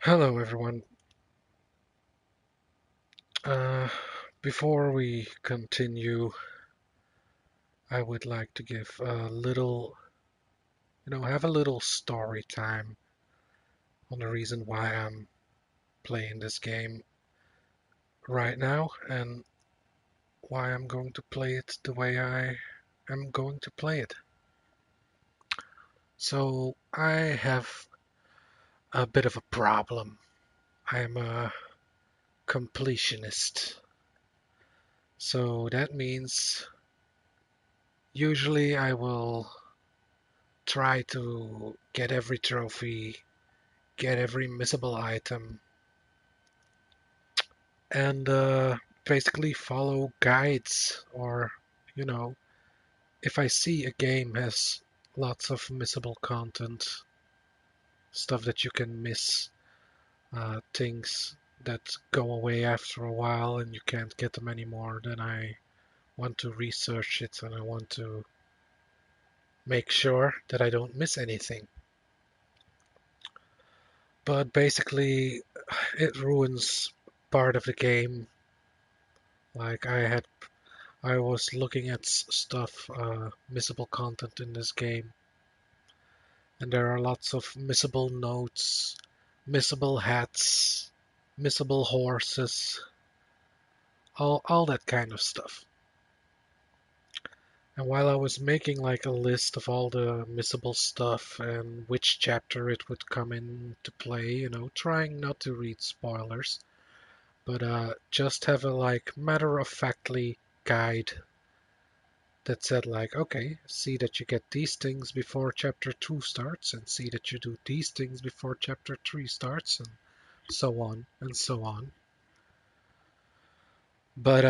Hello, everyone. Uh, Before we continue, I would like to give a little, have a little story time on the reason why I'm playing this game right now and why I'm going to play it the way I am going to play it. So, I have a bit of a problem. I'm a completionist. So, that means usually I will try to get every trophy, get every missable item, and basically follow guides. Or, you know, if I see a game has lots of missable content, stuff that you can miss, things that go away after a while and you can't get them anymore, then I want to research it and I want to make sure that I don't miss anything. But basically, it ruins part of the game. Like I was looking at stuff, missable content in this game, and there are lots of missable notes, missable hats, missable horses, all that kind of stuff. And while I was making like a list of all the missable stuff and which chapter it would come into play, trying not to read spoilers, but just have a like matter-of-factly guide that said like, okay, see that you get these things before chapter 2 starts, and see that you do these things before chapter 3 starts, and so on and so on. But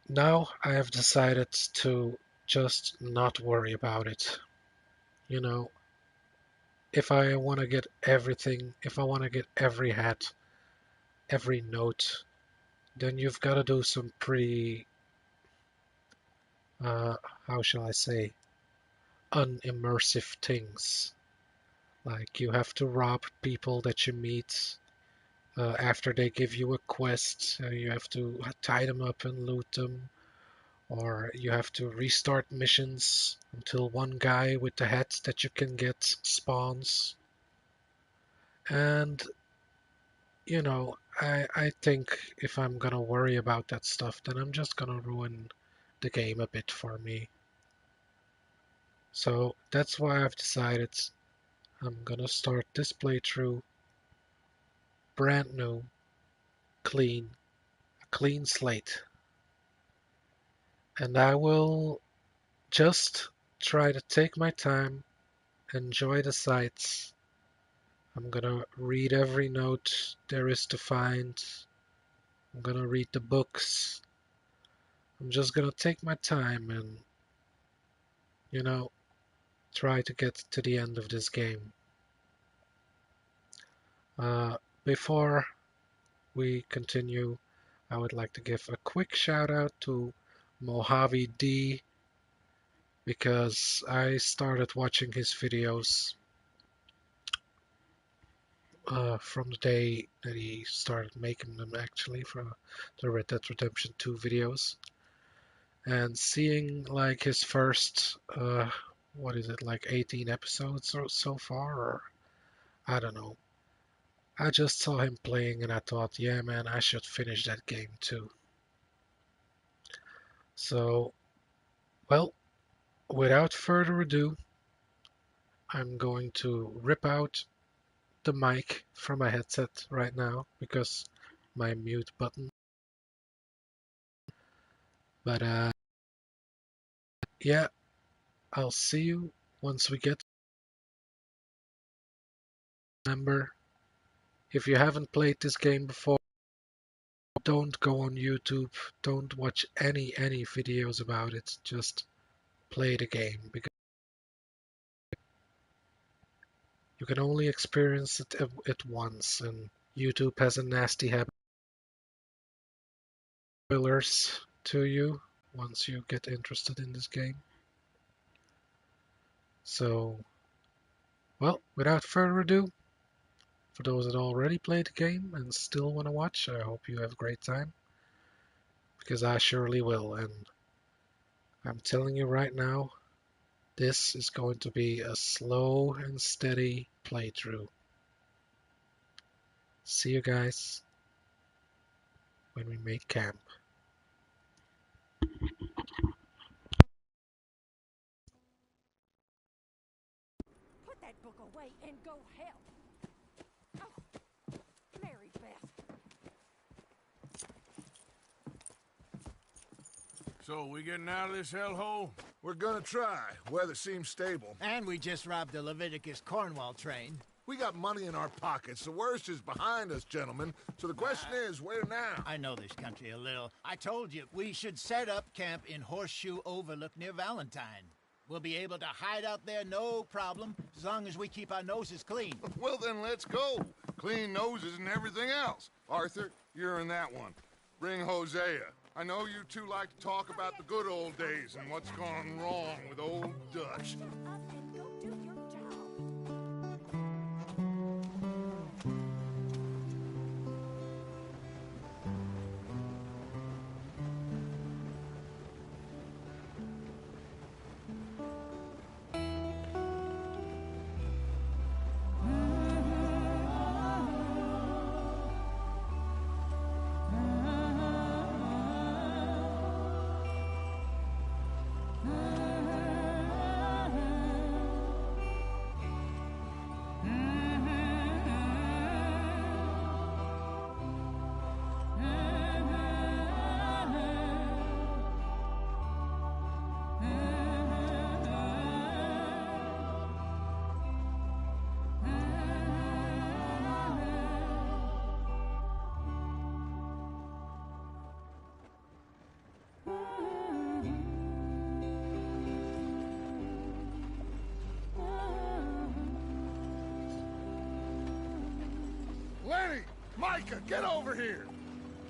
now I have decided to just not worry about it. You know, if I want to get everything, if I want to get every hat, every note, then you've got to do some pretty, uh, how shall I say, unimmersive things. Like you have to rob people that you meet after they give you a quest. You have to tie them up and loot them, or you have to restart missions until one guy with the hat that you can get spawns. And I think if I'm gonna worry about that stuff, then I'm just gonna ruin the game a bit for me. So that's why I've decided I'm gonna start this playthrough brand new, clean, a clean slate. And I will just try to take my time, enjoy the sights. I'm gonna read every note there is to find. I'm gonna read the books. I'm just gonna take my time and, you know, try to get to the end of this game. Uh, Before we continue, I would like to give a quick shout out to Mojave D because I started watching his videos from the day that he started making them, actually, from the Red Dead Redemption 2 videos. And seeing like his first, what is it, like 18 episodes or so far, or I don't know. I just saw him playing and I thought, yeah, man, I should finish that game too. So, well, without further ado, I'm going to rip out the mic from my headset right now because my mute button. But yeah, I'll see you once we get. Remember, if you haven't played this game before, don't go on YouTube. Don't watch any videos about it. Just play the game because you can only experience it once, and YouTube has a nasty habit of spoilers to you once you get interested in this game. So, well, without further ado, For those that already played the game and still want to watch, I hope you have a great time. Because I surely will, and I'm telling you right now, this is going to be a slow and steady playthrough. See you guys when we make camp. Put that book away and go help. Oh, Mary Beth. So, we getting out of this hellhole? We're gonna try. Weather seems stable. And we just robbed the Leviticus Cornwall train. We got money in our pockets. The worst is behind us, gentlemen. So the question is, where now? I know this country a little. I told you, we should set up camp in Horseshoe Overlook near Valentine. We'll be able to hide out there no problem, as long as we keep our noses clean. Well, then let's go. Clean noses and everything else. Arthur, you're in that one. Bring Hosea. I know you two like to talk about the good old days and what's gone wrong with old Dutch. Shut up and go do your job. Lenny! Micah, get over here!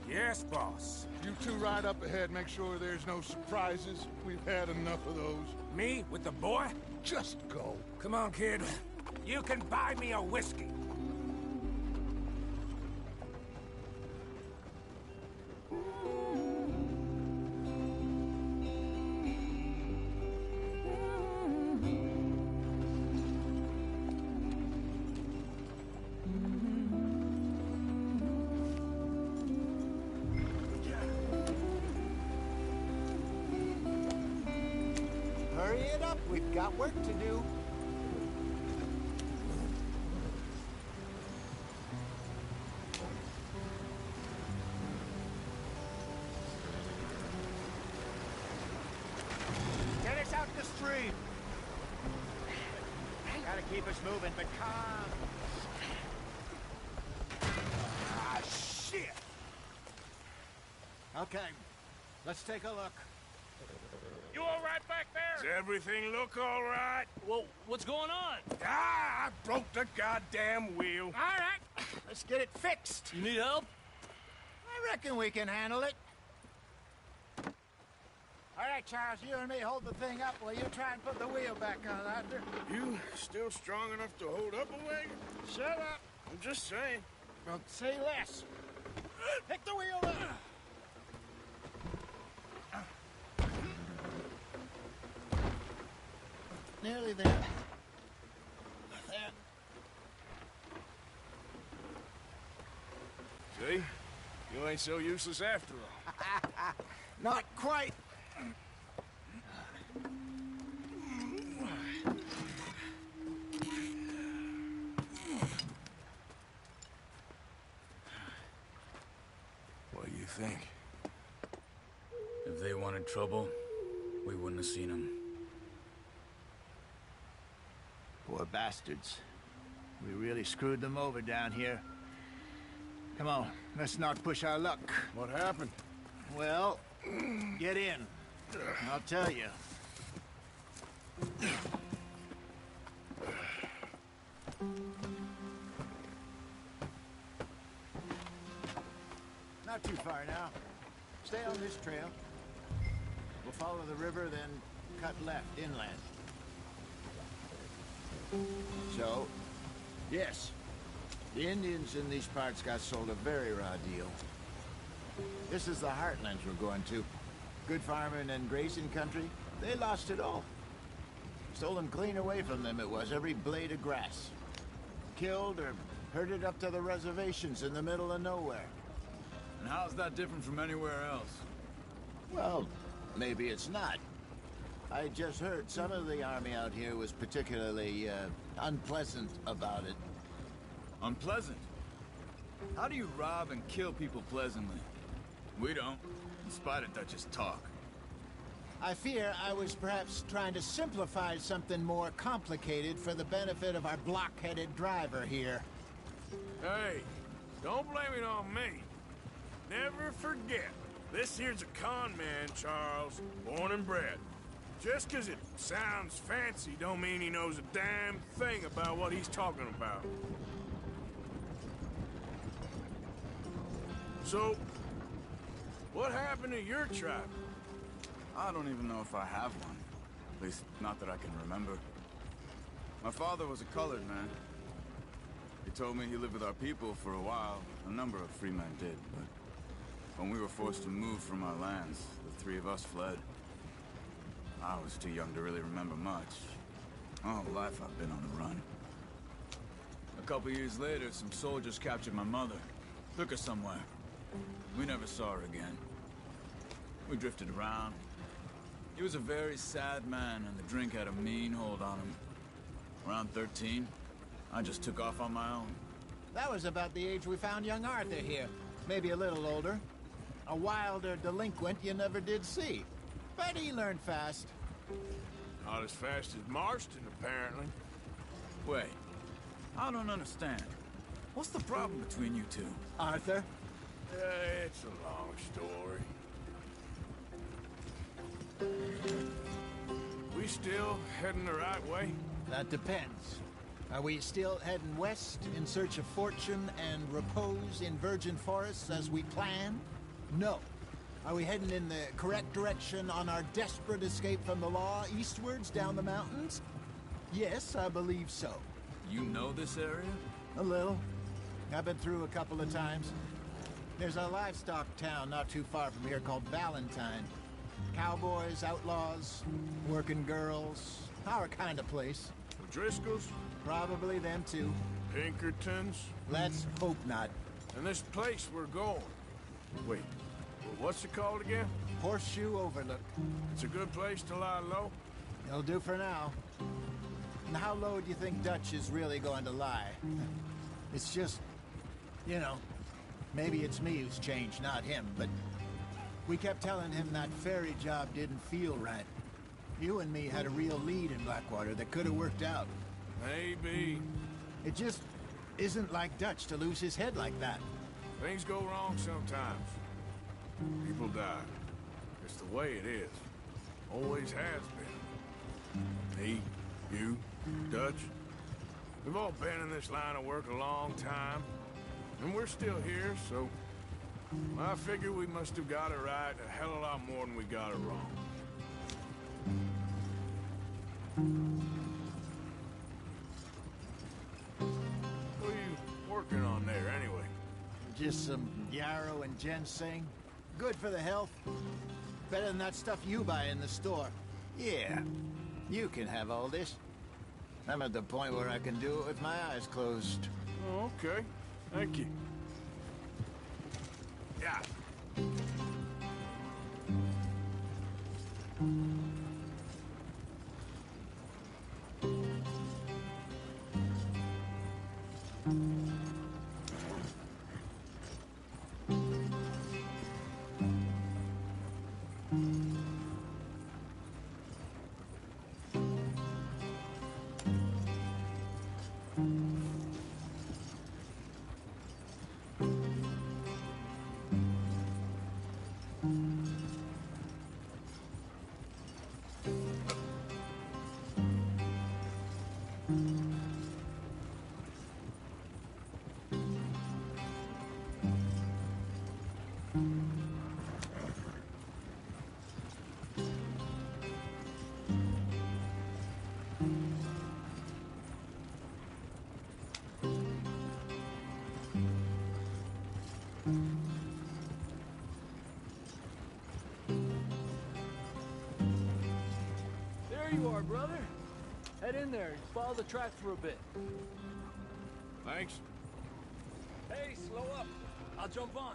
Yes, boss. You two ride up ahead, make sure there's no surprises. We've had enough of those. Me with the boy? Just go. Come on, kid. You can buy me a whiskey. Hurry it up, we've got work to do. Get us out the stream. Gotta keep us moving, but calm. Ah, shit! Okay, let's take a look. You all right back there? Does everything look all right? Well, what's going on? Ah, I broke the goddamn wheel. All right, let's get it fixed. You need help? I reckon we can handle it. All right, Charles, you and me hold the thing up while you try and put the wheel back on, Arthur. You still strong enough to hold up a wagon? Shut up. I'm just saying. Well, say less. Pick the wheel up. Nearly there. There. See? You ain't so useless after all. Not quite. What do you think? If they wanted trouble, we wouldn't have seen them. Poor bastards. We really screwed them over down here. Come on, let's not push our luck. What happened? Well, get in. I'll tell you. Not too far now. Stay on this trail. We'll follow the river, then cut left inland. So, yes. The Indians in these parts got sold a very raw deal. This is the heartlands we're going to. Good farming and grazing country, they lost it all. Stolen clean away from them it was, every blade of grass. Killed or herded up to the reservations in the middle of nowhere. And how's that different from anywhere else? Well, maybe it's not. I just heard some of the army out here was particularly, unpleasant about it. Unpleasant? How do you rob and kill people pleasantly? We don't, in spite of Dutch's talk. I fear I was perhaps trying to simplify something more complicated for the benefit of our block-headed driver here. Hey, don't blame it on me. Never forget, this here's a con man, Charles, born and bred. Just 'cause it sounds fancy don't mean he knows a damn thing about what he's talking about. So, what happened to your tribe? I don't even know if I have one. At least, not that I can remember. My father was a colored man. He told me he lived with our people for a while. A number of free men did, but when we were forced to move from our lands, the three of us fled. I was too young to really remember much. All life I've been on the run. A couple years later, some soldiers captured my mother. Took her somewhere. We never saw her again. We drifted around. He was a very sad man, and the drink had a mean hold on him. Around 13, I just took off on my own. That was about the age we found young Arthur here. Maybe a little older. A wilder delinquent you never did see. But he learned fast. Not as fast as Marston, apparently. Wait, I don't understand. What's the problem between you two? Arthur? It's a long story. We still heading the right way? That depends. Are we still heading west in search of fortune and repose in virgin forests as we planned? No. Are we heading in the correct direction on our desperate escape from the law eastwards down the mountains? Yes, I believe so. You know this area? A little. I've been through a couple of times. There's a livestock town not too far from here called Valentine. Cowboys, outlaws, working girls, our kind of place. Driscoll's? Probably them too. Pinkertons? Let's hope not. And this place we're going. Wait, what's it called again? Horseshoe Overlook. It's a good place to lie low? It'll do for now. And how low do you think Dutch is really going to lie? It's just, you know, maybe it's me who's changed, not him, but we kept telling him that ferry job didn't feel right. You and me had a real lead in Blackwater that could have worked out. Maybe. It just isn't like Dutch to lose his head like that. Things go wrong sometimes. People die. It's the way it is. Always has been. Me, you, Dutch. We've all been in this line of work a long time. And we're still here, so I figure we must have got it right a hell of a lot more than we got it wrong. What are you working on there, anyway? Just some yarrow and ginseng. Good for the health. Better than that stuff you buy in the store. Yeah, you can have all this. I'm at the point where I can do it with my eyes closed. Oh, okay. Thank you. Yeah. brother. Head in there and follow the track for a bit. Thanks. Hey, slow up. I'll jump on.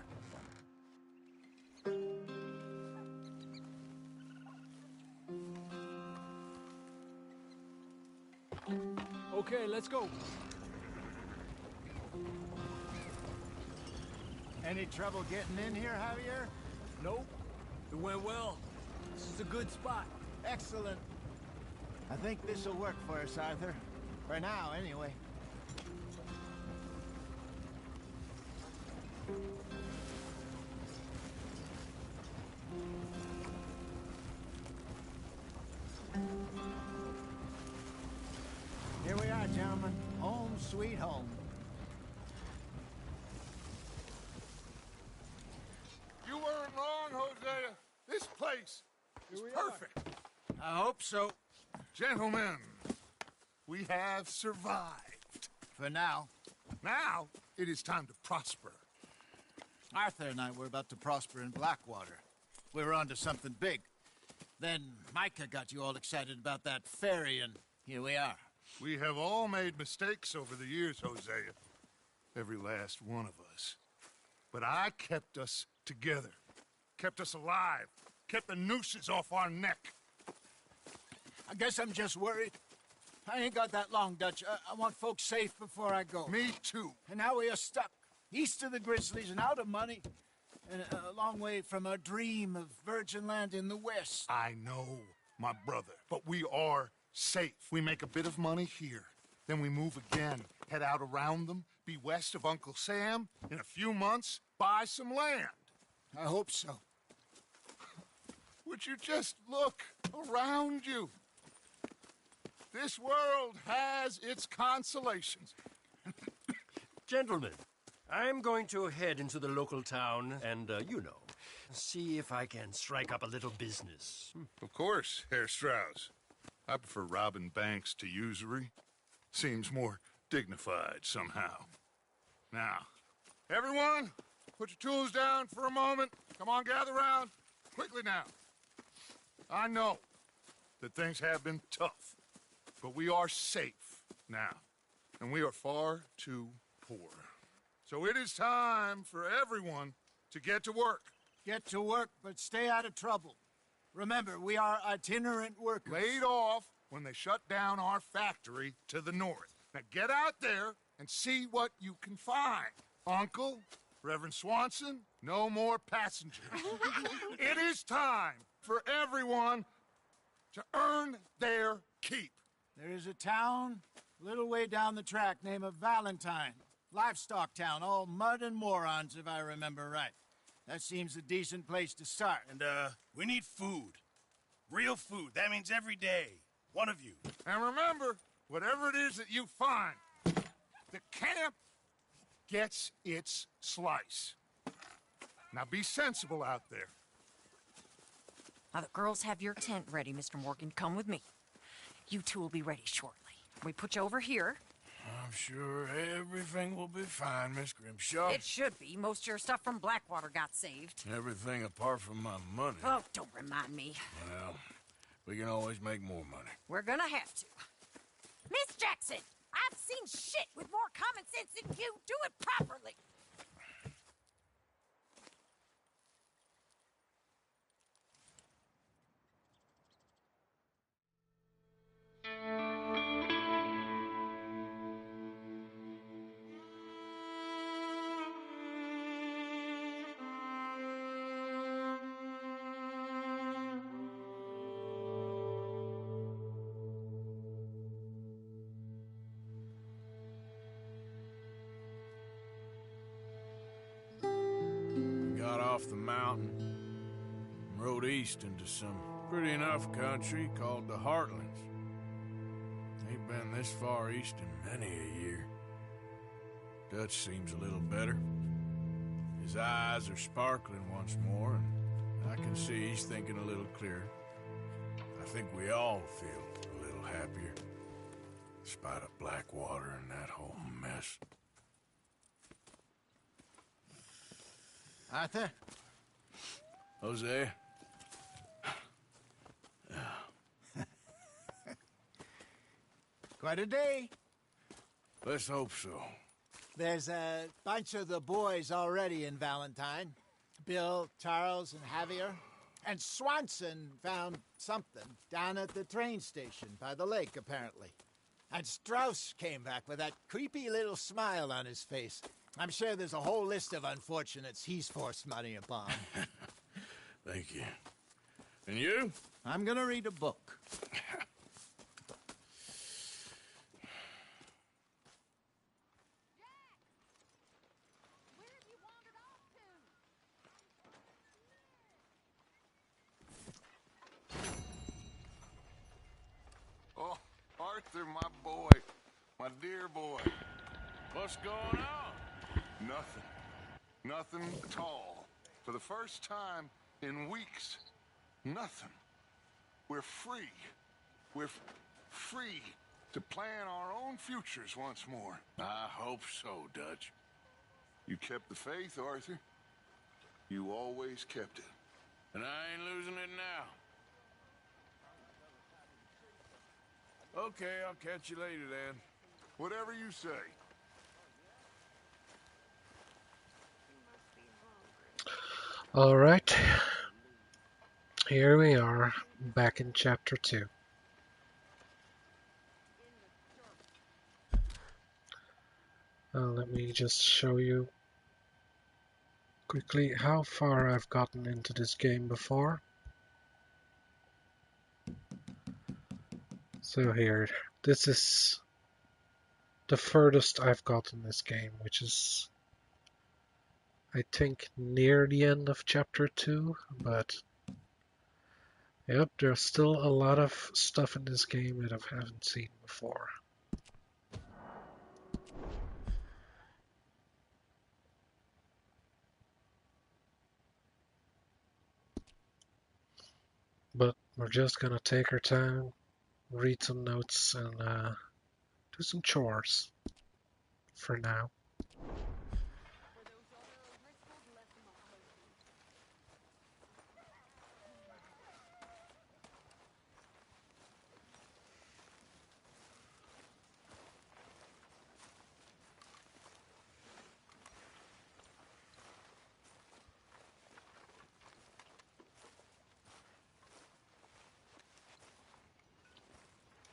Okay, let's go. Any trouble getting in here, Javier? Nope. It went well. This is a good spot. Excellent. I think this'll work for us, Arthur. For now, anyway. Here we are, gentlemen. Home sweet home. You weren't wrong, Hosea. This place is perfect. I hope so. Gentlemen, we have survived. For now. Now, it is time to prosper. Arthur and I were about to prosper in Blackwater. We were onto something big. Then Micah got you all excited about that ferry, and here we are. We have all made mistakes over the years, Hosea. Every last one of us. But I kept us together. Kept us alive. Kept the nooses off our neck. I guess I'm just worried. I ain't got that long, Dutch. I want folks safe before I go. Me too. And now we are stuck, east of the Grizzlies and out of money, and a long way from our dream of virgin land in the west. I know, my brother, but we are safe. We make a bit of money here. Then we move again, head out around them, be west of Uncle Sam. In a few months, buy some land. I hope so. Would you just look around you? This world has its consolations. Gentlemen, I'm going to head into the local town and, see if I can strike up a little business. Of course, Herr Strauss. I prefer robbing banks to usury. Seems more dignified somehow. Now, everyone, put your tools down for a moment. Come on, gather round. Quickly now. I know that things have been tough, but we are safe now, and we are far too poor. So it is time for everyone to get to work. Get to work, but stay out of trouble. Remember, we are itinerant workers. Laid off when they shut down our factory to the north. Now get out there and see what you can find. Uncle, Reverend Swanson, no more passengers. It is time for everyone to earn their keep. There is a town a little way down the track named Valentine. Livestock town, all mud and morons, if I remember right. That seems a decent place to start. And, we need food. Real food. That means every day. One of you. And remember, whatever it is that you find, the camp gets its slice. Now be sensible out there. Now, the girls have your tent ready, Mr. Morgan. Come with me. You two will be ready shortly. We put you over here. I'm sure everything will be fine, Miss Grimshaw. It should be. Most of your stuff from Blackwater got saved. Everything apart from my money. Oh, don't remind me. Well, we can always make more money. We're gonna have to. Miss Jackson, I've seen shit with more common sense than you. Do it properly. Got off the mountain and rode east into some pretty enough country called the Heartlands. Ain't been this far east in many a year. Dutch seems a little better. His eyes are sparkling once more, and I can see he's thinking a little clearer. I think we all feel a little happier, despite of Blackwater and that whole mess. Arthur? Jose? Quite a day. Let's hope so. There's a bunch of the boys already in Valentine. Bill, Charles, and Javier. And Swanson found something down at the train station by the lake, apparently. And Strauss came back with that creepy little smile on his face. I'm sure there's a whole list of unfortunates he's forced money upon. Thank you. And you? I'm gonna read a book. Oh, Arthur, my boy. My dear boy. What's going on? Nothing. Nothing at all. For the first time in weeks. Nothing. We're free. We're free to plan our own futures once more. I hope so, Dutch. You kept the faith, Arthur. You always kept it. And I ain't losing it now. Okay, I'll catch you later then. Whatever you say. All right. Here we are, back in chapter 2. Let me just show you quickly how far I've gotten into this game before. So here, this is the furthest I've got in this game, which is, I think, near the end of chapter 2, but yep, there's still a lot of stuff in this game that I haven't seen before. But we're just gonna take our time, read some notes, and do some chores for now.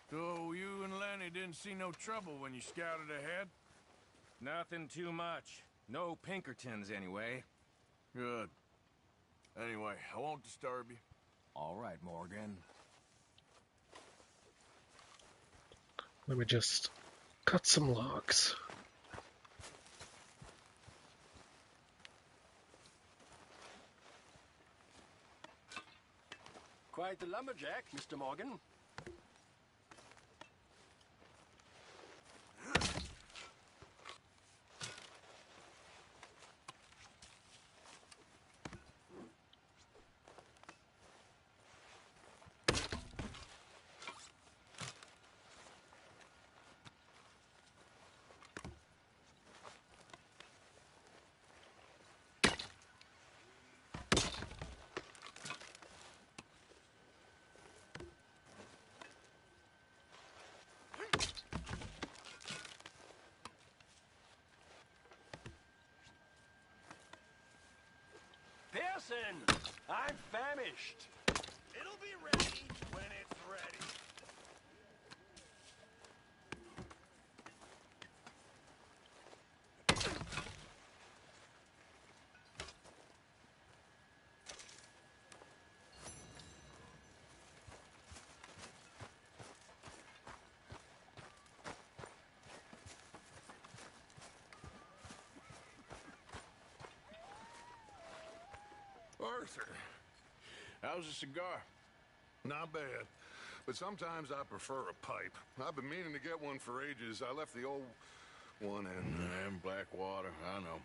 So you and Lenny didn't see no trouble when you scouted ahead? Nothing too much. No Pinkertons, anyway. Good. Anyway, I won't disturb you. All right, Morgan. Let me just cut some logs. Quite the lumberjack, Mr. Morgan. Pearson, I'm famished. It'll be ready when it's ready. Arthur, How's the cigar? not bad. But sometimes I prefer a pipe. I've been meaning to get one for ages. I left the old one in. And Blackwater, I know.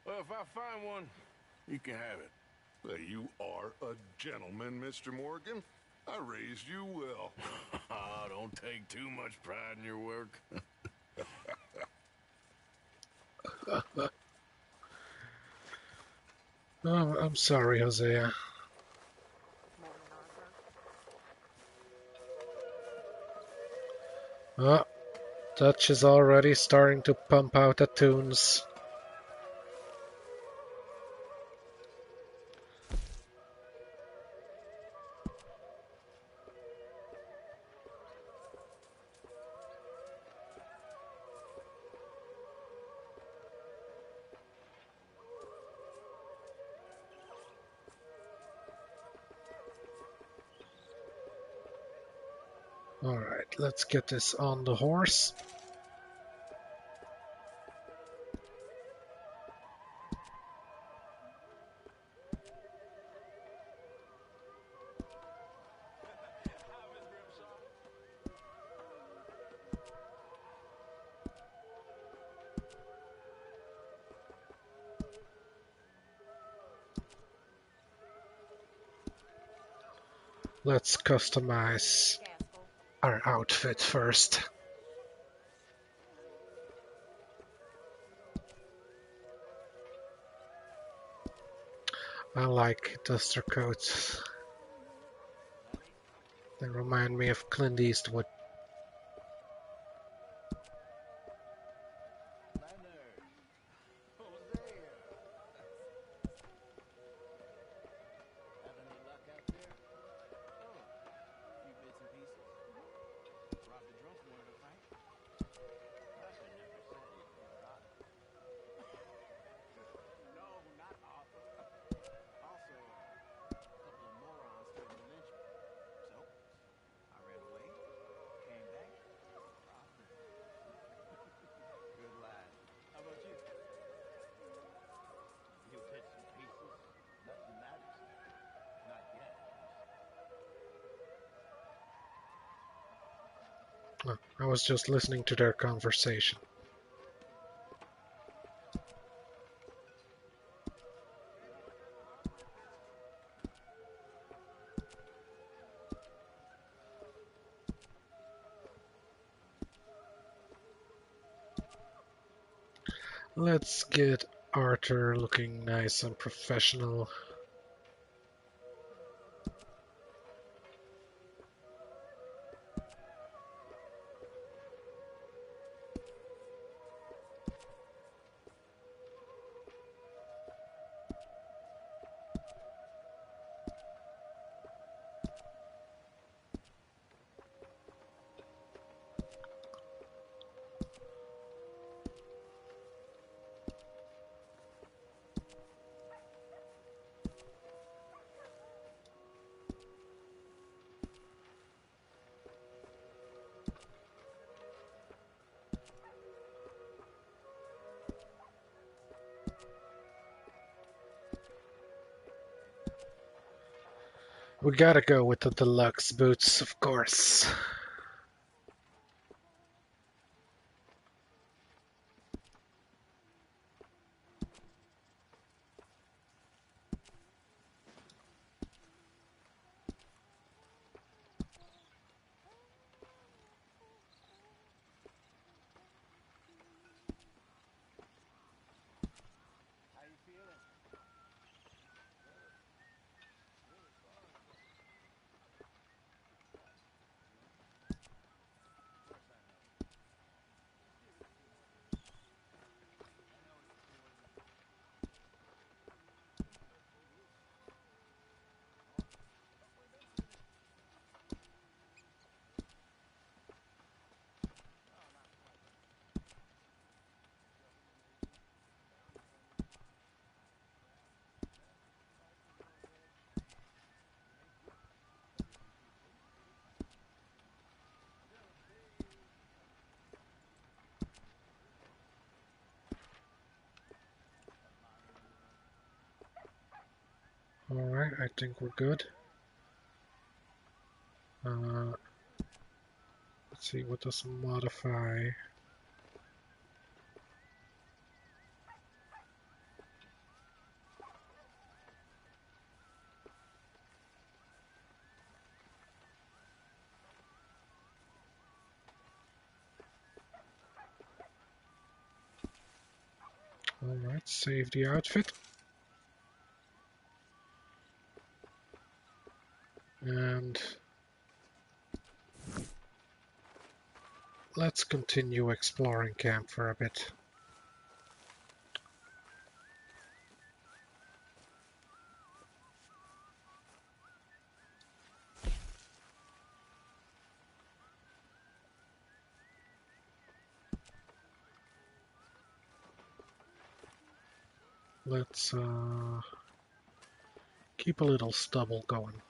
Well, if I find one, you can have it. Well, you are a gentleman, Mr. Morgan. I raised you well. Don't take too much pride in your work. Oh, I'm sorry, Hosea. Oh, Dutch is already starting to pump out the tunes. Alright, let's get this on the horse. Let's customize our outfit first. I like duster coats. They remind me of Clint Eastwood. Oh, I was just listening to their conversation. Let's get Arthur looking nice and professional. We gotta go with the deluxe boots, of course. Alright, I think we're good. Let's see, what does modify? Alright, save the outfit. And let's continue exploring camp for a bit. Let's keep a little stubble going.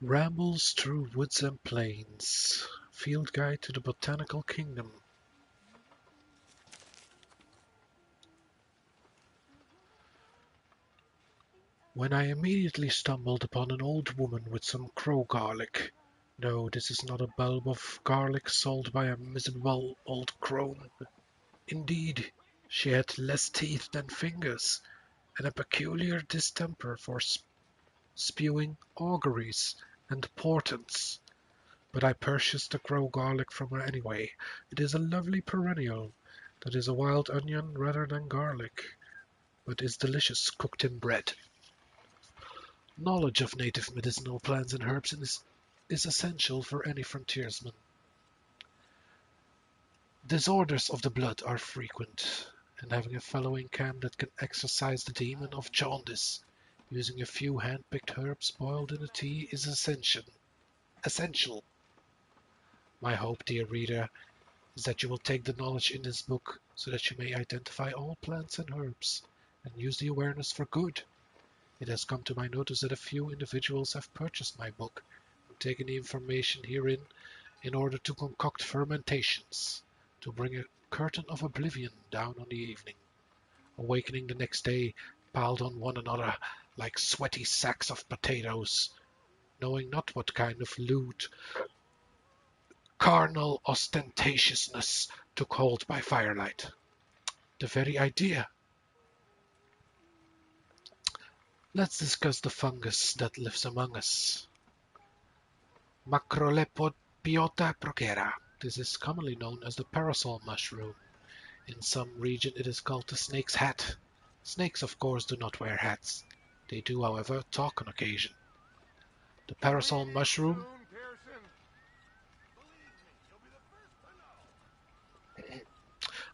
Rambles through woods and plains. Field guide to the botanical kingdom. When I immediately stumbled upon an old woman with some crow garlic. No, this is not a bulb of garlic sold by a miserable old crone. Indeed, she had less teeth than fingers, and a peculiar distemper for spewing auguries and portents. But I purchased the crow garlic from her anyway. It is a lovely perennial that is a wild onion rather than garlic, but is delicious cooked in bread. Knowledge of native medicinal plants and herbs is essential for any frontiersman. Disorders of the blood are frequent, and having a fellow in camp that can exorcise the demon of jaundice using a few hand-picked herbs boiled in a tea is essential. My hope, dear reader, is that you will take the knowledge in this book so that you may identify all plants and herbs and use the awareness for good. It has come to my notice that a few individuals have purchased my book and taken the information herein in order to concoct fermentations, to bring a curtain of oblivion down on the evening, awakening the next day piled on one another like sweaty sacks of potatoes, knowing not what kind of lewd, carnal ostentatiousness took hold by firelight. The very idea. Let's discuss the fungus that lives among us. Macrolepopiota procera. This is commonly known as the parasol mushroom. In some region it is called the snake's hat. Snakes, of course, do not wear hats. They do, however, talk on occasion. The parasol mushroom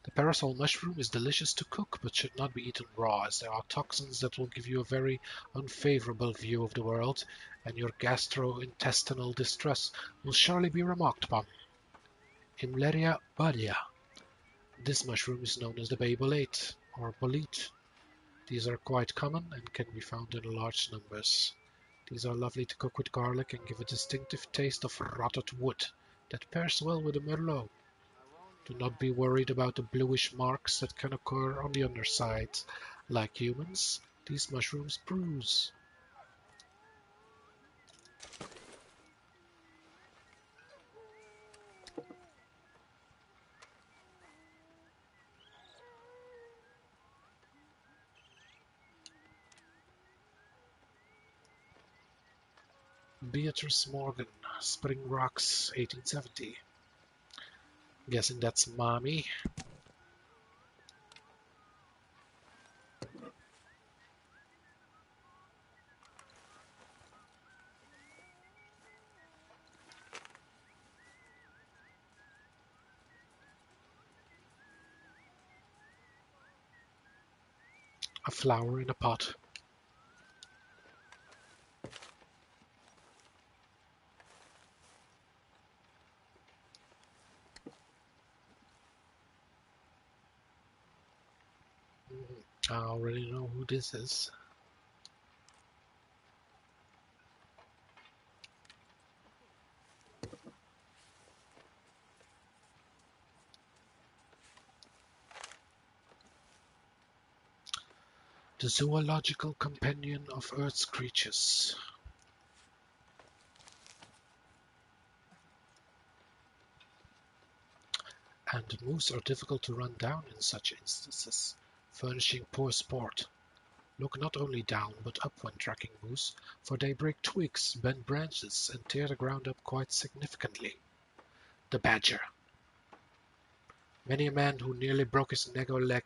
The parasol mushroom is delicious to cook, but should not be eaten raw, as there are toxins that will give you a very unfavorable view of the world, and your gastrointestinal distress will surely be remarked upon. Imleria badia. This mushroom is known as the bay bolete, or bolete. These are quite common and can be found in large numbers. These are lovely to cook with garlic and give a distinctive taste of rotted wood that pairs well with the merlot. Do not be worried about the bluish marks that can occur on the underside. Like humans, these mushrooms bruise. Beatrice Morgan, Spring Rocks, 1870. Guessing that's mommy. A flower in a pot. I already know who this is. The zoological companion of Earth's creatures. And moose are difficult to run down in such instances, furnishing poor sport. Look not only down but up when tracking moose, for they break twigs, bend branches, and tear the ground up quite significantly. The badger. Many a man who nearly broke his neck or leg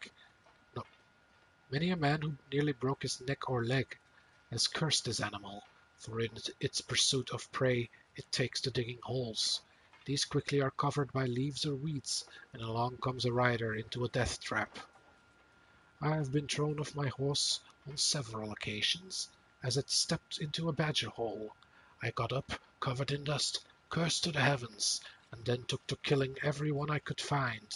no, Many a man who nearly broke his neck or leg has cursed this animal, for in its pursuit of prey it takes to digging holes. These quickly are covered by leaves or weeds, and along comes a rider into a death trap. I have been thrown off my horse on several occasions, as it stepped into a badger hole. I got up, covered in dust, cursed to the heavens, and then took to killing every one I could find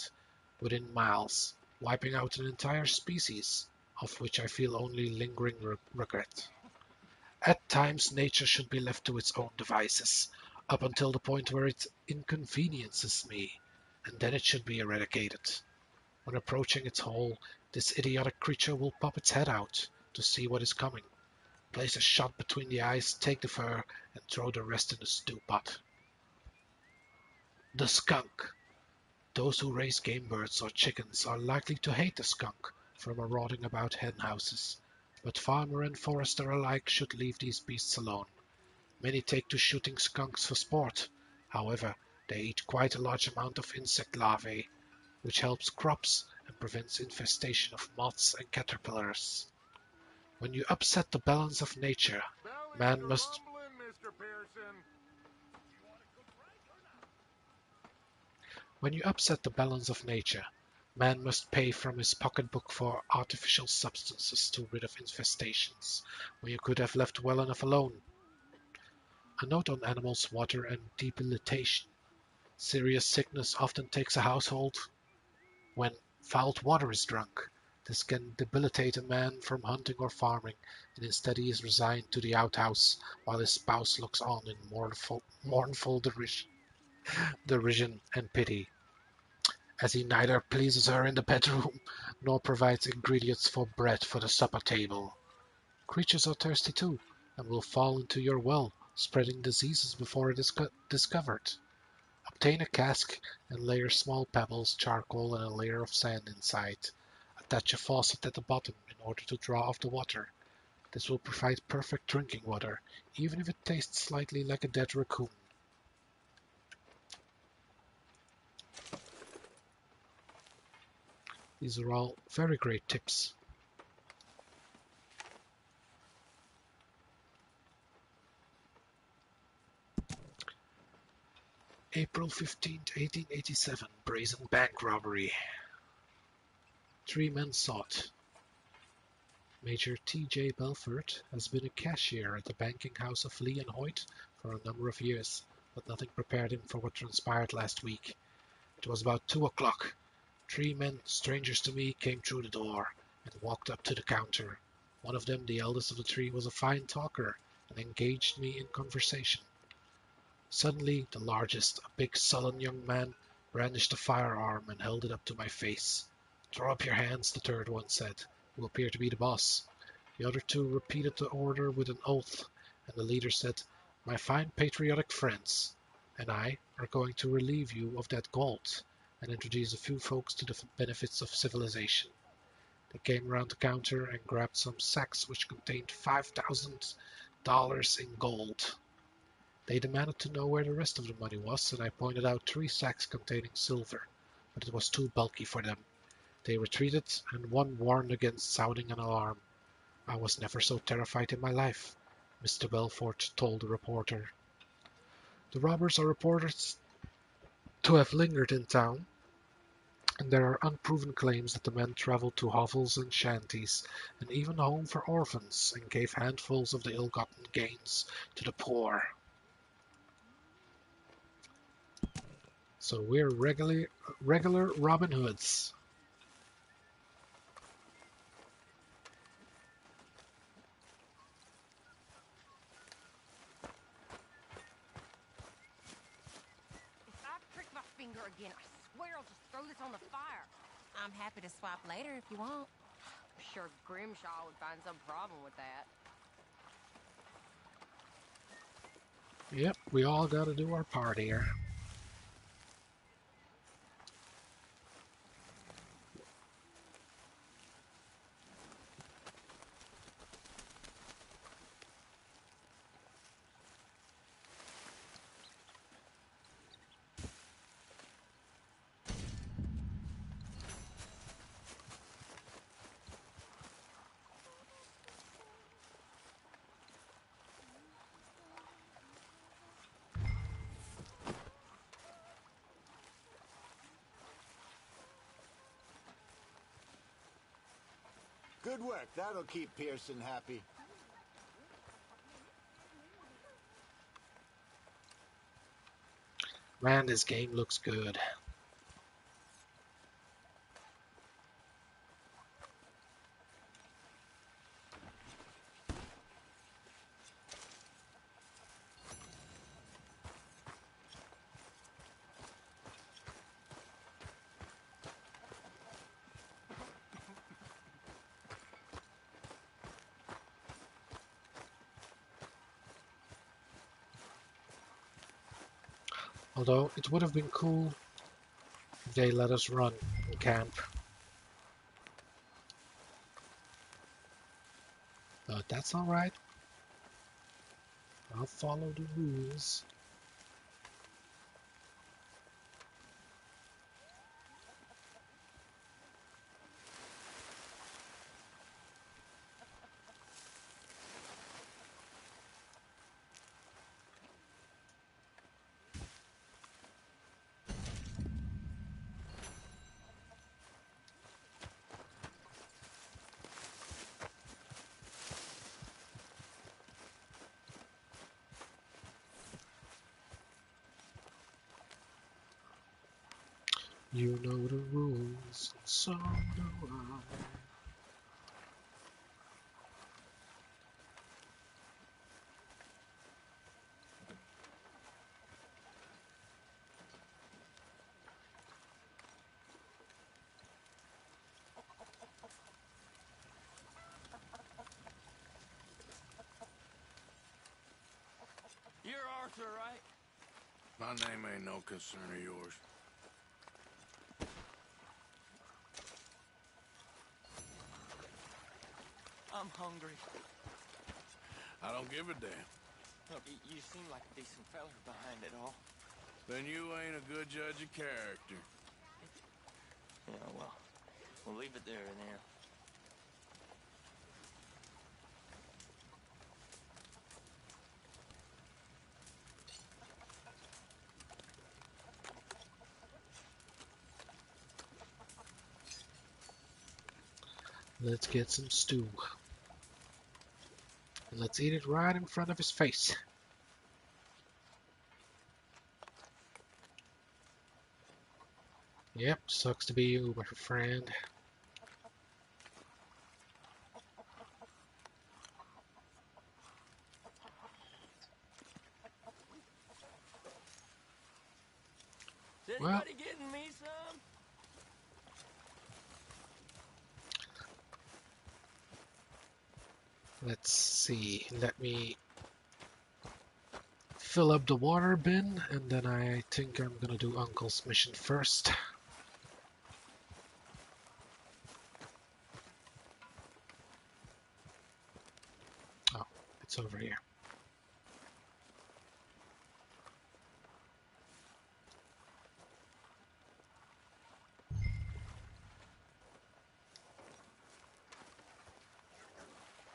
within miles, wiping out an entire species, of which I feel only lingering regret. At times nature should be left to its own devices, up until the point where it inconveniences me, and then it should be eradicated. When approaching its hole, this idiotic creature will pop its head out to see what is coming, place a shot between the eyes, take the fur, and throw the rest in the stew pot. The skunk. Those who raise game birds or chickens are likely to hate the skunk for marauding about hen houses, but farmer and forester alike should leave these beasts alone. Many take to shooting skunks for sport. However, they eat quite a large amount of insect larvae, which helps crops and prevents infestation of moths and caterpillars. When you upset the balance of nature, Belly's man a must rumbling, Mr. Pearson. when you upset the balance of nature, man must pay from his pocketbook for artificial substances to rid of infestations, when you could have left well enough alone. A note on animals' water and debilitation. Serious sickness often takes a household when foul water is drunk. This can debilitate a man from hunting or farming, and instead he is resigned to the outhouse while his spouse looks on in mournful derision and pity, as he neither pleases her in the bedroom nor provides ingredients for bread for the supper table. Creatures are thirsty too, and will fall into your well, spreading diseases before it is discovered. Obtain a cask and layer small pebbles, charcoal, and a layer of sand inside. Attach a faucet at the bottom in order to draw off the water. This will provide perfect drinking water, even if it tastes slightly like a dead raccoon. These are all very great tips. April 15th, 1887, brazen bank robbery. 3 men sought. Major T.J. Belfort has been a cashier at the banking house of Lee and Hoyt for a number of years, but nothing prepared him for what transpired last week. It was about 2 o'clock. 3 men, strangers to me, came through the door and walked up to the counter. One of them, the eldest of the 3, was a fine talker and engaged me in conversation. Suddenly, the largest, a big sullen young man, brandished a firearm and held it up to my face. "Throw up your hands," the third one said, who appeared to be the boss. The other 2 repeated the order with an oath, and the leader said, "My fine patriotic friends and I are going to relieve you of that gold and introduce a few folks to the benefits of civilization." They came around the counter and grabbed some sacks which contained $5,000 in gold. They demanded to know where the rest of the money was, and I pointed out 3 sacks containing silver, but it was too bulky for them. They retreated, and one warned against sounding an alarm. "I was never so terrified in my life," Mr. Belfort told the reporter. The robbers are reported to have lingered in town, and there are unproven claims that the men traveled to hovels and shanties, and even a home for orphans, and gave handfuls of the ill-gotten gains to the poor. So we're regular Robin Hoods. If I prick my finger again, I swear I'll just throw this on the fire. I'm happy to swap later if you want. I'm sure Grimshaw would find some problem with that. Yep, we all gotta do our part here. Good work. That'll keep Pearson happy. Man, this game looks good. Although it would have been cool if they let us run in camp. But that's alright. I'll follow the rules. You know the rules, and so do I. You're Arthur, right? My name ain't no concern of yours. I'm hungry. I don't give a damn. Look, you seem like a decent fella behind it all. Then you ain't a good judge of character. Yeah, well, we'll leave it there then. Let's get some stew. And let's eat it right in front of his face. Yep, sucks to be you, my friend. Is Well, anybody getting me some? let's see. Let me fill up the water bin, and then I think I'm gonna do Uncle's mission first. Oh, it's over here.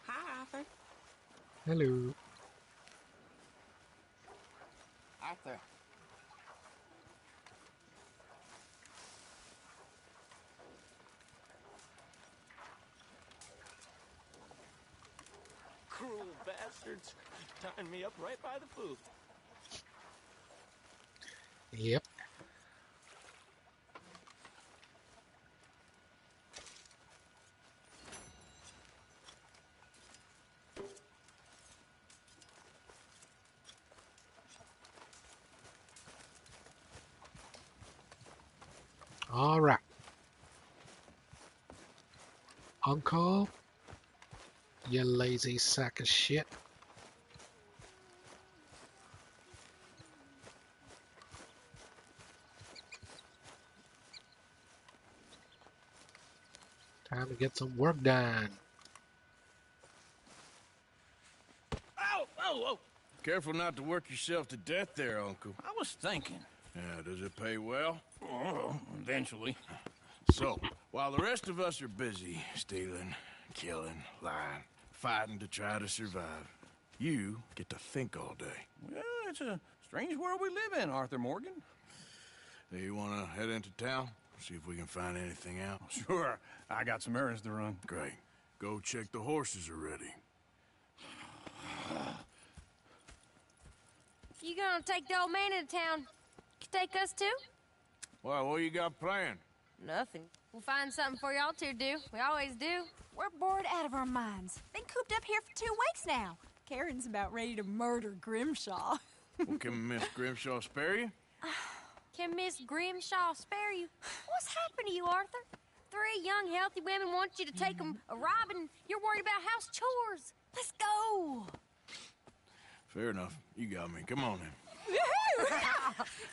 Hi, Arthur. Hello. Arthur. Cruel bastards. Tying me up right by the food. Yep. All right. Uncle, you lazy sack of shit. Time to get some work done. Ow! Oh, oh! Careful not to work yourself to death there, Uncle. I was thinking. Yeah, does it pay well? Oh, eventually. So, while the rest of us are busy stealing, killing, lying, fighting to try to survive, you get to think all day. Well, it's a strange world we live in, Arthur Morgan. Do you want to head into town? See if we can find anything out? Sure. I got some errands to run. Great. Go check the horses are ready. You gonna take the old man into town? Take us too? Well, what you got planned? Nothing. We'll find something for y'all to do. We always do. We're bored out of our minds. Been cooped up here for 2 weeks now. Karen's about ready to murder Grimshaw. Well, can Miss Grimshaw spare you? Can Miss Grimshaw spare you? What's happened to you, Arthur? 3 young, healthy women want you to take them a robbing. You're worried about house chores. Let's go. Fair enough. You got me. Come on then.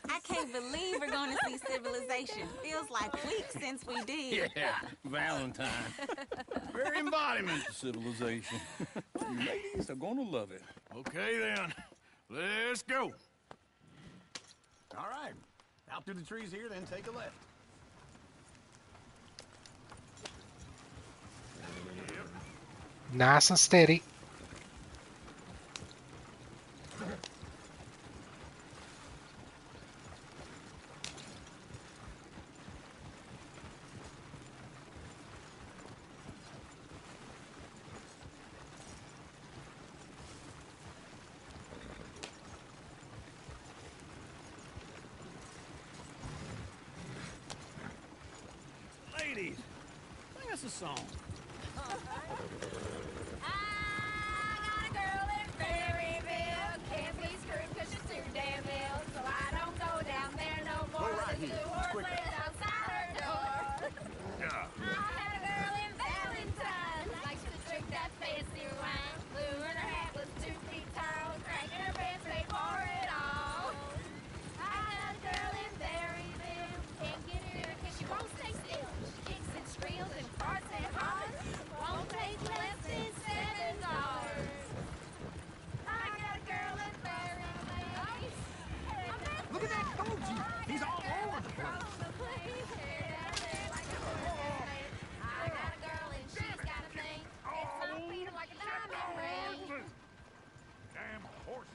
I can't believe we're going to see civilization. Feels like weeks since we did. Yeah, Valentine. Very embodiment of civilization. You ladies are gonna love it. Okay then. Let's go. All right. Out through the trees here, then take a left. Nice and steady. Ladies, sing us a song.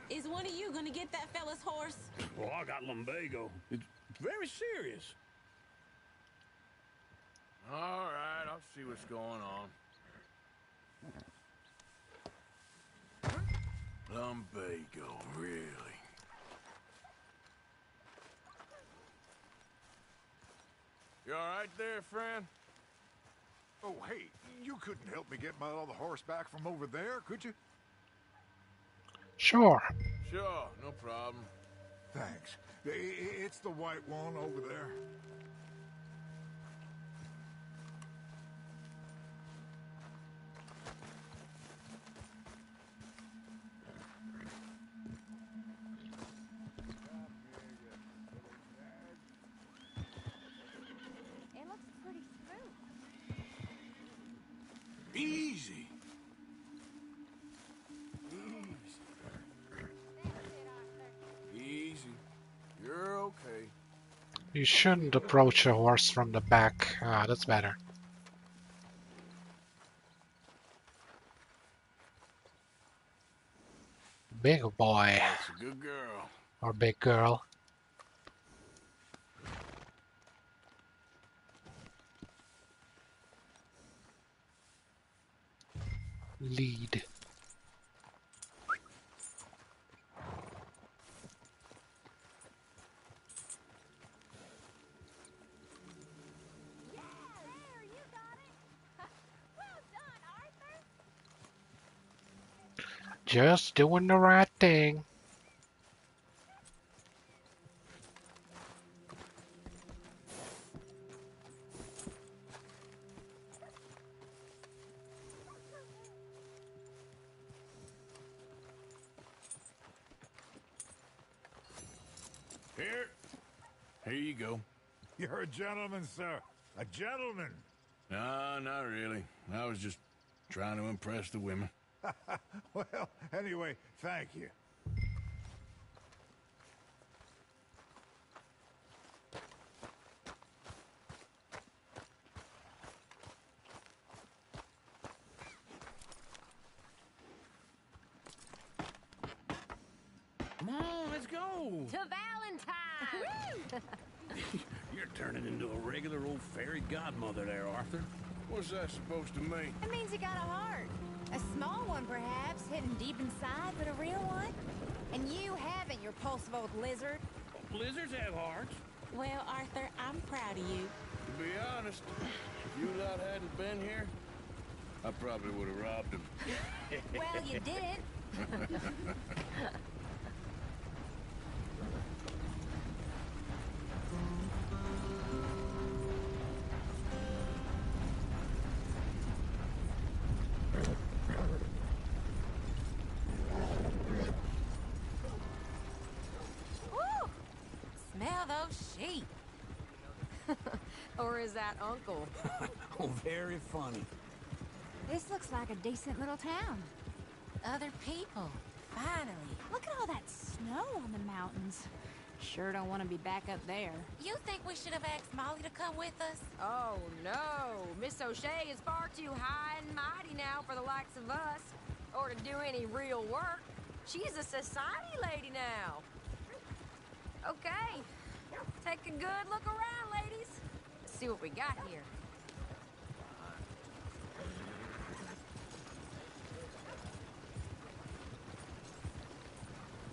Is one of you gonna get that fella's horse? Well, I got lumbago. It's very serious. All right, I'll see what's going on. Lumbago, really? You all right there, friend? Oh, hey, you couldn't help me get my other horse back from over there, could you? Sure. Sure, no problem. Thanks. It's the white one over there. It looks pretty smooth. Easy. Easy. You're okay. You shouldn't approach a horse from the back. Ah, that's better. Big boy. That's a good girl. Or big girl. Lead. Just doing the right thing. Here you go. You're a gentleman, sir. A gentleman. No, not really. I was just trying to impress the women. Well, anyway, thank you. Come on, let's go. To Valentine! You're turning into a regular old fairy godmother there, Arthur. What's that supposed to mean? It means you got a heart. A small one, perhaps, hidden deep inside, but a real one. And you haven't, you repulsive old lizard. Lizards have hearts. Well, Arthur, I'm proud of you. To be honest, if you lot hadn't been here, I probably would have robbed him. Well, you didn't. Woo! Smell those sheep. Or is that Uncle? Oh, very funny. This looks like a decent little town. Other people, finally. Look at all that snow on the mountains. Sure don't want to be back up there. You think we should have asked Molly to come with us? Oh, no. Miss O'Shea is far too high and mighty now for the likes of us. Or to do any real work. She's a society lady now. Okay. Take a good look around, ladies. Let's see what we got here.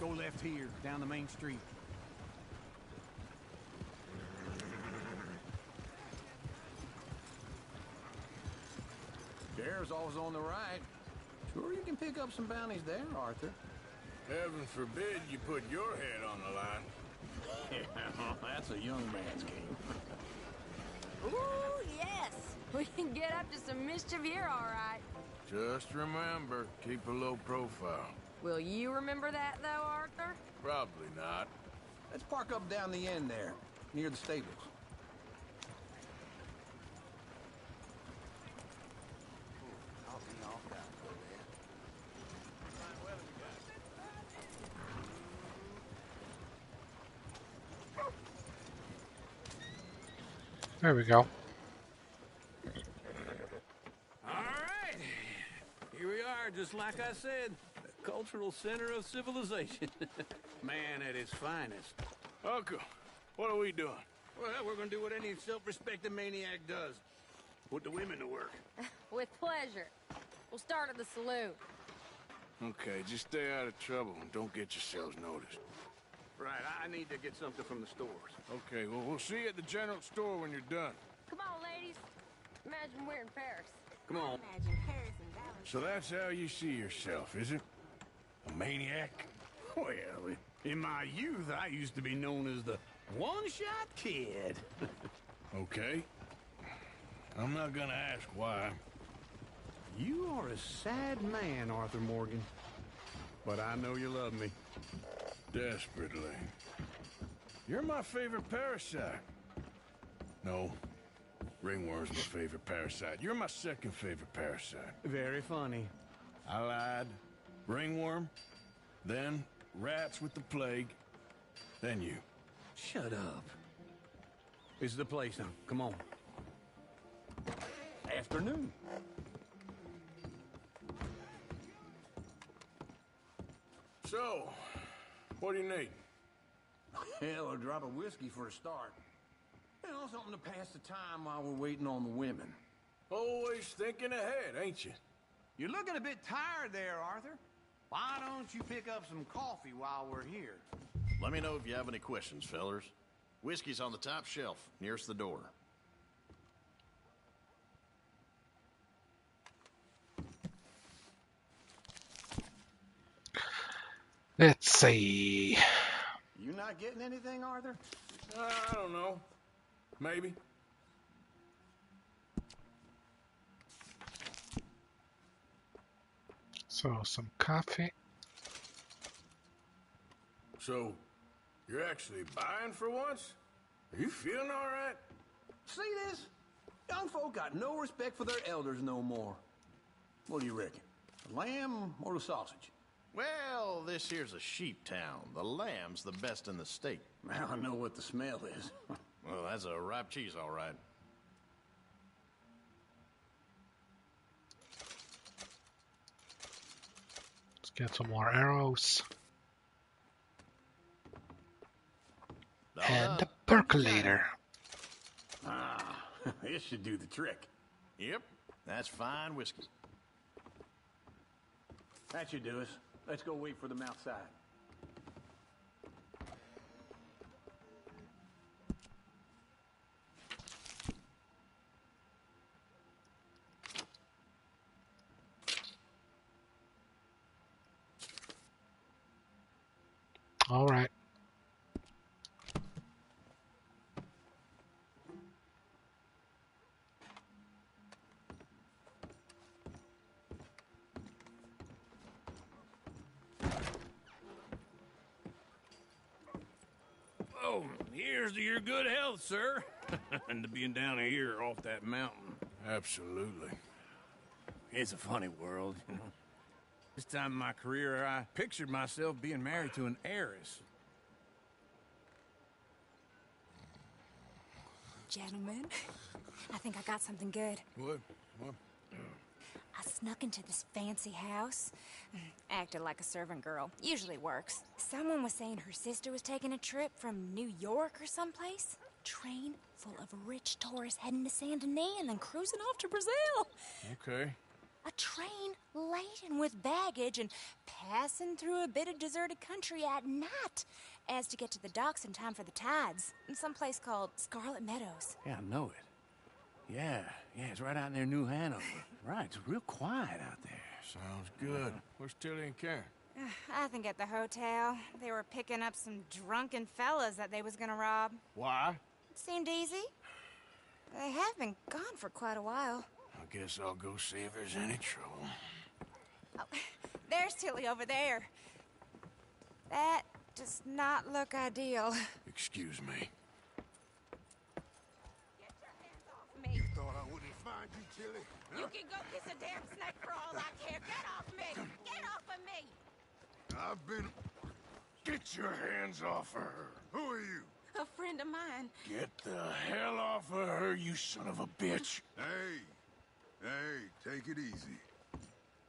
Go left here, down the main street. There's always on the right. Sure you can pick up some bounties there, Arthur. Heaven forbid you put your head on the line. Yeah, that's a young man's game. Ooh, yes. We can get up to some mischief here, all right. Just remember, keep a low profile. Will you remember that, though, Arthur? Probably not. Let's park up down the end there, near the stables. There we go. All right. Here we are, just like I said. The cultural center of civilization. Man at its finest. Uncle, what are we doing? Well, we're gonna do what any self-respecting maniac does. Put the women to work. With pleasure. We'll start at the saloon. Okay, just stay out of trouble and don't get yourselves noticed. Right, I need to get something from the stores. Okay, well, we'll see you at the general store when you're done. Come on, ladies. Imagine we're in Paris. Come on. Imagine Paris and Valentine. So that's how you see yourself, is it? A maniac? Well, in my youth, I used to be known as the one-shot kid. Okay. I'm not gonna ask why. You are a sad man, Arthur Morgan. But I know you love me. Desperately. You're my favorite parasite. No. Ringworm's my favorite parasite. You're my second favorite parasite. Very funny. I lied. Ringworm. Then rats with the plague. Then you. Shut up. This is the place now. Come on. Afternoon. So, what do you need? Hell, a drop of whiskey for a start. You know, something to pass the time while we're waiting on the women. Always thinking ahead, ain't you? You're looking a bit tired there, Arthur. Why don't you pick up some coffee while we're here? Let me know if you have any questions, fellers. Whiskey's on the top shelf, nearest the door. Let's see. You not getting anything, Arthur? I don't know. Maybe. So, some coffee. So, you're actually buying for once? Are you feeling all right? See this? Young folk got no respect for their elders no more. What do you reckon? The lamb or the sausage? Well, this here's a sheep town. The lamb's the best in the state. Now I know what the smell is. Well, that's a ripe cheese, all right. Let's get some more arrows. And a percolator. Ah, this should do the trick. Yep, that's fine whiskey. That should do us. Let's go wait for them outside. All right. Oh, here's to your good health, sir. And to being down here off that mountain. Absolutely. It's a funny world, you know. This time in my career, I pictured myself being married to an heiress. Gentlemen, I think I got something good. What? I snuck into this fancy house, acted like a servant girl. Usually works. Someone was saying her sister was taking a trip from New York or someplace. Train full of rich tourists heading to Saint Denis and then cruising off to Brazil. Okay. A train laden with baggage and passing through a bit of deserted country at night as to get to the docks in time for the tides in some place called Scarlet Meadows. Yeah, I know it. Yeah, it's right out near New Hanover. Right, it's real quiet out there. Sounds good. Where's Tilly and Karen? I think at the hotel. They were picking up some drunken fellas that they was gonna rob. Why? It seemed easy. They have been gone for quite a while. I guess I'll go see if there's any trouble. Oh, there's Tilly over there. That does not look ideal. Excuse me. Get your hands off me. Thought I wouldn't find you, Tilly. You can go kiss a damn snake for all I care. Get off me! Get off of me! I've been... Get your hands off of her. Who are you? A friend of mine. Get the hell off of her, you son of a bitch. Hey, take it easy.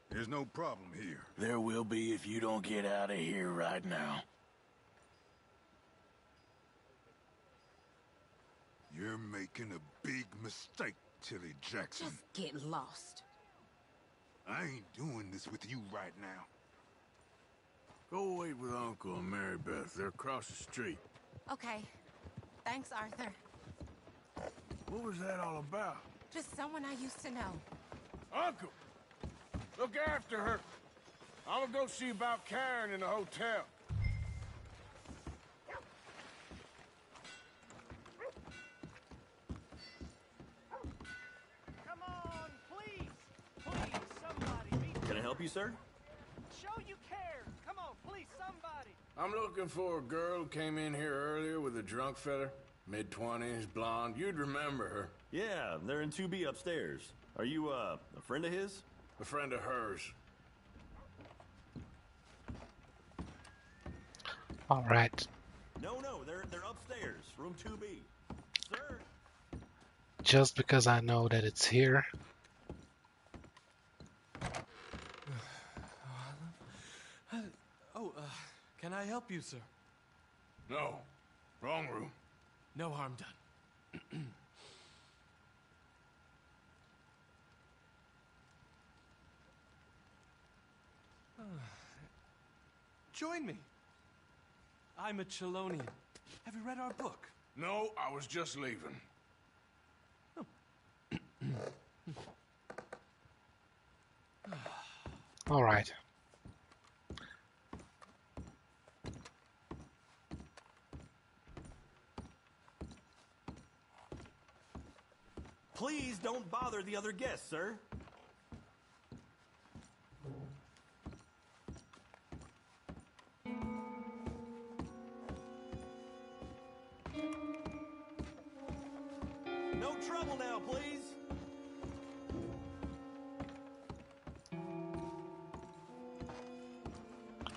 There's no problem here. There will be if you don't get out of here right now. You're making a big mistake, Tilly Jackson. Just get lost. I ain't doing this with you right now. Go wait with Uncle and Mary Beth. They're across the street. Okay. Thanks, Arthur. What was that all about? Just someone I used to know. Uncle! Look after her. I'm gonna go see about Karen in the hotel. Come on, please! Please, somebody, Can I help you, sir? show you care! Come on, please, somebody! I'm looking for a girl who came in here earlier with a drunk fella. Mid-20s, blonde. You'd remember her. Yeah, they're in 2B upstairs. Are you, a friend of his? A friend of hers. All right. No, they're upstairs, room 2B. Sir? Just because I know that it's here. Can I help you, sir? No. Wrong room. No harm done. Join me. I'm a Chelonian. Have you read our book? No, I was just leaving. All right. Please don't bother the other guests, sir. No trouble now, please.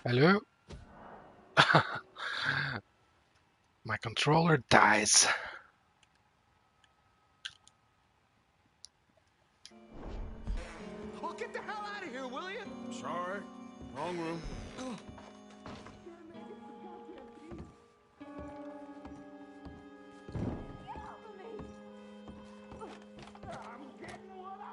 Hello? My controller dies. Oh, get the hell out of here, will you? Sorry. Wrong room. I'm getting what I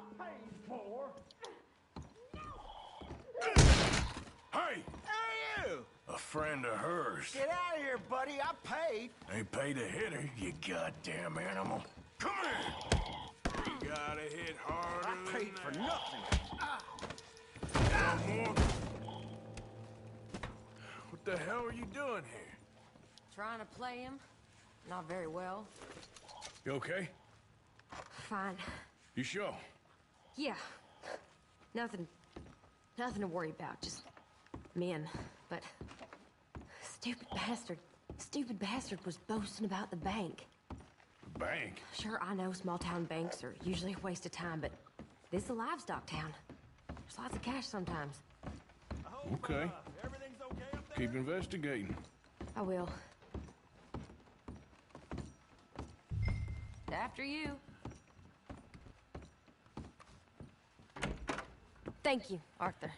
friend of hers. Get out of here, buddy. I paid. They paid to hit her, you goddamn animal. Come here! You gotta hit harder I paid for nothing. No more. What the hell are you doing here? Trying to play him. Not very well. You okay? Fine. You sure? Yeah. Nothing to worry about. Just men. But stupid bastard was boasting about the bank. The bank? Sure, I know small town banks are usually a waste of time, but this is a livestock town. There's lots of cash sometimes. Okay. Keep investigating. I will. After you. Thank you, Arthur.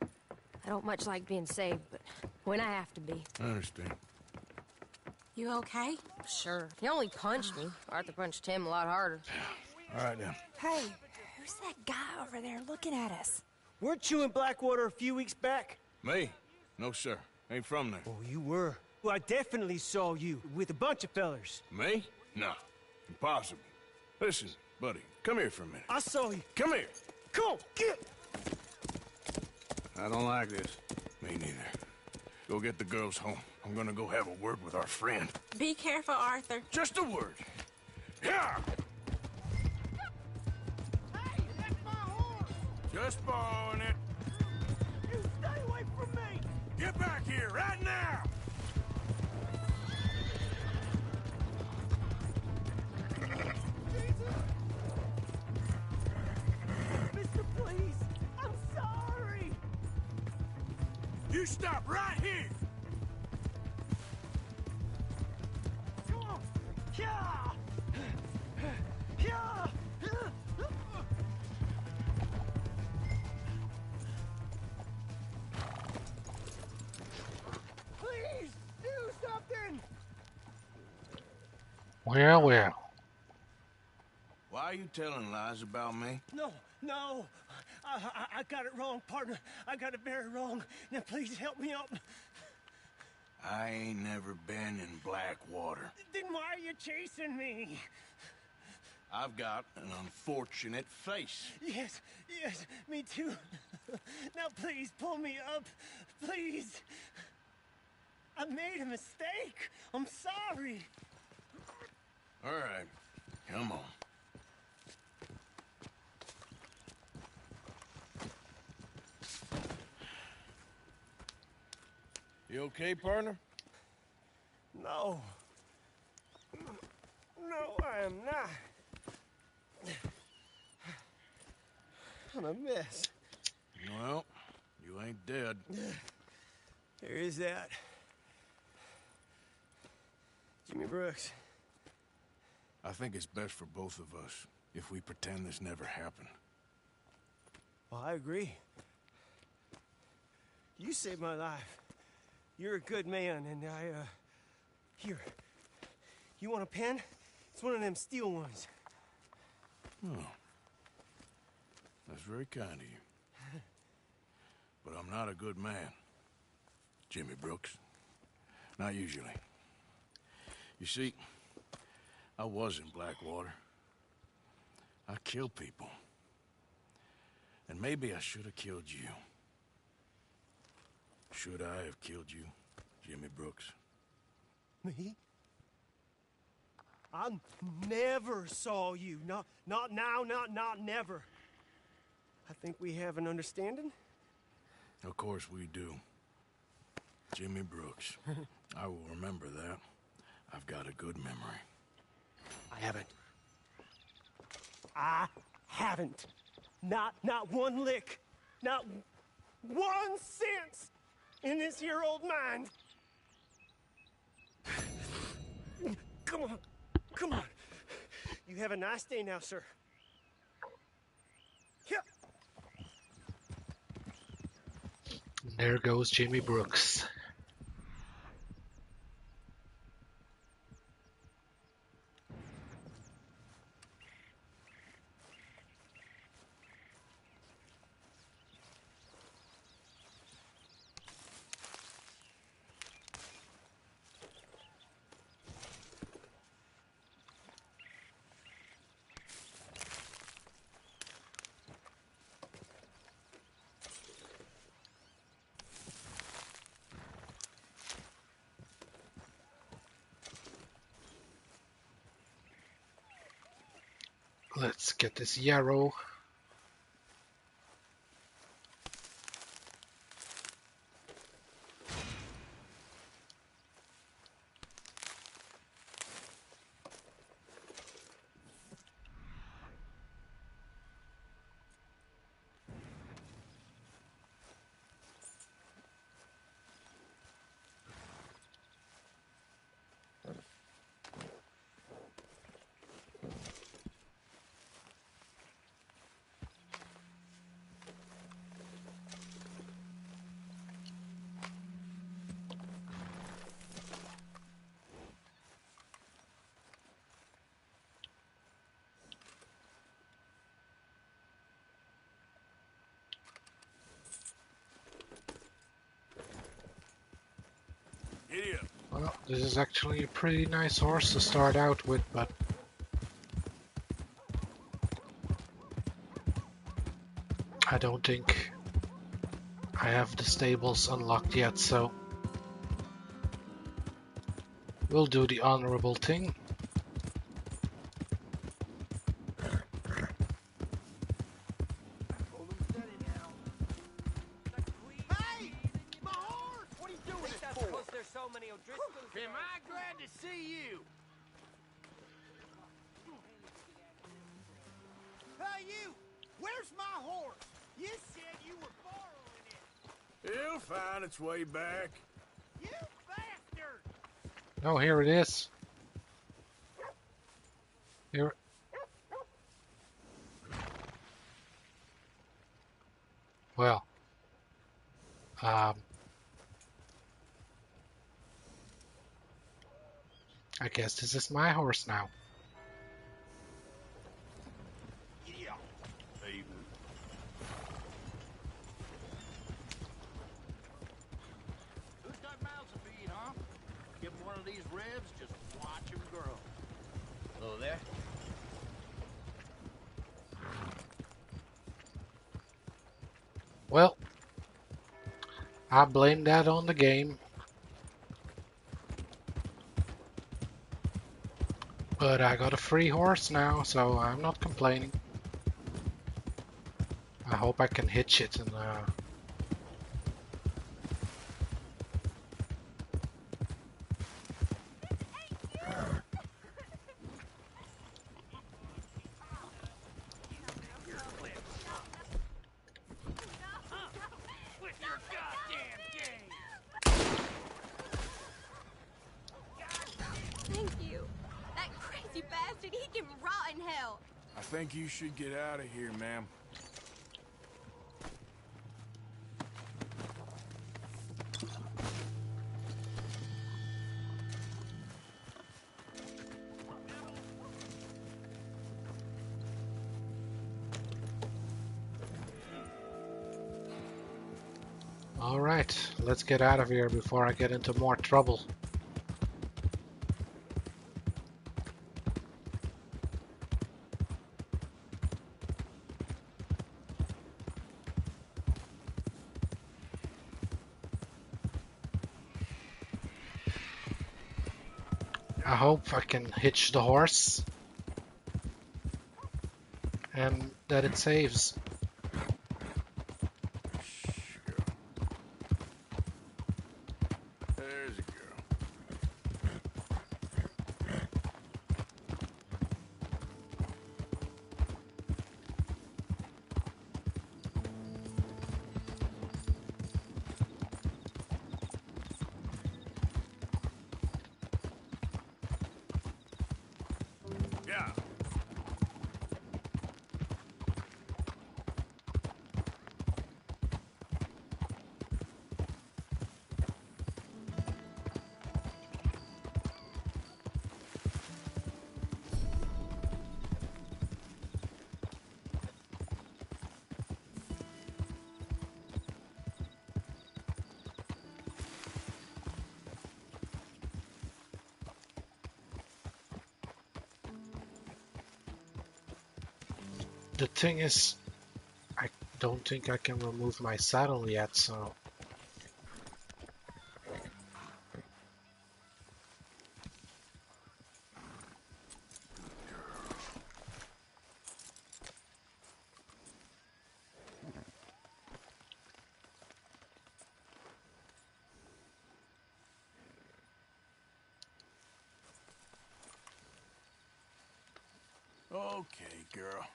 I don't much like being saved, but when I have to be. I understand. You okay? Sure. He only punched me. Arthur punched him a lot harder. All right, now. Hey, who's that guy over there looking at us? Weren't you in Blackwater a few weeks back? Me? No, sir. Ain't from there. Oh, you were. Well, I definitely saw you with a bunch of fellers. Me? No. Impossible. Listen, buddy, come here for a minute. I saw you. Come here. Come on, get! I don't like this. Me neither. Go get the girls home. I'm gonna go have a word with our friend. Be careful, Arthur. Just a word. Yeah! Hey, that's my horse! Just borrowing it. You stay away from me! Get back here, right now! Mister, please! I'm sorry! You stop right here! Come on! Yeah! Yeah! Please, do something! Well, well. Why are you telling lies about me? No. I got it wrong, partner. I got it very wrong. Now, please help me out. I ain't never been in Blackwater. Then why are you chasing me? I've got an unfortunate face. Yes, me too. Now, please, pull me up. Please. I made a mistake. I'm sorry. All right, come on. You okay, partner? No. No, I am not. I'm a mess. Well, you ain't dead. There is that. Jimmy Brooks. I think it's best for both of us if we pretend this never happened. Well, I agree. You saved my life. You're a good man, and here. You want a pen? It's one of them steel ones. Oh. That's very kind of you. But I'm not a good man, Jimmy Brooks. Not usually. You see, I was in Blackwater. I killed people. And maybe I should have killed you. Should I have killed you, Jimmy Brooks? Me? I never saw you. Not now, not never. I think we have an understanding. Of course we do. Jimmy Brooks. I will remember that. I've got a good memory. I haven't. Not one lick. Not 1 cent in this here old mind. Come on. You have a nice day now, sir. Yeah. There goes Jimmy Brooks. Let's get this yarrow. Well, this is actually a pretty nice horse to start out with, but I don't think I have the stables unlocked yet, so we'll do the honorable thing. Am I glad to see you? Hey, you! Where's my horse? You said you were borrowing it. It'll find its way back. You bastard! Oh, here it is. Here. Well, I guess this is my horse now. Yeah. Evening. Who's got mouths to feed, huh? Give one of these ribs, just watch him grow. Oh, there? Well, I blame that on the game. But I got a free horse now, so I'm not complaining. I hope I can hitch it and Thank you. That crazy bastard, he can rot in hell. I think you should get out of here, ma'am. alright, let's get out of here before I get into more trouble. I hope I can hitch the horse and that it saves. There's a girl. Yeah. The thing is, I don't think I can remove my saddle yet, so... Okay, girl.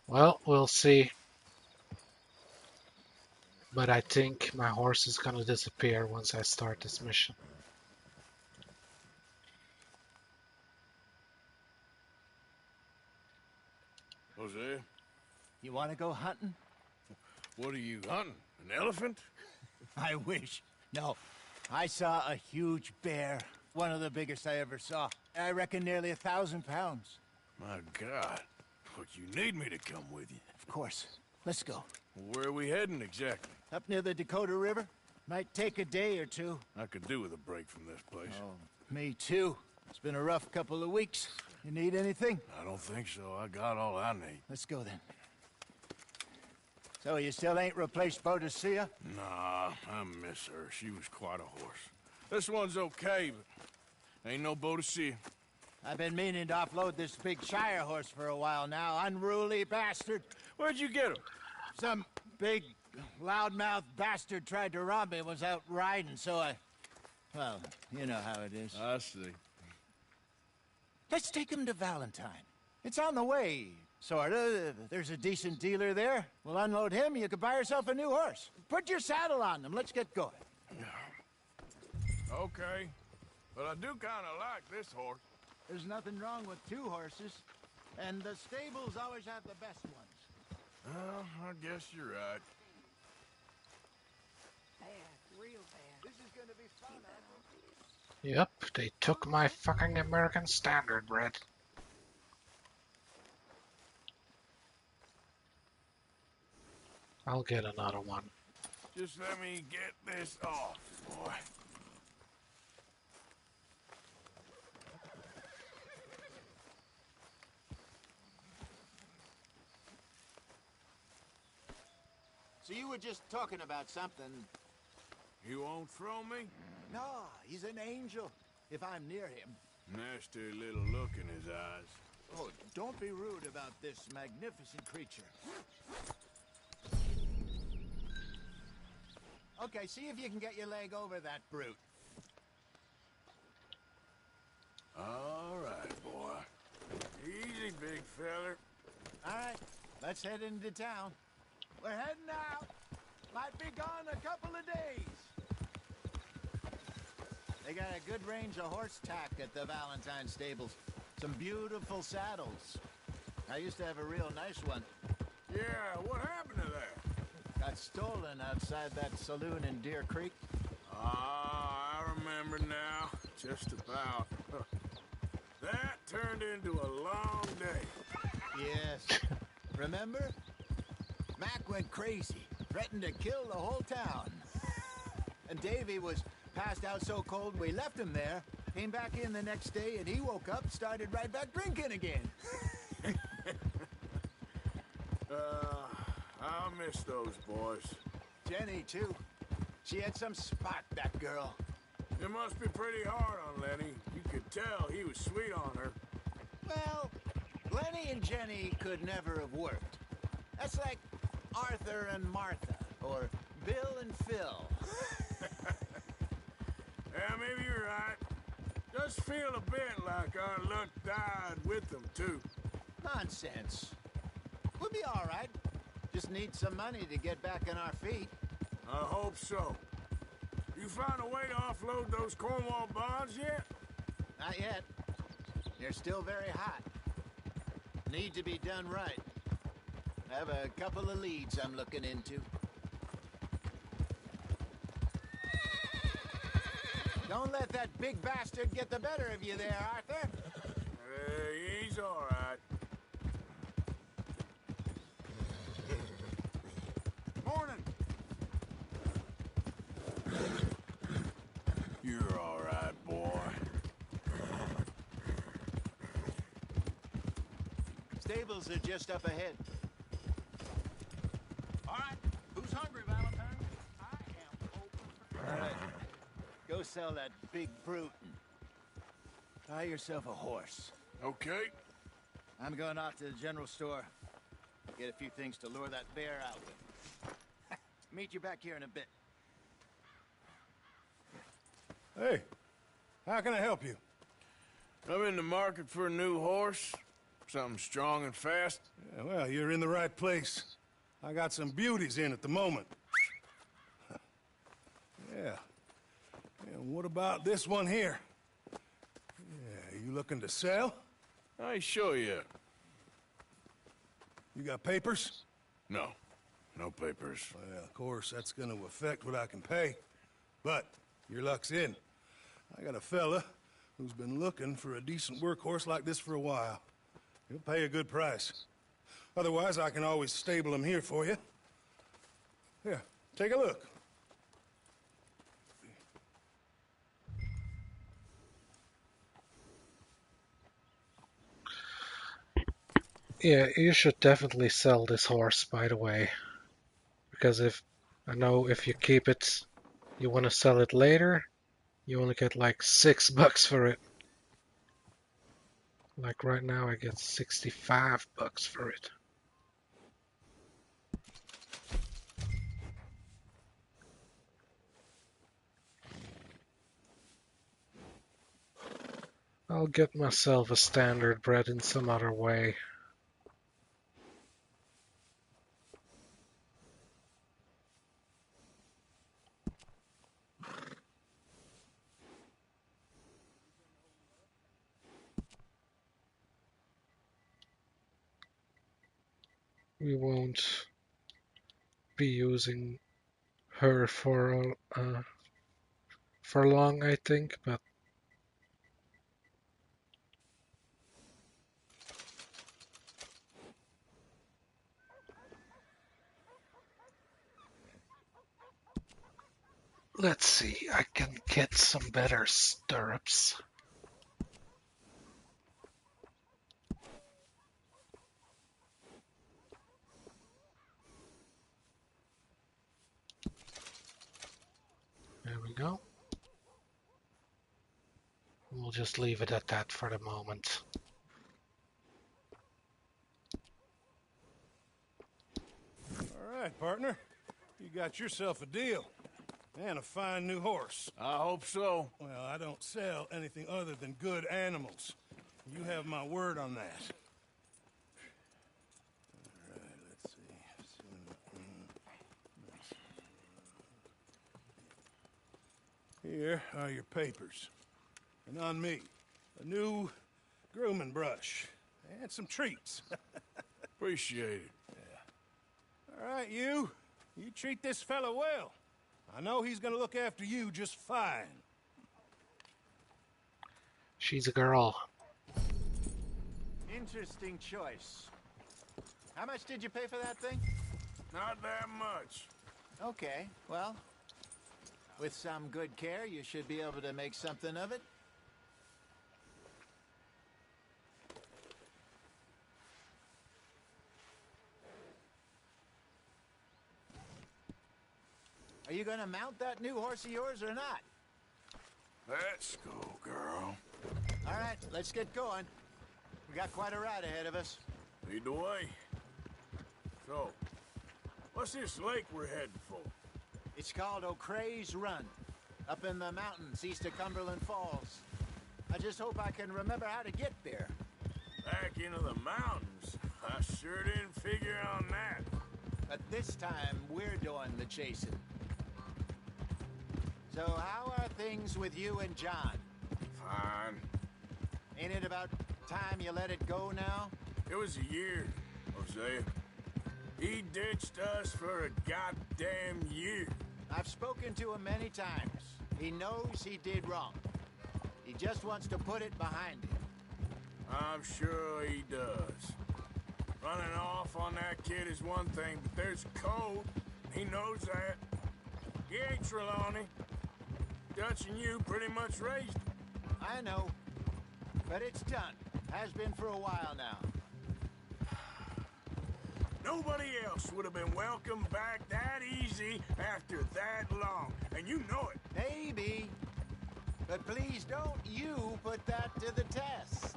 Well, we'll see. But I think my horse is gonna disappear once I start this mission. Hosea, You want to go hunting? what are you hunting? An elephant? I wish. No. I saw a huge bear. One of the biggest I ever saw. I reckon nearly 1,000 pounds. My God. But you need me to come with you. Of course. Let's go. Where are we heading exactly? Up near the Dakota River. Might take a day or two. I could do with a break from this place. Oh, me too. It's been a rough couple of weeks. You need anything? I don't think so. I got all I need. Let's go then. So you still ain't replaced Boadicea? Nah, I miss her. She was quite a horse. This one's okay, but ain't no Boadicea. I've been meaning to offload this big Shire horse for a while now. Unruly bastard. Where'd you get him? Some big, loudmouth bastard tried to rob me. Was out riding, so I... Well, you know how it is. I see. Let's take him to Valentine. It's on the way, sorta. There's a decent dealer there. We'll unload him, you could buy yourself a new horse. Put your saddle on them, let's get going. Okay. But I do kind of like this horse. There's nothing wrong with two horses. And the stables always have the best ones. Well, I guess you're right. Bad, real bad. This is gonna be fun, Yep, they took my fucking American Standard bread. I'll get another one. Just let me get this off, boy. So you were just talking about something. You won't throw me? No, he's an angel, if I'm near him. Nasty little look in his eyes. Oh, don't be rude about this magnificent creature. Okay, see if you can get your leg over that brute. All right, boy. Easy, big feller. All right, let's head into town. We're heading out. Might be gone a couple of days. They got a good range of horse tack at the Valentine stables. Some beautiful saddles. I used to have a real nice one. Yeah, what happened to that? Got stolen outside that saloon in Deer Creek. Ah, I remember now. Just about. That turned into a long day. Yes. Remember? Mac went crazy, threatened to kill the whole town. And Davy was passed out so cold we left him there, came back in the next day, and he woke up, started right back drinking again. I'll miss those boys. Jenny, too. She had some spot, that girl. It must be pretty hard on Lenny. You could tell he was sweet on her. Well, Lenny and Jenny could never have worked. That's like Arthur and Martha, or Bill and Phil. Yeah, maybe you're right. Just feel a bit like our luck died with them, too. Nonsense. We'll be all right. Just need some money to get back on our feet. I hope so. You find a way to offload those Cornwall bonds yet? Not yet. They're still very hot. Need to be done right. I have a couple of leads I'm looking into. Don't let that big bastard get the better of you there, Arthur. He's all right. Morning. You're all right, boy. are just up ahead. All right, who's hungry, Valentine? Go sell that big brute and buy yourself a horse. Okay. I'm going off to the general store. Get a few things to lure that bear out with. Meet you back here in a bit. Hey, how can I help you? I'm in the market for a new horse. Something strong and fast. Yeah, well, you're in the right place. I got some beauties in at the moment. Yeah. And what about this one here? Yeah, you looking to sell? I ain't sure yet. You got papers? No. No papers. Well, of course, that's gonna affect what I can pay. But your luck's in. I got a fella who's been looking for a decent workhorse like this for a while. He'll pay a good price. Otherwise, I can always stable him here for you. Here, take a look. Yeah, you should definitely sell this horse, by the way. Because I know if you keep it, you want to sell it later, you only get like $6 for it. Like right now I get $65 for it. I'll get myself a standard bred in some other way. We won't be using her for long, I think, but let's see, I can get some better stirrups. There we go. We'll just leave it at that for the moment. All right, partner. You got yourself a deal. And a fine new horse. I hope so. Well, I don't sell anything other than good animals. You have my word on that. All right, let's see. Here are your papers. And on me, a new grooming brush. And some treats. Appreciate it. Yeah. All right, you. You treat this fella well. I know he's gonna look after you just fine. She's a girl. Interesting choice. How much did you pay for that thing? Not that much. Okay, well, with some good care, you should be able to make something of it. Are you gonna mount that new horse of yours or not? Let's go, girl. All right, let's get going. We got quite a ride ahead of us. Lead the way. So, what's this lake we're heading for? It's called O'Creagh's Run, up in the mountains east of Cumberland Falls. I just hope I can remember how to get there. Back into the mountains? I sure didn't figure on that. But this time, we're doing the chasing. So how are things with you and John? Fine. Ain't it about time you let it go now? It was a year, Hosea. He ditched us for a goddamn year. I've spoken to him many times. He knows he did wrong. He just wants to put it behind him. I'm sure he does. Running off on that kid is one thing, but there's code. He knows that. He ain't Trelawney. Dutch and you pretty much raised him. I know. But it's done. Has been for a while now. Nobody else would have been welcomed back that easy after that long. And you know it. Maybe. But please don't you put that to the test.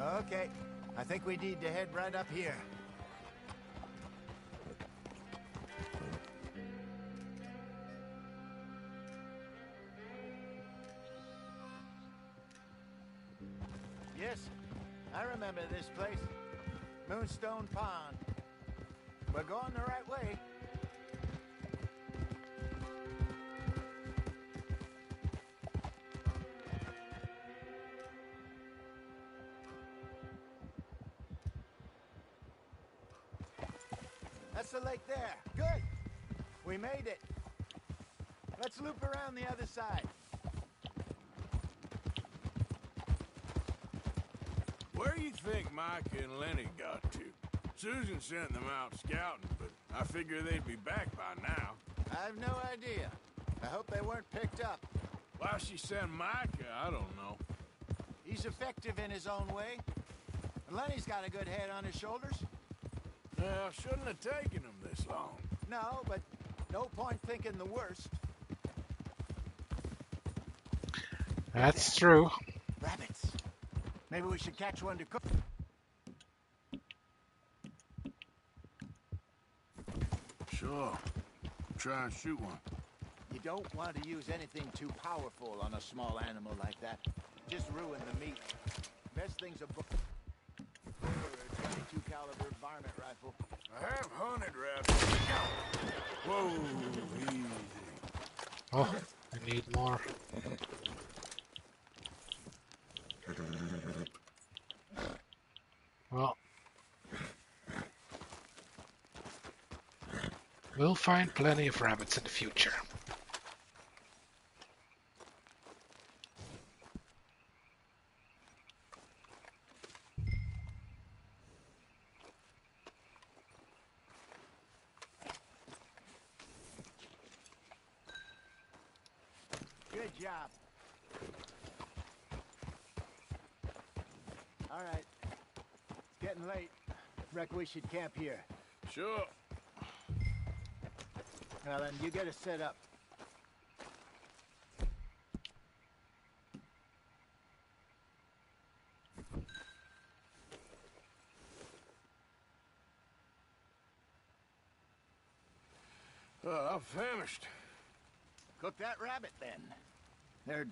Okay, I think we need to head right up here. Yes, I remember this place. Moonstone Pond. We're going the right way. That's the lake there. Good. We made it. Let's loop around the other side. Where you think Mike and Lenny got to? Susan sent them out scouting, but I figure they'd be back by now. I've no idea. I hope they weren't picked up. Why she sent Micah, I don't know. He's effective in his own way. And Lenny's got a good head on his shoulders. Well, shouldn't have taken him this long. No, but no point thinking the worst. That's true. Rabbits. Maybe we should catch one to cook. Sure. Try and shoot one. You don't want to use anything too powerful on a small animal like that. Just ruin the meat. Best thing's a book or a 22 caliber varmint rifle. I have hunted rabbits. Whoa, easy. Oh, I need more. Well, we'll find plenty of rabbits in the future. Good job. All right. It's getting late. Reckon we should camp here. Sure. Now then, you get us set up. I'm famished. Cook that rabbit, then. They're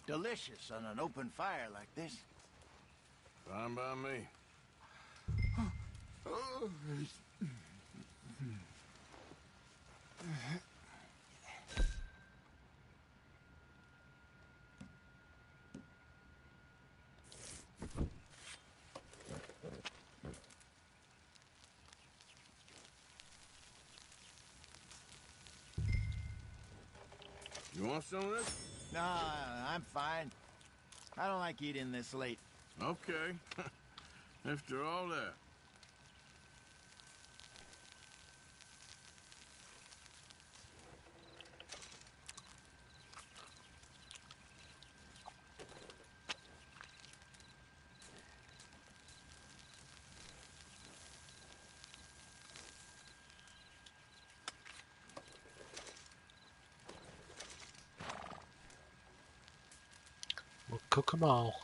delicious on an open fire like this. Fine by me. You want some of this? No, I'm fine. I don't like eating this late. Okay. After all that. We'll cook them all.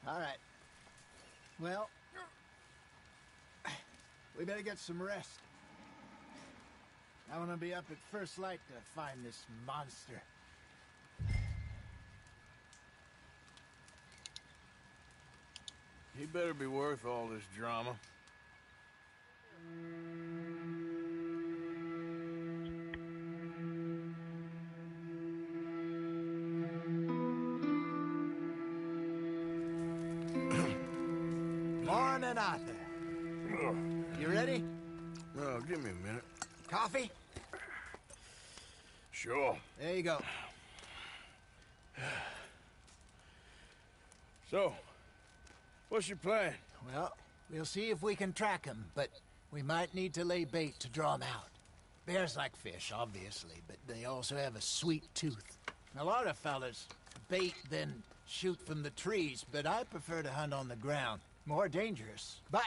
All right. Well, we better get some rest. I want to be up at first light to find this monster. He better be worth all this drama. Morning, Arthur. You ready? Well, give me a minute. Coffee? Sure. There you go. So, what's your plan? Well, we'll see if we can track him, but we might need to lay bait to draw him out. Bears like fish, obviously, but they also have a sweet tooth. A lot of fellas bait, then shoot from the trees, but I prefer to hunt on the ground. More dangerous, but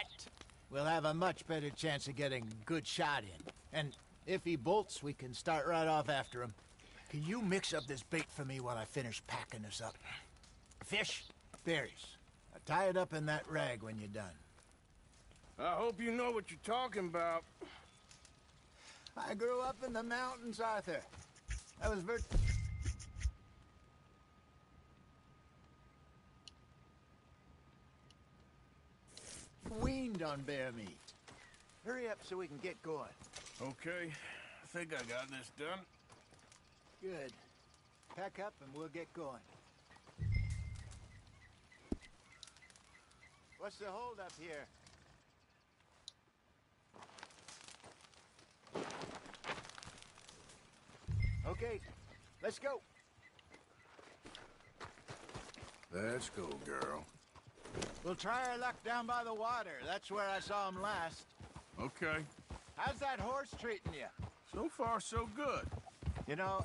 we'll have a much better chance of getting a good shot in. And if he bolts, we can start right off after him. Can you mix up this bait for me while I finish packing this up? Fish, berries. Tie it up in that rag when you're done. I hope you know what you're talking about. I grew up in the mountains, Arthur. I was weaned on bear meat. Hurry up so we can get going. Okay, I think I got this done. Good. Pack up and we'll get going. What's the holdup here? Okay, let's go. Let's go, girl. We'll try our luck down by the water. That's where I saw him last. Okay. How's that horse treating you? So far, so good. You know,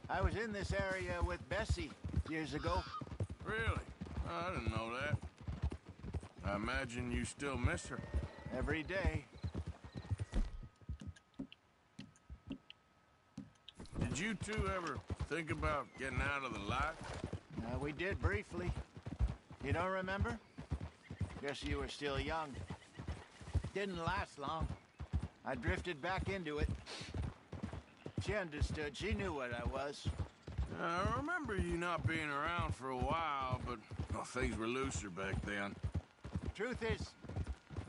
I was in this area with Bessie years ago. Really? I didn't know that. I imagine you still miss her. Every day. Did you two ever think about getting out of the light? We did briefly. You don't remember? Guess you were still young. Didn't last long. I drifted back into it. She understood. She knew what I was. I remember you not being around for a while, but well, things were looser back then. Truth is,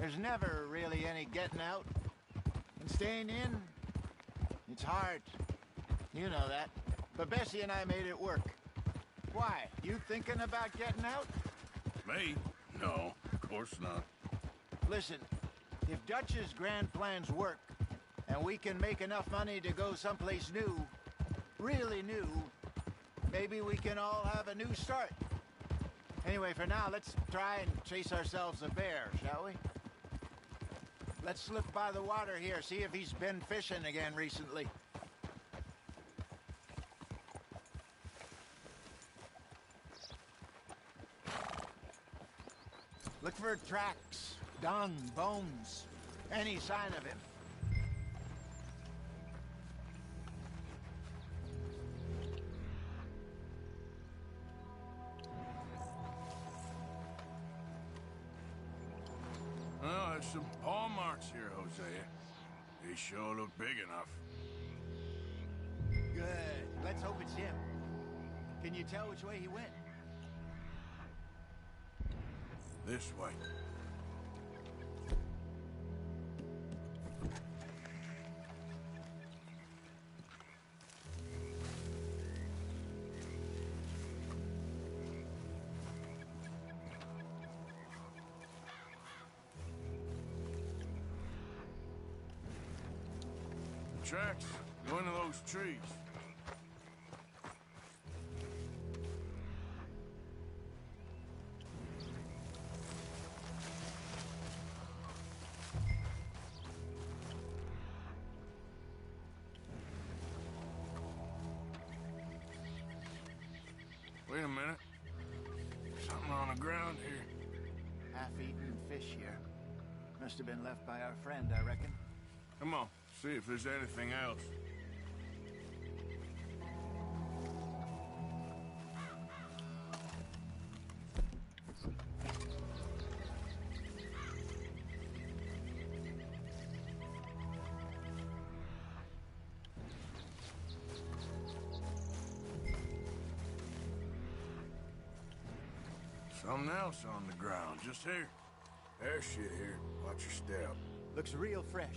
there's never really any getting out. And staying in, it's hard. You know that. But Bessie and I made it work. Why? You thinking about getting out? Me? No, of course not. Listen, if Dutch's grand plans work, and we can make enough money to go someplace new, really new, maybe we can all have a new start. Anyway, for now, let's try and chase ourselves a bear, shall we? Let's slip by the water here, see if he's been fishing again recently. Look for tracks, dung, bones, any sign of him. Well, there's some paw marks here, Hosea. They sure look big enough. Good. Let's hope it's him. Can you tell which way he went? This way. The tracks go into those trees. Wait a minute. Something on the ground here. Half-eaten fish here. Must have been left by our friend, I reckon. Come on, see if there's anything else. Something else on the ground, just here. There's shit here. Watch your step. Looks real fresh.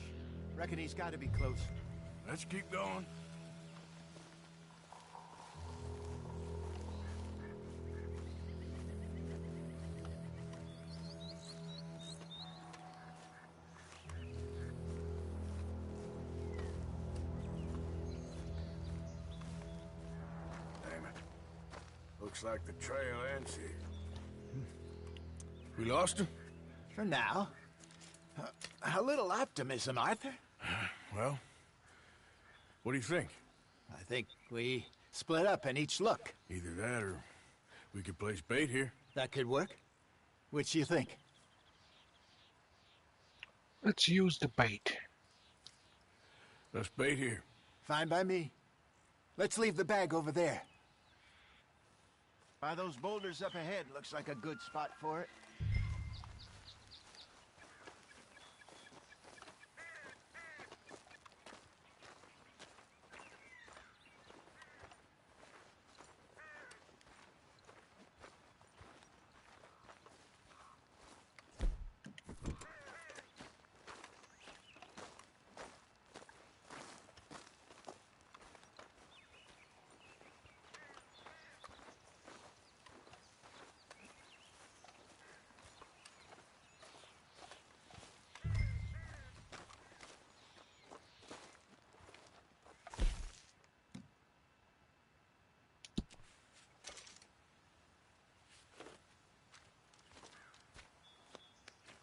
Reckon he's got to be close. Let's keep going. Damn it. Looks like the trail ends here. We lost him? For now. A little optimism, Arthur. Well, what do you think? I think we split up and each look. Either that or we could place bait here. That could work. Which do you think? Let's use the bait. Let's bait here. Fine by me. Let's leave the bag over there. By those boulders up ahead, looks like a good spot for it.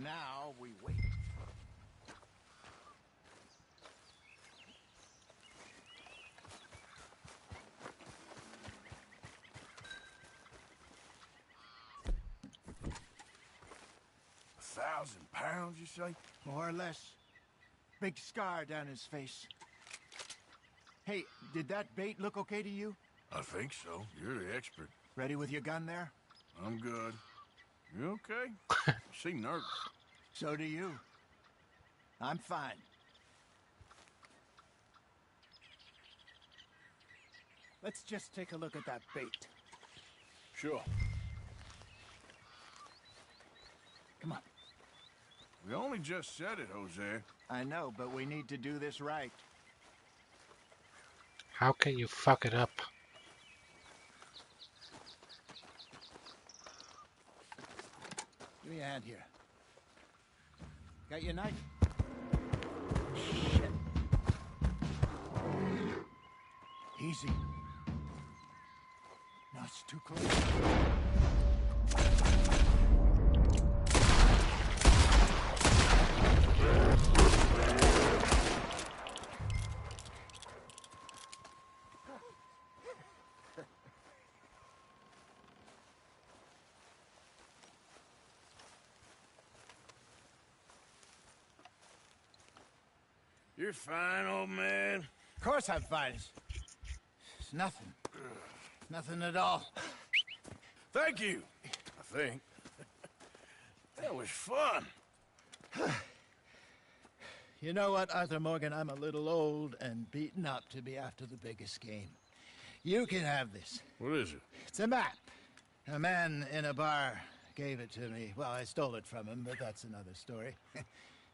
Now we wait. £1,000, you say? More or less. Big scar down his face. Hey, did that bait look okay to you? I think so. You're the expert. Ready with your gun there? I'm good. You okay? You seem nervous. So do you. I'm fine. Let's just take a look at that bait. Sure. Come on. We only just said it, Jose. I know, but we need to do this right. How can you fuck it up? Give me a hand here. Got your knife? Shit. Easy. No, it's too close. You're fine, old man. Of course I'm fine. It's nothing. Nothing at all. Thank you, I think. That was fun. You know what, Arthur Morgan? I'm a little old and beaten up to be after the biggest game. You can have this. What is it? It's a map. A man in a bar gave it to me. Well, I stole it from him, but that's another story.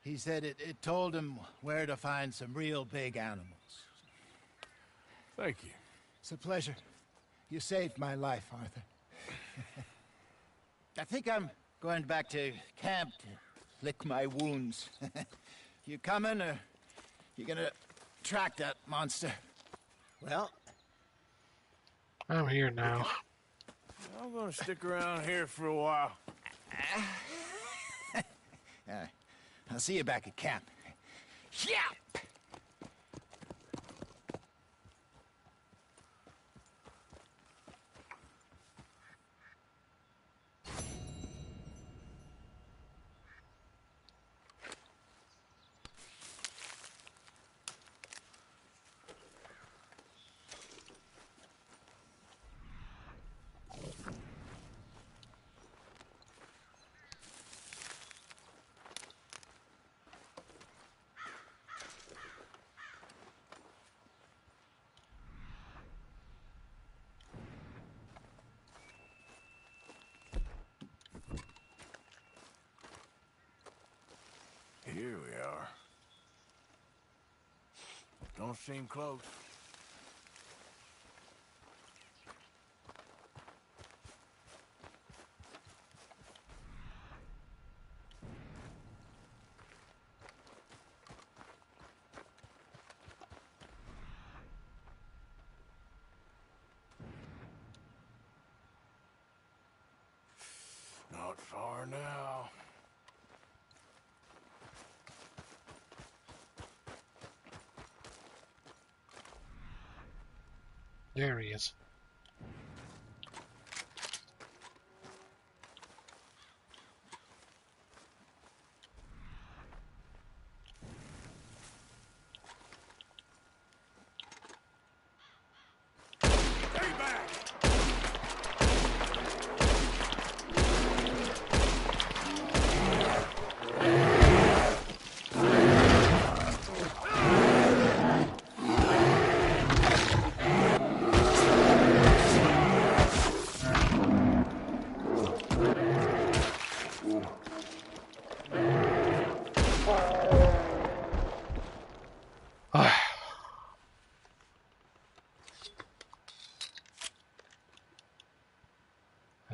He said it told him where to find some real big animals. Thank you. It's a pleasure. You saved my life, Arthur. I think I'm going back to camp to lick my wounds. You coming, or you gonna track that monster? Well, I'm here now. I'm gonna stick around here for a while. All right. I'll see you back at camp. Yeah! Don't seem close. Not far now. There he is.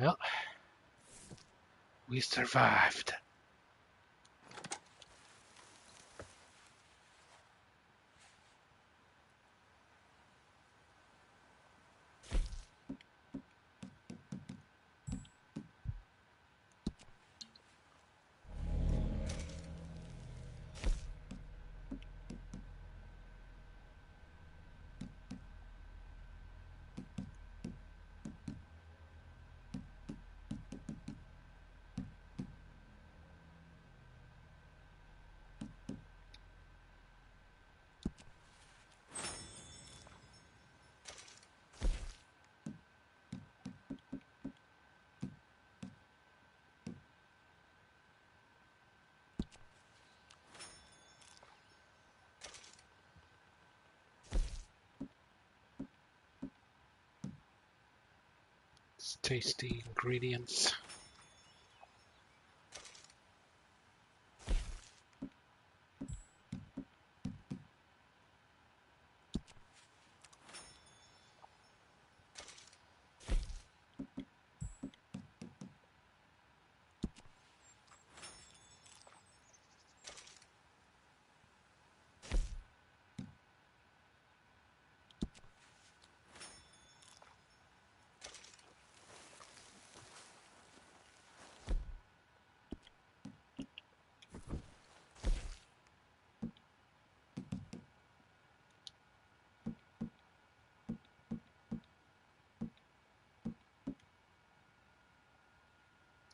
Well, we survived. It's tasty ingredients.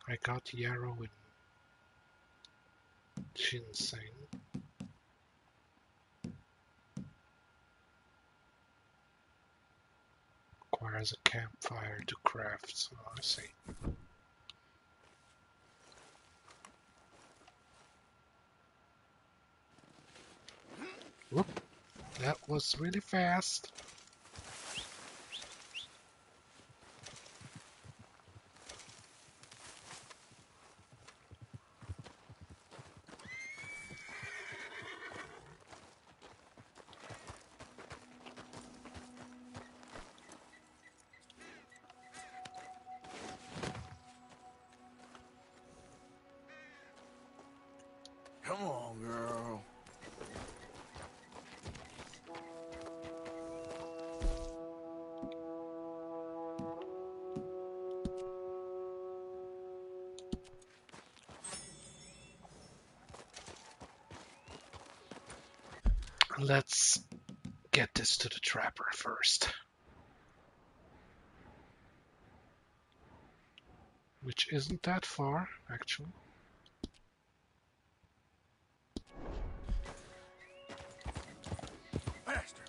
I got yarrow and ginseng. Requires a campfire to craft, so I see. Whoop, that was really fast. Come on, girl. Let's get this to the trapper first. Which isn't that far, actually. Faster.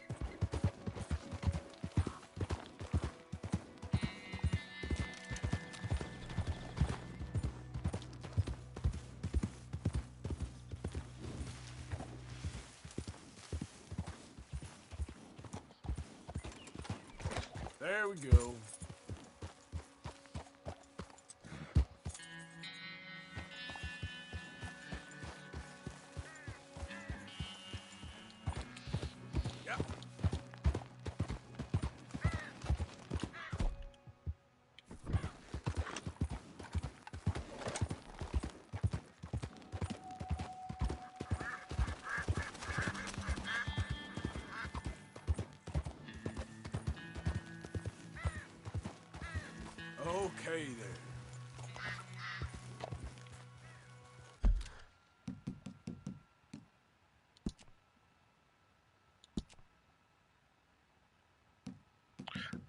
There we go. Yep. Okay then.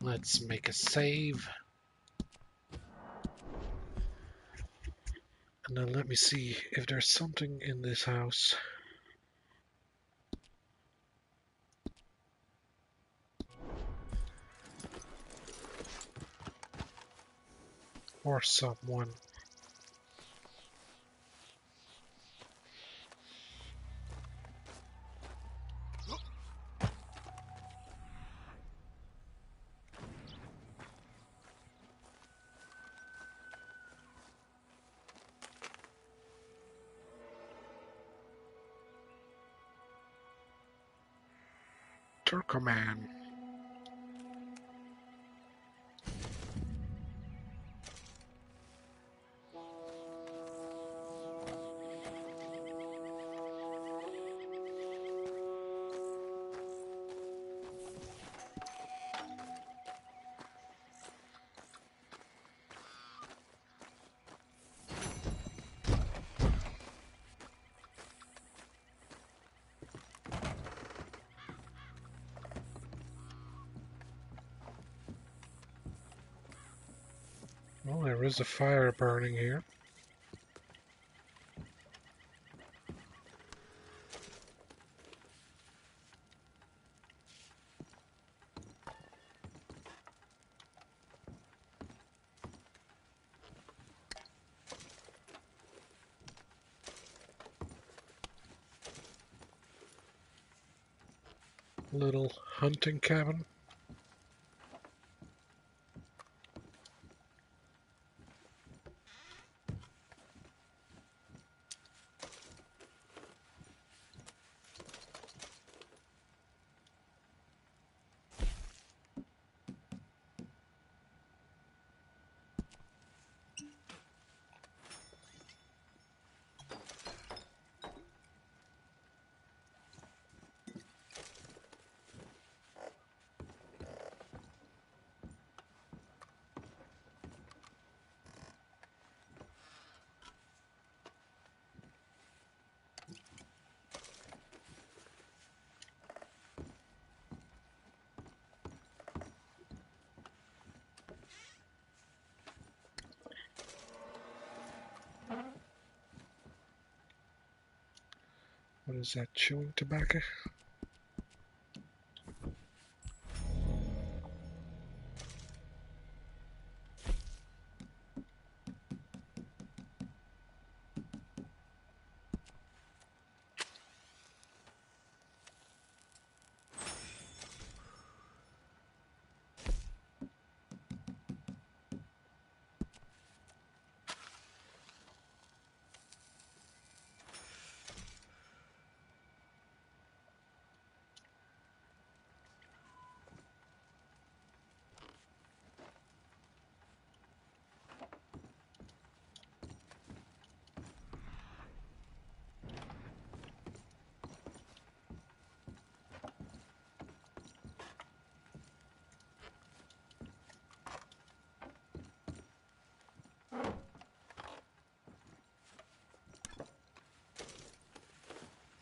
Let's make a save. And then let me see if there's something in this house. Or someone. Turkoman. Well, there is a fire burning here. Little hunting cabin. What is that, chewing tobacco?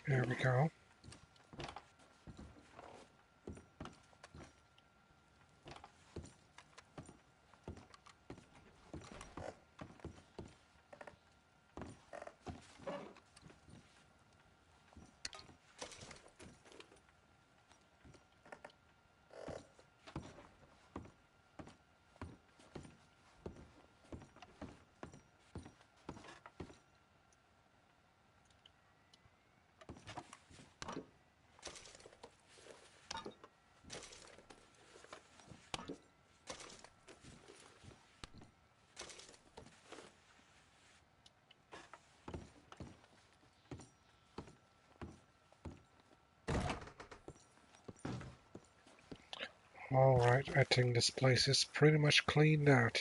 There we go. Alright, I think this place is pretty much cleaned out.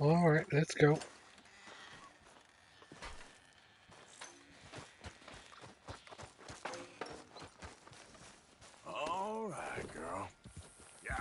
Alright, let's go. All right, girl. Yeah.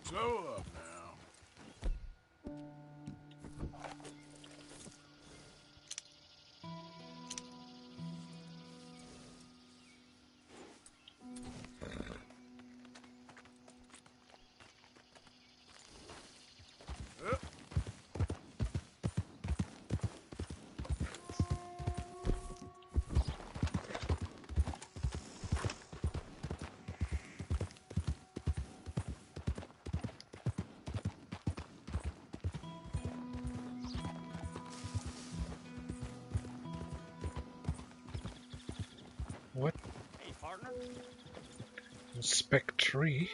Slow up now. What? Hey, partner. Inspect tree?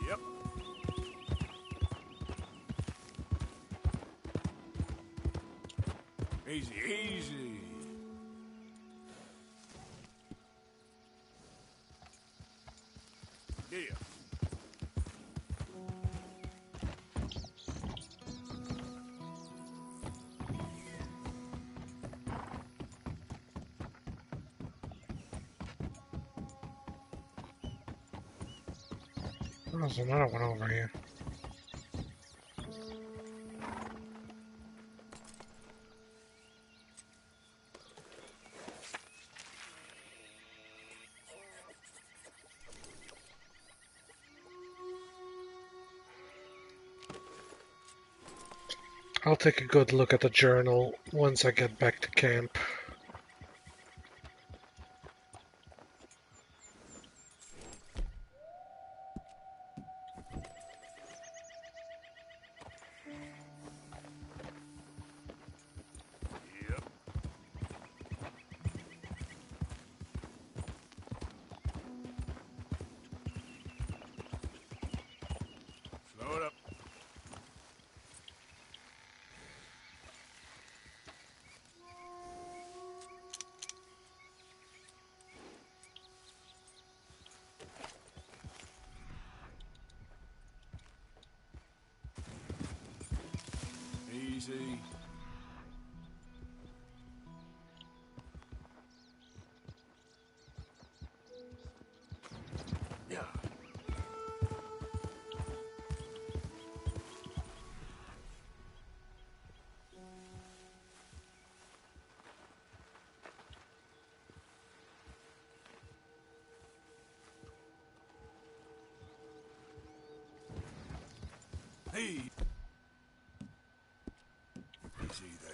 Yep. Easy, easy. Yeah. Oh, there's another one over here. I'll take a good look at the journal once I get back to camp. Yep. Slow it up. Easy. Yeah. Hey. Easy there.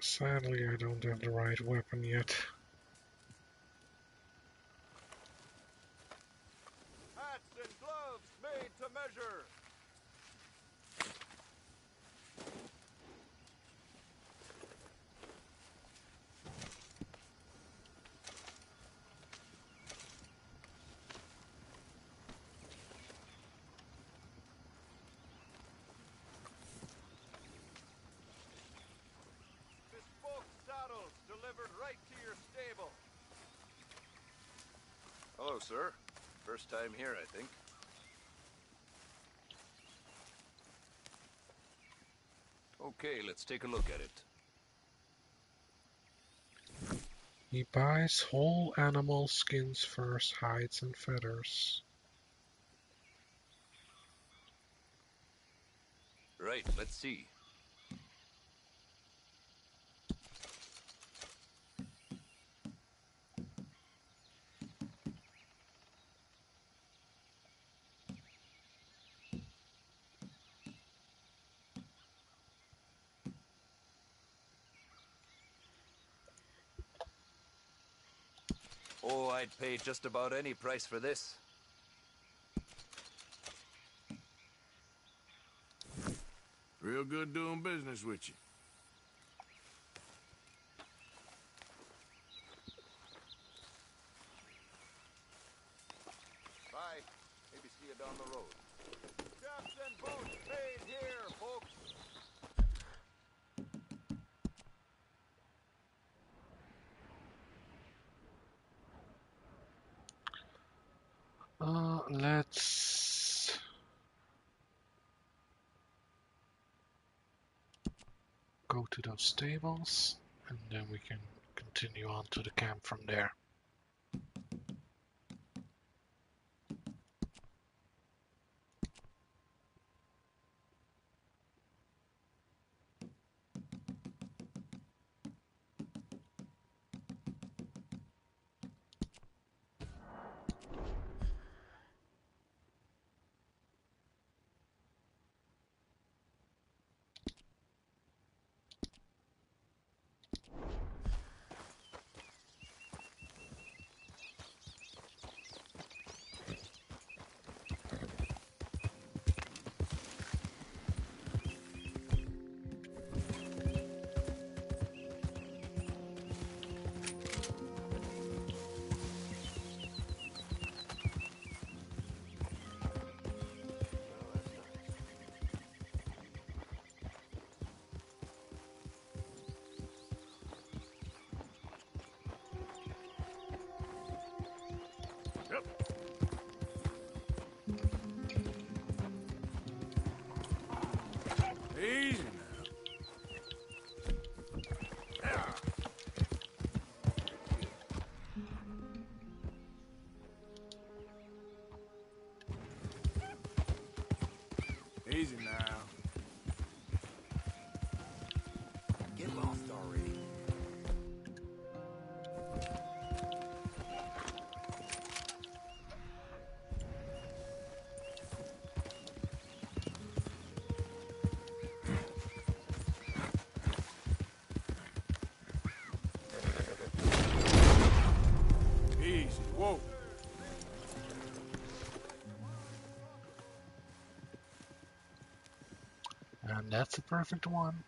Sadly, I don't have the right weapon yet. Hats and gloves made to measure. Bespoke saddles delivered right to your stable. Hello, sir. First time here, I think. Okay, let's take a look at it. He buys whole animal skins, furs, hides, and feathers. Right, let's see. Oh, I'd pay just about any price for this. Real good doing business with you. Bye. Maybe see you down the road. Chaps and boats paid here, folks. Let's go to those stables, and then we can continue on to the camp from there. Easy now. Yeah. Easy now. Get lost already. Easy. Whoa. And that's a perfect one.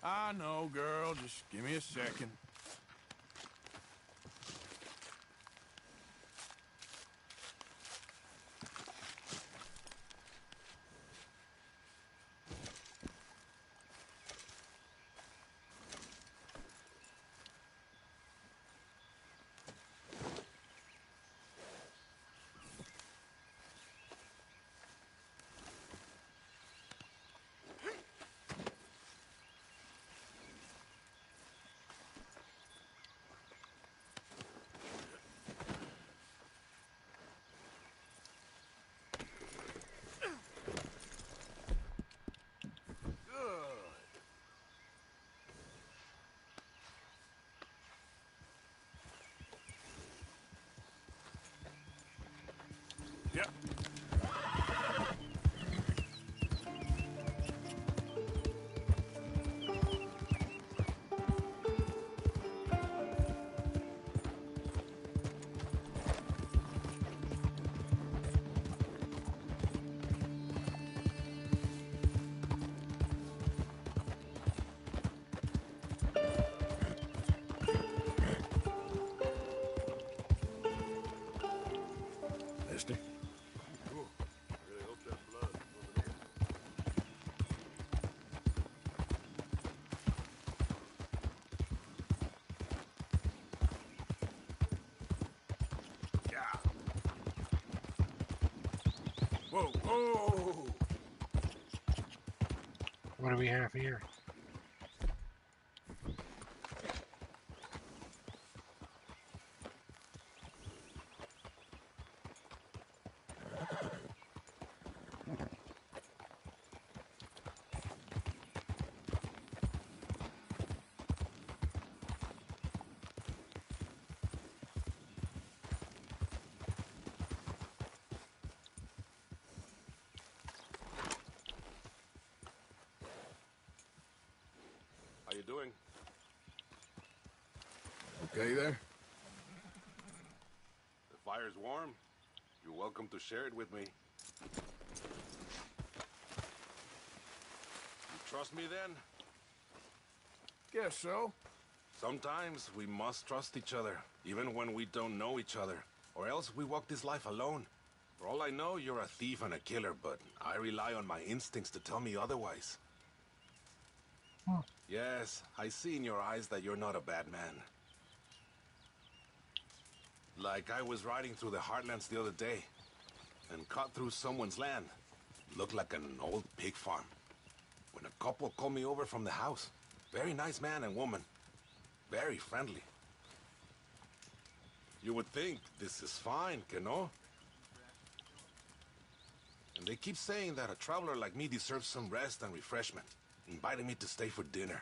I know, girl. Just give me a second. Whoa, whoa! What do we have here? How you doing? Okay there? The fire's warm. You're welcome to share it with me. You trust me then? Guess so. Sometimes we must trust each other, even when we don't know each other. Or else we walk this life alone. For all I know, you're a thief and a killer, but I rely on my instincts to tell me otherwise. Yes, I see in your eyes that you're not a bad man. Like I was riding through the Heartlands the other day, and cut through someone's land. Looked like an old pig farm. When a couple called me over from the house. Very nice man and woman. Very friendly. You would think this is fine, que no? And they keep saying that a traveler like me deserves some rest and refreshment. Invited me to stay for dinner.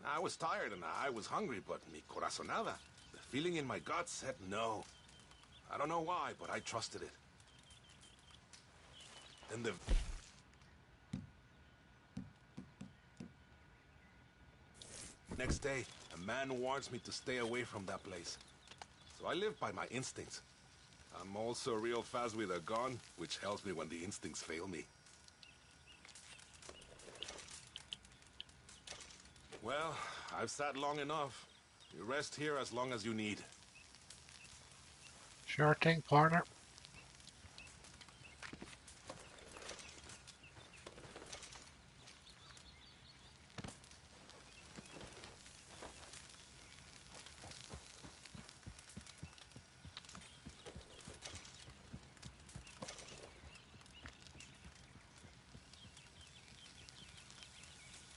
I was tired and I was hungry, but mi corazonada, the feeling in my guts said no. I don't know why, but I trusted it. Then the... Next day, a man warns me to stay away from that place. So I live by my instincts. I'm also real fast with a gun, which helps me when the instincts fail me. Well, I've sat long enough. You rest here as long as you need. Sure thing, partner.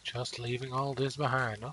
Just leaving all this behind, huh?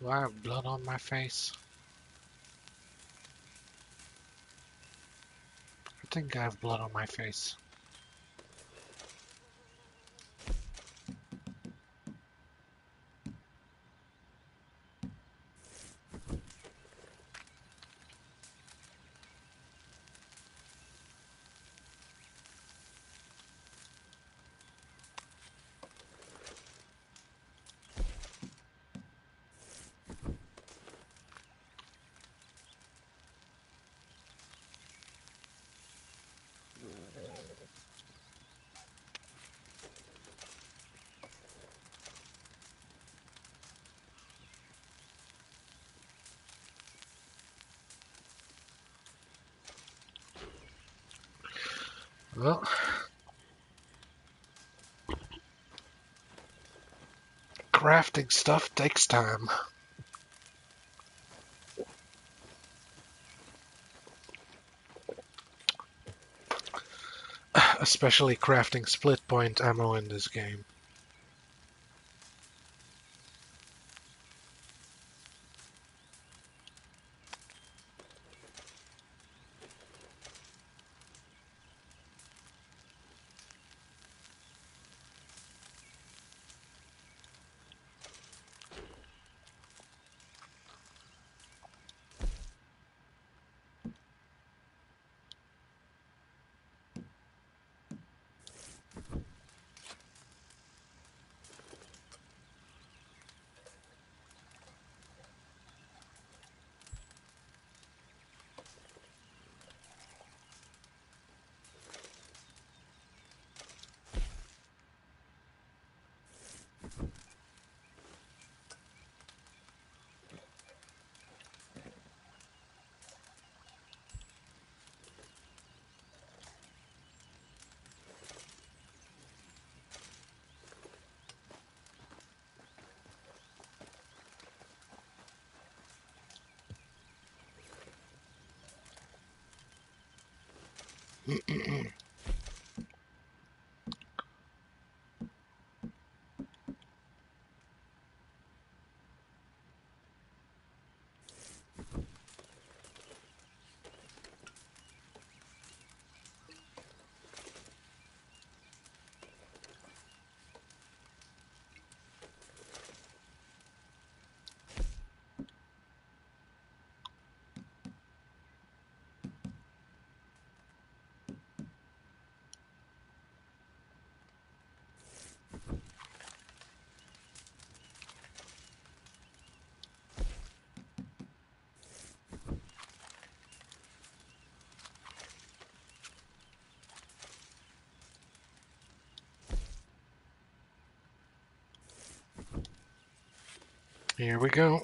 Do I have blood on my face? I think I have blood on my face. Well, crafting stuff takes time. Especially crafting split point ammo in this game. Here we go.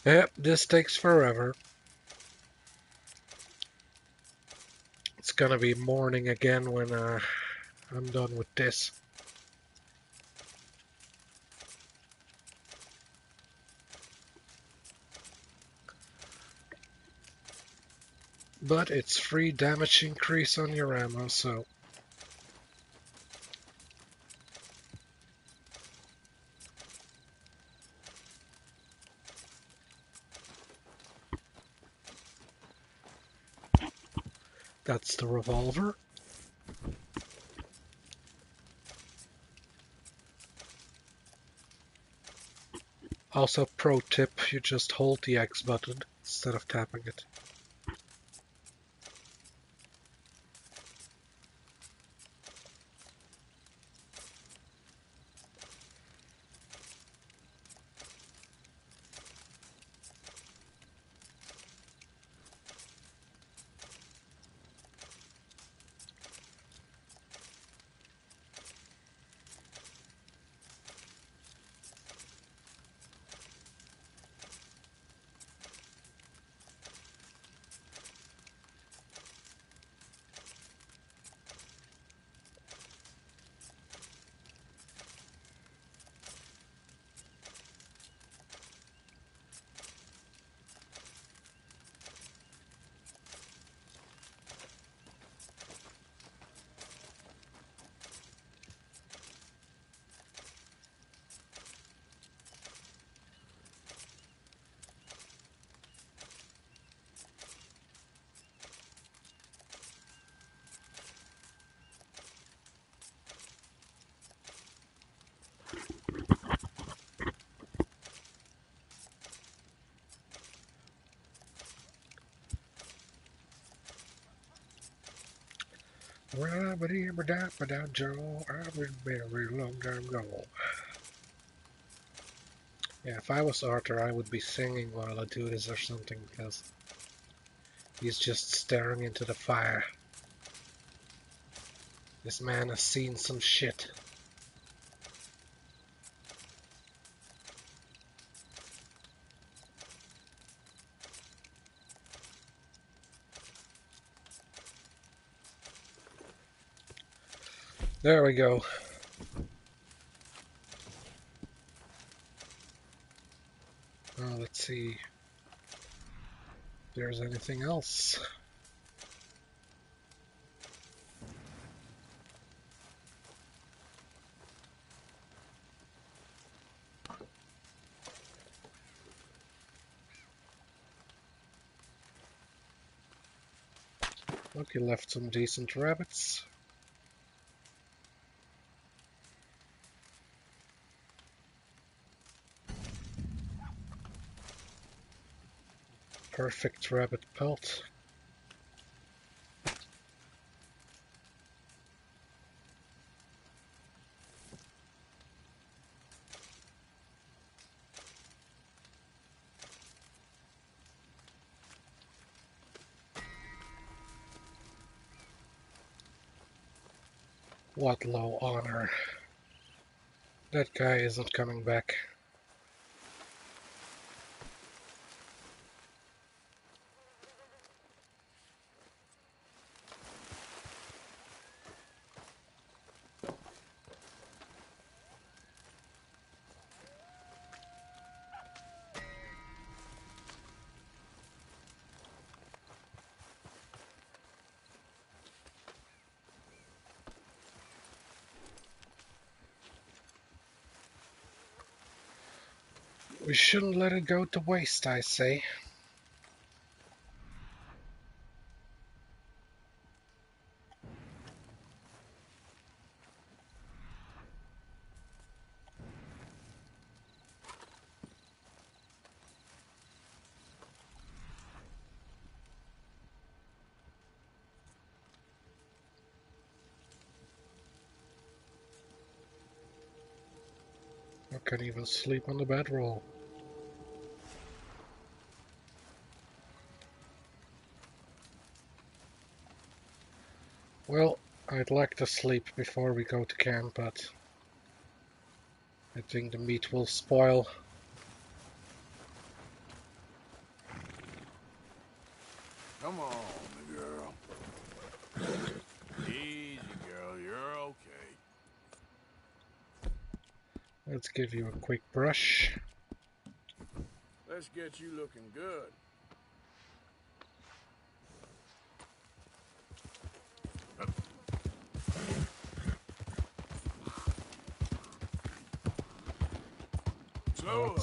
Yep, this takes forever. It's gonna be morning again when I'm done with this. But it's free damage increase on your ammo, so... That's the revolver. Also, pro tip, you just hold the X button instead of tapping it. Joe, I was very long time ago. Yeah, if I was Arthur, I would be singing while I do this or something, because he's just staring into the fire. This man has seen some shit. There we go. see if there's anything else. Look, he left some decent rabbits. Perfect rabbit pelt. What low honor. That guy isn't coming back. We shouldn't let it go to waste, I say. I can't even sleep on the bedroll. Well, I'd like to sleep before we go to camp, but I think the meat will spoil. Come on, girl. Easy, girl. You're okay. Let's give you a quick brush. Let's get you looking good.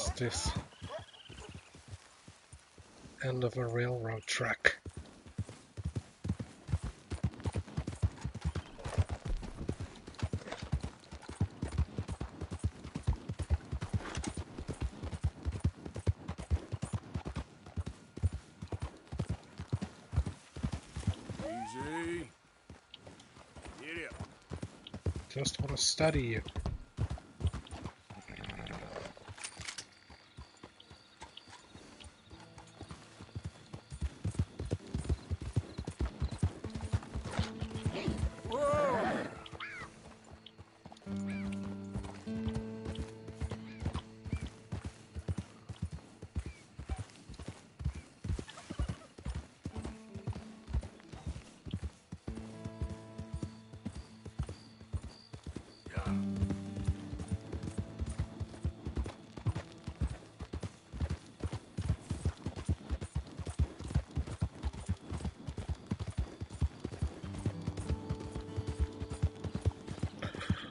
What's this? End of a railroad track. Easy. Get up. Just want to study you.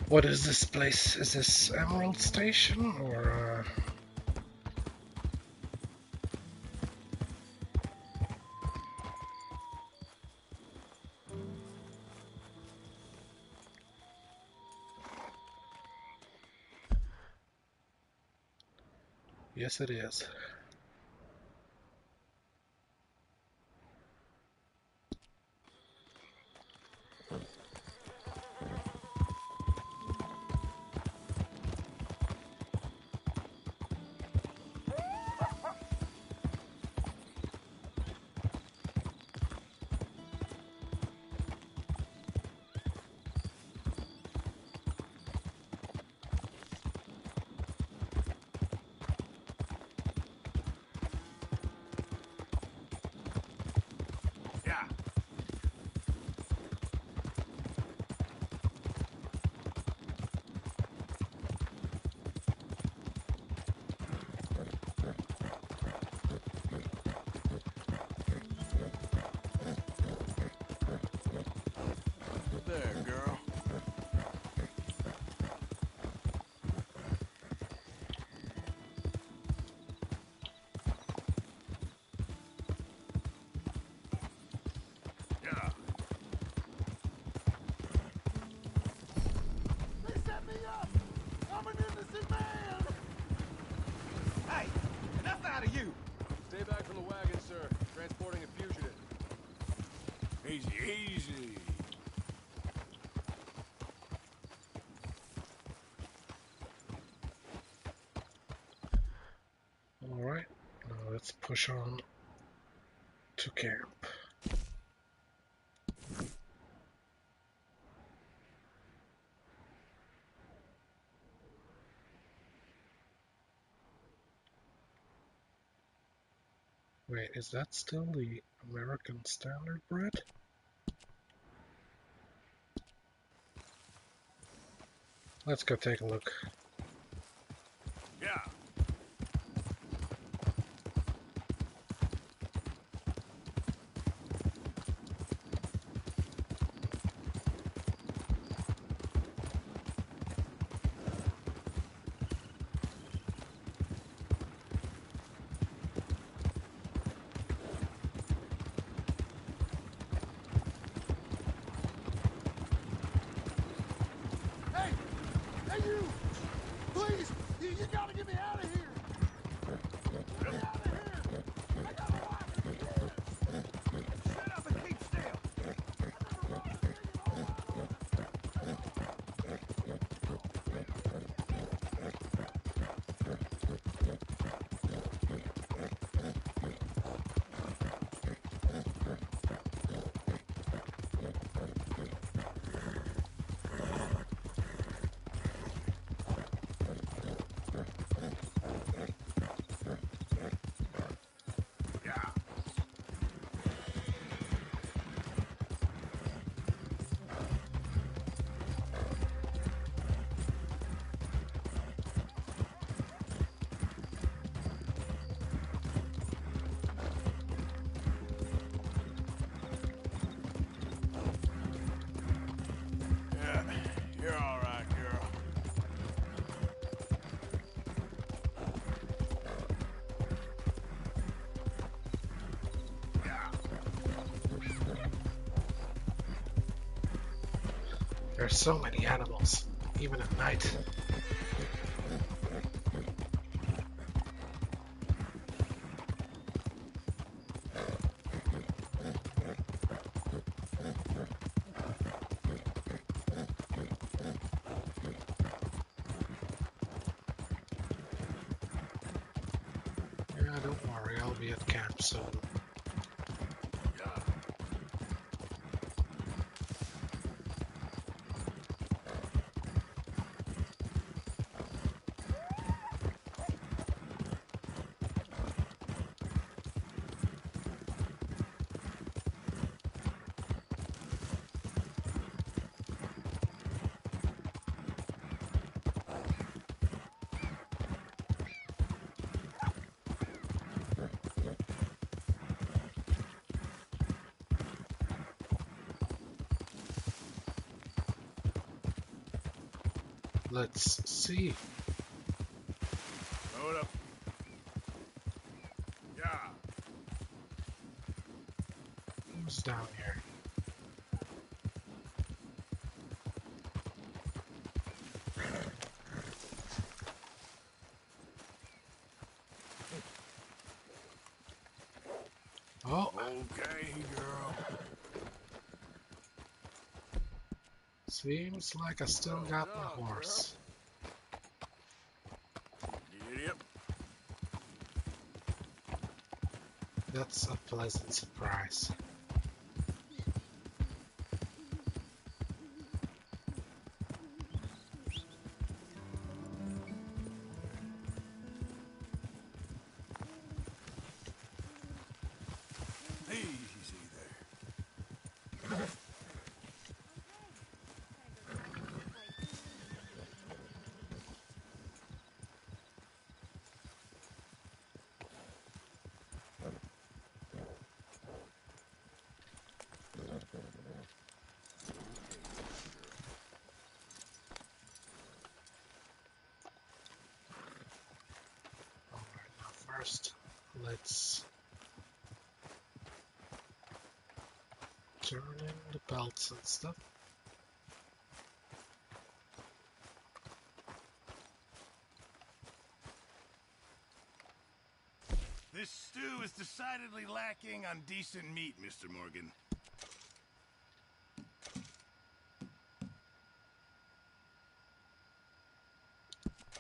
What is this place? Is this Emerald Station or Yes, it is. you? Stay back from the wagon, sir. Transporting a fugitive. Easy, easy. Alright, now let's push on to camp. Wait, is that still the American Standard bread? Let's go take a look. Yeah. Hey, you! Please! You gotta get me out of here! Get me out of here! I got a wife and kids! Shut up and keep still! You're all right, girl. There's so many animals, even at night. Yeah, don't worry, I'll be at camp soon. Let's see. Load up. Yeah. Who's down here? Oh. Okay, girl. Seems like I still got my horse. Idiot. That's a pleasant surprise. Easy there. Alright, now first, let's turn in the belts and stuff. was decidedly lacking on decent meat, Mr. Morgan.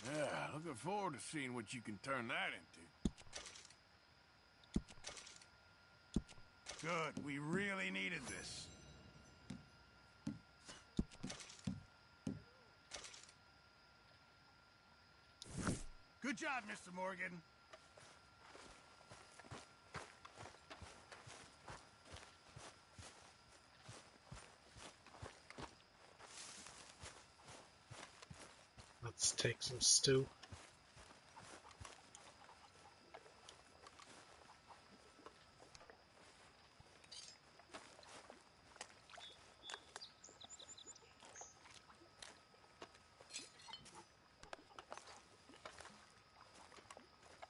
Yeah, looking forward to seeing what you can turn that into. Good, we really needed this. Good job, Mr. Morgan. Let's take some stew.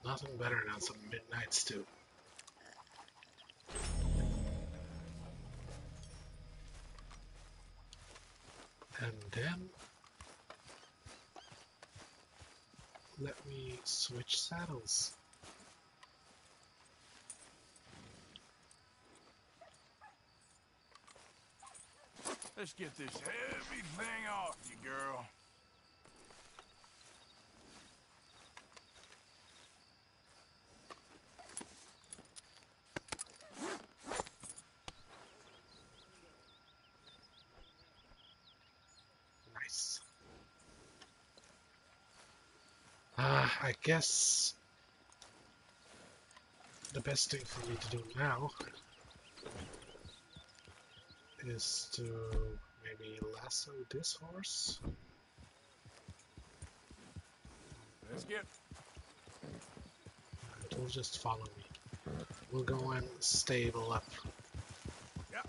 Nothing better than some midnight stew. And then let me switch saddles. Let's get this heavy thing off you, girl. Nice. I guess the best thing for me to do now is to maybe lasso this horse. Let's get... It will just follow me. We'll go and stable up. Yep.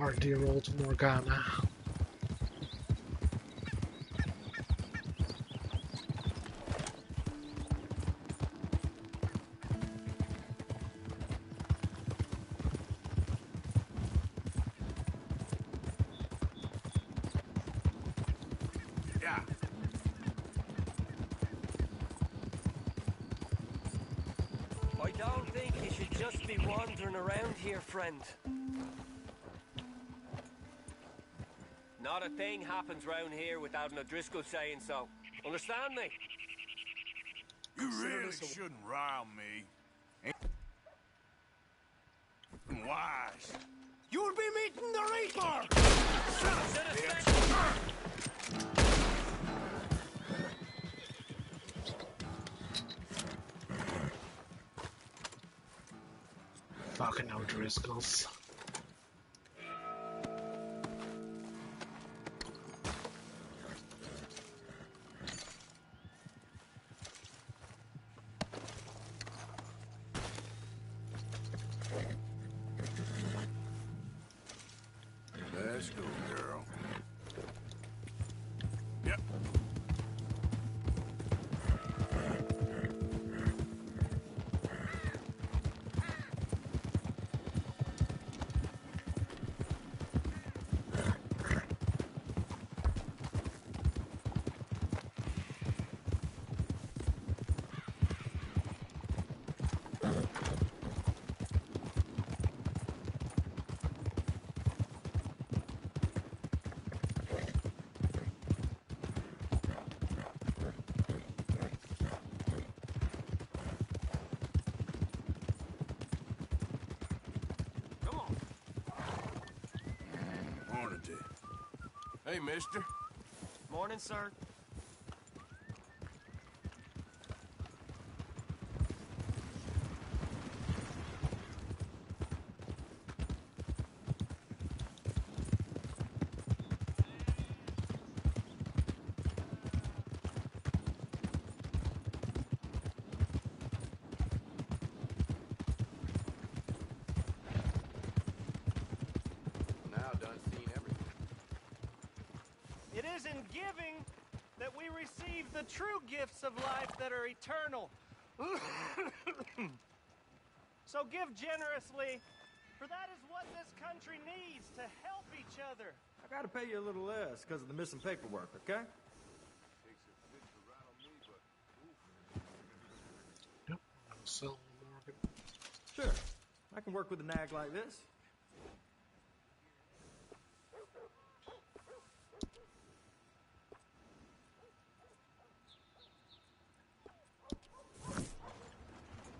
Our dear old Morgana. Yeah. I don't think you should just be wandering around here, friend. Not a thing happens round here without an O'Driscoll saying so. Understand me? You really shouldn't rile me. Ain't wise. You'll be meeting the Reaper! Fucking O'Driscolls. Let's go, girl. Yep. Morning to you. Hey, mister. Morning, sir. Now done seen everything. It is in giving that we receive the true gifts of life that are eternal. So give generously, For that is what this country needs, to help each other. I gotta pay you a little less because of the missing paperwork, okay? Yep, I'll sell Morgan. Sure, I can work with a nag like this.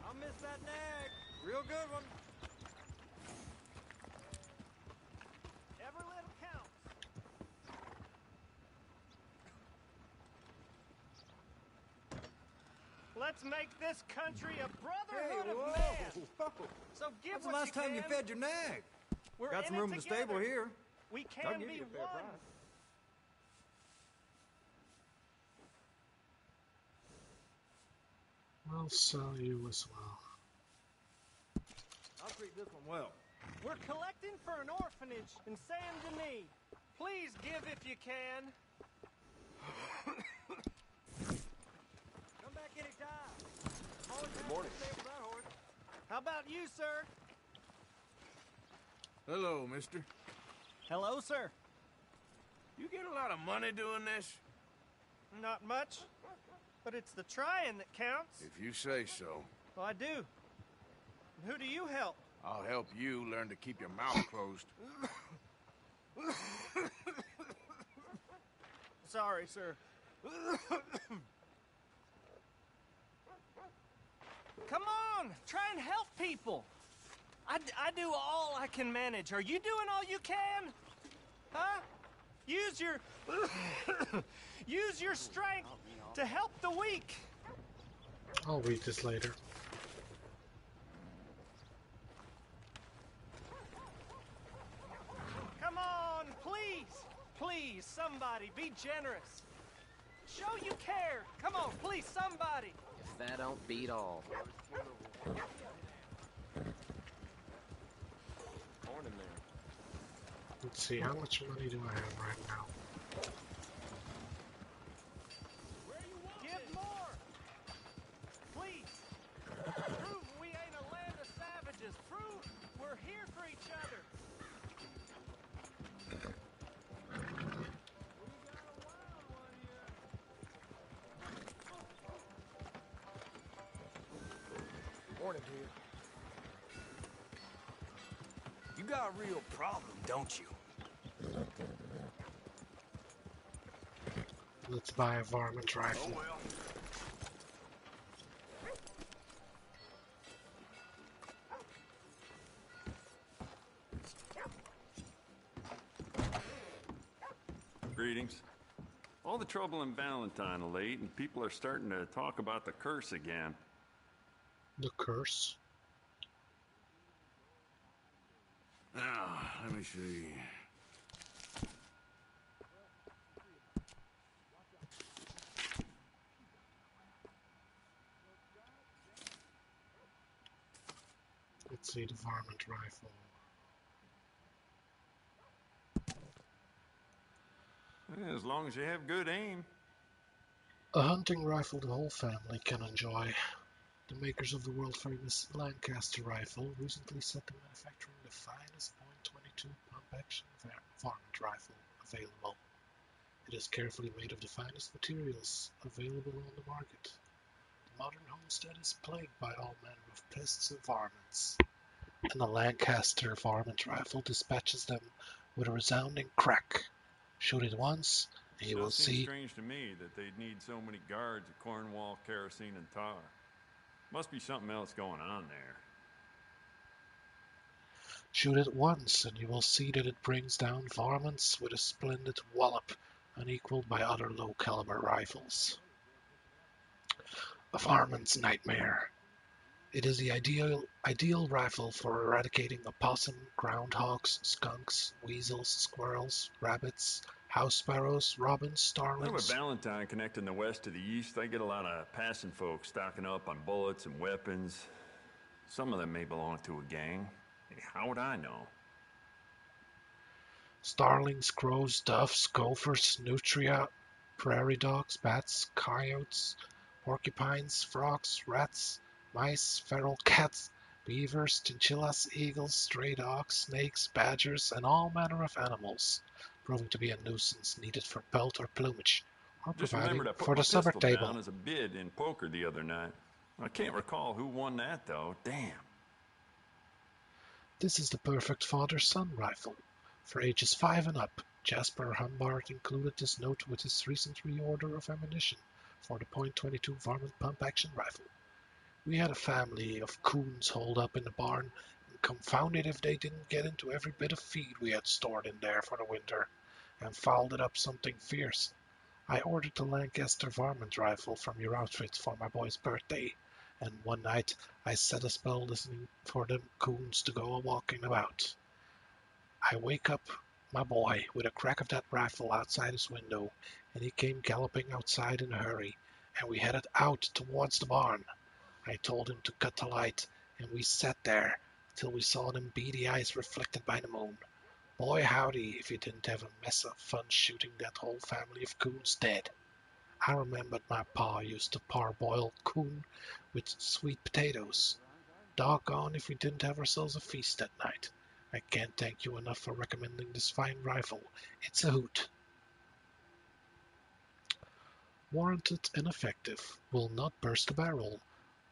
I'll miss that nag. Real good one. Every little counts. Let's make this country a brotherhood of man. So give When's the what last time you can. fed your nag? We're Got in some it room in the together. stable here. We I'll can give be you a fair one. price. I'll sell you as well. I'll treat this one well. We're collecting for an orphanage in Saint Denis. Please give if you can. Come back anytime. Good morning. How about you, sir? Hello, mister. Hello, sir. You get a lot of money doing this? Not much, but it's the trying that counts. If you say so. Well, I do. And who do you help? I'll help you learn to keep your mouth closed. Sorry, sir. Come on, try and help people. I do all I can manage. Are you doing all you can? Huh? Use your use your strength to help the weak. I'll read this later. Come on, please. Please, somebody, be generous. Show you care. Come on, please, somebody. If that don't beat all. Morning there. Let's see, how much money do I have right now? Give more. Please. Prove we ain't a land of savages. Prove we're here for each other. Morning, dear. You got a real problem, don't you? Let's buy a varmint rifle. Oh, well. Greetings. All the trouble in Valentine of late, and people are starting to talk about the curse again. The curse? Now, let me see. Let's see the varmint rifle. As long as you have good aim. A hunting rifle the whole family can enjoy. The makers of the world-famous Lancaster rifle recently set to manufacturing the finest .22 pump-action varmint rifle available. It is carefully made of the finest materials available on the market. The modern homestead is plagued by all manner of pests and varmints, and the Lancaster varmint rifle dispatches them with a resounding crack. Shoot it once, and you Still will seems see. strange to me that they'd need so many guards of Cornwall, kerosene, and tar. Must be something else going on there. Shoot it once, and you will see that it brings down varmints with a splendid wallop, unequaled by other low-caliber rifles. A varmint's nightmare. It is the ideal rifle for eradicating opossum, groundhogs, skunks, weasels, squirrels, rabbits, house sparrows, robins, Well, with starlings. Valentine connecting the west to the east, they get a lot of passing folks stocking up on bullets and weapons. Some of them may belong to a gang. Hey, how would I know? Starlings, crows, doves, gophers, nutria, prairie dogs, bats, coyotes, porcupines, frogs, rats, mice, feral cats, Beavers, chinchillas, eagles, stray dogs, snakes, badgers, and all manner of animals, proving to be a nuisance needed for pelt or plumage, or Just providing remembered I put for my the supper pistol table. down as a bid in poker the other night. I can't recall who won that, though. Damn. This is the perfect father-son rifle. For ages 5 and up, Jasper Humbard included this note with his recent reorder of ammunition for the .22 varmint pump-action rifle. We had a family of coons holed up in the barn, and confounded if they didn't get into every bit of feed we had stored in there for the winter, and fouled it up something fierce. I ordered the Lancaster varmint rifle from your outfit for my boy's birthday, and one night I set a spell listening for them coons to go a-walking about. I wake up my boy with a crack of that rifle outside his window, and he came galloping outside in a hurry, and we headed out towards the barn. I told him to cut the light, and we sat there till we saw them beady eyes reflected by the moon. Boy howdy if you didn't have a mess of fun shooting that whole family of coons dead. I remembered my pa used to parboil coon with sweet potatoes. Doggone if we didn't have ourselves a feast that night. I can't thank you enough for recommending this fine rifle. It's a hoot. Warranted and effective. Will not burst a barrel.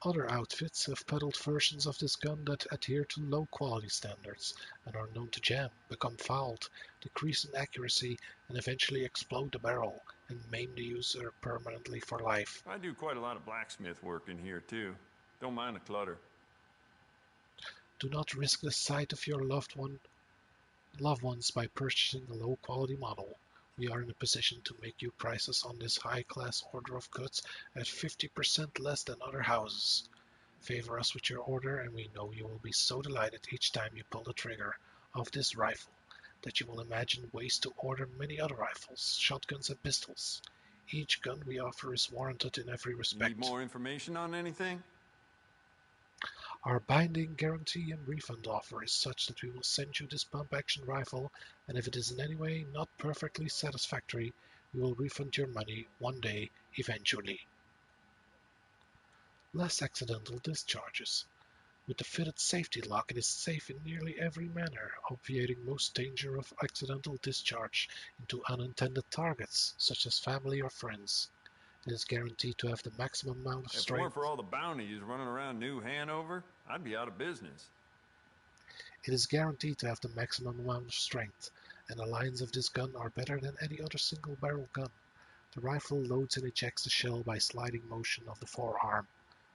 Other outfits have peddled versions of this gun that adhere to low quality standards and are known to jam, become fouled, decrease in accuracy, and eventually explode the barrel and maim the user permanently for life. I do quite a lot of blacksmith work in here, too. Don't mind the clutter. Do not risk the sight of your loved ones by purchasing a low quality model. We are in a position to make you prices on this high class order of goods at 50% less than other houses. Favor us with your order and we know you will be so delighted each time you pull the trigger of this rifle that you will imagine ways to order many other rifles, shotguns and pistols. Each gun we offer is warranted in every respect. Need more information on anything? Our binding guarantee and refund offer is such that we will send you this pump-action rifle, and if it is in any way not perfectly satisfactory, we will refund your money one day eventually. Less accidental discharges. With the fitted safety lock, it is safe in nearly every manner, obviating most danger of accidental discharge into unintended targets, such as family or friends. It is guaranteed to have the maximum amount of If it strength. weren't for all the bounties running around New Hanover, I'd be out of business. It is guaranteed to have the maximum amount of strength, and the lines of this gun are better than any other single-barrel gun. The rifle loads and ejects the shell by sliding motion of the forearm.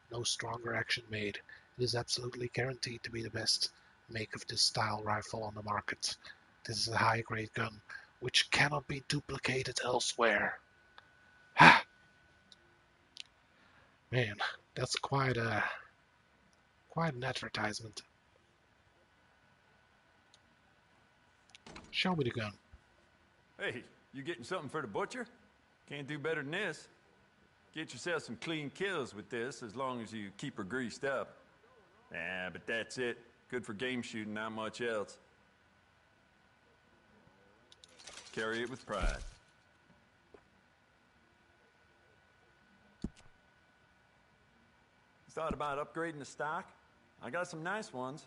No stronger action made. It is absolutely guaranteed to be the best make of this style rifle on the market. This is a high-grade gun, which cannot be duplicated elsewhere. Ha! Man, that's quite an advertisement. Show me the gun. Hey, you getting something for the butcher? Can't do better than this. Get yourself some clean kills with this as long as you keep her greased up. Ah, but that's it. Good for game shooting, not much else. Carry it with pride. Thought about upgrading the stock? I got some nice ones.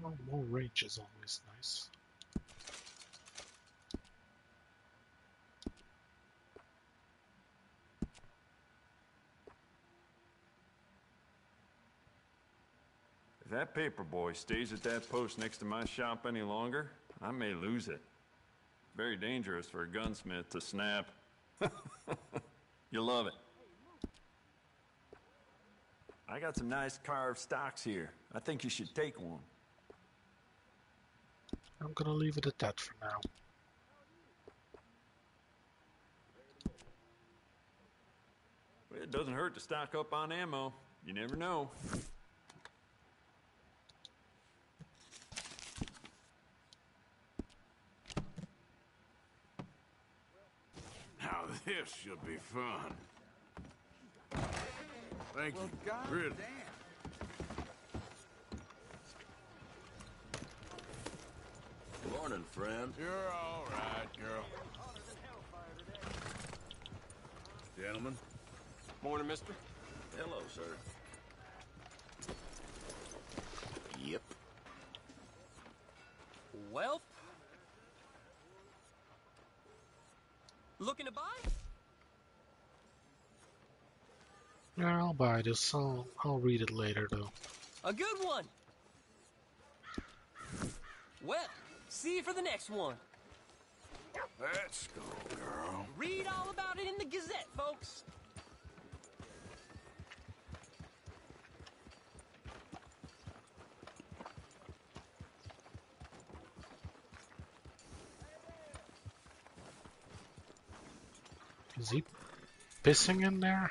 Well, more range is always nice. If that paper boy stays at that post next to my shop any longer, I may lose it. Very dangerous for a gunsmith to snap. You'll love it. I got some nice carved stocks here. I think you should take one. I'm gonna leave it at that for now. Well, it doesn't hurt to stock up on ammo. You never know. Now this should be fun. Thank you. God Really. damn. Morning, friend. You're all right, girl. Gentlemen. Morning, mister. Hello, sir. Yep. Well, looking to buy? Yeah, I'll buy this. I'll read it later, though. A good one. Well, see you for the next one. Let's go, girl. Read all about it in the Gazette, folks. Is he pissing in there?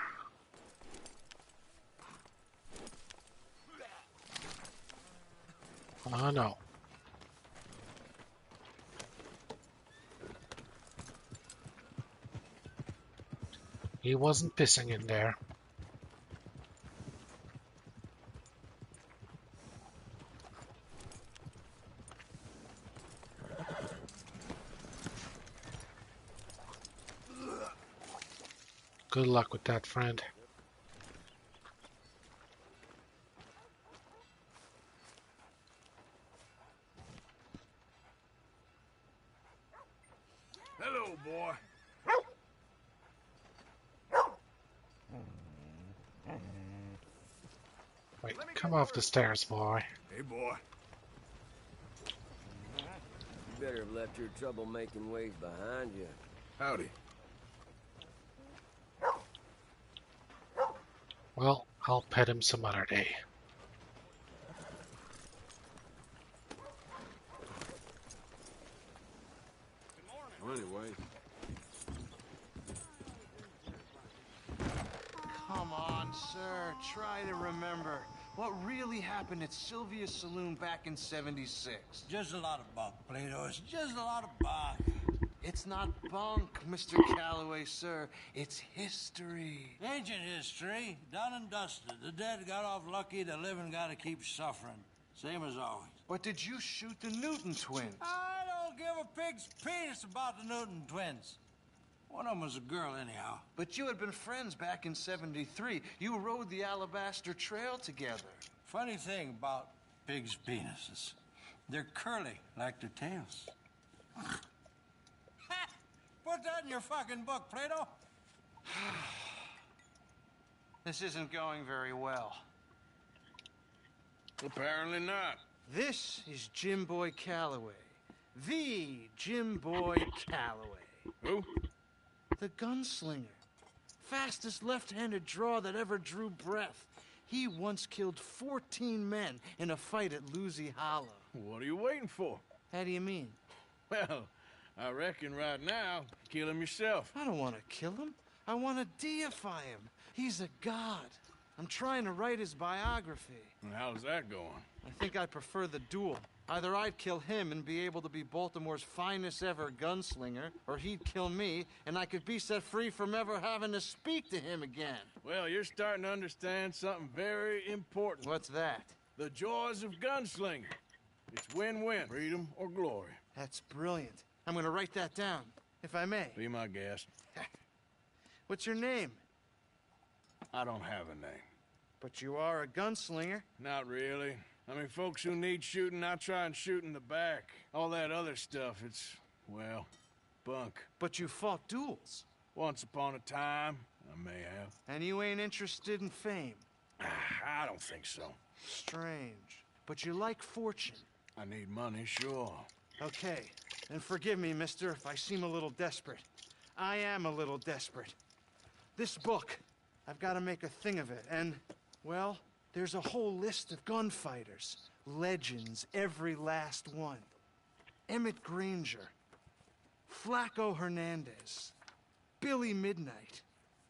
Oh, no. He wasn't pissing in there. Good luck with that, friend. Hello, boy. Wait, come off the stairs, boy. Hey, boy. You better have left your trouble-making ways behind you. Howdy. Well, I'll pet him some other day. Well, anyway. Come on, sir. Try to remember. What really happened at Sylvia's Saloon back in '76? Just a lot of bunk, Plato. It's just a lot of bunk. It's not bunk, Mr. Calloway, sir. It's history. Ancient history, done and dusted. The dead got off lucky, the living gotta keep suffering. Same as always. But did you shoot the Newton twins? I don't give a pig's penis about the Newton twins. One of them was a girl, anyhow. But you had been friends back in '73. You rode the Alabaster Trail together. Funny thing about pigs' penises. They're curly, like their tails. Put that in your fucking book, Plato. This isn't going very well. Apparently not. This is Jim Boy Calloway. The Jim Boy Calloway. Who? The gunslinger. Fastest left-handed draw that ever drew breath. He once killed 14 men in a fight at Lucy Hollow. What are you waiting for? How do you mean? Well, I reckon right now, kill him yourself. I don't want to kill him. I want to deify him. He's a god. I'm trying to write his biography. And how's that going? I think I prefer the duel. Either I'd kill him and be able to be Baltimore's finest ever gunslinger, or he'd kill me, and I could be set free from ever having to speak to him again. Well, you're starting to understand something very important. What's that? The joys of gunslinger. It's win-win, freedom or glory. That's brilliant. I'm going to write that down, if I may. Be my guest. What's your name? I don't have a name. But you are a gunslinger. Not really. I mean, folks who need shooting, I try and shoot in the back. All that other stuff, it's, well, bunk. But you fought duels. Once upon a time, I may have. And you ain't interested in fame. I don't think so. Strange. But you like fortune. I need money, sure. Okay, and forgive me, mister, if I seem a little desperate. I am a little desperate. This book, I've got to make a thing of it, and, well, there's a whole list of gunfighters. Legends, every last one. Emmet Granger, Flaco Hernandez, Billy Midnight,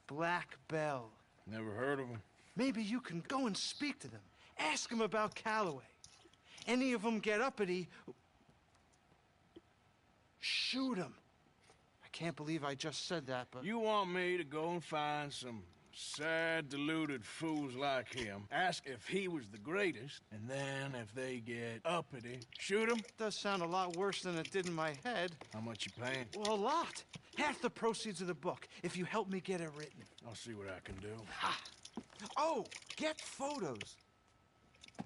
Black Bell. Never heard of them. Maybe you can go and speak to them. Ask them about Calloway. Any of them get uppity, shoot them. I can't believe I just said that, but... You want me to go and find some Sad, deluded fools like him ask if he was the greatest, and then if they get uppity, shoot him. Does sound a lot worse than it did in my head. How much you paying? Well, a lot. Half the proceeds of the book, if you help me get it written. I'll see what I can do. Ha! Oh, get photos.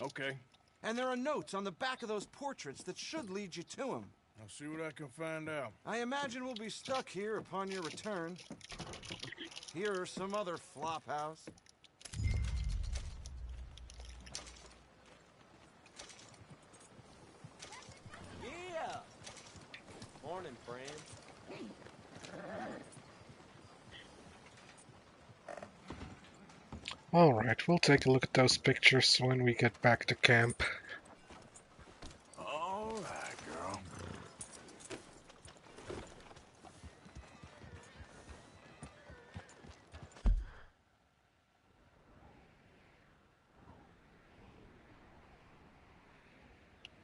Okay. And there are notes on the back of those portraits that should lead you to him. I'll see what I can find out. I imagine we'll be stuck here upon your return. Here or some other flop house. Yeah! Morning, friend. Alright, we'll take a look at those pictures when we get back to camp. All right, girl.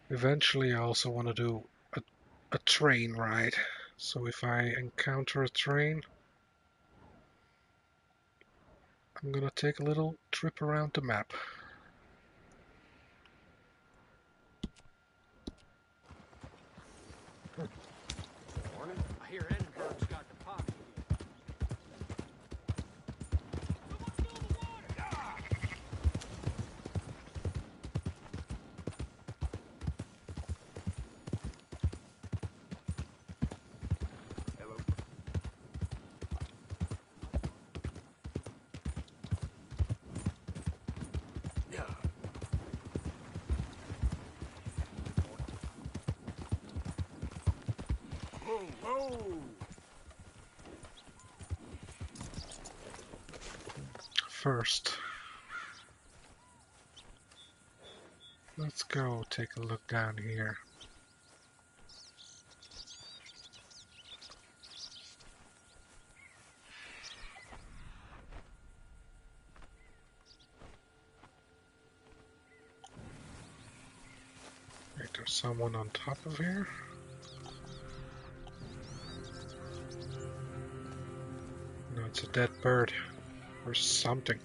Eventually I also want to do a train ride. So if I encounter a train, I'm gonna take a little trip around the map. Morning. I hear Edinburgh's got the pop. First, let's go take a look down here. Wait, there's someone on top of here? No, it's a dead bird. Or something.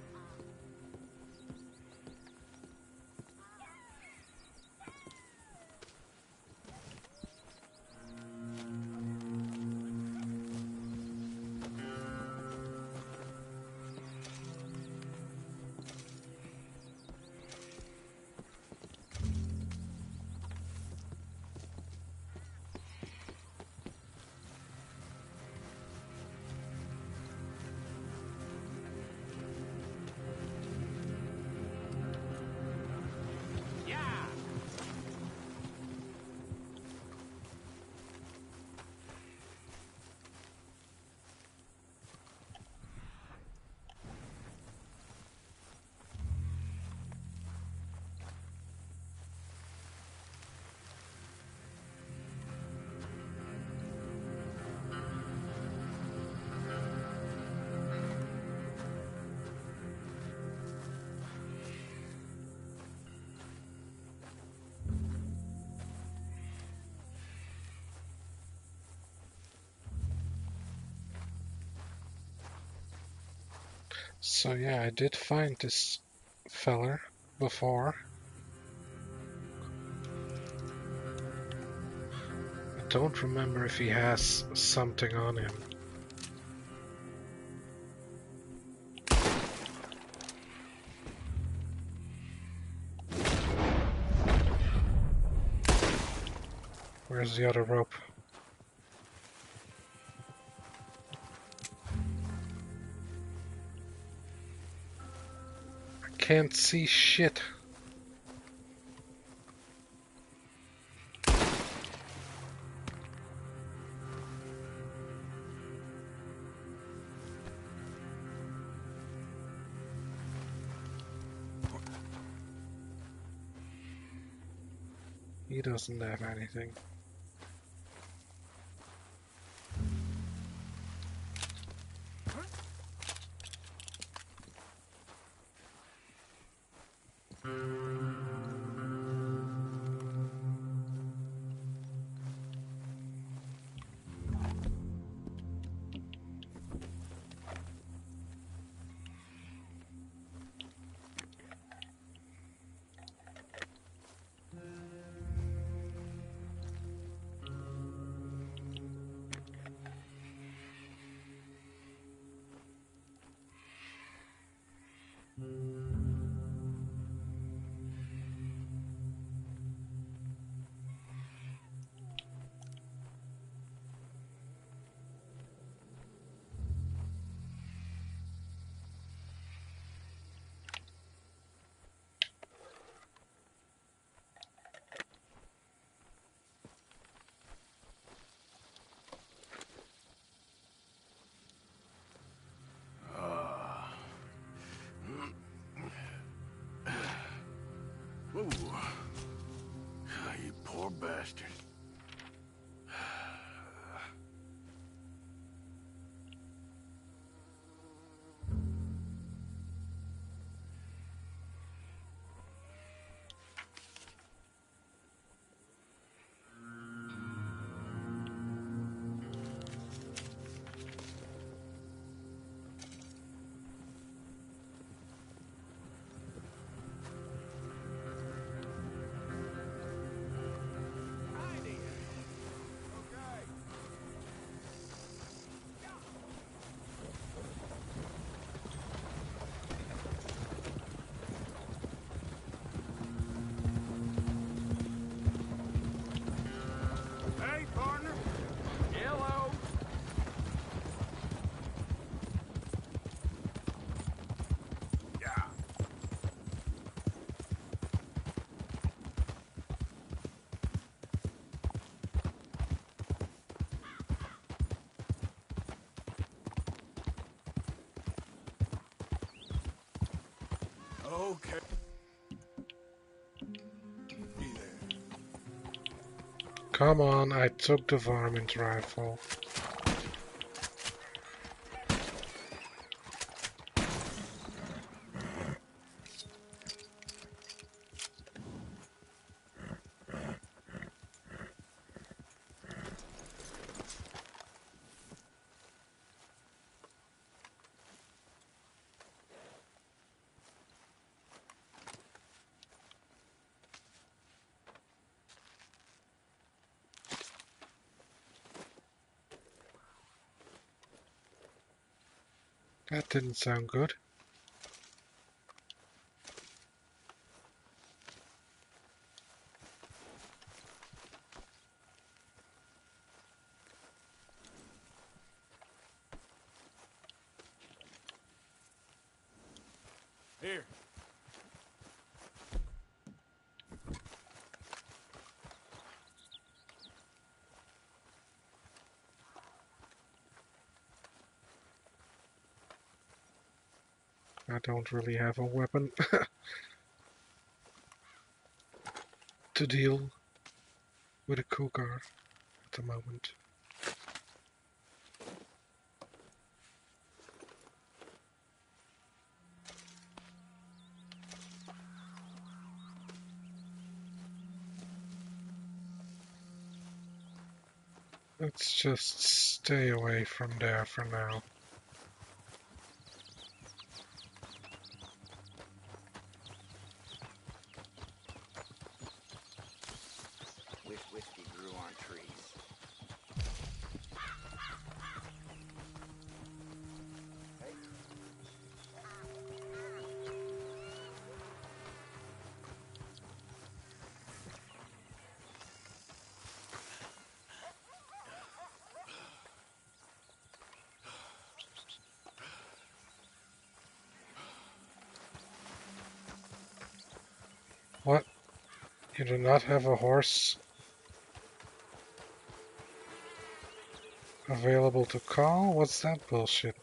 So yeah, I did find this feller before. I don't remember if he has something on him. Where's the other rope? Can't see shit. He doesn't have anything. Ooh. You poor bastard. Hey, partner. Hello. Yeah. Okay. Be there. Come on, I took the varmint rifle. That didn't sound good. Here. I don't really have a weapon to deal with a cougar at the moment. Let's just stay away from there for now. Wish whiskey grew on trees. What? You do not have a horse available to call? What's that bullshit?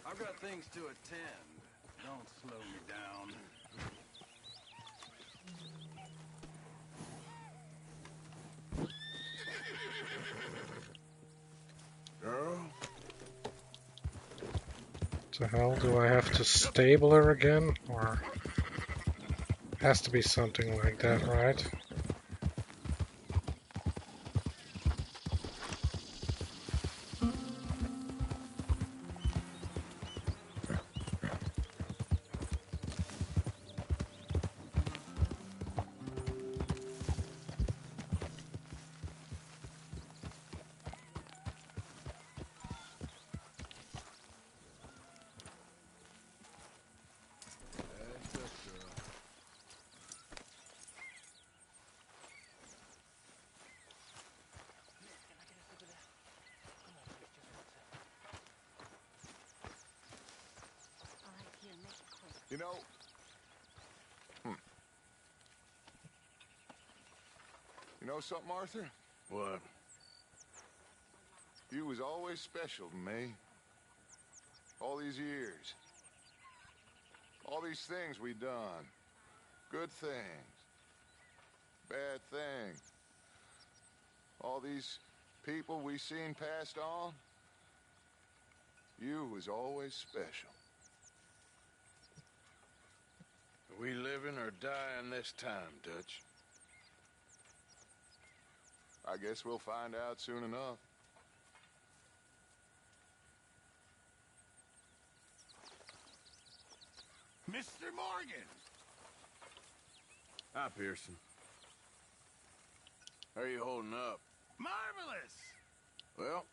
I've got things to attend. Don't slow me down. Girl? The hell, do I have to stable her again? Or has to be something like that, right? You know... You know something, Arthur? What? You was always special to me. All these years. All these things we done. Good things. Bad things. All these people we seen passed on. You was always special. We living or dying this time, Dutch. I guess we'll find out soon enough. Mr. Morgan! Hi, Pearson. How are you holding up? Marvelous! Well,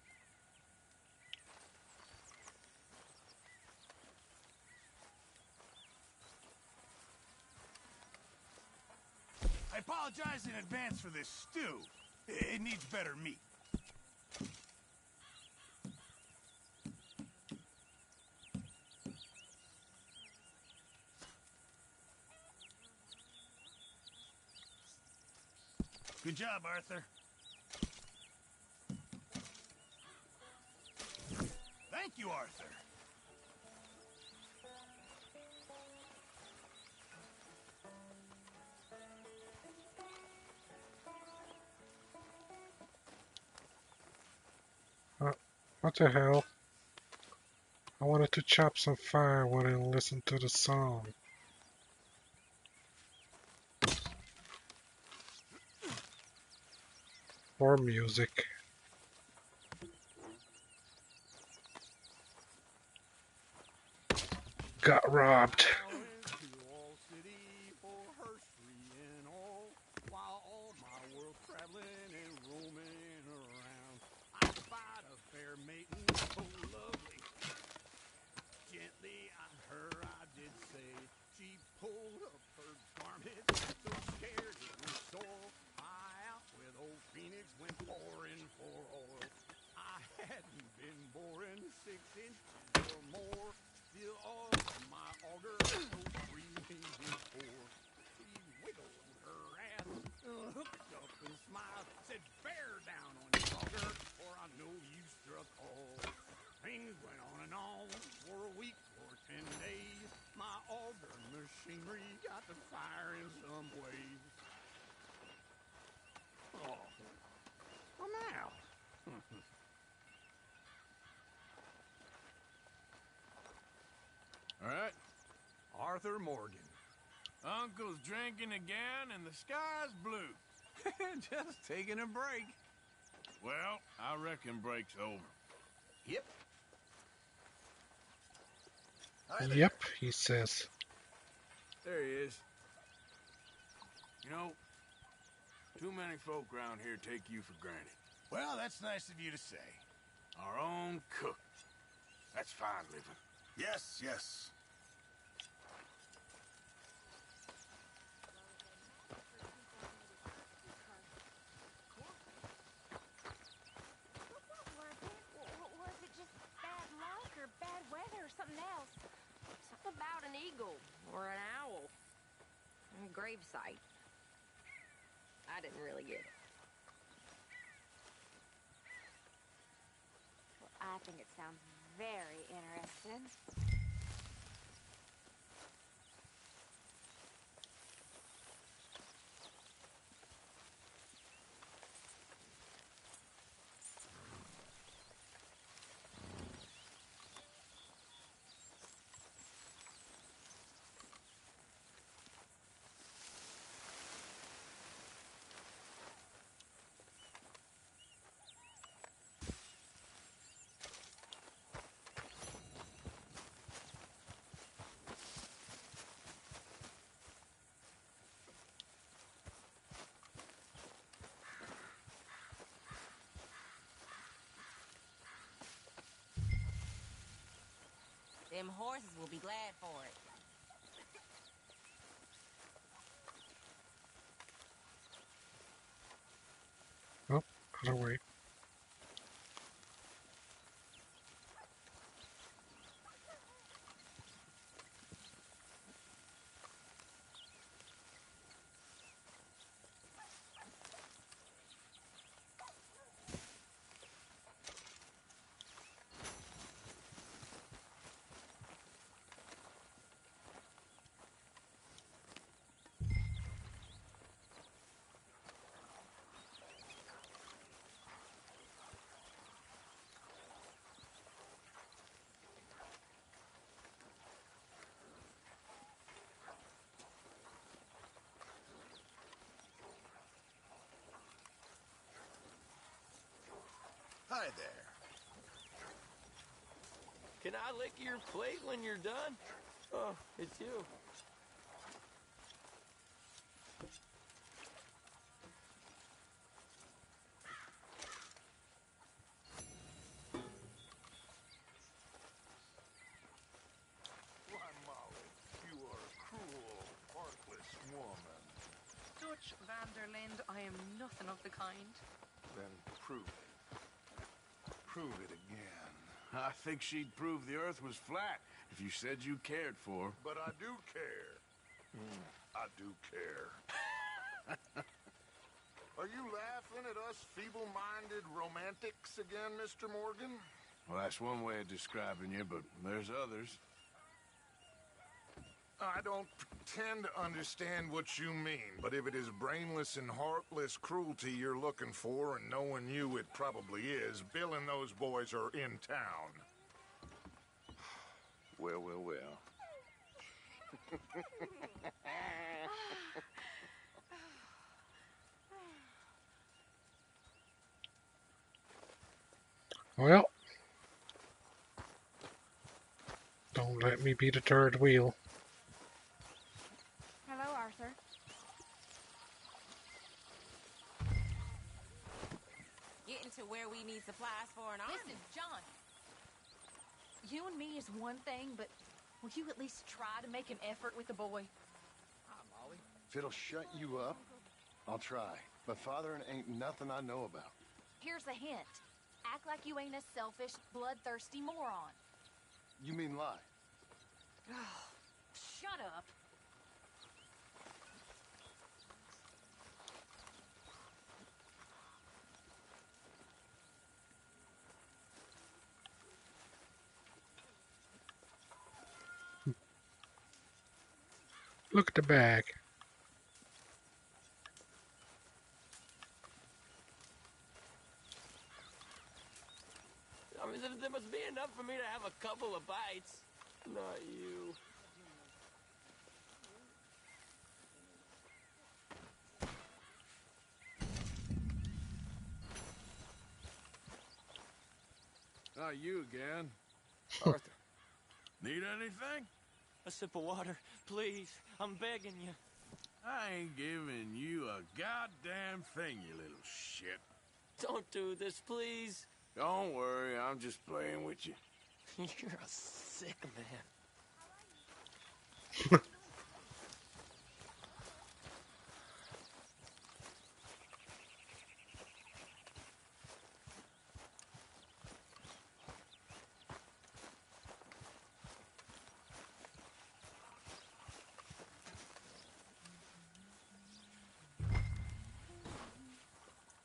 I apologize in advance for this stew. It needs better meat. Good job, Arthur. Thank you, Arthur. What the hell? I wanted to chop some firewood and listen to the song. Or music. Got robbed. all right. Arthur Morgan. Uncle's drinking again and the sky's blue. Just taking a break. Well, I reckon break's over. Yep. Yep, he says. There he is. You know, too many folk around here take you for granted. Well, that's nice of you to say. Our own cook. That's fine living. Yes, yes. Was it just bad luck or bad weather or something else? Something about an eagle or an owl. And a gravesite. I didn't really get it. Well, I think it sounds very interesting. Them horses will be glad for it. Oh, other way. Can I lick your plate when you're done? Oh, it's you. Why, Molly, you are a cruel, heartless woman. Dutch Vanderlind, I am nothing of the kind. Then prove it. Prove it again. I think she'd prove the Earth was flat if you said you cared for her. But I do care. I do care. Are you laughing at us feeble-minded romantics again, Mr. Morgan? Well, that's one way of describing you, but there's others. I don't pretend to understand what you mean, but if it is brainless and heartless cruelty you're looking for, and knowing you it probably is, Bill and those boys are in town. Well, well, well. Well, don't let me be the third wheel. Hello, Arthur. Getting to where we need supplies for an army. Listen, John. You and me is one thing, but will you at least try to make an effort with the boy? If it'll shut you up, I'll try. But fathering ain't nothing I know about. Here's a hint. Act like you ain't a selfish, bloodthirsty moron. You mean lie? Shut up. Look at the bag. I mean, there must be enough for me to have a couple of bites. Not you. Not you again. Arthur. Need anything? A sip of water, please. I'm begging you. I ain't giving you a goddamn thing, you little shit. Don't do this, please. Don't worry, I'm just playing with you. You're a sick man.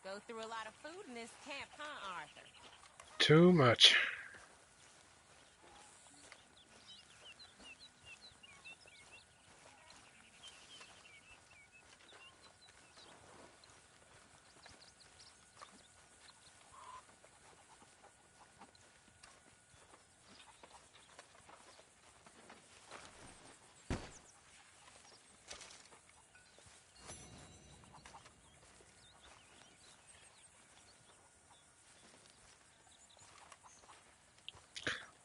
Go through a lot of food in this camp, huh, Arthur? Too much.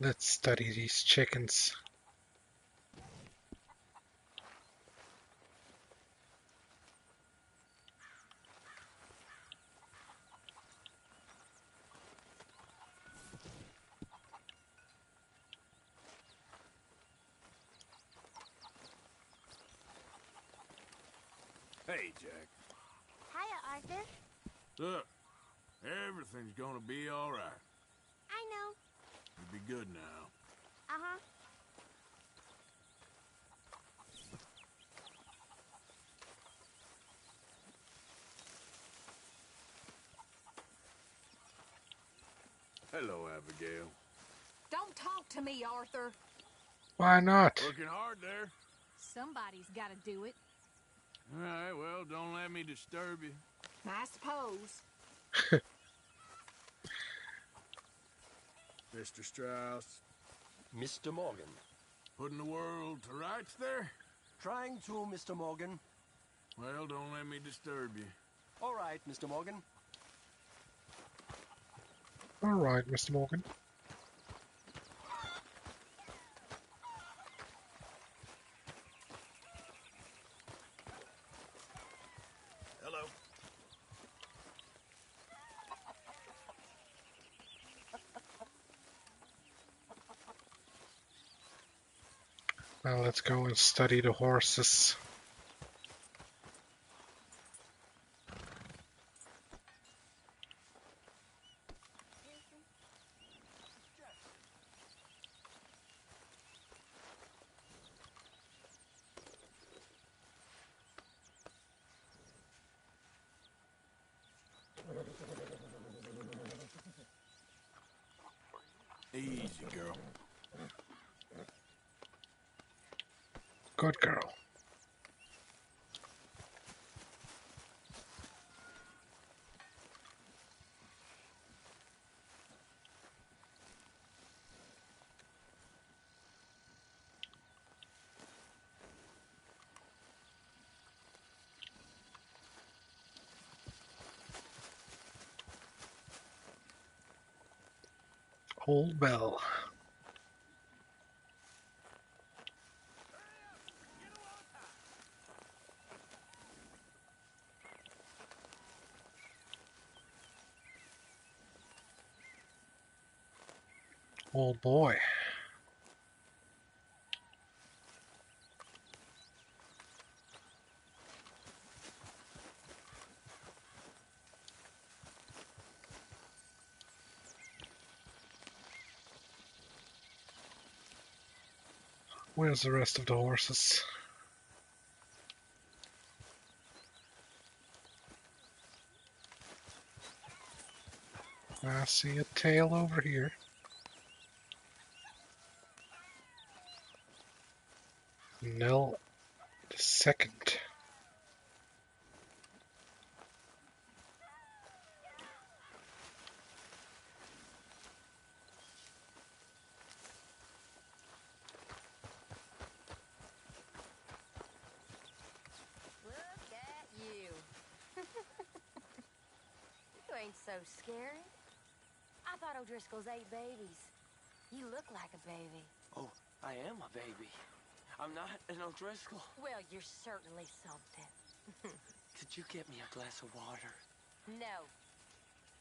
Let's study these chickens. Hey, Jack. Hiya, Arthur. Look, everything's gonna be all right. I know. You'll be good now. Uh-huh. Hello, Abigail. Don't talk to me, Arthur. Why not? Working hard there. Somebody's got to do it. All right, well, don't let me disturb you. I suppose. Mr. Strauss. Mr. Morgan. Putting the world to rights there? Trying to, Mr. Morgan. Well, don't let me disturb you. All right, Mr. Morgan. All right, Mr. Morgan. Now let's go and study the horses. Easy, girl. Good girl. Old Bell. Old boy. Where's the rest of the horses? I see a tail over here. Nell the second. Look at you. You ain't so scary. I thought O'Driscoll's ate babies. You look like a baby. Oh, I am a baby. I'm not an O'Driscoll. Well, you're certainly something. Could you get me a glass of water? No.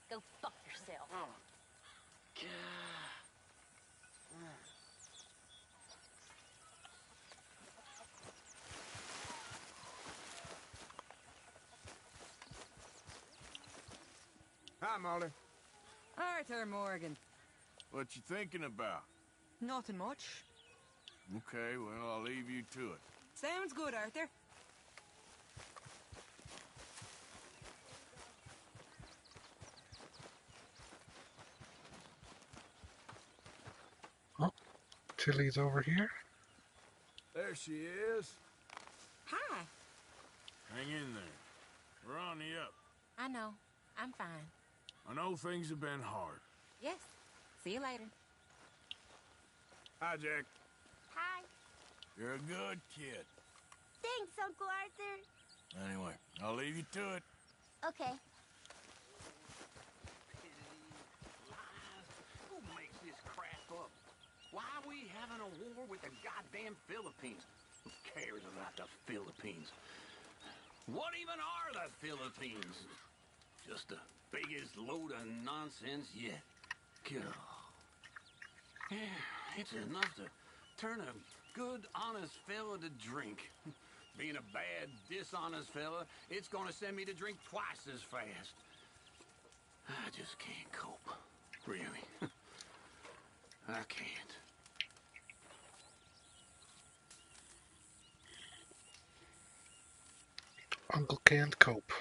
Go fuck yourself. Oh. God. Hi, Molly. Arthur Morgan. What you thinking about? Nothing much. Okay, well, I'll leave you to it. Sounds good, Arthur. Oh, Tilly's over here. There she is. Hi. Hang in there. We're on the up. I know. I'm fine. I know things have been hard. Yes. See you later. Hi, Jack. Hi. You're a good kid. Thanks, Uncle Arthur. Anyway, I'll leave you to it. Okay. Who makes this crap up? Why are we having a war with the goddamn Philippines? Who cares about the Philippines? What even are the Philippines? Just the biggest load of nonsense yet. God. Yeah, it's enough to turn a good, honest fella to drink. Being a bad, dishonest fella, it's gonna send me to drink twice as fast. I just can't cope. Really. I can't. Uncle can't cope.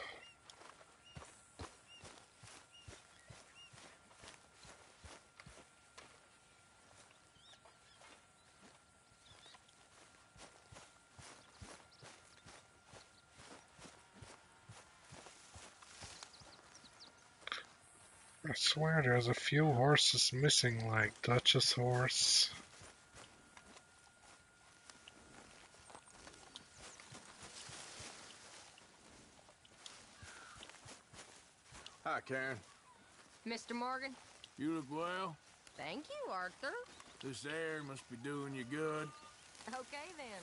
I swear there's a few horses missing, like Dutch's horse. Hi, Karen. Mr. Morgan? You look well. Thank you, Arthur. This air must be doing you good. Okay, then.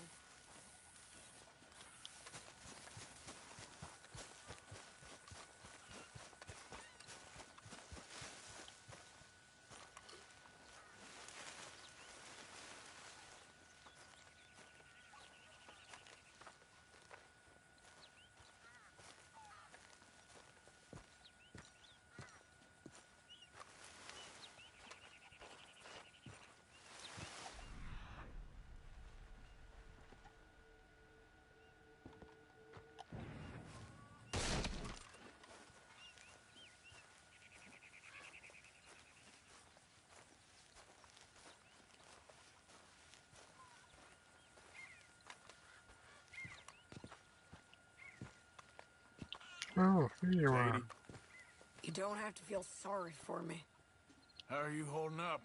Oh, here you are. You don't have to feel sorry for me. How are you holding up?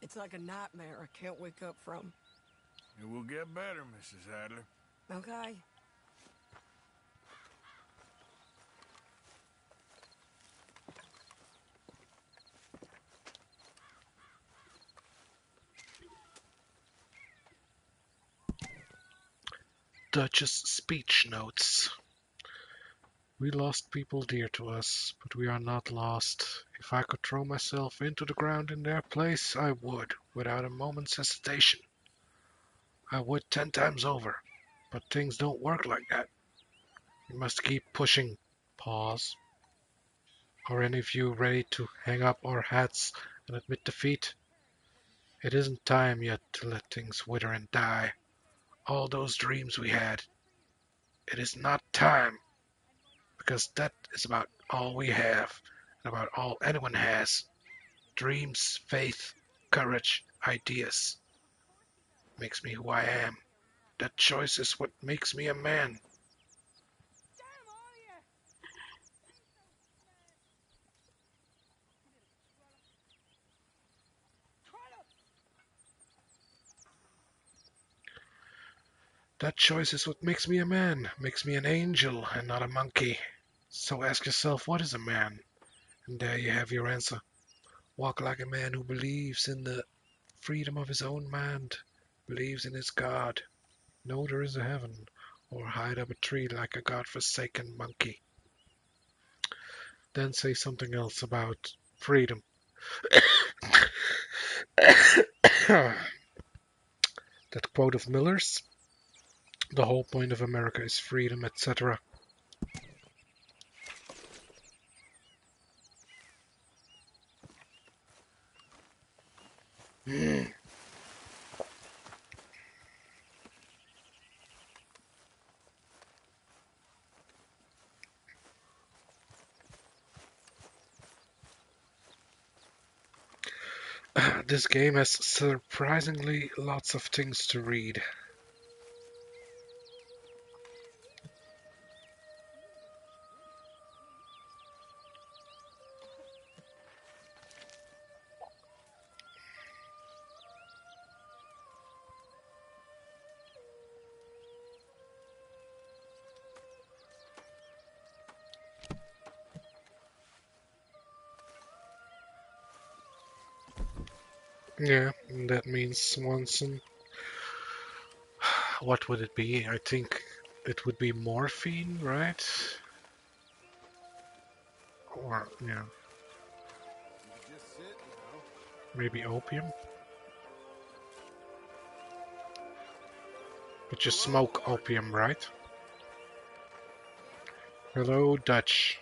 It's like a nightmare I can't wake up from. It will get better, Mrs. Adler. Okay. Dutch's speech notes. We lost people dear to us, but we are not lost. If I could throw myself into the ground in their place, I would, without a moment's hesitation. I would 10 times over, but things don't work like that. We must keep pushing. Pause. Are any of you ready to hang up our hats and admit defeat? It isn't time yet to let things wither and die. All those dreams we had. It is not time, because that is about all we have, and about all anyone has. Dreams, faith, courage, ideas. Makes me who I am. That choice is what makes me a man. That choice is what makes me a man, makes me an angel and not a monkey. So ask yourself, what is a man? And there you have your answer. Walk like a man who believes in the freedom of his own mind, believes in his God. Know there is a heaven, or hide up a tree like a god-forsaken monkey. Then say something else about freedom. That quote of Miller's, the whole point of America is freedom, etc. This game has surprisingly lots of things to read. Yeah, and that means Swanson. What would it be? I think it would be morphine, right? Or, yeah, maybe opium? But you smoke opium, right? Hello, Dutch.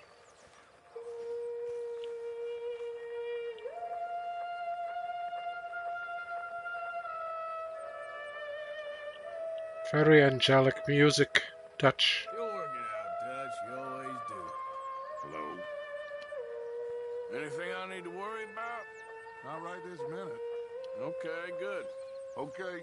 Very angelic music, Dutch. You'll work it out, Dutch. You always do. Hello? Anything I need to worry about? Not right this minute. Okay, good. Okay.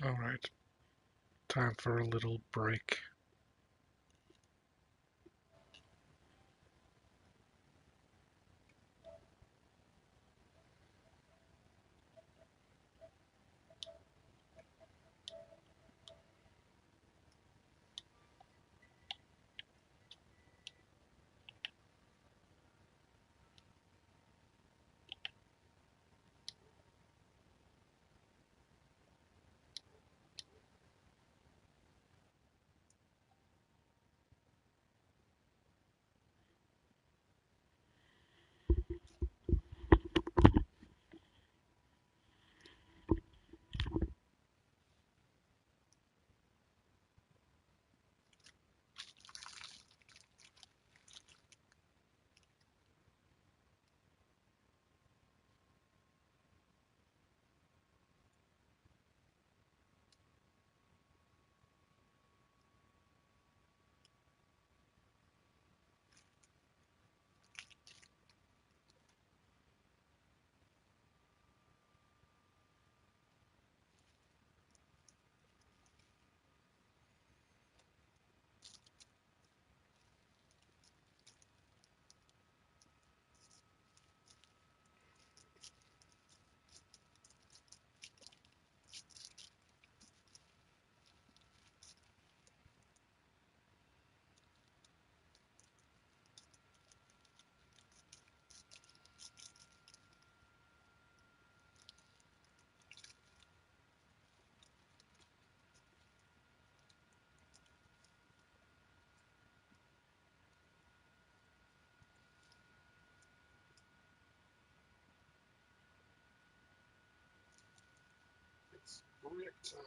Alright, time for a little break. It's break time.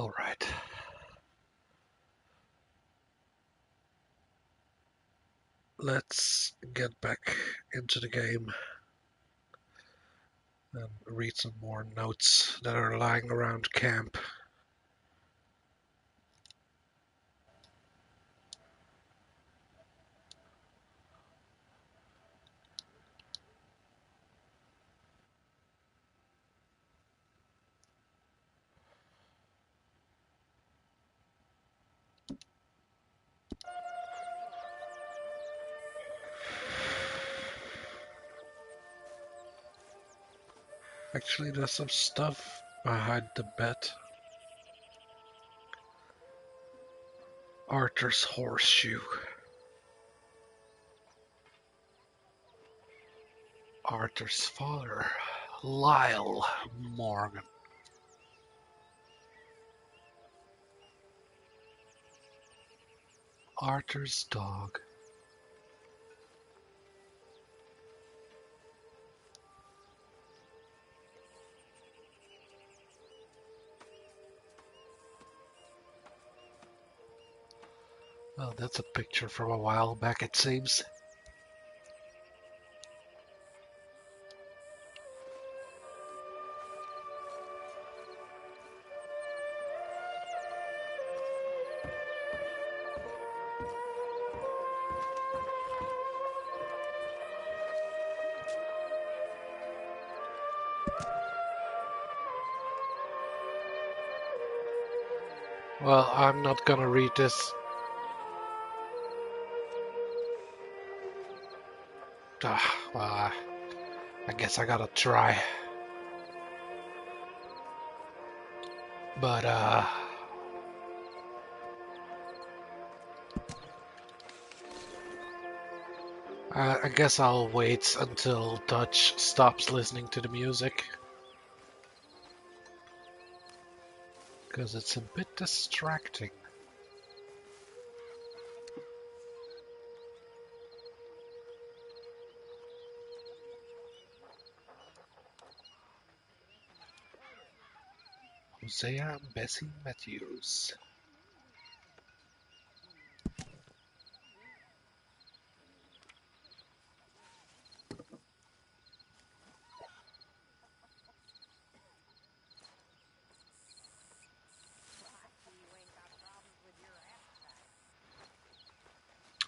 Alright. Let's get back into the game and read some more notes that are lying around camp. Actually, there's some stuff behind the bed. Arthur's horseshoe. Arthur's father, Lyle Morgan. Arthur's dog. Well, that's a picture from a while back, it seems. Well, I'm not gonna read this. Well, I guess I gotta try. But, I guess I'll wait until Dutch stops listening to the music. Because it's a bit distracting. Hosea and Bessie Matthews.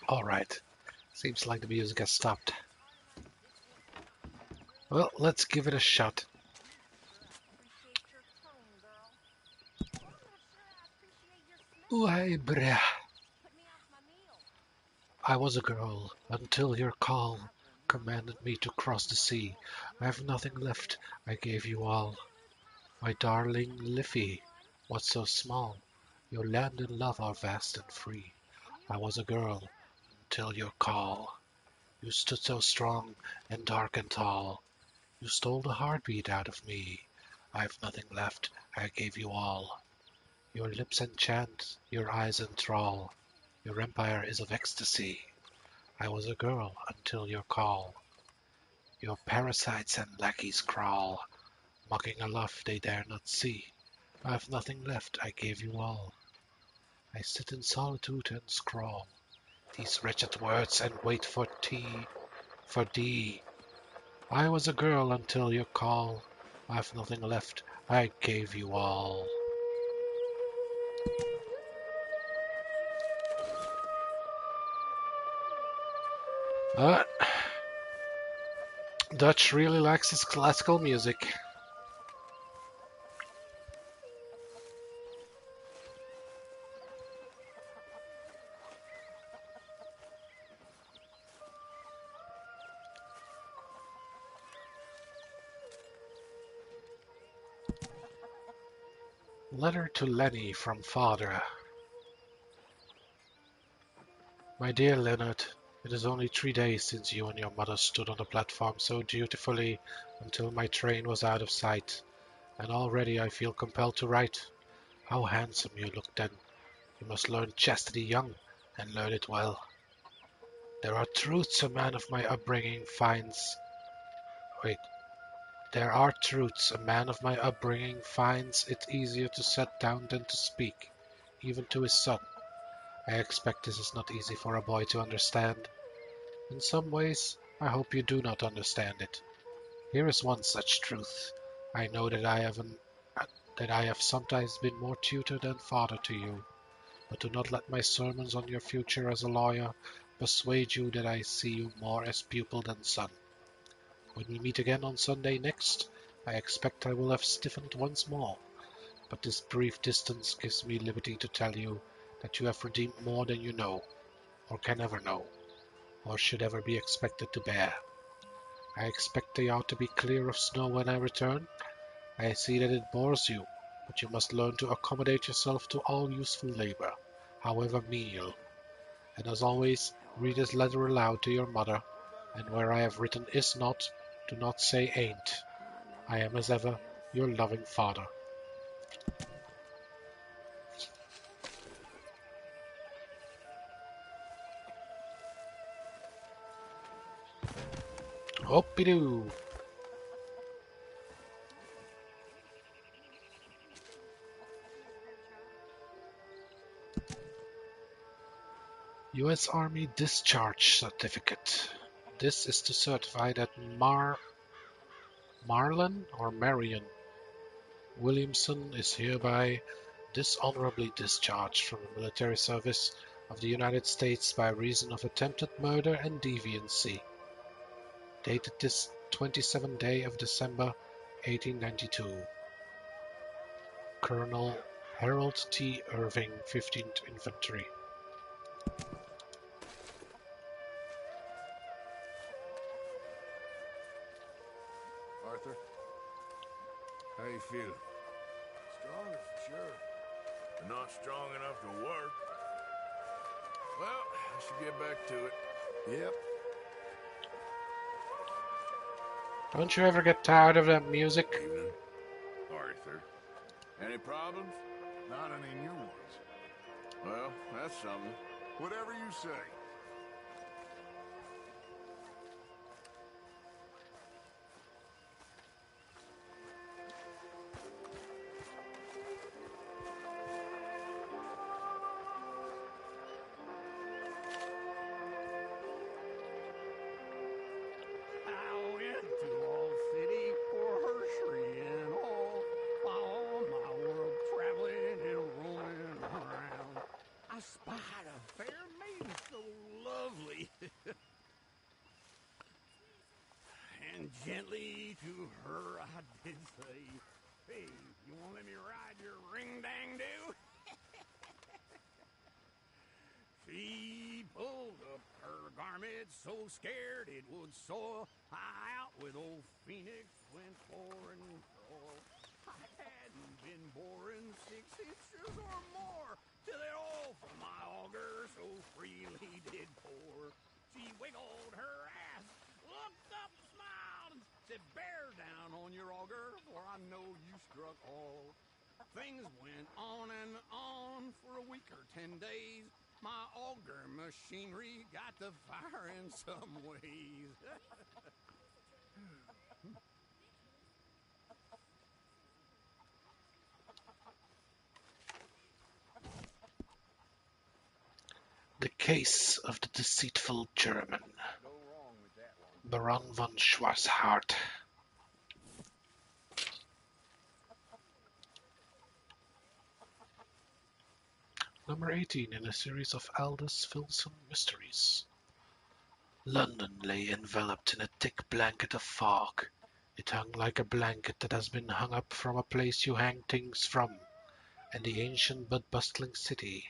Alright, seems like the music has stopped. Well, let's give it a shot. Ooh, hey, brah. I was a girl until your call commanded me to cross the sea. I have nothing left, I gave you all. My darling Liffey, what's so small? Your land and love are vast and free. I was a girl until your call. You stood so strong and dark and tall. You stole the heartbeat out of me. I've nothing left, I gave you all. Your lips enchant, your eyes enthrall. Your empire is of ecstasy. I was a girl until your call. Your parasites and lackeys crawl, mocking a love they dare not see. I've nothing left, I gave you all. I sit in solitude and scrawl these wretched words and wait for thee. I was a girl until your call. I've nothing left, I gave you all. Dutch really likes his classical music. Letter to Lenny from Father. My dear Leonard, it is only 3 days since you and your mother stood on the platform so dutifully until my train was out of sight, and already I feel compelled to write. How handsome you looked then. You must learn chastity young, and learn it well. There are truths a man of my upbringing finds. Wait. There are truths a man of my upbringing finds it easier to set down than to speak, even to his son. I expect this is not easy for a boy to understand. In some ways, I hope you do not understand it. Here is one such truth. I know that that I have sometimes been more tutor than father to you, but do not let my sermons on your future as a lawyer persuade you that I see you more as pupil than son. When we meet again on Sunday next, I expect I will have stiffened once more, but this brief distance gives me liberty to tell you that you have redeemed more than you know, or can ever know, or should ever be expected to bear. I expect the yard to be clear of snow when I return. I see that it bores you, but you must learn to accommodate yourself to all useful labor, however menial. And as always, read this letter aloud to your mother, and where I have written is not, do not say ain't. I am as ever, your loving father. Hoppy-doo! U.S. Army Discharge Certificate. This is to certify that Marlon or Marion Williamson is hereby dishonorably discharged from the military service of the United States by reason of attempted murder and deviancy. Dated this 27th day of December 1892. Colonel Harold T. Irving, 15th Infantry. Arthur, how you feeling? Stronger for sure. But not strong enough to work. Well, I should get back to it. Yep. Don't you ever get tired of that music? Evening, Arthur. Any problems? Not any new ones. Well, that's something. Whatever you say. I went to all city for Hershey and all my world traveling and roaming around. I spied a fair maiden so lovely, and gently to her I did say, "Hey, you won't let me ride your ring-dang-do?" She pulled up her garment so scared it would soil. I out with old Phoenix went for and all. I hadn't been boring 6 inches or more till it all from my auger so freely did pour. She wiggled her ass, looked up, smiled, and said, "Bear down on your auger, for I know you struck all." Things went on and on for a week or 10 days. My auger machinery got to fire in some ways. The Case of the Deceitful German. Baron von Schwarzhardt. Number 18 in a series of Aldous Filson mysteries. London lay enveloped in a thick blanket of fog. It hung like a blanket that has been hung up from a place you hang things from, and the ancient but bustling city,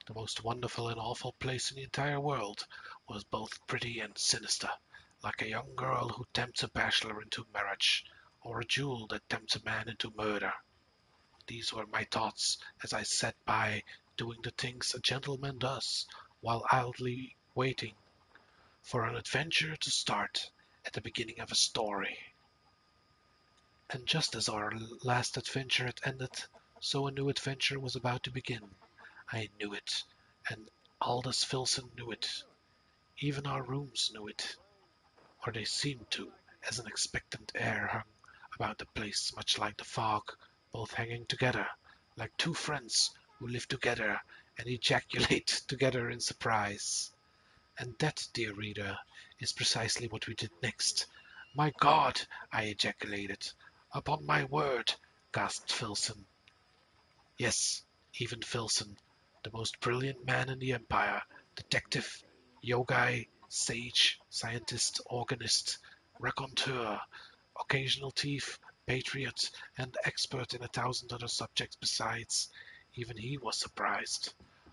the most wonderful and awful place in the entire world, was both pretty and sinister, like a young girl who tempts a bachelor into marriage, or a jewel that tempts a man into murder. These were my thoughts as I sat by, doing the things a gentleman does, while idly waiting for an adventure to start at the beginning of a story. And just as our last adventure had ended, so a new adventure was about to begin. I knew it, and Aldous Filson knew it. Even our rooms knew it, or they seemed to, as an expectant air hung about the place, much like the fog, both hanging together, like two friends who live together and ejaculate together in surprise. And that, dear reader, is precisely what we did next. My God, I ejaculated. Upon my word, gasped Filson. Yes, even Filson, the most brilliant man in the Empire, detective, yogi, sage, scientist, organist, raconteur, occasional thief, patriot, and expert in 1,000 other subjects besides. Even he was surprised.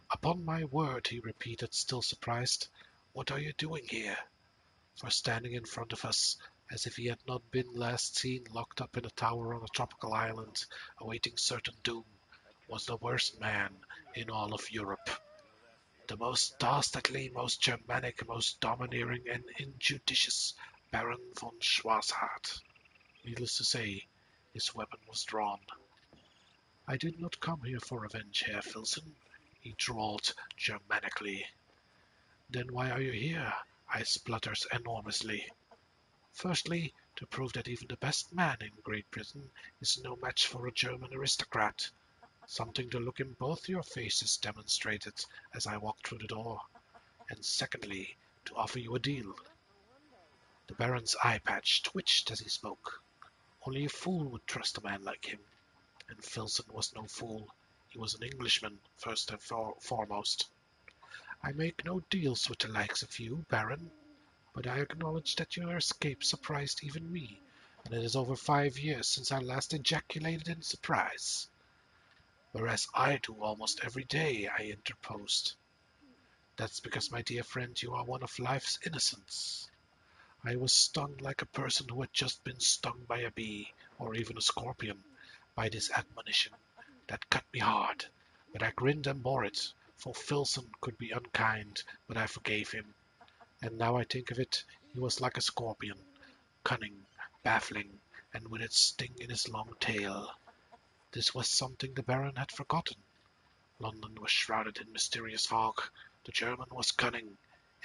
Upon my word, he repeated, still surprised. What are you doing here? For standing in front of us, as if he had not been last seen locked up in a tower on a tropical island, awaiting certain doom, was the worst man in all of Europe. The most dastardly, most Germanic, most domineering and injudicious Baron von Schwarzhardt. Needless to say, his weapon was drawn. I did not come here for revenge, Herr Filson, he drawled Germanically. Then why are you here? I spluttered enormously. Firstly, to prove that even the best man in Great Britain is no match for a German aristocrat. Something the look in both your faces demonstrated as I walked through the door. And secondly, to offer you a deal. The Baron's eye patch twitched as he spoke. Only a fool would trust a man like him. And Filson was no fool. He was an Englishman, first and foremost. I make no deals with the likes of you, Baron, but I acknowledge that your escape surprised even me, and it is over 5 years since I last ejaculated in surprise. Whereas I do almost every day, I interposed. That's because, my dear friend, you are one of life's innocents. I was stung like a person who had just been stung by a bee, or even a scorpion, by this admonition. That cut me hard, but I grinned and bore it, for Filson could be unkind, but I forgave him. And now I think of it, he was like a scorpion, cunning, baffling, and with its sting in his long tail. This was something the Baron had forgotten. London was shrouded in mysterious fog. The German was cunning,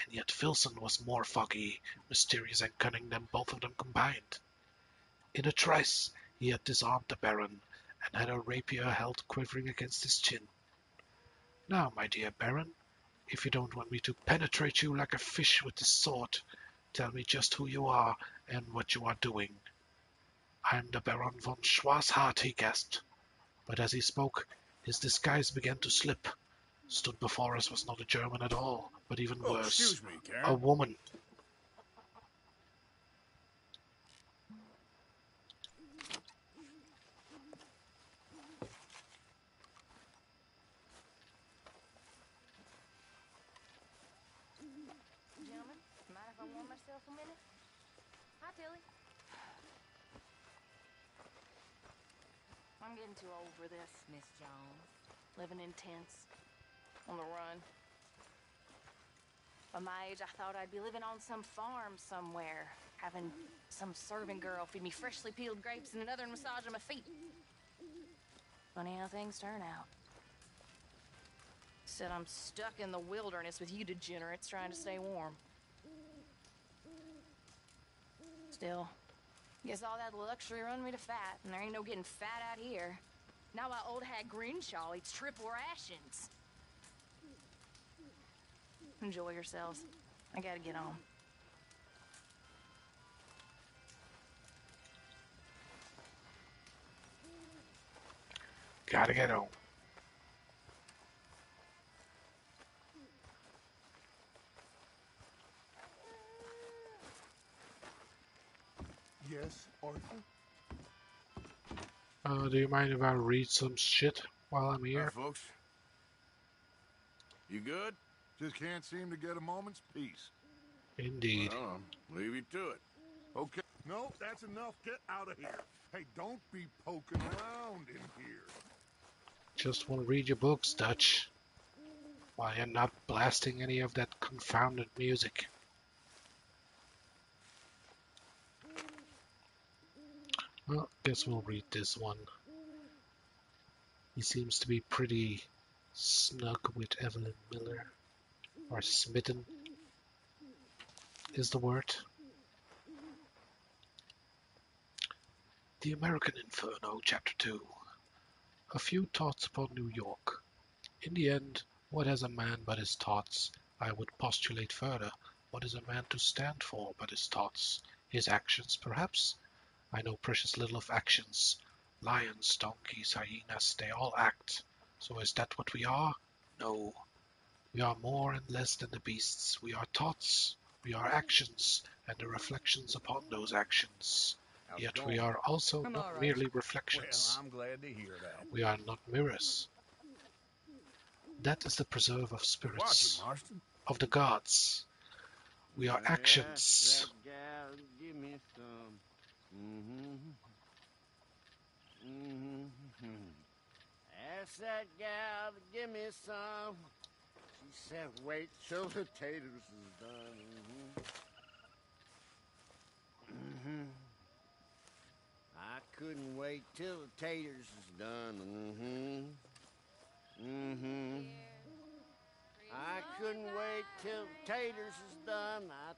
and yet Filson was more foggy, mysterious and cunning than both of them combined. In a trice he had disarmed the Baron, and had a rapier held quivering against his chin. Now, my dear Baron, if you don't want me to penetrate you like a fish with this sword, tell me just who you are and what you are doing. I'm the Baron von Schwarzhardt, he gasped. But as he spoke, his disguise began to slip. Stood before us was not a German at all, but even Oh, worse, excuse me, Karen. a woman. Gentlemen, mind if I warm myself a minute? Hi, Tilly. I'm getting too old for this, Miss Jones. Living in tents, on the run. By my age, I thought I'd be living on some farm somewhere, having some servant girl feed me freshly peeled grapes and another massaging my feet. Funny how things turn out. Said I'm stuck in the wilderness with you degenerates trying to stay warm. Still, guess all that luxury run me to fat, and there ain't no getting fat out here. Now my old hag Greenshaw eats triple rations. Enjoy yourselves. I gotta get on. Gotta get home. Yes, Arthur? Do you mind if I read some shit while I'm here? Folks. You good? Just can't seem to get a moment's peace. Indeed. Well, leave you to it. Okay. No, that's enough. Get out of here. Hey, don't be poking around in here. Just want to read your books, Dutch. While you're not blasting any of that confounded music. Well, guess we'll read this one. He seems to be pretty snug with Evelyn Miller. Or smitten is the word. The American Inferno, Chapter 2. A few thoughts upon New York. In the end, what has a man but his thoughts? I would postulate further, what is a man to stand for but his thoughts? His actions, perhaps? I know precious little of actions. Lions, donkeys, hyenas, they all act. So is that what we are? No. We are more and less than the beasts. We are thoughts. We are actions, and the reflections upon those actions. Yet we are also I'm not all right. merely Well, reflections. I'm glad to hear that. We are not mirrors. That is the preserve of spirits, Marston. of the gods. We are actions. That gal, give me some. Ask that gal to give me some. She said, wait till the taters is done. I couldn't wait till the taters is done. I couldn't wait till the taters is done. I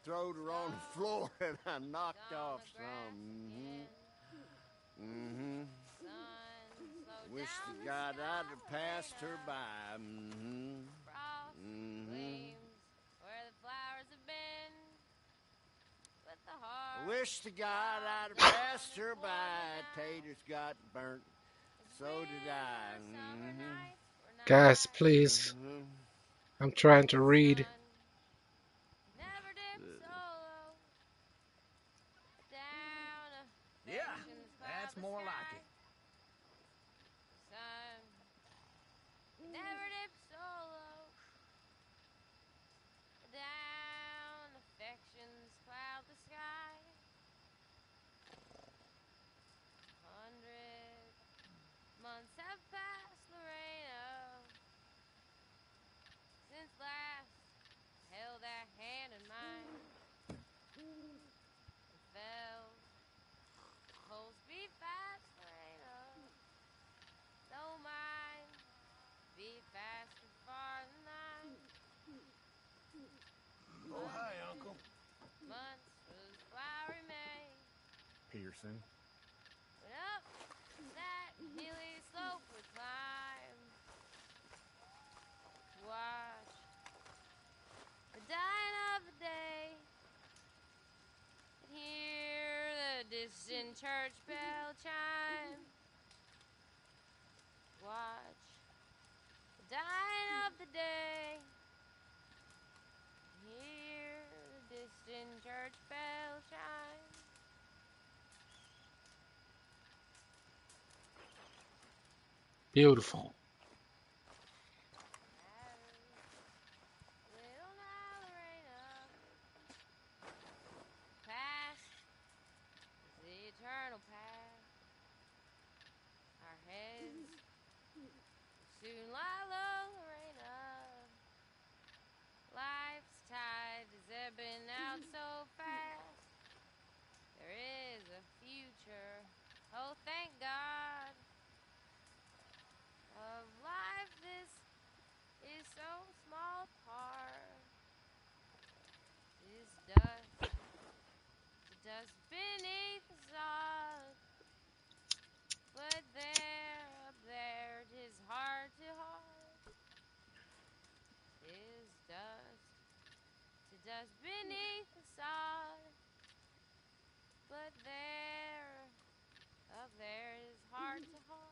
throwed her on the floor and I knocked off some. Wish to God I'd have passed her by. Where the flowers have been, but the heart. Wish to God I'd have passed her by. Taters got burnt, so did I. Guys, please. I'm trying to read. Yeah, that's more like it. Never dip solo. Down affections cloud the sky. 100 months have passed, Lorena, since last held that hand in mine. And fell. Pulse beat fast, Lorena. Don't mind. Beat faster far than mine. Oh, hi, Uncle. Months was flowery May. Pearson. Went up that hilly slope we climb. Watch the dying of the day. And hear the distant church bell chime. Watch the dying of the day. Hear the distant church bell chime. Beautiful. Little Malorena, past is the eternal past. Our heads soon lie low, Lorena. Life's tide is ebbing out so fast. There is a future, oh thank God. Of life this is so small part. Is dust, the dust beneath the sod. But there, up there, 'tis heart to heart. Is dust, to dust beneath the sod. But there, up there, is heart to heart.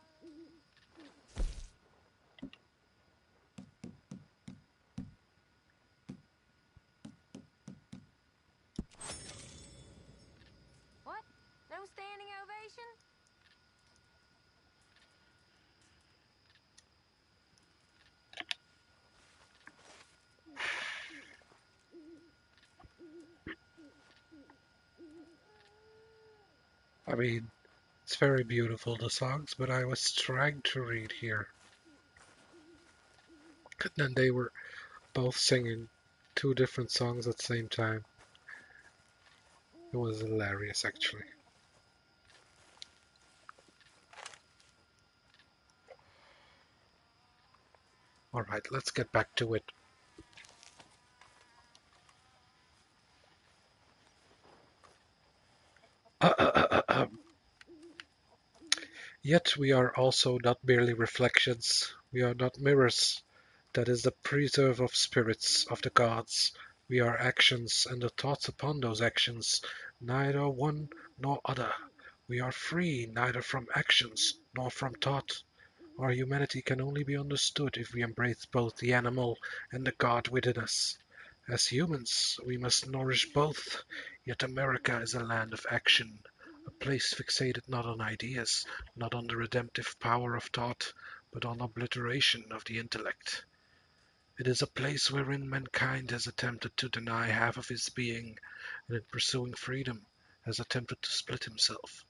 What? No standing ovation? I mean, it's very beautiful, the songs, but I was trying to read here. And then they were both singing two different songs at the same time. It was hilarious, actually. Alright, let's get back to it. Yet we are also not merely reflections, we are not mirrors. That is the preserve of spirits, of the gods. We are actions, and the thoughts upon those actions, neither one nor other. We are free neither from actions nor from thought. Our humanity can only be understood if we embrace both the animal and the god within us. As humans, we must nourish both, yet America is a land of action, a place fixated not on ideas, not on the redemptive power of thought, but on obliteration of the intellect. It is a place wherein mankind has attempted to deny half of his being, and in pursuing freedom has attempted to split himself.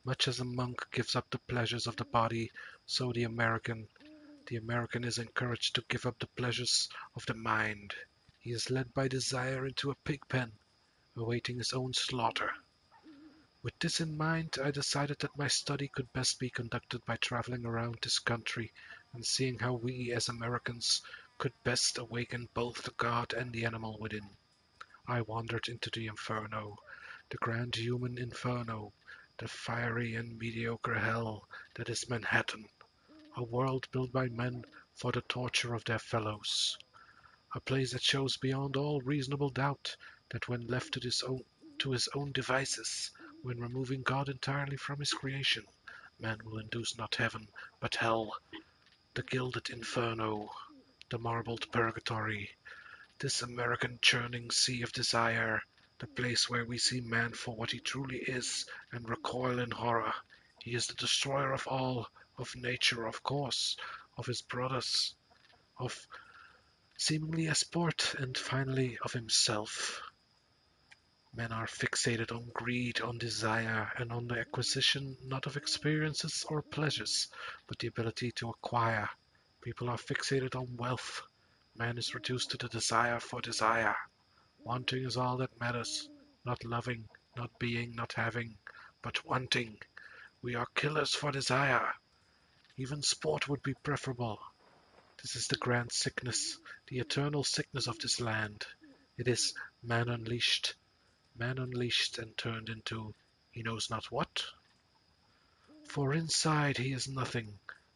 Much as a monk gives up the pleasures of the body, so the American is encouraged to give up the pleasures of the mind. He is led by desire into a pig pen, awaiting his own slaughter. With this in mind, I decided that my study could best be conducted by traveling around this country and seeing how we as Americans could best awaken both the god and the animal within. I wandered into the inferno, the grand human inferno, the fiery and mediocre hell that is Manhattan, a world built by men for the torture of their fellows. A place that shows beyond all reasonable doubt that when left to his own devices, when removing God entirely from his creation, man will induce not heaven, but hell, the gilded inferno, the marbled purgatory, this American churning sea of desire, the place where we see man for what he truly is and recoil in horror. He is the destroyer of all, of nature, of course, of his brothers, of seemingly a sport, and finally of himself. Men are fixated on greed, on desire, and on the acquisition not of experiences or pleasures, but the ability to acquire. People are fixated on wealth. Man is reduced to the desire for desire. Wanting is all that matters. Not loving, not being, not having, but wanting. We are killers for desire. Even sport would be preferable. This is the grand sickness, the eternal sickness of this land. It is man unleashed and turned into he knows not what. For inside he is nothing,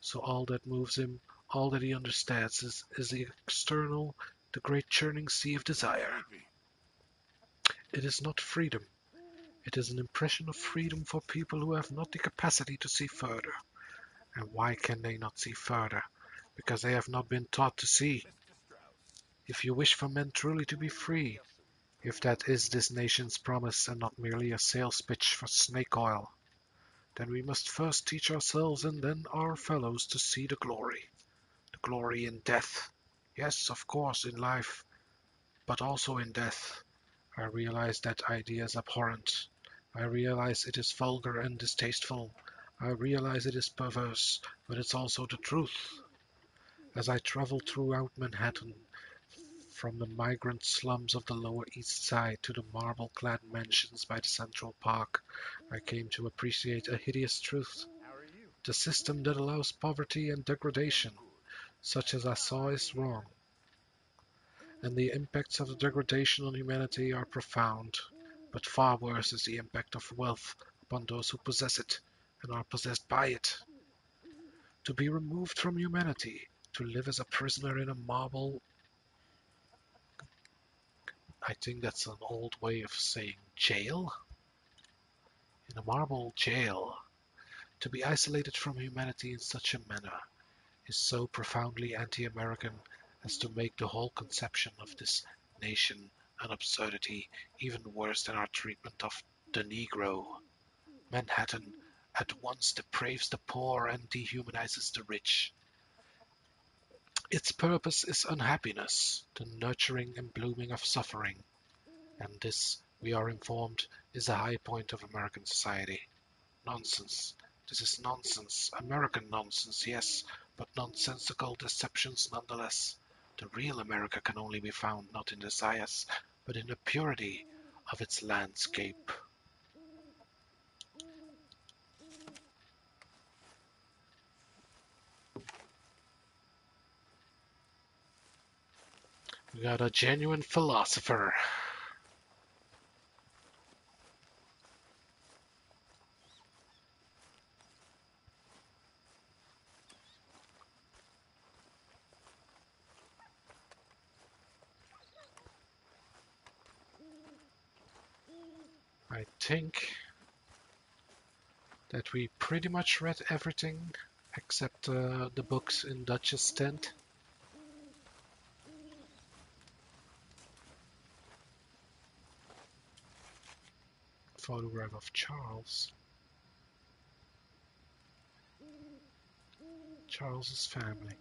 so all that moves him, all that he understands is the external, the great churning sea of desire. It is not freedom. It is an impression of freedom for people who have not the capacity to see further. And why can they not see further? Because they have not been taught to see. If you wish for men truly to be free, if that is this nation's promise and not merely a sales pitch for snake oil, then we must first teach ourselves and then our fellows to see the glory. The glory in death. Yes, of course, in life, but also in death. I realize that idea is abhorrent. I realize it is vulgar and distasteful. I realize it is perverse, but it's also the truth. As I traveled throughout Manhattan, from the migrant slums of the Lower East Side to the marble-clad mansions by the Central Park, I came to appreciate a hideous truth. The system that allows poverty and degradation, such as I saw, is wrong. And the impacts of the degradation on humanity are profound. But far worse is the impact of wealth upon those who possess it and are possessed by it. To be removed from humanity, to live as a prisoner in a marble... I think that's an old way of saying jail. In a marble jail, to be isolated from humanity in such a manner is so profoundly anti-American as to make the whole conception of this nation an absurdity even worse than our treatment of the Negro. Manhattan at once depraves the poor and dehumanizes the rich. Its purpose is unhappiness, the nurturing and blooming of suffering, and this, we are informed, is the high point of American society. Nonsense. This is nonsense. American nonsense, yes, but nonsensical deceptions nonetheless. The real America can only be found not in desires, but in the purity of its landscape. We got a genuine philosopher. think that we pretty much read everything except the books in Dutch's tent. Photograph of Charles. Charles's family.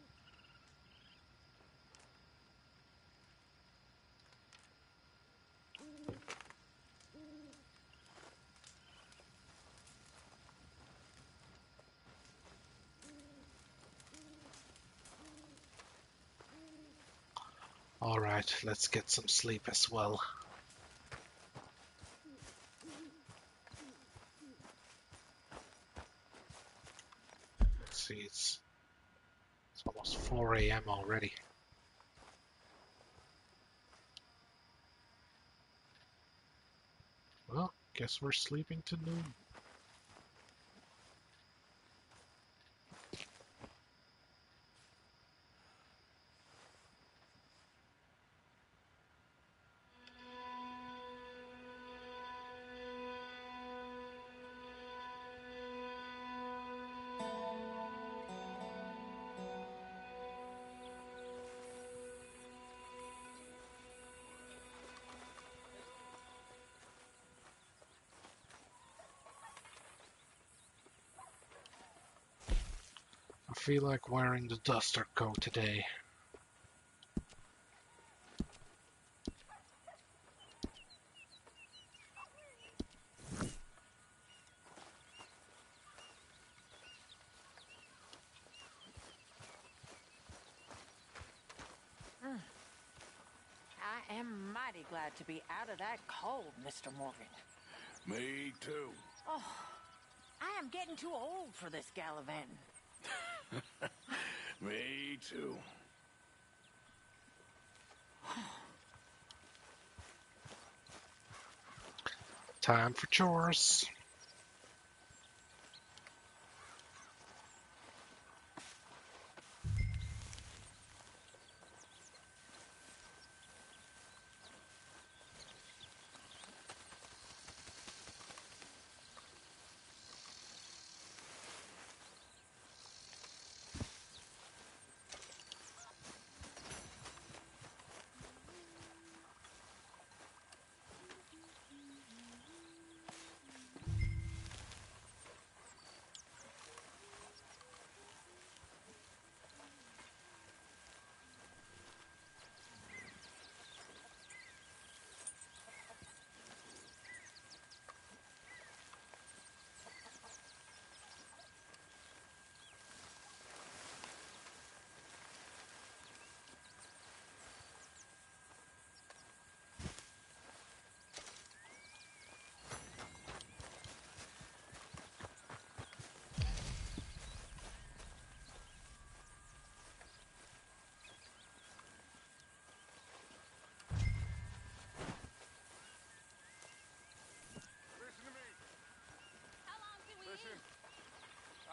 All right, let's get some sleep as well. Let's see, it's almost 4 a.m. already. Well, guess we're sleeping to noon. I feel like wearing the duster coat today. I am mighty glad to be out of that cold, Mr. Morgan. Me too. Oh, I am getting too old for this gallivanting. Me too. Time for chores.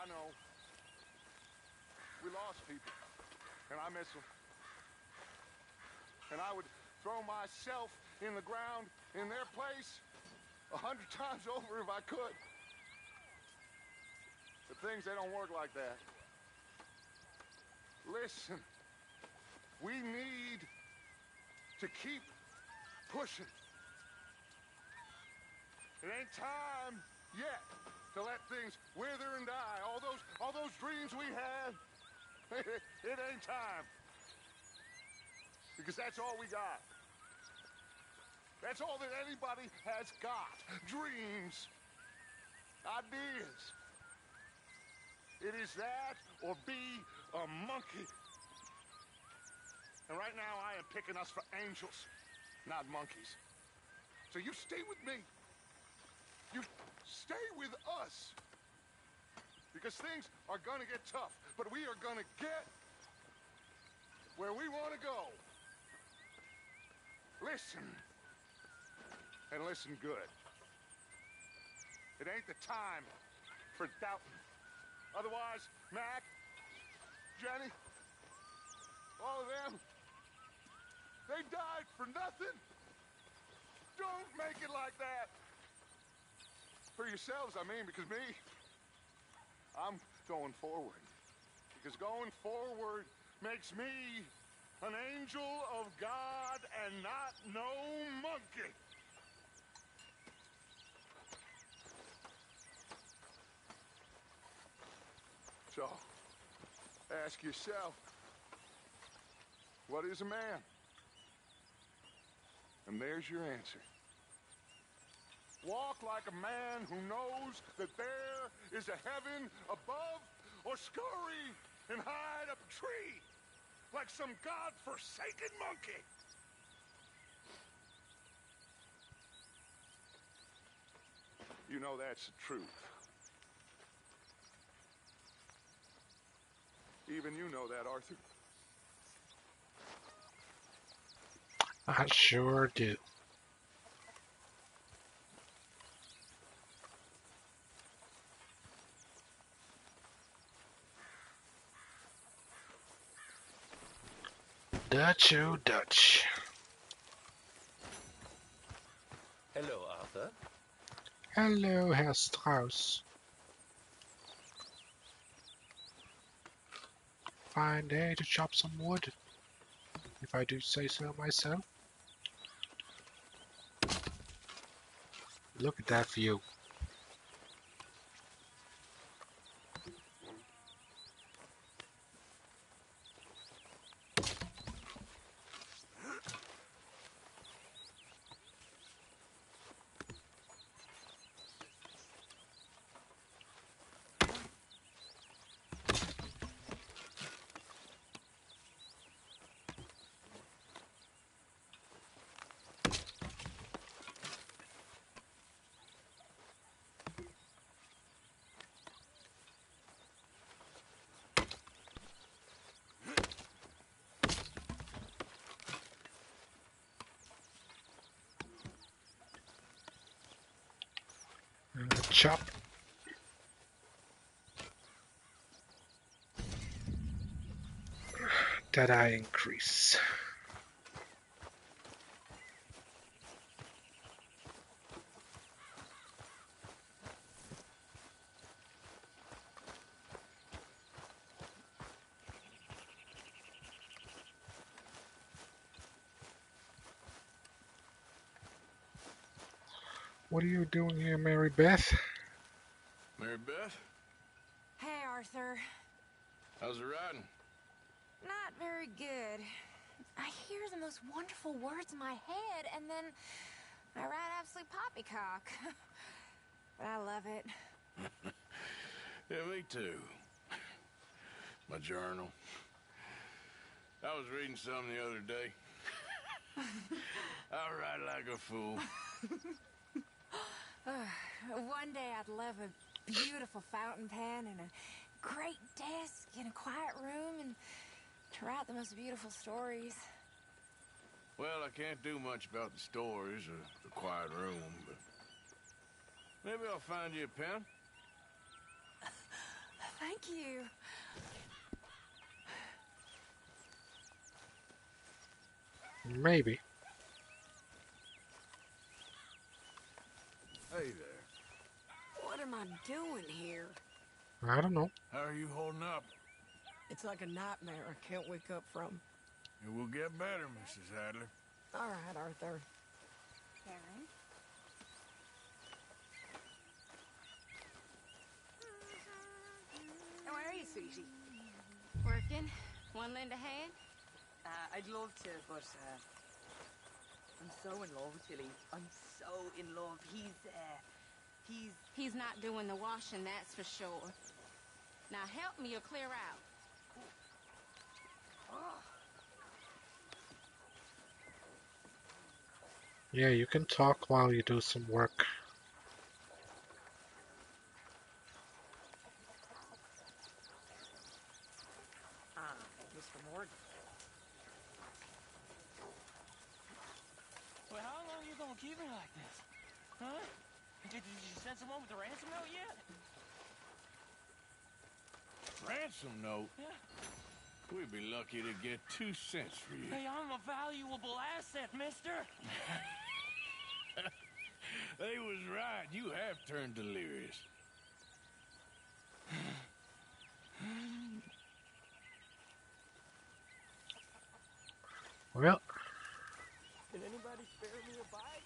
I know. We lost people, and I miss them. And I would throw myself in the ground in their place 100 times over if I could. But things, they don't work like that. Listen, we need to keep pushing. It ain't time yet to let things wither and die. All those dreams we had, it ain't time. Because that's all we got. That's all that anybody has got. Dreams. Ideas. It is that or be a monkey. And right now I am picking us for angels, not monkeys. So you stay with me. You stay with us. Because things are gonna get tough, but we are gonna get where we want to go. Listen. And listen good. It ain't the time for doubting. Otherwise, Mac, Jenny, all of them, they died for nothing. Don't make it like that. For yourselves, I mean, because me, I'm going forward. Because going forward makes me an angel of God and not no monkey. So, ask yourself, what is a man? And there's your answer. Walk like a man who knows that there is a heaven above, or scurry and hide up a tree like some God-forsaken monkey. You know that's the truth. Even you know that, Arthur. I sure do. Dutch, oh Dutch. Hello, Arthur. Hello, Herr Strauss. Fine day to chop some wood, if I do say so myself. Look at that view. Chop. That I increase. What are you doing here, Mary Beth? Mary Beth, Hey, Arthur. how's it riding? Not very good. I hear the most wonderful words in my head, and then I write absolute poppycock. But I love it. Yeah, me too. My journal. I was reading something the other day. I write like a fool. One day I'd love a beautiful fountain pen and a great desk in a quiet room and to write the most beautiful stories. Well, I can't do much about the stories or the quiet room, but maybe I'll find you a pen. Thank you. Maybe. Hey there. What am I doing here? I don't know. How are you holding up? It's like a nightmare I can't wake up from. It will get better, Mrs. Hadley. All right, Arthur. Karen? How are you, sweetie? Working? Want to lend a hand? I'd love to, but I'm so in love with Tilly. I'm so in love. He's not doing the washing, that's for sure. Now help me or clear out. Yeah, you can talk while you do some work. Mr. Morgan. Well, how long are you gonna keep her like this? Huh? Did you send someone with the ransom note yet? Ransom note? Yeah. We'd be lucky to get 2 cents for you. Hey, I'm a valuable asset, mister. They was right. You have turned delirious. Well, Can anybody spare me a bite?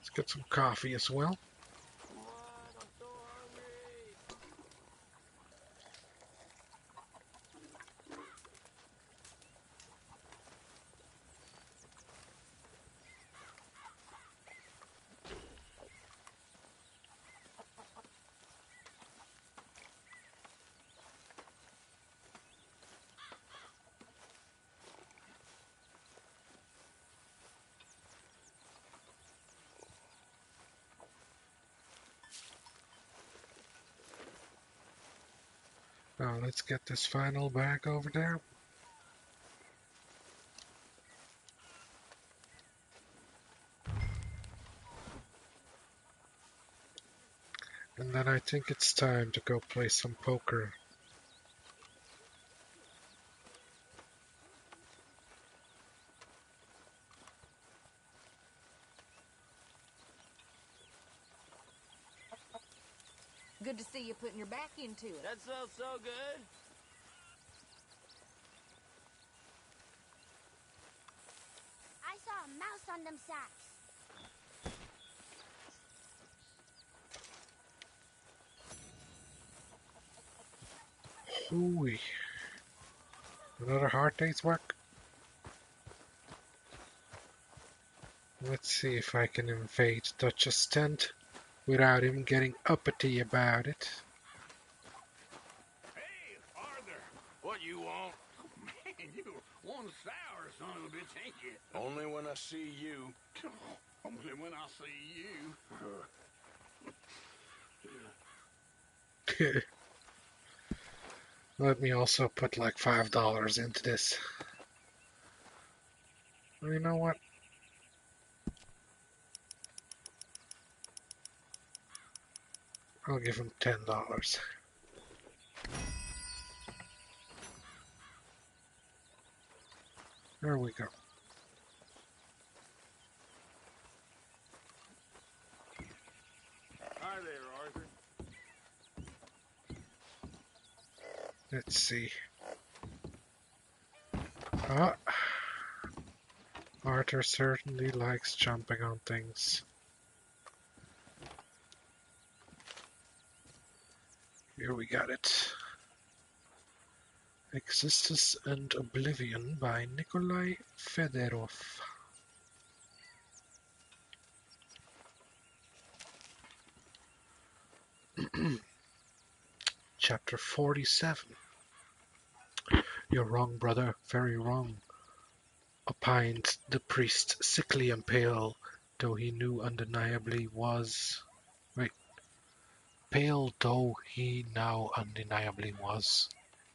let's get some coffee as well. Now let's get this final bag over there. And then I think it's time to go play some poker. Good to see you putting your back into it. That smells so good. I saw a mouse on them sacks. Hooey. Another hard day's work. Let's see if I can invade Dutch's tent without him getting uppity about it. Hey, Arthur, what you want? Man, you one sour son of a bitch, ain't you? Only when I see you. Only when I see you. Let me also put like $5 into this. You know what? I'll give him $10. There we go. Hi there, Arthur. Let's see. Ah, Arthur certainly likes jumping on things. Here we got it. Existence and Oblivion by Nikolai Fedorov. Chapter 47. You're wrong, brother, very wrong, opined the priest, sickly and pale, though he knew undeniably was... Wait. Pale though he now undeniably was.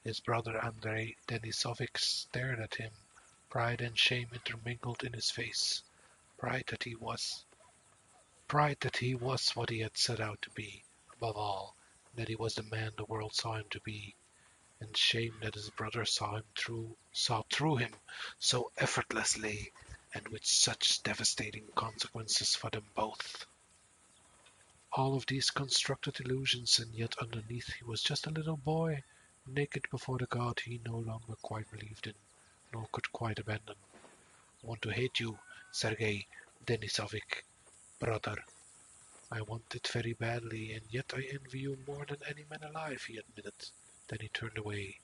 His brother Andrei Denisovic stared at him, pride and shame intermingled in his face. Pride that he was what he had set out to be, above all, that he was the man the world saw him to be, and shame that his brother saw through him so effortlessly, and with such devastating consequences for them both. All of these constructed illusions, and yet underneath he was just a little boy, naked before the God he no longer quite believed in, nor could quite abandon. I want to hate you, Sergei Denisovic, brother. I want it very badly, and yet I envy you more than any man alive, he admitted. Then he turned away.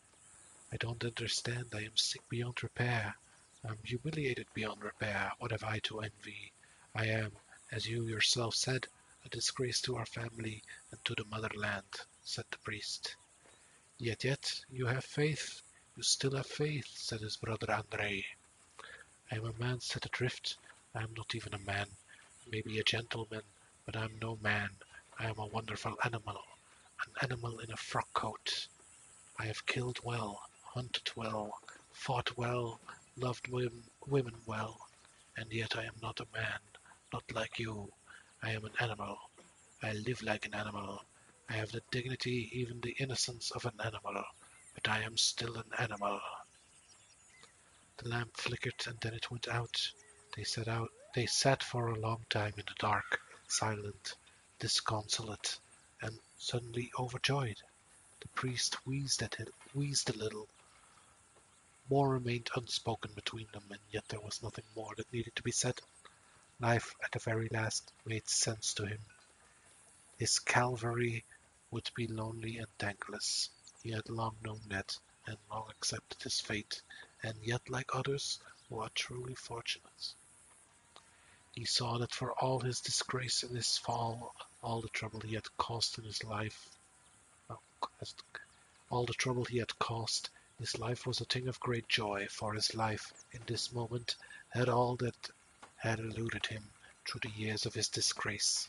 I don't understand. I am sick beyond repair. I am humiliated beyond repair. What have I to envy? I am, as you yourself said, a disgrace to our family and to the motherland, said the priest. Yet, you have faith. You still have faith, said his brother Andrei. I am a man set adrift. I am not even a man. Maybe a gentleman, But I am no man. I am a wonderful animal, an animal in a frock coat. I have killed well, hunted well, fought well, loved women well, and yet I am not a man, not like you. I am an animal. I live like an animal. I have the dignity, even the innocence of an animal, but I am still an animal. The lamp flickered and then it went out. They sat for a long time in the dark, silent, disconsolate, and suddenly overjoyed. The priest wheezed a little. More remained unspoken between them, and yet there was nothing more that needed to be said. Life, at the very last, made sense to him. His Calvary would be lonely and thankless. He had long known that, and long accepted his fate, and yet, like others who are truly fortunate, he saw that for all his disgrace and his fall, all the trouble he had caused in his life, all the trouble he had caused, his life was a thing of great joy, for his life, in this moment, had all that had eluded him through the years of his disgrace.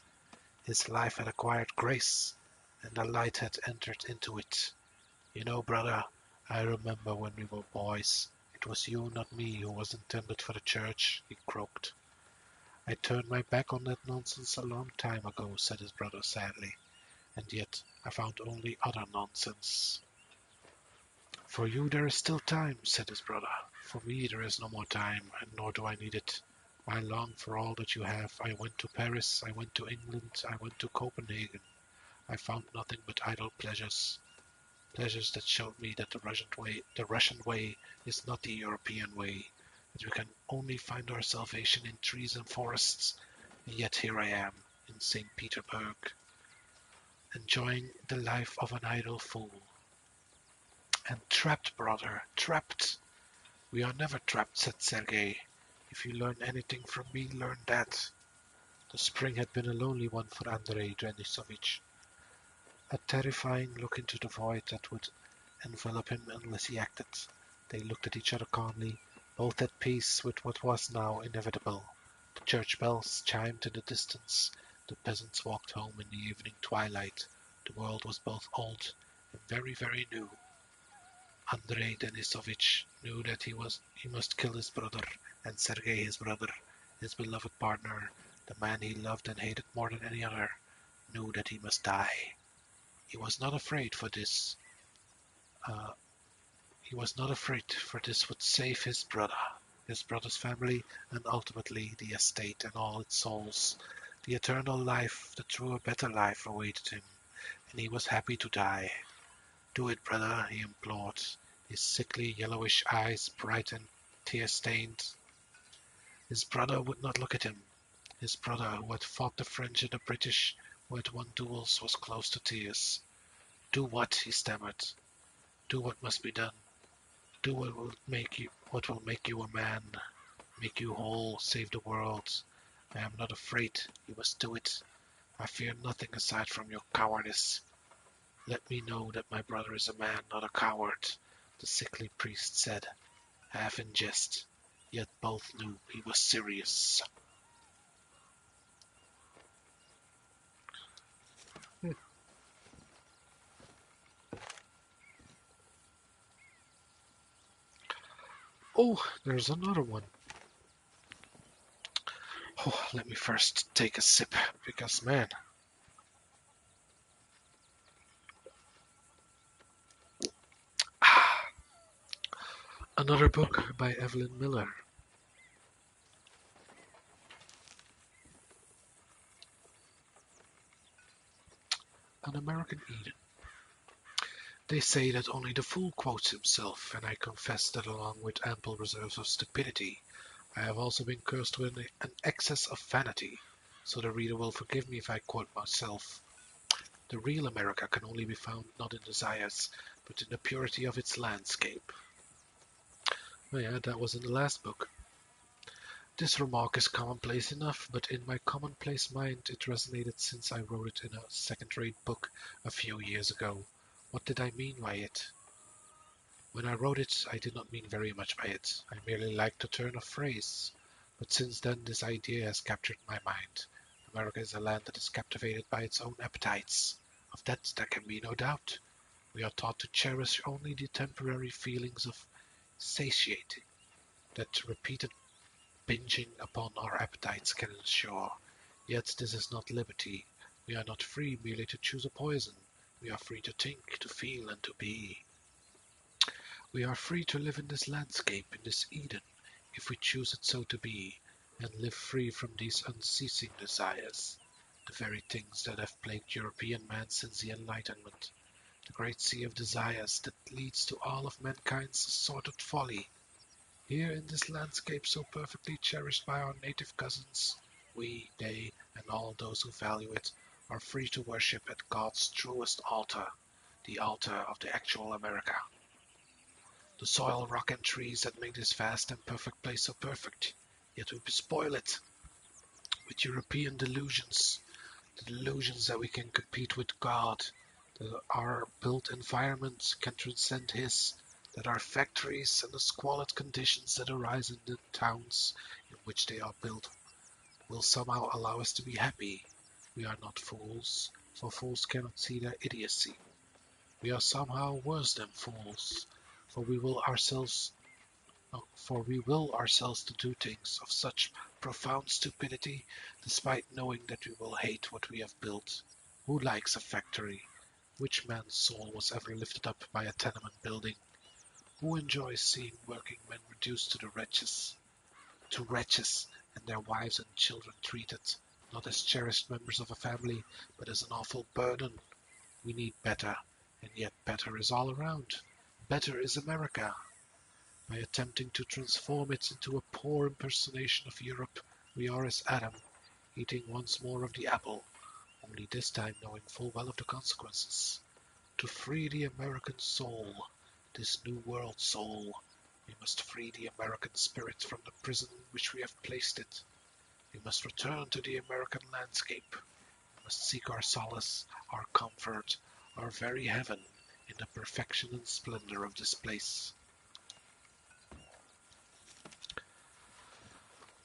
His life had acquired grace, and a light had entered into it. You know, brother, I remember when we were boys. It was you, not me, who was intended for the church, he croaked. I turned my back on that nonsense a long time ago, said his brother sadly, and yet I found only other nonsense. For you there is still time, said his brother. For me there is no more time, and nor do I need it. I long for all that you have. I went to Paris, I went to England, I went to Copenhagen. I found nothing but idle pleasures. Pleasures that showed me that the Russian way is not the European way, that we can only find our salvation in trees and forests, and yet here I am, in St. Petersburg, enjoying the life of an idle fool. And trapped, brother, trapped. We are never trapped, said Sergei. If you learn anything from me, learn that. The spring had been a lonely one for Andrei Denisovich. A terrifying look into the void that would envelop him unless he acted. They looked at each other calmly, both at peace with what was now inevitable. The church bells chimed in the distance. The peasants walked home in the evening twilight. The world was both old and very, very new. Andrei Denisovich knew that he must kill his brother, and Sergei, his brother, his beloved partner, the man he loved and hated more than any other, knew that he must die. He was not afraid for this. He was not afraid, for this would save his brother's family, and ultimately the estate and all its souls. The eternal life, the truer, better life awaited him, and he was happy to die. Do it, brother, he implored, his sickly yellowish eyes bright and tear-stained. His brother would not look at him. His brother, who had fought the French and the British, who had won duels, was close to tears. Do what? He stammered. Do what must be done. Do what will make you a man, make you whole, save the world. I am not afraid. You must do it. I fear nothing aside from your cowardice. Let me know that my brother is a man, not a coward, the sickly priest said, half in jest, yet both knew he was serious. Oh, there's another one. Oh, let me first take a sip, because man. Another book by Evelyn Miller. An American Eden. They say that only the fool quotes himself, and I confess that along with ample reserves of stupidity, I have also been cursed with an excess of vanity, so the reader will forgive me if I quote myself. The real America can only be found not in desires, but in the purity of its landscape. Oh yeah, that was in the last book. This remark is commonplace enough, but in my commonplace mind it resonated since I wrote it in a second-rate book a few years ago. What did I mean by it? When I wrote it, I did not mean very much by it. I merely liked the turn of phrase. But since then this idea has captured my mind. America is a land that is captivated by its own appetites. Of that there can be no doubt. We are taught to cherish only the temporary feelings of satiety that repeated binging upon our appetites can ensure. Yet this is not liberty. We are not free merely to choose a poison. We are free to think, to feel, and to be. We are free to live in this landscape, in this Eden, if we choose it so to be, and live free from these unceasing desires, the very things that have plagued European man since the Enlightenment, the great sea of desires that leads to all of mankind's assorted folly. Here in this landscape so perfectly cherished by our native cousins, we, they, and all those who value it, are free to worship at God's truest altar, the altar of the actual America. The soil, rock, and trees that make this vast and perfect place so perfect, yet we spoil it with European delusions, the delusions that we can compete with God, that our built environment can transcend His, that our factories and the squalid conditions that arise in the towns in which they are built will somehow allow us to be happy. We are not fools, for fools cannot see their idiocy. We are somehow worse than fools, for we will ourselves to do things of such profound stupidity, despite knowing that we will hate what we have built. Who likes a factory? Which man's soul was ever lifted up by a tenement building? Who enjoys seeing working men reduced to wretches, and their wives and children treated, not as cherished members of a family, but as an awful burden? We need better, and yet better is all around. Better is America. By attempting to transform it into a poor impersonation of Europe, we are as Adam, eating once more of the apple, only this time knowing full well of the consequences. To free the American soul, this new world soul, we must free the American spirit from the prison in which we have placed it. We must return to the American landscape. We must seek our solace, our comfort, our very heaven in the perfection and splendor of this place.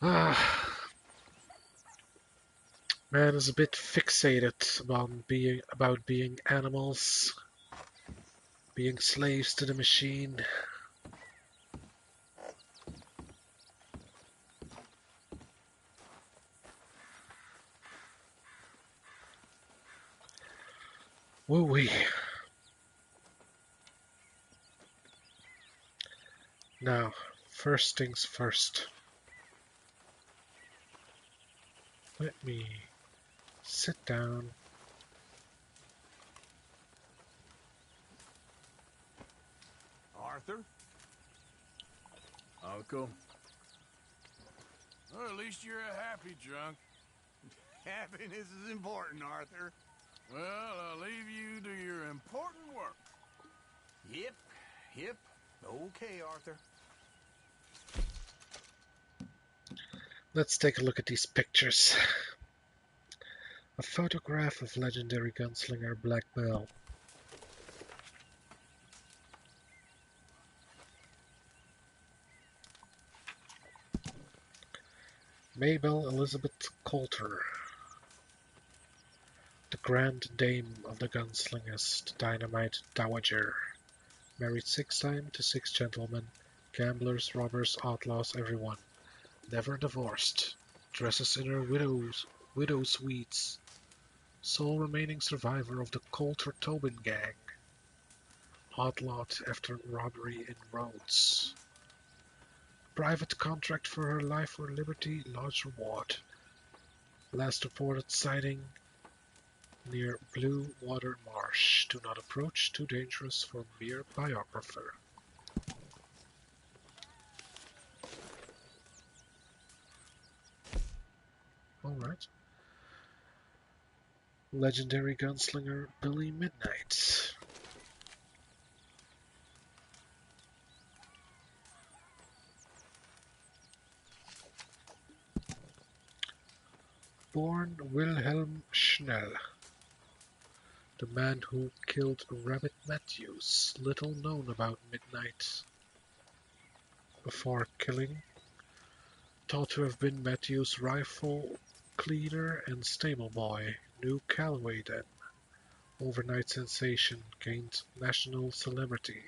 Man is a bit fixated about being animals, being slaves to the machine. Woo-wee. Now, first things first. Let me sit down. Arthur? Uncle? Well, at least you're a happy drunk. Happiness is important, Arthur. Well, I'll leave you to your important work. Yep. Okay, Arthur. Let's take a look at these pictures. A photograph of legendary gunslinger Black Bell. Mabel Elizabeth Coulter, the Grand Dame of the Gunslingers, the Dynamite Dowager. Married 6 times to 6 gentlemen, gamblers, robbers, outlaws, everyone. Never divorced. Dresses in her widow's weeds. Sole remaining survivor of the Coulter Tobin gang. Outlawed after robbery in Rhodes. Private contract for her life or liberty, large reward. Last reported sighting near Blue Water Marsh. Do not approach, too dangerous for mere biographer. Alright. Legendary gunslinger Billy Midnight. Born Wilhelm Schnell, the man who killed Rabbit Matthews. Little known about Midnight. Before killing, thought to have been Matthews' cleaner and stable boy, New Calloway then. Overnight sensation, gained national celebrity.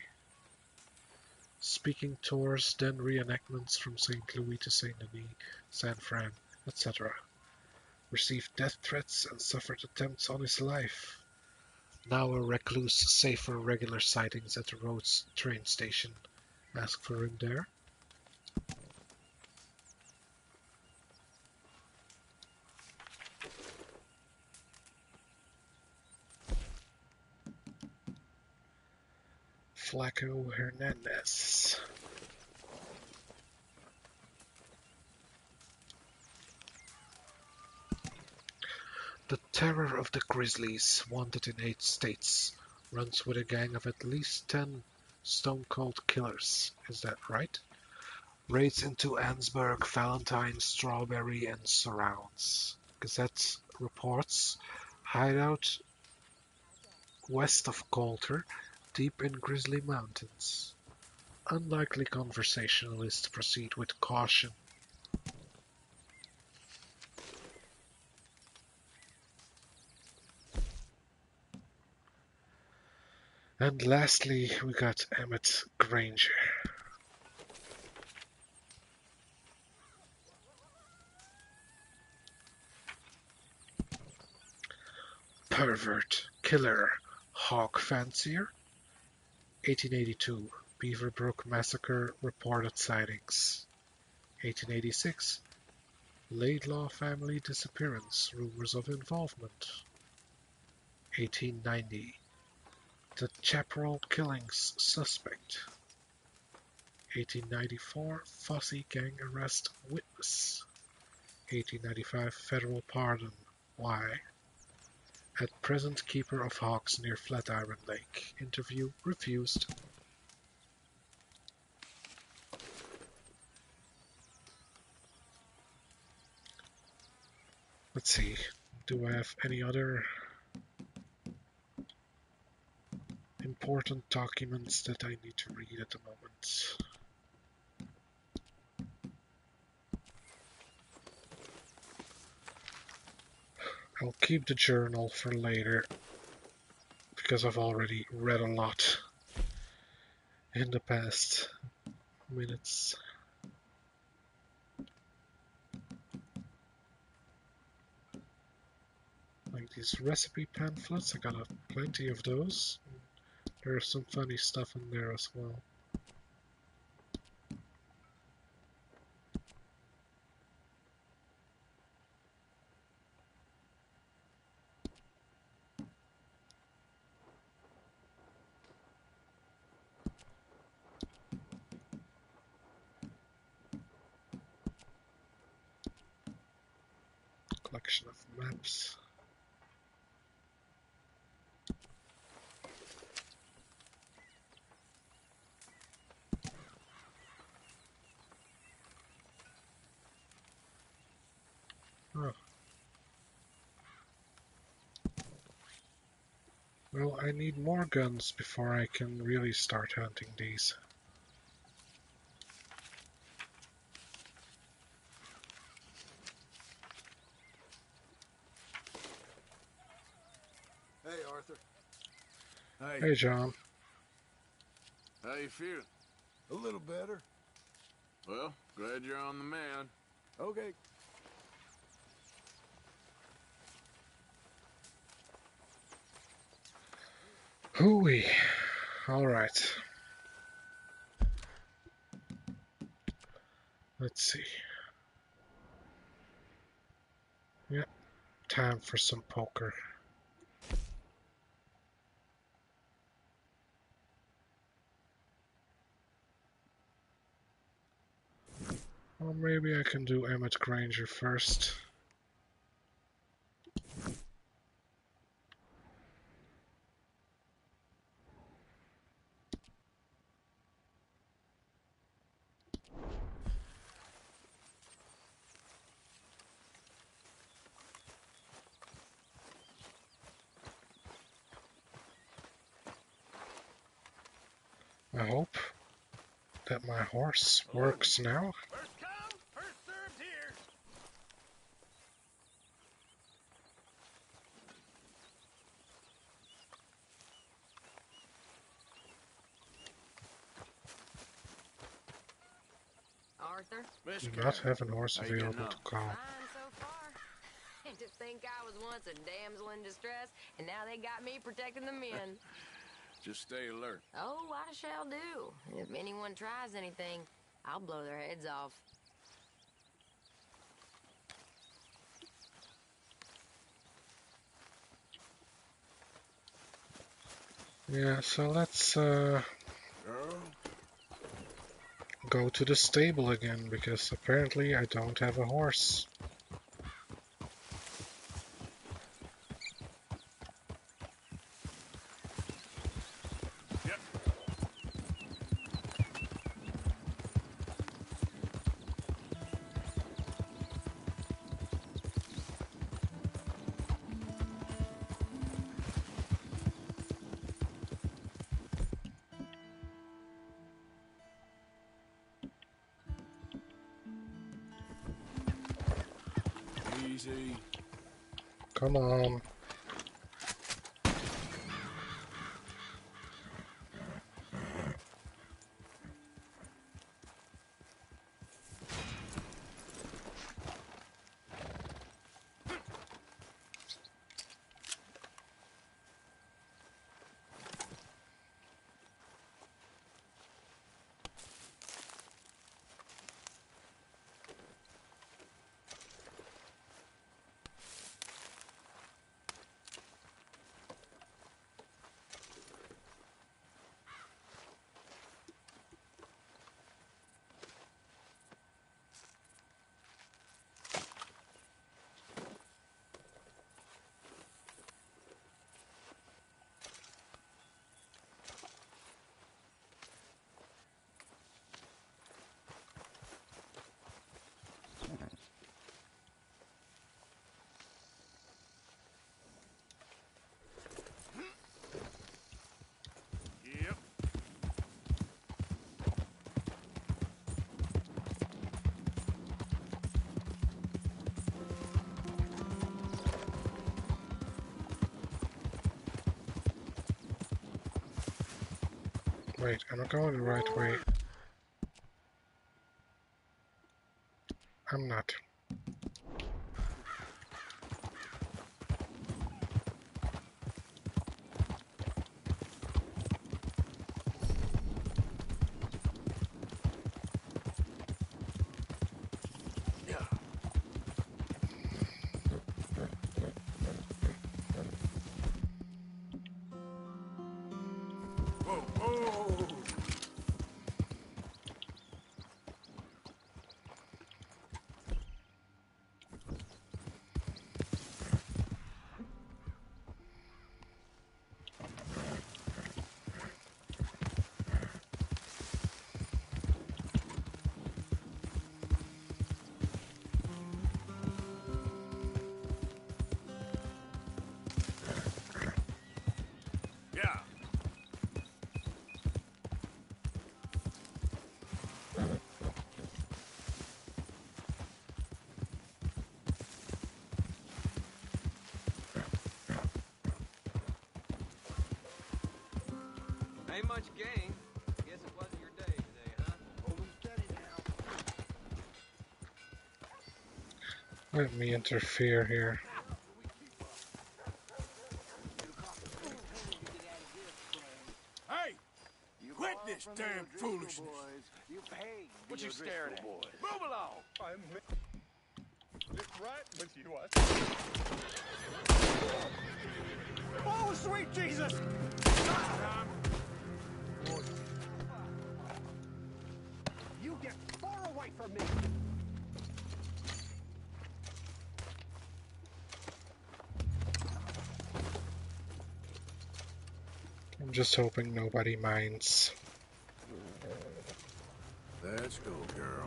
Speaking tours, then reenactments from St. Louis to St. Denis, San Fran, etc. Received death threats and suffered attempts on his life. Now a recluse, safe for regular sightings at the Rhodes train station. Ask for him there. Flaco Hernandez. The terror of the Grizzlies, wanted in 8 states, runs with a gang of at least 10 stone-cold killers. Is that right? Raids into Ansburg, Valentine, Strawberry, and surrounds. Gazette reports hideout west of Coulter, deep in Grizzly Mountains. Unlikely conversationalists proceed with caution. And lastly, we got Emmet Granger. Pervert, killer, hawk fancier. 1882, Beaverbrook Massacre reported sightings. 1886, Laidlaw family disappearance, rumors of involvement. 1890, the Chaparral killings suspect. 1894, Fosse gang arrest witness. 1895, federal pardon. Why? At present keeper of hawks near Flatiron Lake. Interview refused. Let's see. Do I have any other important documents that I need to read at the moment? I'll keep the journal for later, because I've already read a lot in the past minutes. Like these recipe pamphlets, I got plenty of those. There's some funny stuff in there as well. Collection of maps. Oh. Well, I need more guns before I can really start hunting these. Hey, Arthur. Hey, John. How you feeling? A little better. Well, glad you're on the man. Okay. Hooey. Alright. Let's see. Yep. Time for some poker. Or maybe I can do Emmet Granger first. I hope that my horse works now. First come, first served here. Arthur. Do not have an horse How you getting available on? to call. Fine so far. And to think I was once a damsel in distress, and now they got me protecting the men. Just stay alert. Oh, I shall do. If anyone tries anything, I'll blow their heads off. Yeah, so let's go to the stable again, because apparently I don't have a horse. Easy. Come on. Yep. Wait, am I going the right way? I'm not. Whoa, whoa. Yeah. Ain't much gain. Guess it wasn't your day today, huh? Hold 'em steady now. Let me interfere here. Hey! Quit this damn foolishness. What you staring at? Move along! I'm just right with you. Oh, sweet Jesus! You get far away from me! I'm just hoping nobody minds. Let's go, girl.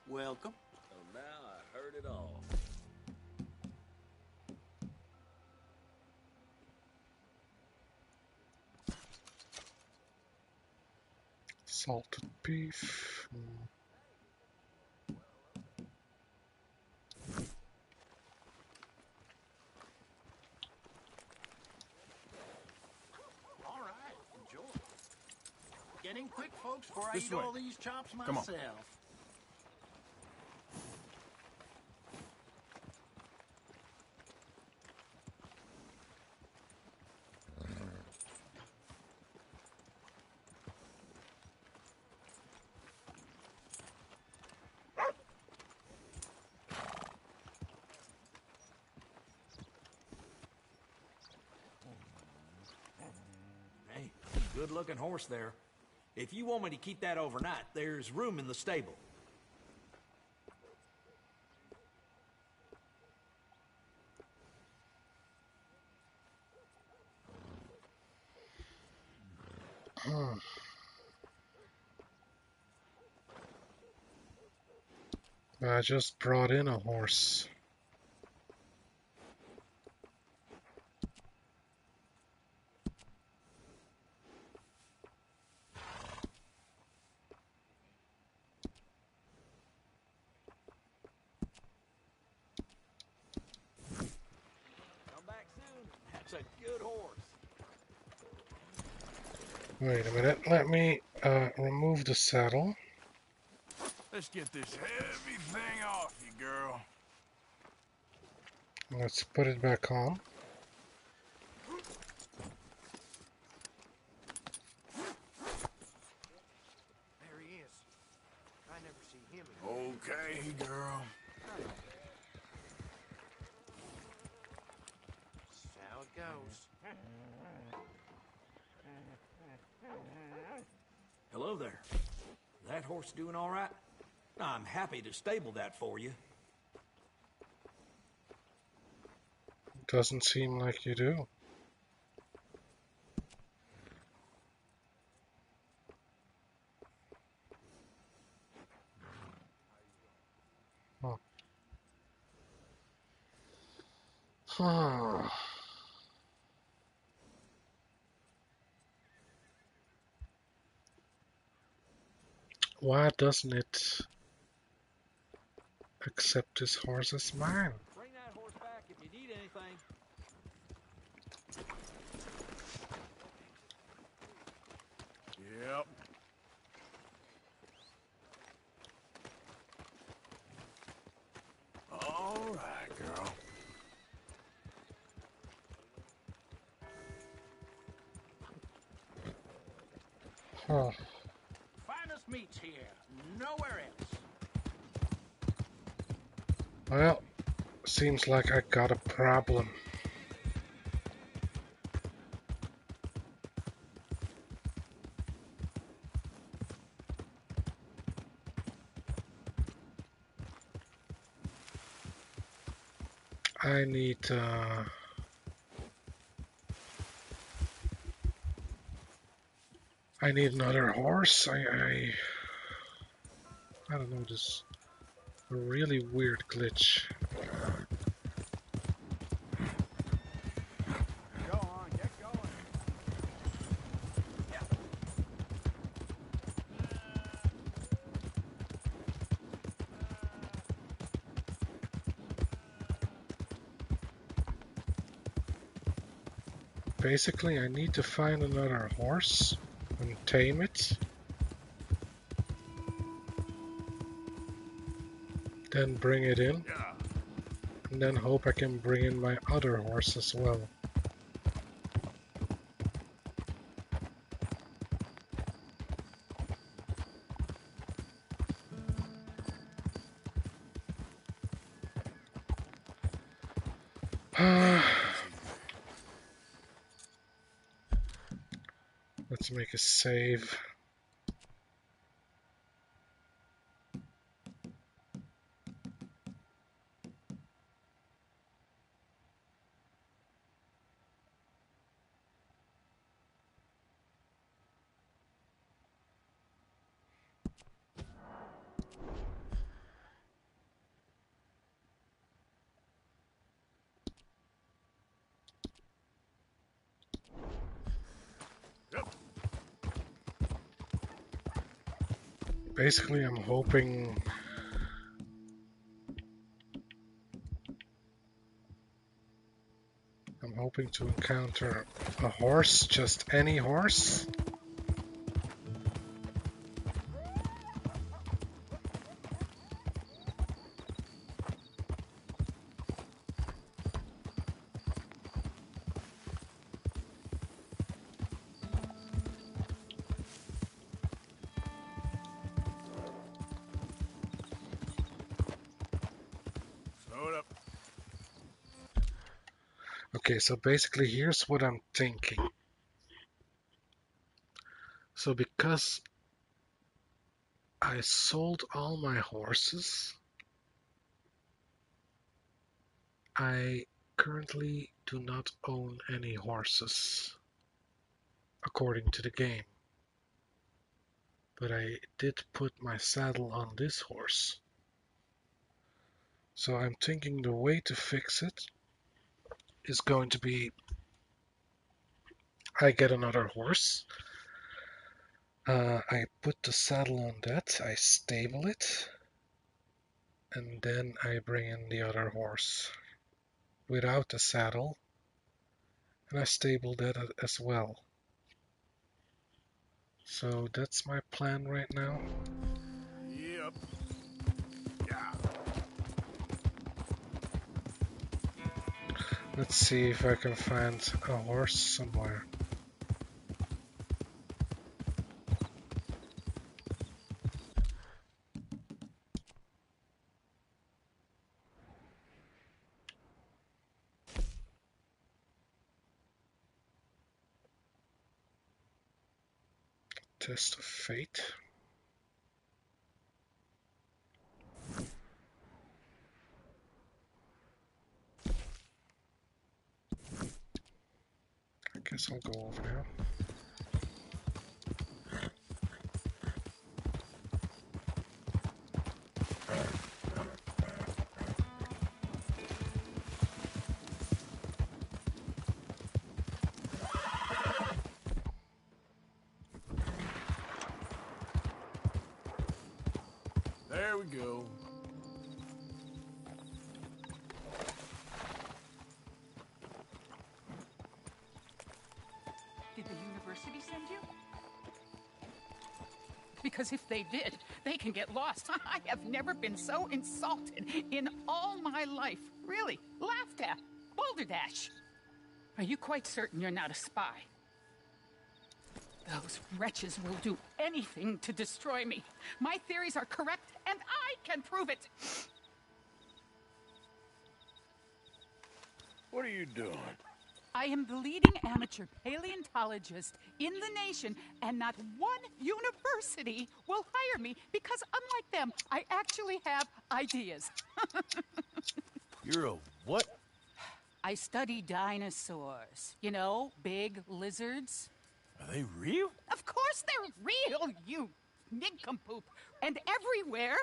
Welcome. So now I heard it all. Salted beef. All right, enjoy. Getting quick, folks, before I This eat way. all these chops Come on. myself. Hey, good-looking horse there. If you want me to keep that overnight, there's room in the stable. I just brought in a horse. Come back soon. That's a good horse. Wait a minute, let me remove the saddle. Let's get this heavy thing off you, girl. Let's put it back on. There he is. I never see him again. Okay, girl. That's how it goes. Hello there. That horse doing all right? I'm happy to stable that for you. Doesn't seem like you do. Huh. Why doesn't it accept this horse as mine? Bring that horse back if you need anything. Yep. All right, girl. Huh. Finest meats here. Nowhere else. Well, seems like I got a problem. I need another horse. I don't know, this a really weird glitch. Go on, get going. Basically, I need to find another horse and tame it. Then bring it in. And then hope I can bring in my other horse as well. Let's make a save. Basically, I'm hoping to encounter a horse, just any horse. Okay, so basically here's what I'm thinking. So because I sold all my horses, I currently do not own any horses according to the game. But I did put my saddle on this horse. So I'm thinking the way to fix it is going to be I get another horse. I put the saddle on that, I stable it, and then I bring in the other horse without the saddle, and I stable that as well. So that's my plan right now. Yep. Let's see if I can find a horse somewhere. Test of fate. I guess I'll go over now. There we go. Did the university send you? Because if they did, they can get lost. I have never been so insulted in all my life. Really, laughed at. Balderdash. Are you quite certain you're not a spy? Those wretches will do anything to destroy me. My theories are correct, and I can prove it. What are you doing? I am the leading amateur paleontologist in the nation, and not one university will hire me because, unlike them, I actually have ideas. You're a what? I study dinosaurs. You know, big lizards. Are they real? Of course they're real, you nincompoop. And everywhere.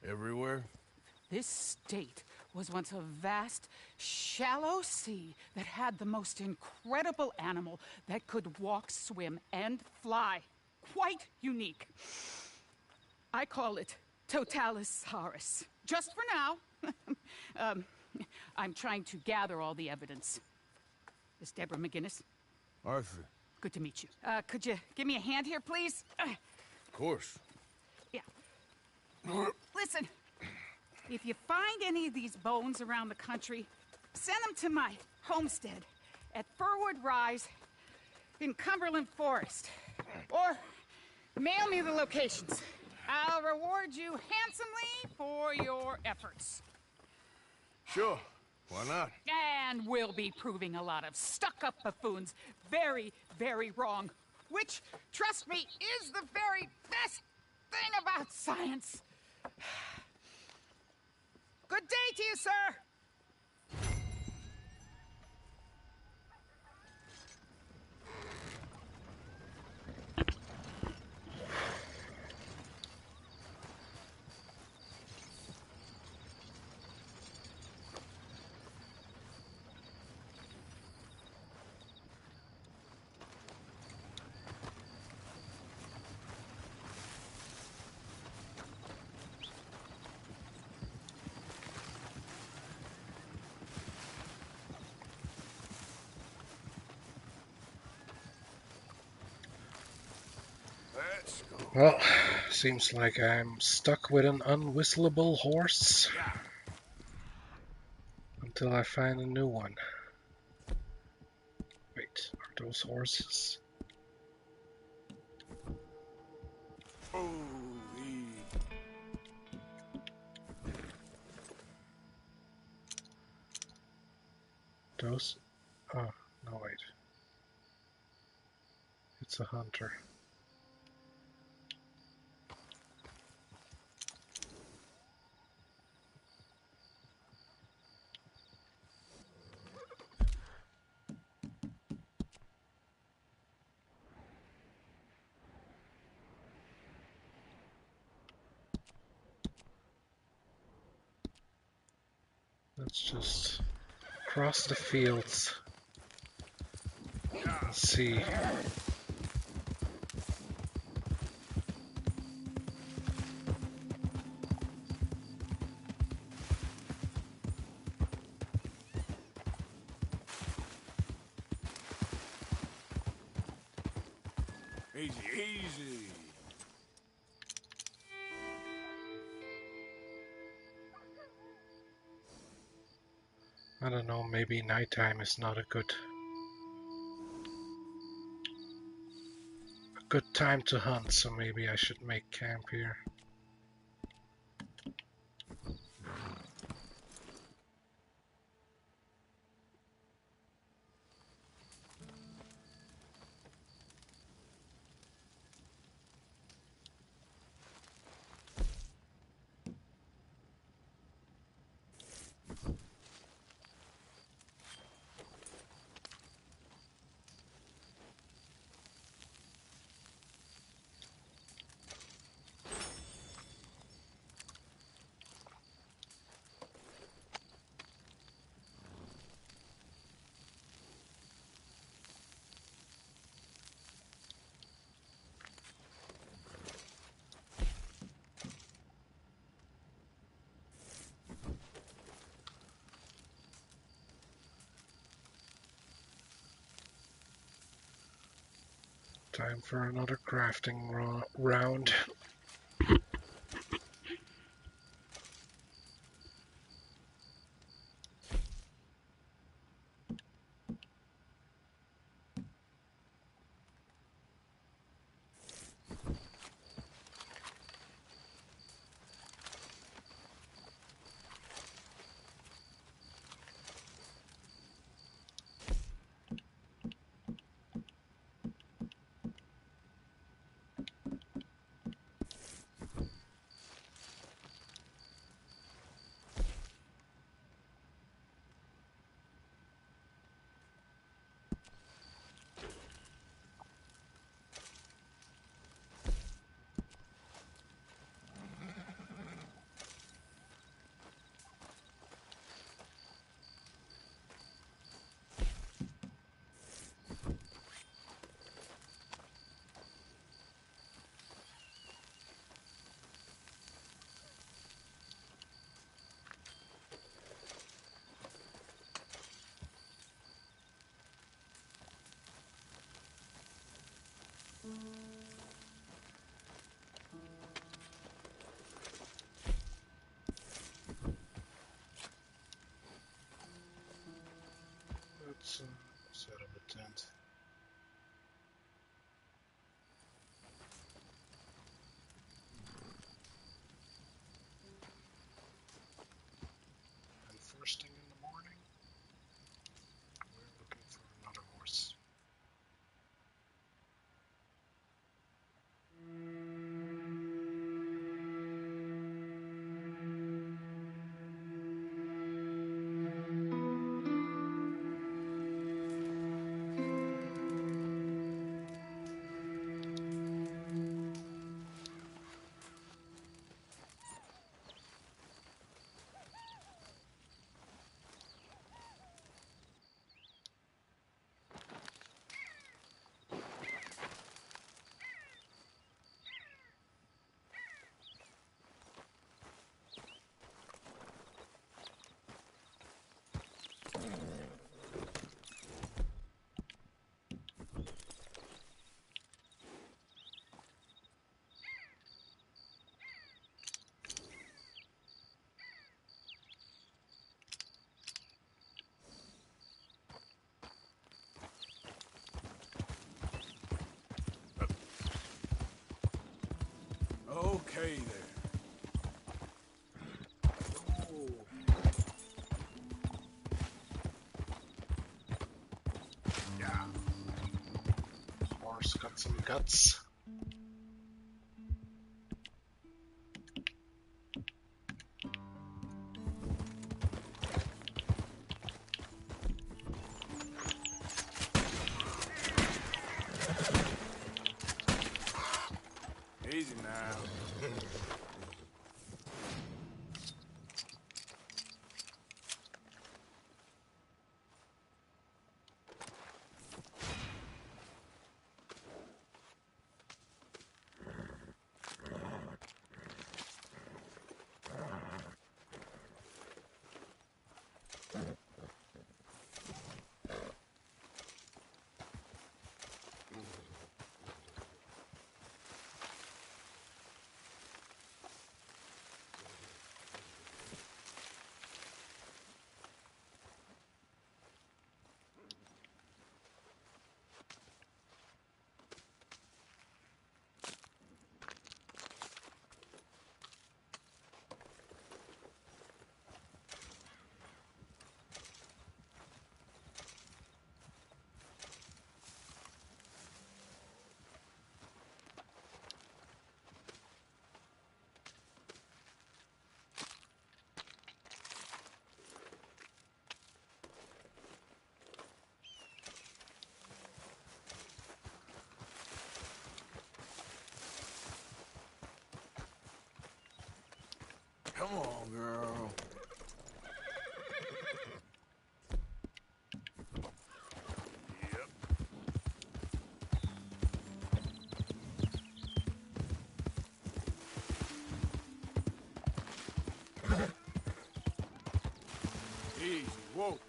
Everywhere? This state was once a vast, shallow sea that had the most incredible animal that could walk, swim, and fly. Quite unique. I call it Totalisaurus. Just for now. I'm trying to gather all the evidence. This Deborah McGinnis. Arthur. Good to meet you. Could you give me a hand here, please? Of course. Yeah. Listen. If you find any of these bones around the country, send them to my homestead at Furwood Rise in Cumberland Forest. Or mail me the locations. I'll reward you handsomely for your efforts. Sure. Why not? And we'll be proving a lot of stuck-up buffoons very, very wrong. Which, trust me, is the very best thing about science. Good day to you, sir! Let's go. Well, seems like I'm stuck with an unwhistleable horse until I find a new one. Wait, are those horses? Those? Oh, no, wait. It's a hunter. Let's just cross the fields and see. Easy, easy. I don't know, maybe nighttime is not a good time to hunt, so maybe I should make camp here. Time for another crafting round. Let's set up a tent. And first thing in the morning, we're looking for another horse. Okay there. Yeah. Horse got some guts. Easy now. Come on, girl. Easy, whoa.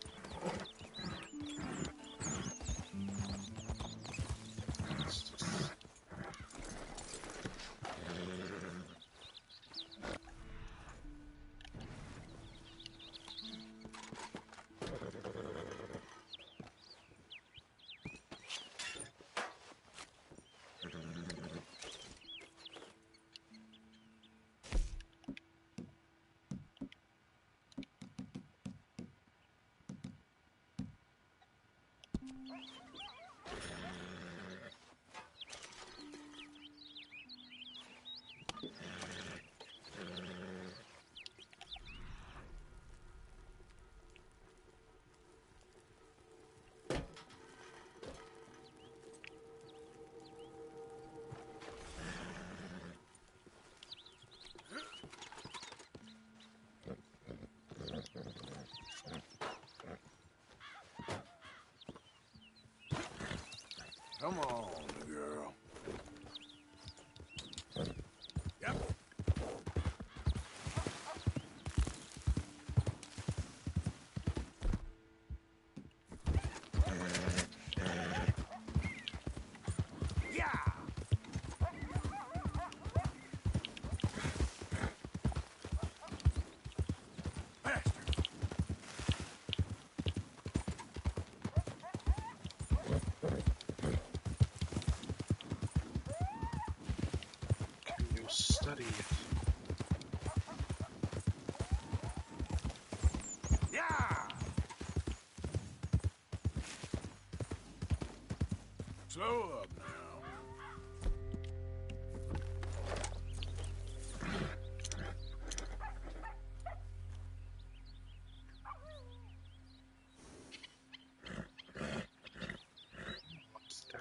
Come on, girl. Yep. Yeah. Study it. Yeah. Slow up now. What's that?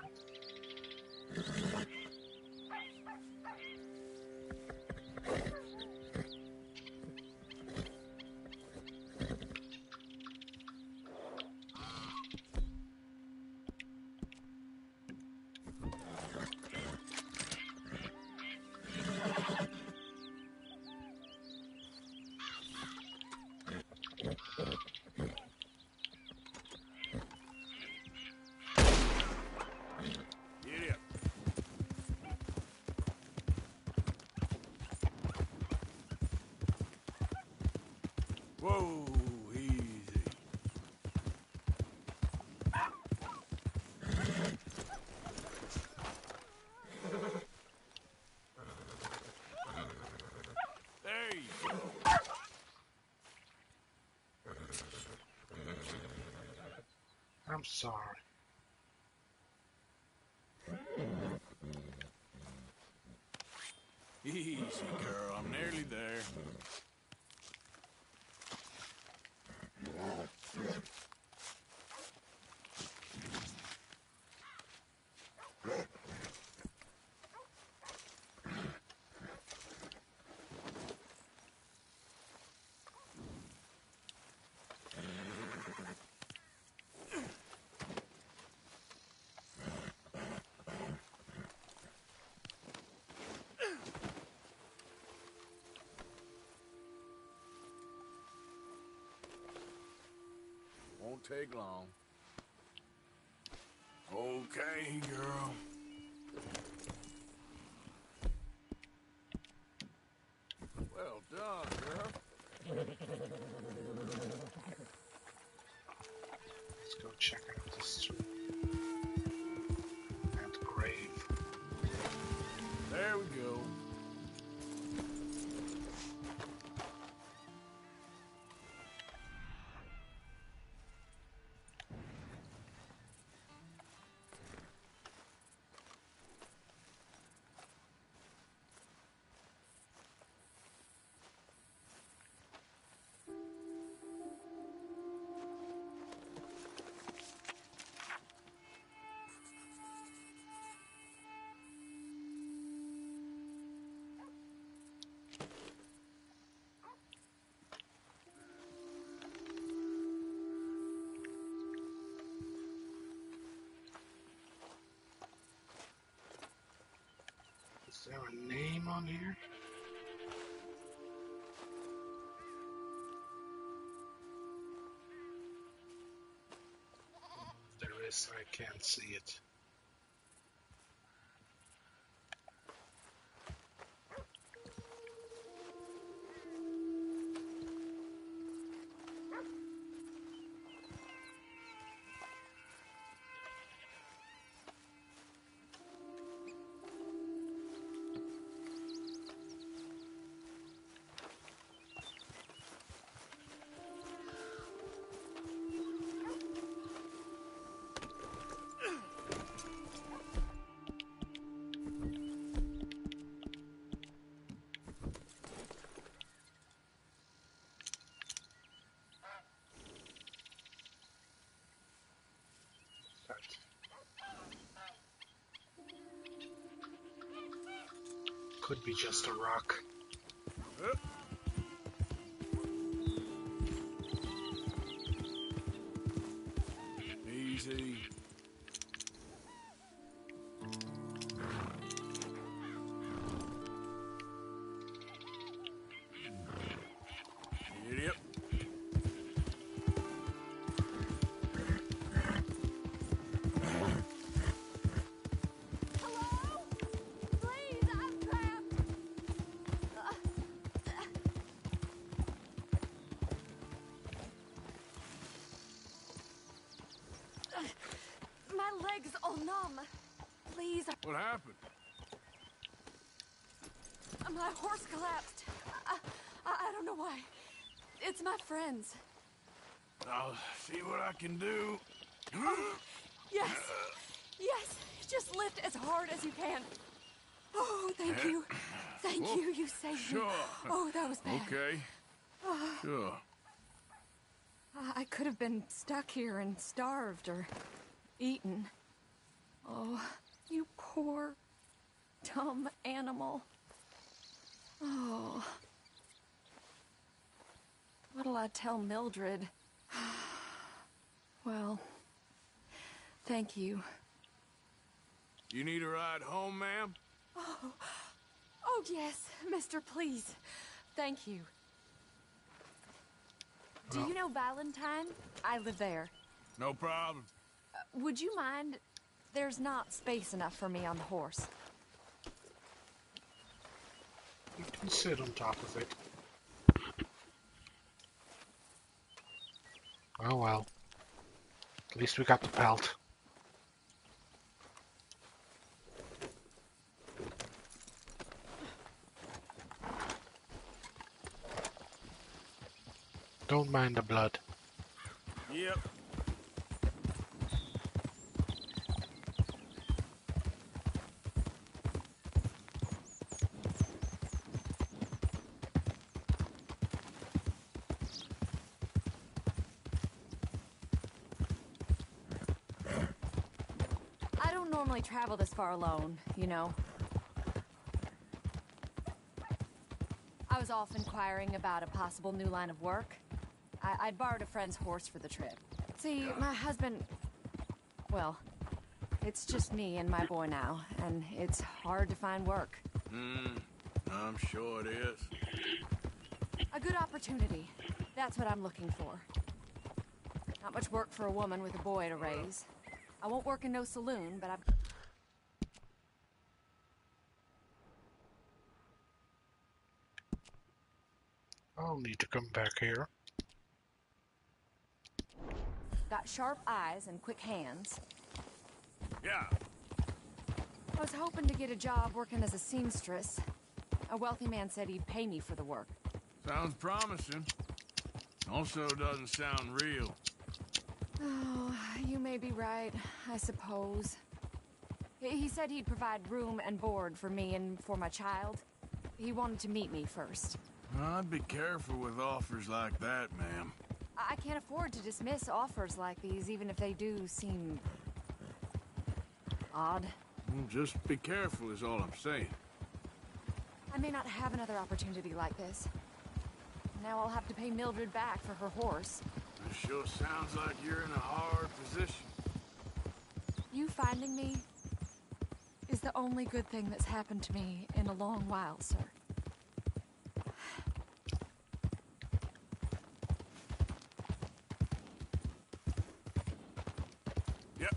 I'm sorry. Easy, girl. I'm nearly there. Won't take long. Okay, girl. Well done, girl. Let's go check out this tree. And grave. There we go. Is there a name on here? There is, I can't see it. Could be just a rock. Easy. Idiot. My legs all numb. Please. What happened? My horse collapsed. I don't know why. It's my friends. I'll see what I can do. Oh, yes. Yes. Just lift as hard as you can. Oh, thank you. Thank you. You saved me. Sure. Oh, that was bad. Okay. Sure. I could have been stuck here and starved or eaten. Oh, you poor, dumb animal. Oh. What'll I tell Mildred? Well, thank you. You need a ride home, ma'am? Oh, yes, mister, please. Thank you. Do you know Valentine? I live there. No problem. Would you mind? There's not space enough for me on the horse. You can sit on top of it. Oh well. At least we got the pelt. Don't mind the blood. Yep. normally travel this far alone, you know. I was off inquiring about a possible new line of work. I'd borrowed a friend's horse for the trip. See, my husband... Well, it's just me and my boy now, and it's hard to find work. I'm sure it is. A good opportunity. That's what I'm looking for. Not much work for a woman with a boy to raise. I won't work in no saloon, but I've... I'll need to come back here. got sharp eyes and quick hands. Yeah. I was hoping to get a job working as a seamstress. A wealthy man said he'd pay me for the work. Sounds promising. Also doesn't sound real. Oh, you may be right, I suppose. He said he'd provide room and board for me and for my child. He wanted to meet me first. I'd be careful with offers like that, ma'am. I can't afford to dismiss offers like these, even if they do seem... odd. Well, just be careful is all I'm saying. I may not have another opportunity like this. Now I'll have to pay Mildred back for her horse. It sure sounds like you're in a hard position. You finding me is the only good thing that's happened to me in a long while, sir. Yep.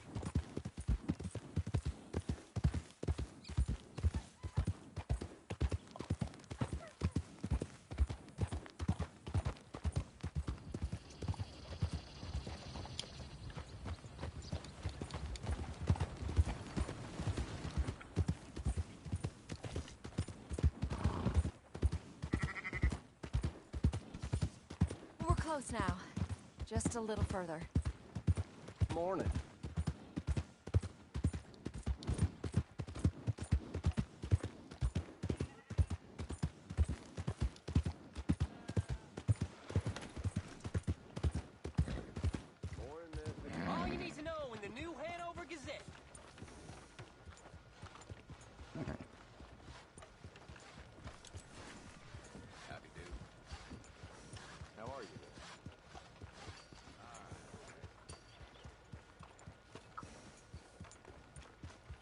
We're close now. Just a little further. Morning. All you need to know in the new Hanover Gazette. Howdy, dude. How are you?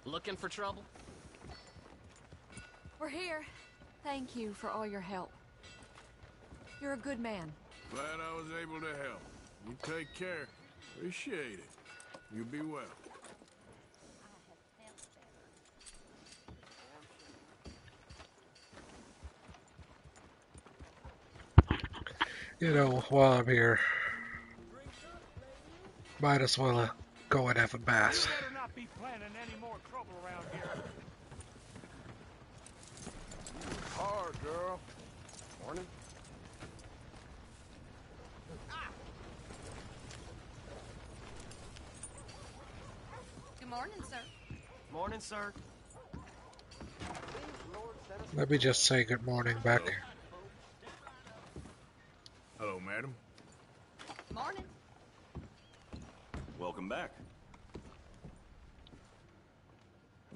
Looking for trouble? We're here. Thank you for all your help. You're a good man. Glad I was able to help. You take care. Appreciate it. You be well. You know, while I'm here, might as well go and have a bath. You better not be planning any more trouble around here. Hard, girl. Morning. Good morning, sir. Morning, sir. Let me just say good morning back. Hello, madam. Morning. Welcome back.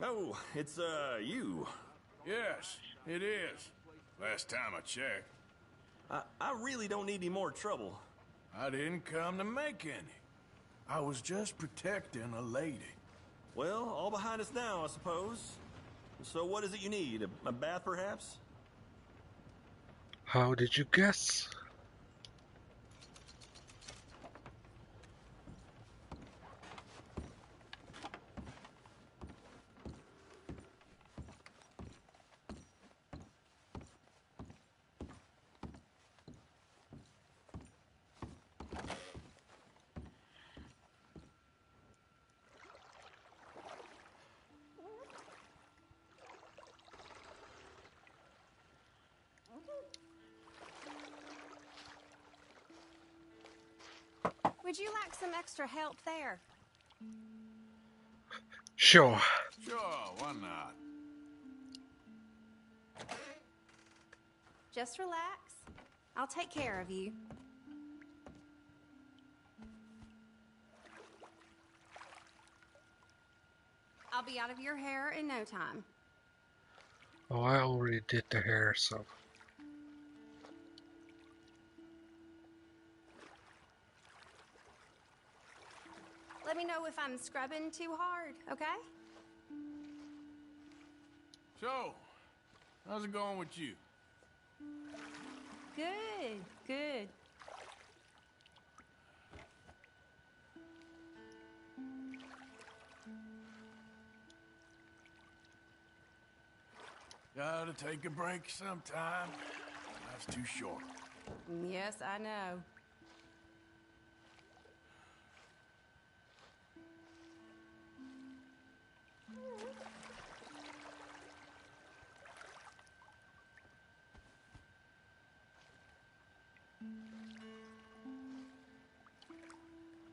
Oh, it's, you. Yes, it is. Last time I checked. I really don't need any more trouble. I didn't come to make any. I was just protecting a lady. Well, all behind us now, I suppose. So what is it you need? A bath, perhaps? How did you guess? Would you like some extra help there? Sure. Sure, why not? Just relax. I'll take care of you. I'll be out of your hair in no time. Oh, I already did the hair, so... Let me know if I'm scrubbing too hard, okay? So, how's it going with you? Good, good. Gotta take a break sometime. Life's too short. Yes, I know.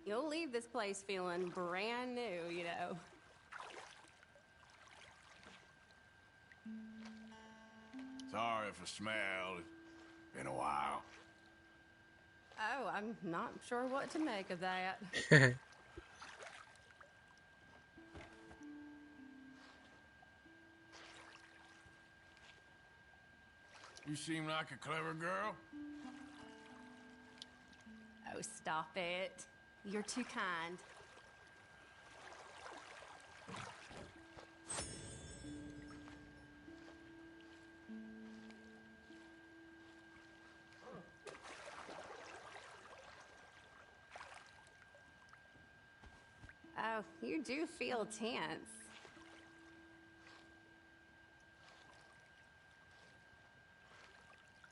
You'll leave this place feeling brand new, you know. Sorry if I smell. It's been a while. Oh, I'm not sure what to make of that. You seem like a clever girl. Oh, stop it. You're too kind. Oh, you do feel tense.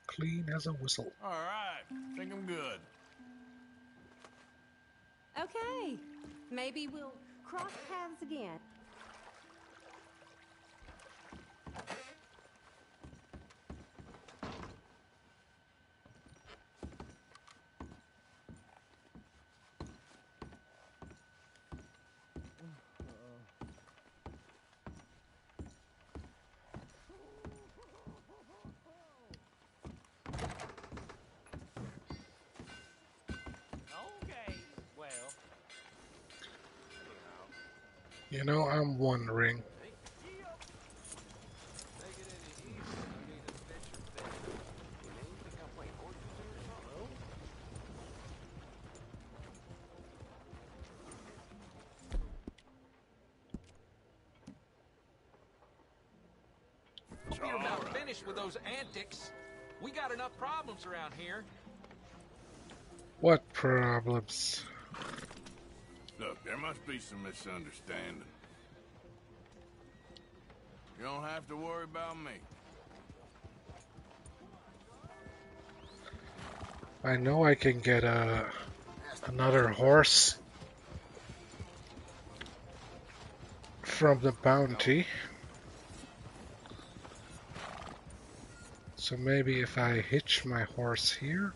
Clean as a whistle. All right, think I'm good. Okay, maybe we'll cross paths again. Okay, well. You know, I'm wondering. You're about finished with those antics. We got enough problems around here. What problems? Look, there must be some misunderstanding. You don't have to worry about me. I know I can get another horse from the bounty. So maybe if I hitch my horse here,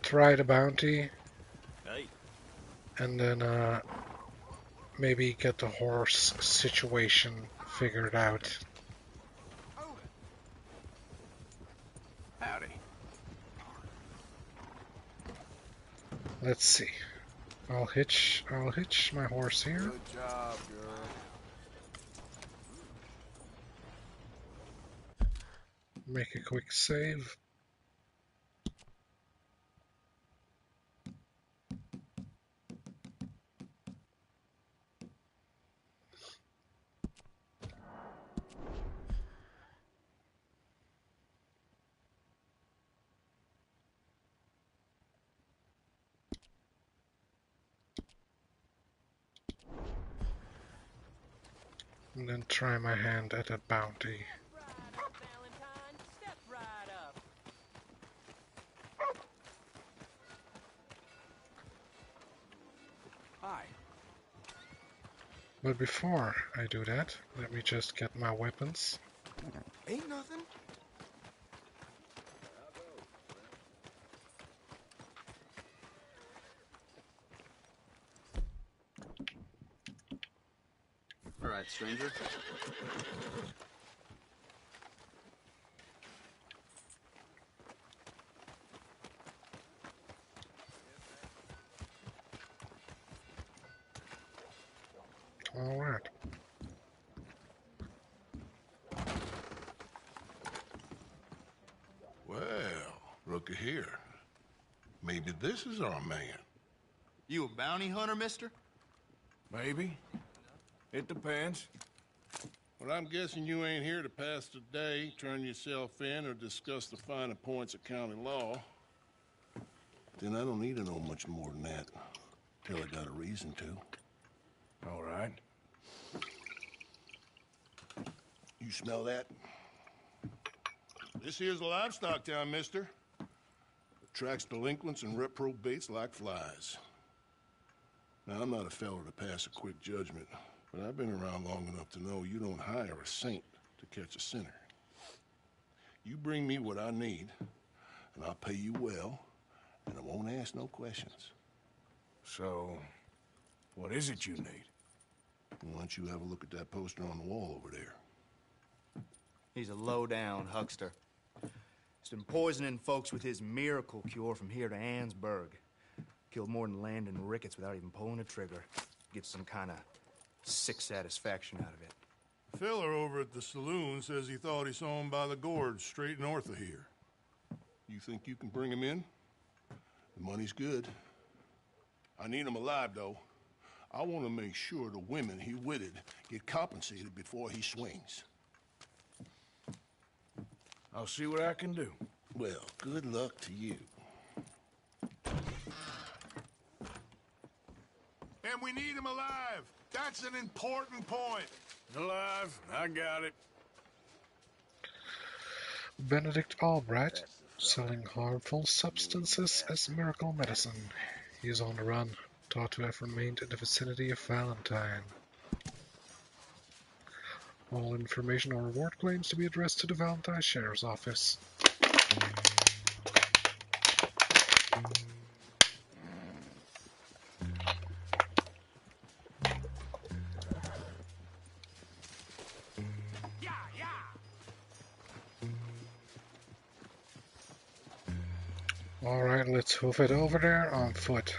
try the bounty, and then maybe get the horse situation figured out. Howdy. Let's see. I'll hitch my horse here. Good job, girl. Make a quick save. And then try my hand at a bounty. Valentine, step right up. Hi. But before I do that, let me just get my weapons. Ain't nothing. All right, stranger. Alright. Well, looky here. Maybe this is our man. You a bounty hunter, mister? Maybe. It depends. Well, I'm guessing you ain't here to pass the day, turn yourself in, or discuss the finer points of county law. Then I don't need to know much more than that, till I got a reason to. All right. You smell that? This here's a livestock town, mister. Attracts delinquents and reprobates like flies. Now, I'm not a fellow to pass a quick judgment, but I've been around long enough to know you don't hire a saint to catch a sinner. You bring me what I need, and I'll pay you well, and I won't ask no questions. So, what is it you need? Why don't you have a look at that poster on the wall over there? He's a low-down huckster. He's been poisoning folks with his miracle cure from here to Annesburg. Killed more than Landon Ricketts without even pulling a trigger. Gets some kind of sick satisfaction out of it. The fella over at the saloon says he thought he saw him by the gorge straight north of here. You think you can bring him in? The money's good. I need him alive, though. I want to make sure the women he witted get compensated before he swings. I'll see what I can do. Well, good luck to you. And we need him alive. That's an important point. Alive, I got it. Benedict Albright, selling harmful substances as miracle medicine. He is on the run, thought to have remained in the vicinity of Valentine. All information or reward claims to be addressed to the Valentine Sheriff's Office. Alright, let's hoof it over there on foot.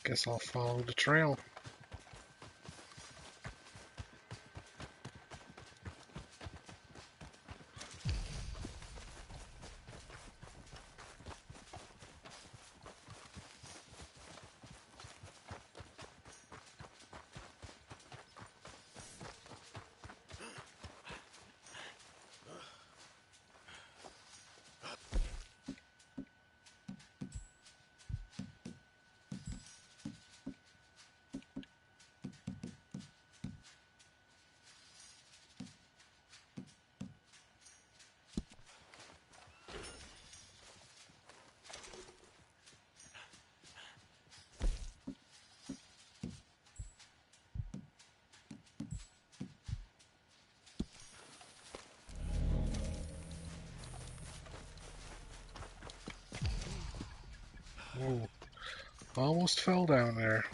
Guess I'll follow the trail. Ooh, almost fell down there.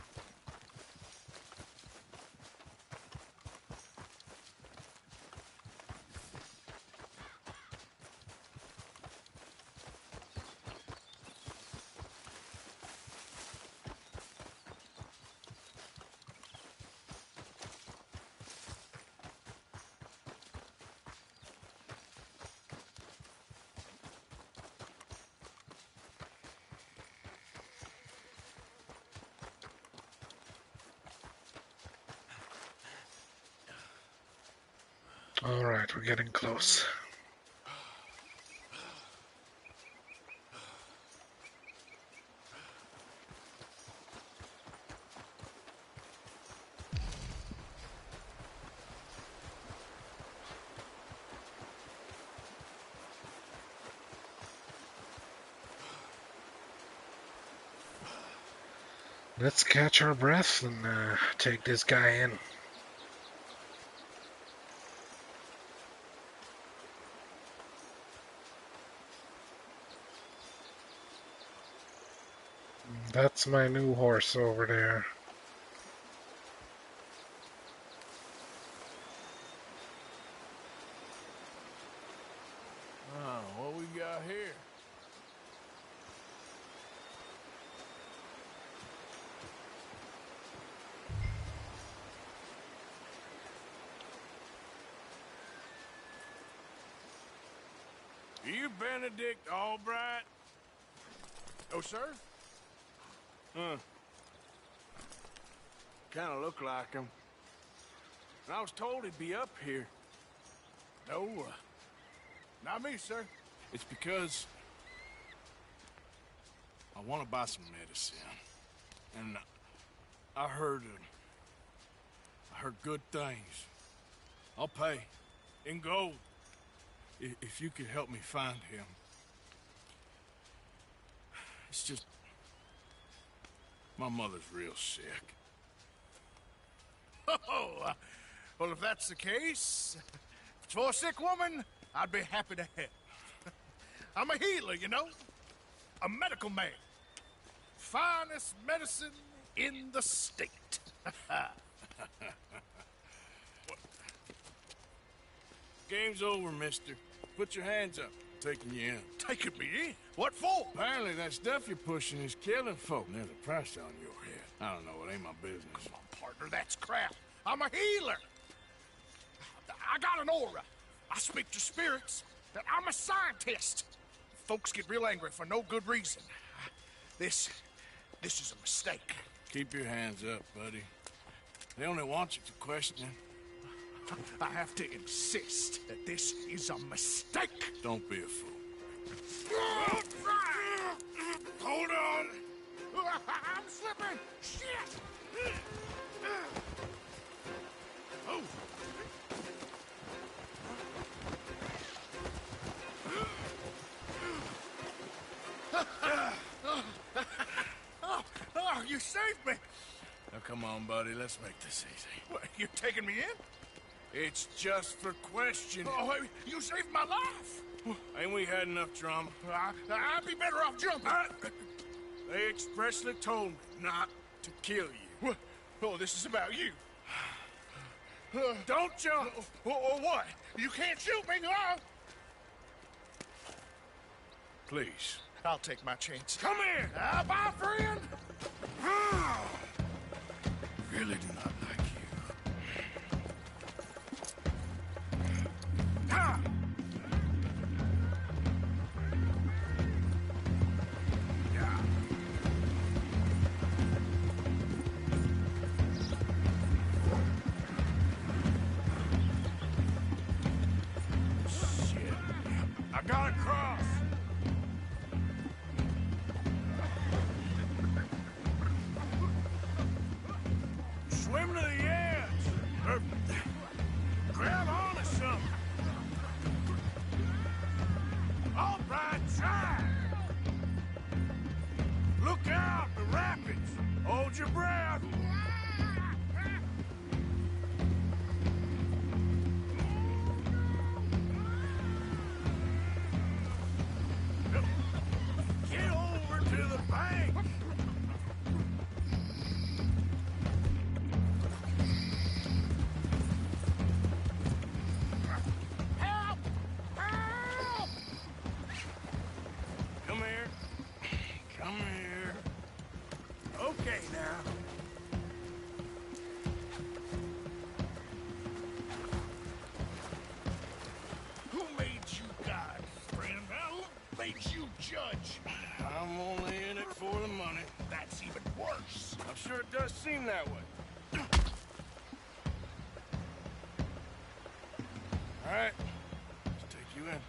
Alright, we're getting close. Let's catch our breath and take this guy in. That's my new horse over there. Oh, what we got here? Are you Benedict Albright? Oh, sir? Huh. Kind of look like him. And I was told he'd be up here. No, not me, sir. It's because I want to buy some medicine. And I heard good things. I'll pay in gold if you could help me find him. It's just my mother's real sick. Oh, well, if that's the case, if it's for a sick woman, I'd be happy to help. I'm a healer, you know? A medical man. Finest medicine in the state. Game's over, mister. Put your hands up. Taking you in. Taking me in? What for? Apparently that stuff you're pushing is killing folk. And there's a price on your head. I don't know, it ain't my business. Come on, partner, that's crap. I'm a healer. I got an aura. I speak to spirits. I'm a scientist. Folks get real angry for no good reason. This is a mistake. Keep your hands up, buddy. They only want you for questioning. I have to insist that this is a mistake. Don't be a fool. Hold on. I'm slipping. Shit. Oh. Oh, you saved me. Now come on, buddy, let's make this easy. What, you taking me in? It's just for questioning. Oh, you saved my life. Ain't we had enough drama? I'd be better off jumping. They expressly told me not to kill you. Oh, this is about you. Don't jump! Or what? You can't shoot me, no! Please. I'll take my chance. Come here! Bye, friend! Really do not like you. Shit. I gotta cross. Swim to the edge. Or grab onto something. All right, try. Look out, the rapids. Hold your breath. Get over to the bank. Help! Help! Come here. Come here. Okay, now. Who made you God, friend? Who made you judge? I'm only in it for the money. That's even worse. I'm sure it does seem that way. All right. Let's take you in.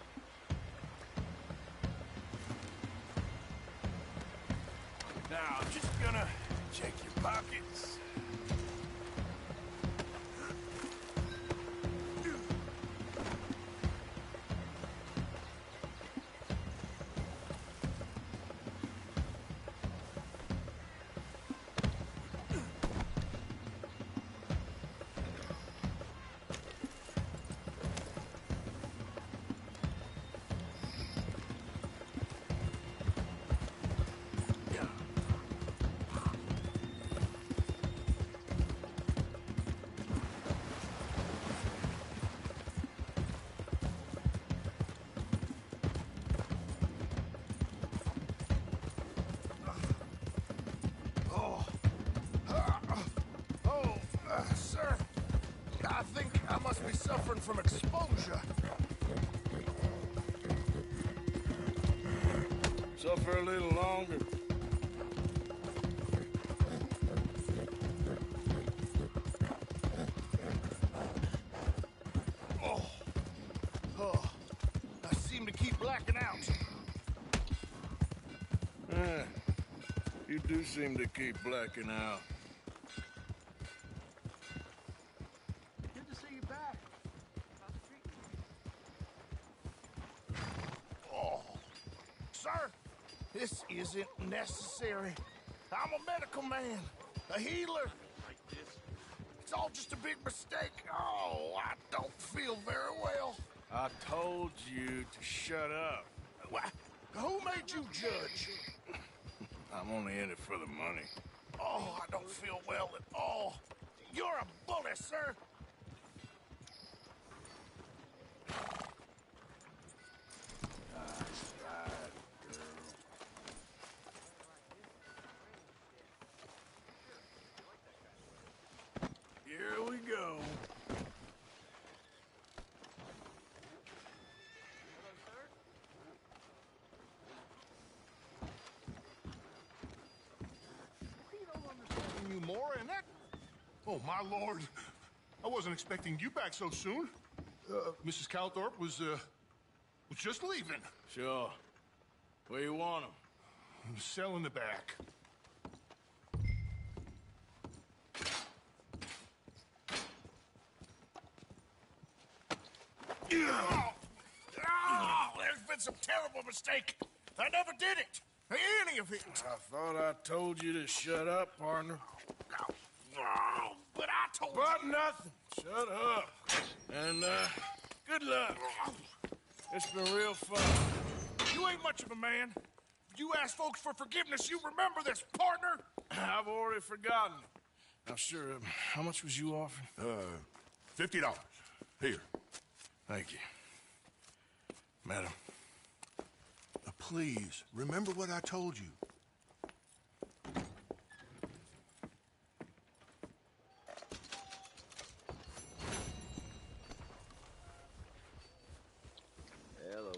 Now, I'm just gonna check your pockets. must be suffering from exposure. Suffer a little longer. Oh, I seem to keep blacking out. You do seem to keep blacking out. Good to see you back. Oh, sir, this isn't necessary. I'm a medical man, a healer. It's all just a big mistake. Oh, I don't feel very well. I told you to shut up. Who made you judge? I'm only in it for the money. Oh, I don't feel well at all. You're a bully, sir. Here we go. You more in that? Oh, my lord. I wasn't expecting you back so soon. Mrs. Calthorpe was just leaving. Sure. Where you want him? Cell in the back. There's been some terrible mistake. I never did it. Any of it. I thought I told you to shut up, partner. But I told you. But nothing. Shut up. And, good luck. It's been real fun. You ain't much of a man. You ask folks for forgiveness, you remember this, partner? I've already forgotten. Now, sure, how much was you offering? $50. Here. Thank you. Madam. Please, remember what I told you. Hello.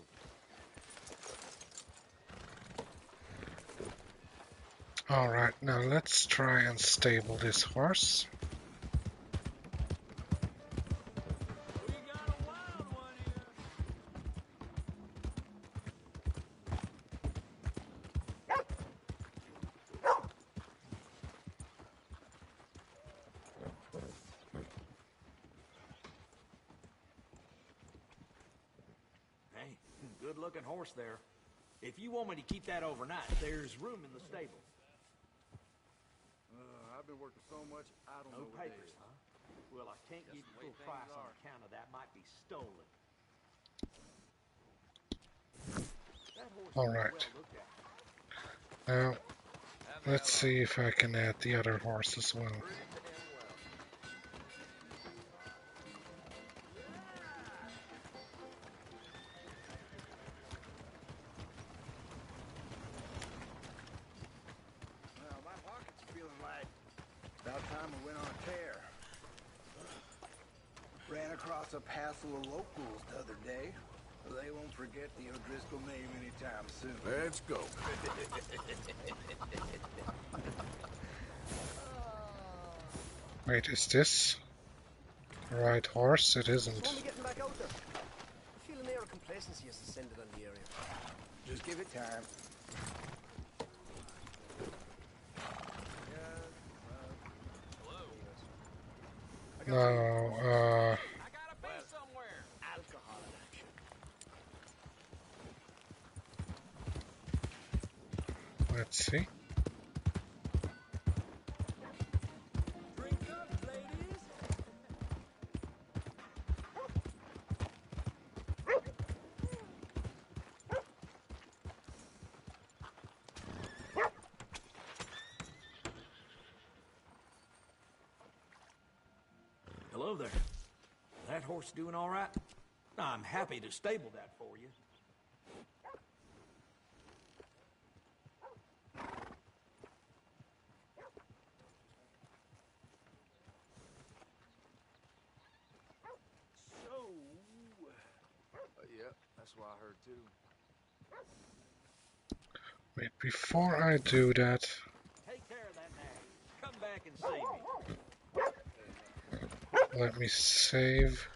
All right, now let's try and stable this horse. Good-looking horse there. If you want me to keep that overnight, there's room in the stable. I've been working so much, I don't know No what papers, huh? Well, I can't give you full price on account of that. Might be stolen. That horse All is right. well looked at. Now, let's see if I can add the other horse as well. A passel of locals the other day. They won't forget the O'Driscoll name anytime soon. Let's go. Wait, is this the right horse? It isn't. Only getting back out there. I feel an air of complacency has descended on the area. Just give it time. No, let's see. Hello there. That horse doing all right? I'm happy to stable that for you. That's what I heard too. Wait, before I do that, Take care of that nag. Come back and see me. let me save.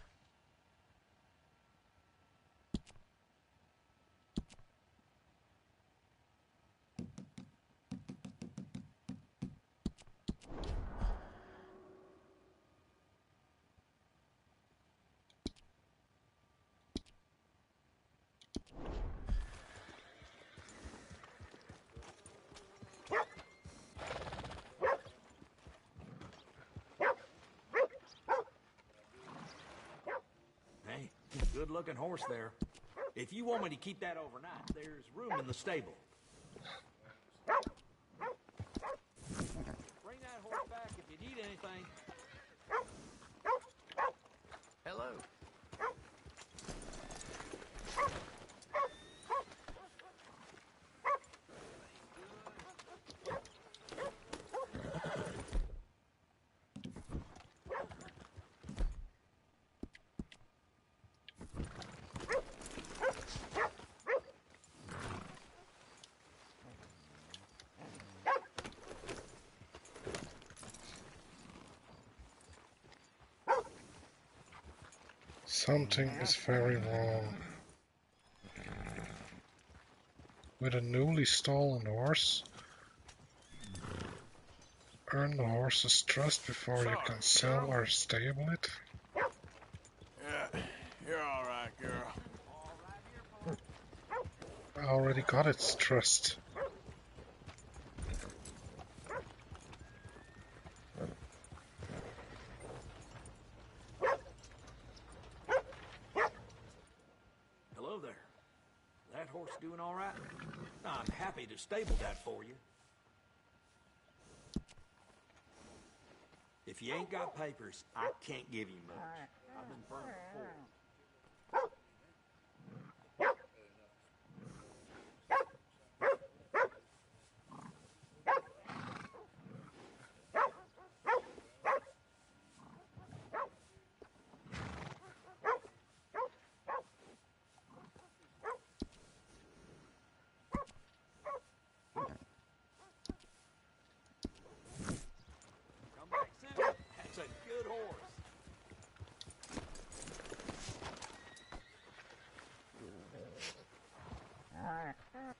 Hey, good looking horse there. If you want me to keep that overnight, there's room in the stable. Bring that horse back if you need anything. Hello. Something is very wrong. With a newly stolen horse, earn the horse's trust before you can sell or stable it. Yeah, you're all right, girl. I already got its trust. Hello there. That horse doing all right? I'm happy to stable that for you. If you ain't got papers, I can't give you much. I've been burned before. Come back soon. That's a good horse.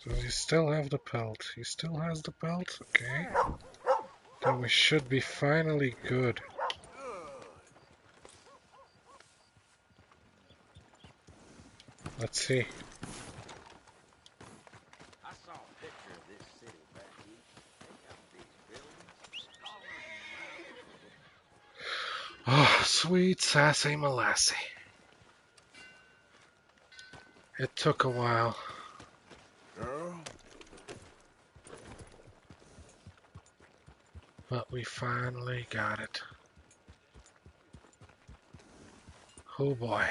Does he still have the pelt? He still has the pelt? Okay. Then we should be finally good. Let's see. I saw a picture of this city back east. They got big buildings, taller Oh, sweet sassy molassy. It took a while. Girl? But we finally got it. Oh boy.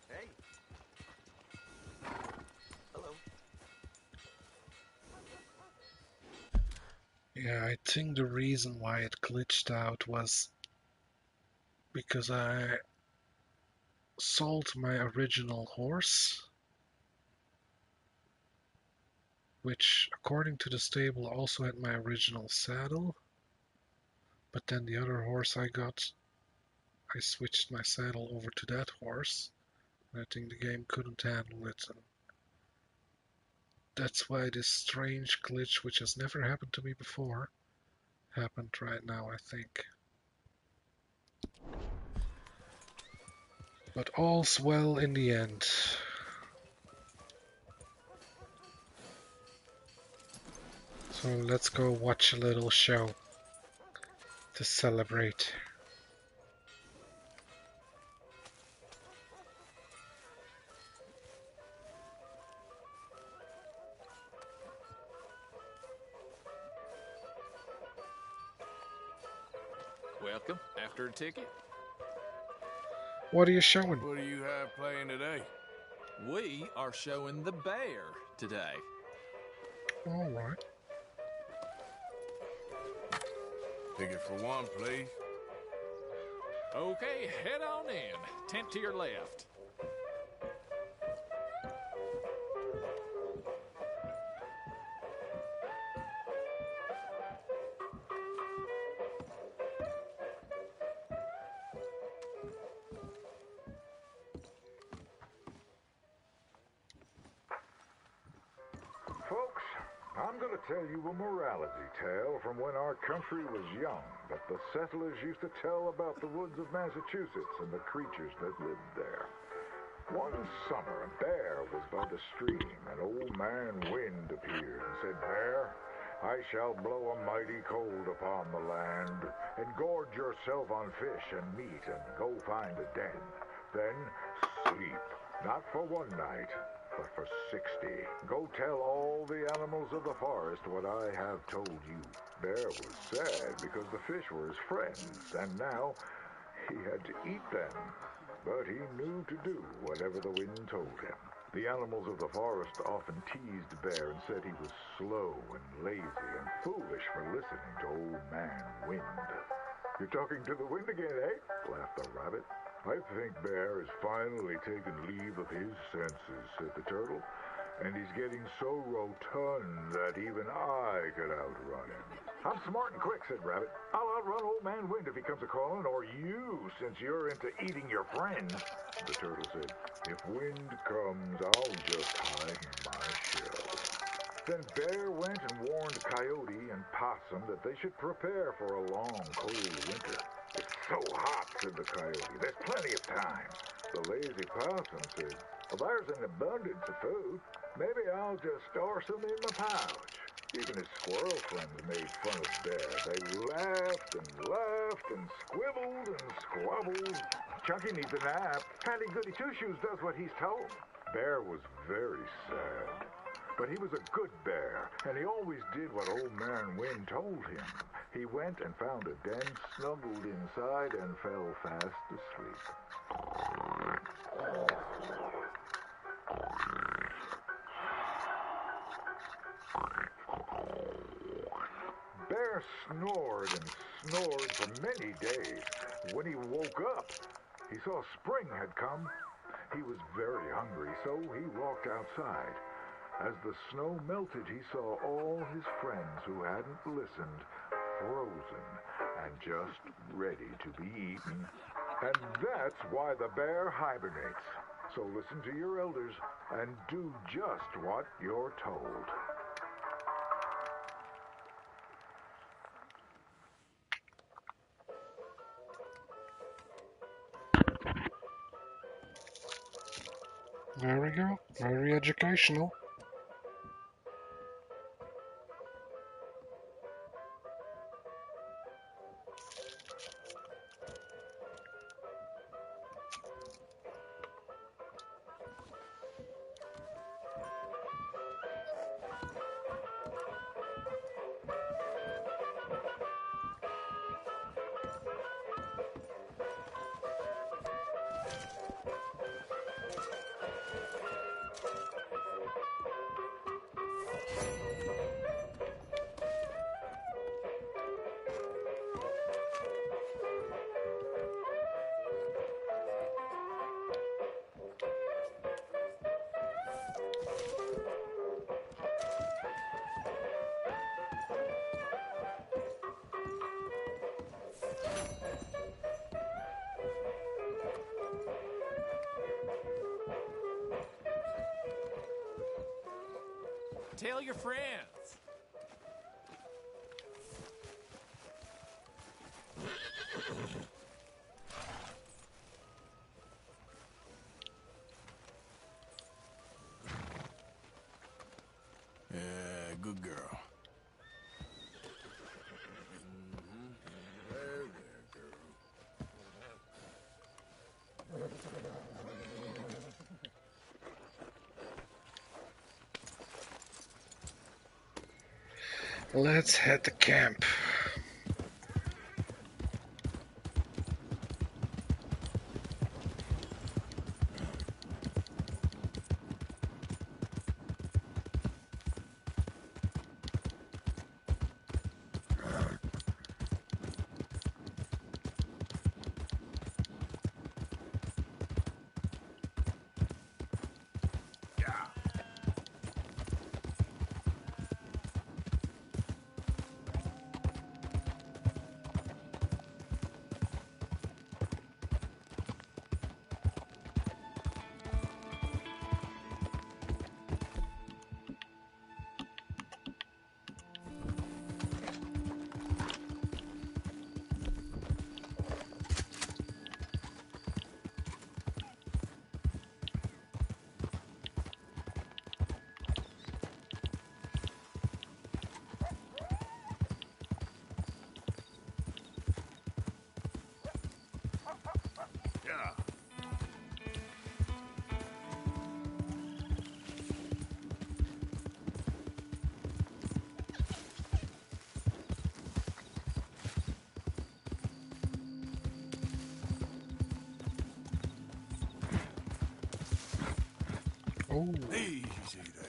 Hey. Hello. Yeah, I think the reason why it glitched out was because I sold my original horse, which according to the stable also had my original saddle, but then the other horse I got, I switched my saddle over to that horse, and I think the game couldn't handle it, and that's why this strange glitch, which has never happened to me before, happened right now, I think. But all's well in the end. So let's go watch a little show to celebrate. Welcome. After a ticket? What are you showing? What do you have playing today? We are showing the bear today. Alright. Ticket for one, please. Okay, head on in. Tent to your left. Folks, I'm going to tell you a morality tale from when our country was young that the settlers used to tell about the woods of Massachusetts and the creatures that lived there. One summer, a bear was by the stream. An old man Wind appeared and said, "Bear, I shall blow a mighty cold upon the land, and gorge yourself on fish and meat, and go find a den. Then sleep, not for one night, but for 60. Go tell all the animals of the forest what I have told you." Bear was sad because the fish were his friends, and now he had to eat them. But he knew to do whatever the wind told him. The animals of the forest often teased Bear and said he was slow and lazy and foolish for listening to Old Man Wind. "You're talking to the wind again, eh?" laughed the rabbit. "I think Bear has finally taken leave of his senses," said the turtle. "And he's getting so rotund that even I could outrun him." "I'm smart and quick," said Rabbit. "I'll outrun Old Man Wind if he comes a-calling, or you, since you're into eating your friends." The turtle said, "If Wind comes, I'll just hide in my shell." Then Bear went and warned Coyote and Possum that they should prepare for a long, cold winter. "It's so hot," said the Coyote. "There's plenty of time." The lazy Possum said, "Well, there's an abundance of food. Maybe I'll just store some in my pouch." Even his squirrel friends made fun of Bear. They laughed and laughed and squibbled and squabbled. "Chunky needs a nap. Fatty Goody Two-Shoes does what he's told." Bear was very sad. But he was a good bear, and he always did what Old Man Wind told him. He went and found a den, snuggled inside, and fell fast asleep. Bear snored and snored for many days. When he woke up, he saw spring had come. He was very hungry, so he walked outside. As the snow melted, he saw all his friends who hadn't listened, frozen and just ready to be eaten. And that's why the bear hibernates. So listen to your elders and do just what you're told. There we go. Very educational. Tell your friends. Yeah, good girl. There, girl. Let's head to camp. Oh. Easy there.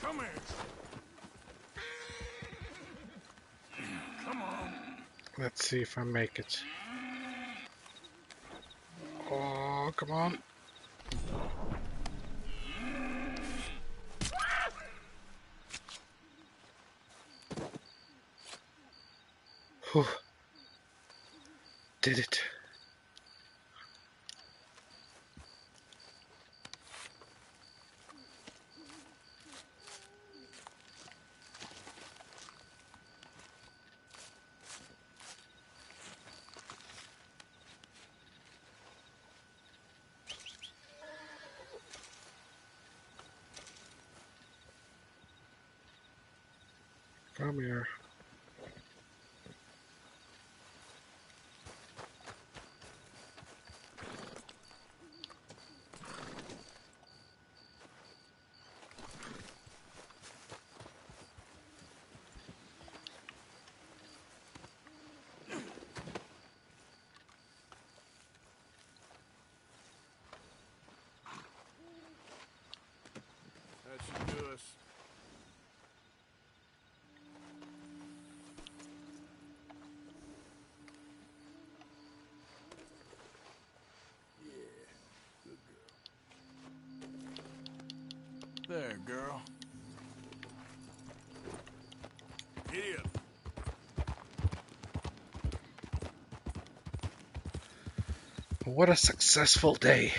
Come here. Come on. Let's see if I make it. Oh, come on. Whew. Did it. Come here. That should do us. There, girl. Giddy up. What a successful day.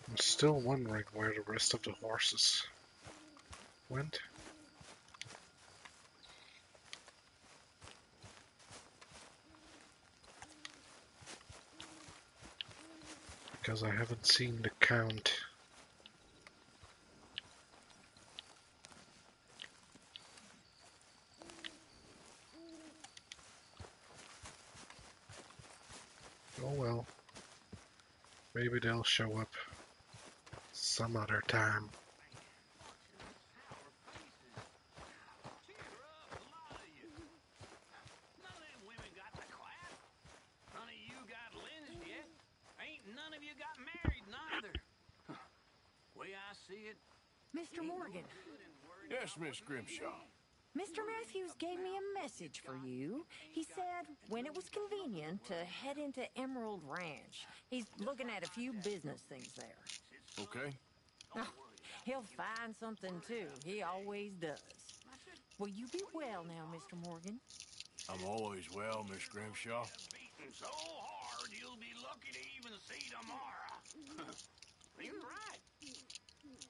I'm still wondering where the rest of the horses went. Because I haven't seen the count. Oh well. Maybe they'll show up some other time. Mr. Morgan. Yes, Miss Grimshaw. Mr. Matthews gave me a message for you. He said when it was convenient to head into Emerald Ranch. He's looking at a few business things there. Okay. Oh, he'll find something too. He always does. Will you be well now, Mr. Morgan? I'm always well, Miss Grimshaw. Beating so hard you'll be lucky to even see tomorrow. He was right.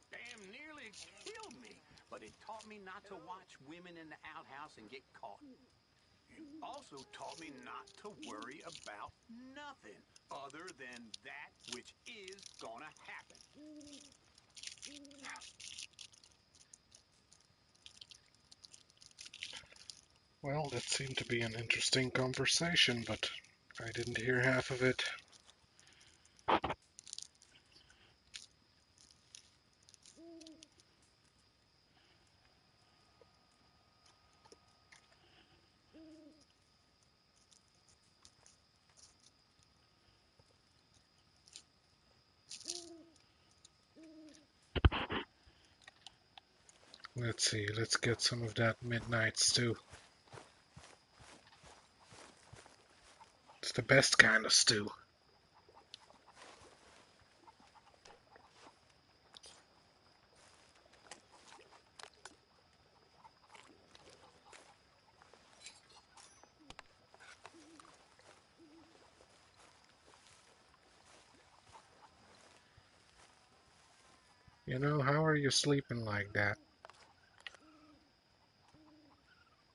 Damn nearly killed me, but it taught me not to watch women in the outhouse and get caught. It also taught me not to worry about nothing other than that which is gonna happen. Well, that seemed to be an interesting conversation, but I didn't hear half of it. Let's see, let's get some of that midnight stew. It's the best kind of stew. You know, how are you sleeping like that?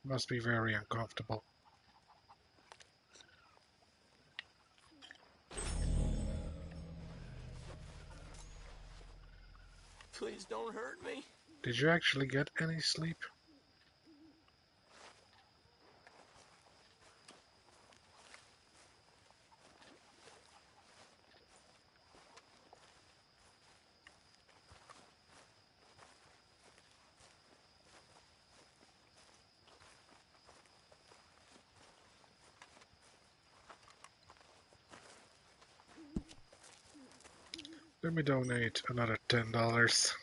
Must be very uncomfortable. Please don't hurt me. Did you actually get any sleep? Let me donate another $10.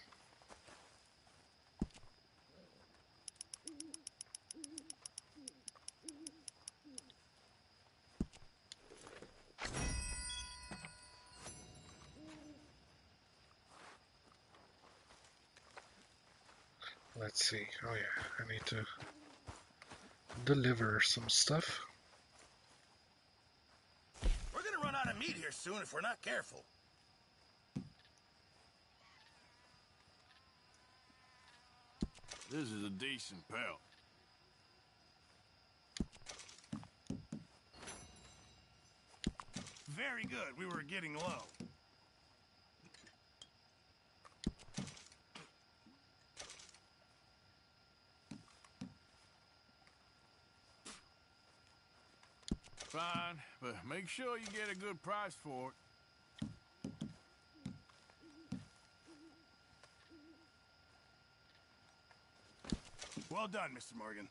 Let's see. Oh yeah, I need to deliver some stuff. We're gonna run out of meat here soon if we're not careful. This is a decent pelt. Very good. We were getting low. Fine, but make sure you get a good price for it. Well done, Mr. Morgan.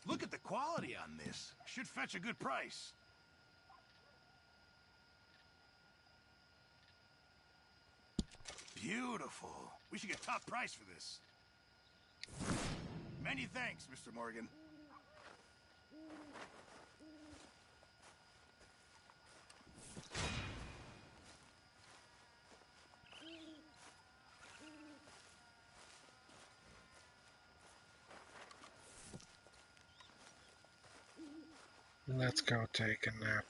Look at the quality on this. Should fetch a good price. Beautiful. We should get top price for this. Many thanks, Mr. Morgan. Let's go take a nap.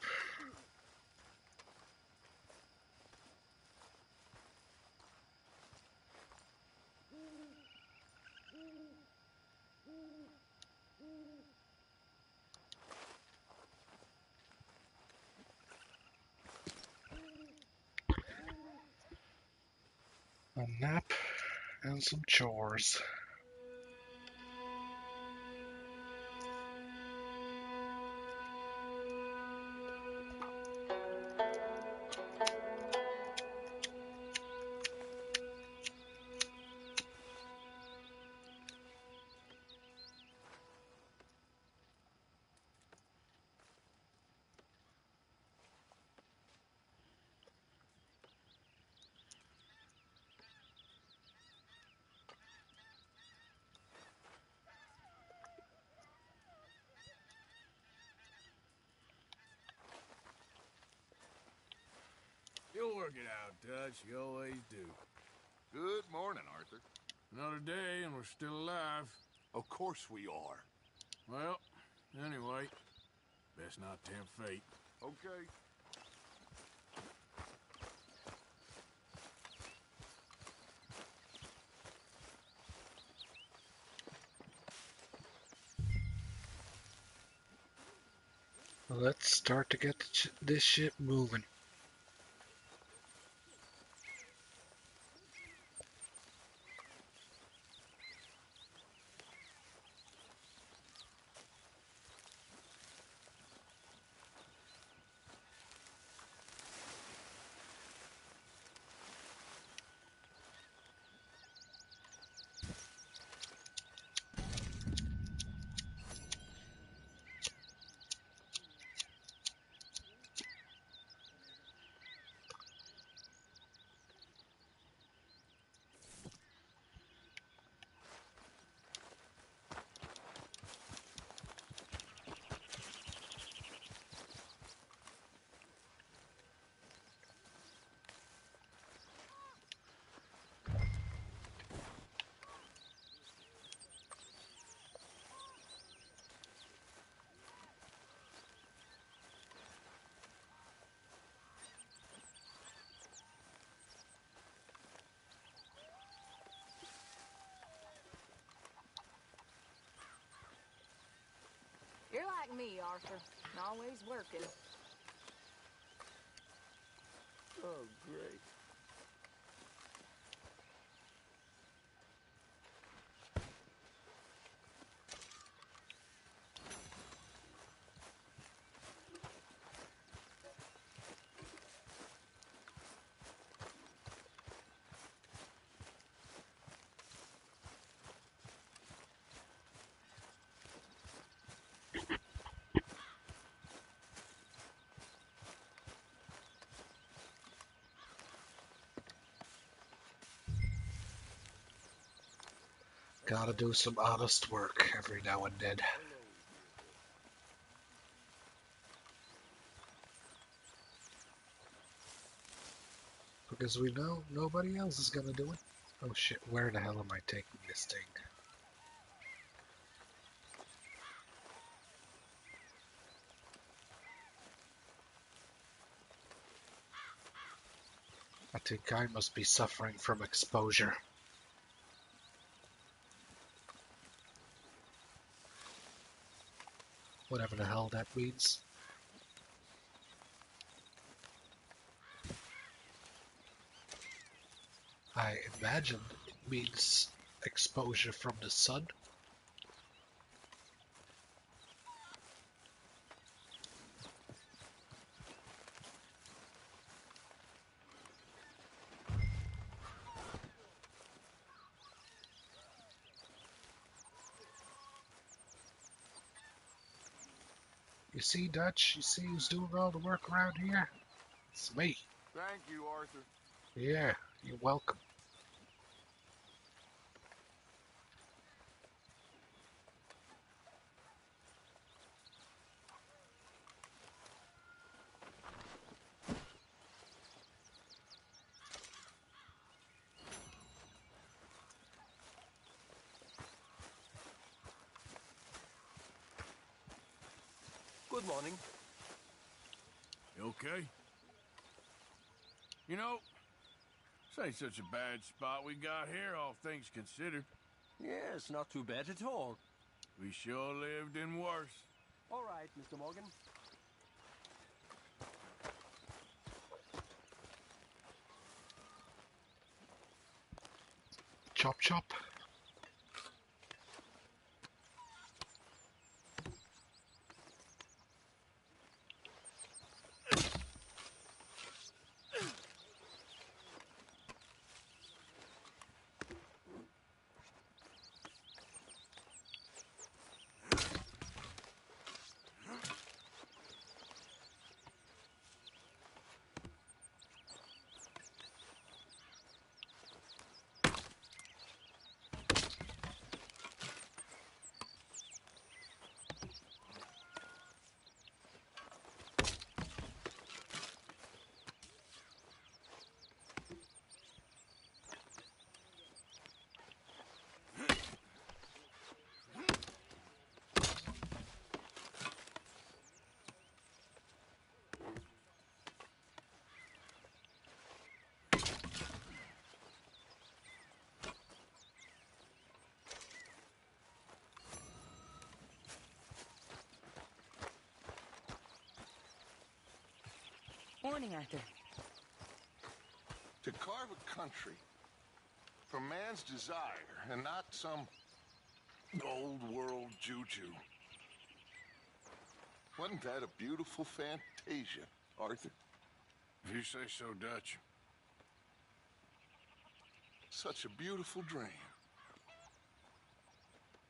A nap and some chores. You'll work it out, Dutch. You always do. Good morning, Arthur. Another day and we're still alive. Of course we are. Well, anyway, best not tempt fate. Okay. Let's start to get this ship moving. Arthur. Always working. Oh, great. Gotta do some honest work every now and then. Because we know nobody else is gonna do it. Oh shit, where the hell am I taking this thing? I think I must be suffering from exposure. Whatever the hell that means. I imagine it means exposure from the sun. You see, Dutch? You see who's doing all the work around here? It's me. Thank you, Arthur. Yeah, you're welcome. Good morning. You okay? You know, this ain't such a bad spot we got here, all things considered. Yes, not too bad at all. We sure lived in worse. All right, Mr. Morgan. Chop chop. Morning, Arthur. To carve a country from man's desire and not some old world juju. Wasn't that a beautiful fantasia, Arthur? If you say so, Dutch. Such a beautiful dream.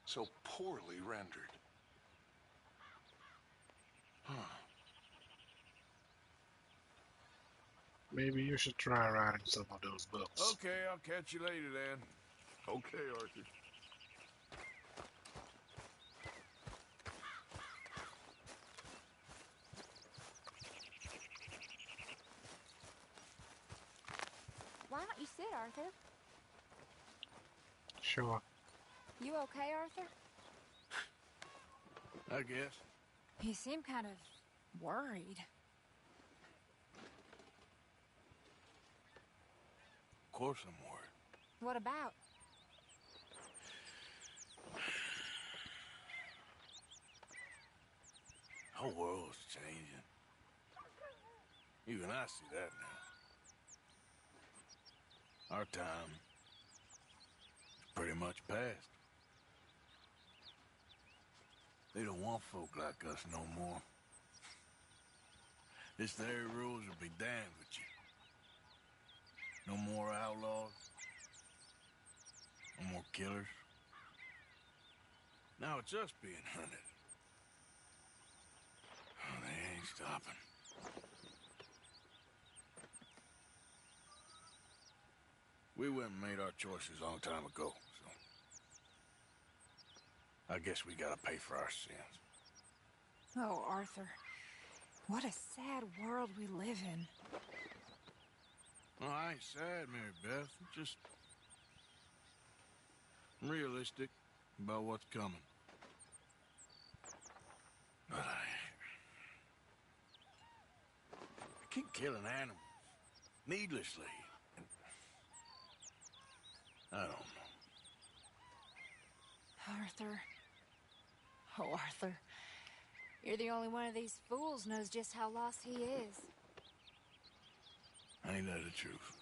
So poorly rendered. Huh. Maybe you should try writing some of those books. Okay, I'll catch you later then. Okay, Arthur. Why don't you sit, Arthur? Sure. You okay, Arthur? I guess. You seem kind of worried. Of course I'm worried. What about? whole world's changing. Even I see that now. Our time is pretty much past. They don't want folk like us no more. This there rules will be damned with you. No more outlaws. No more killers. Now it's us being hunted. Oh, they ain't stopping. We went and made our choices a long time ago, so I guess we gotta pay for our sins. Oh, Arthur. What a sad world we live in. No, I ain't sad, Mary Beth. I'm just realistic about what's coming. But I keep killing animals needlessly. I don't know. Arthur. Oh, Arthur. You're the only one of these fools knows just how lost he is. Ain't that the truth?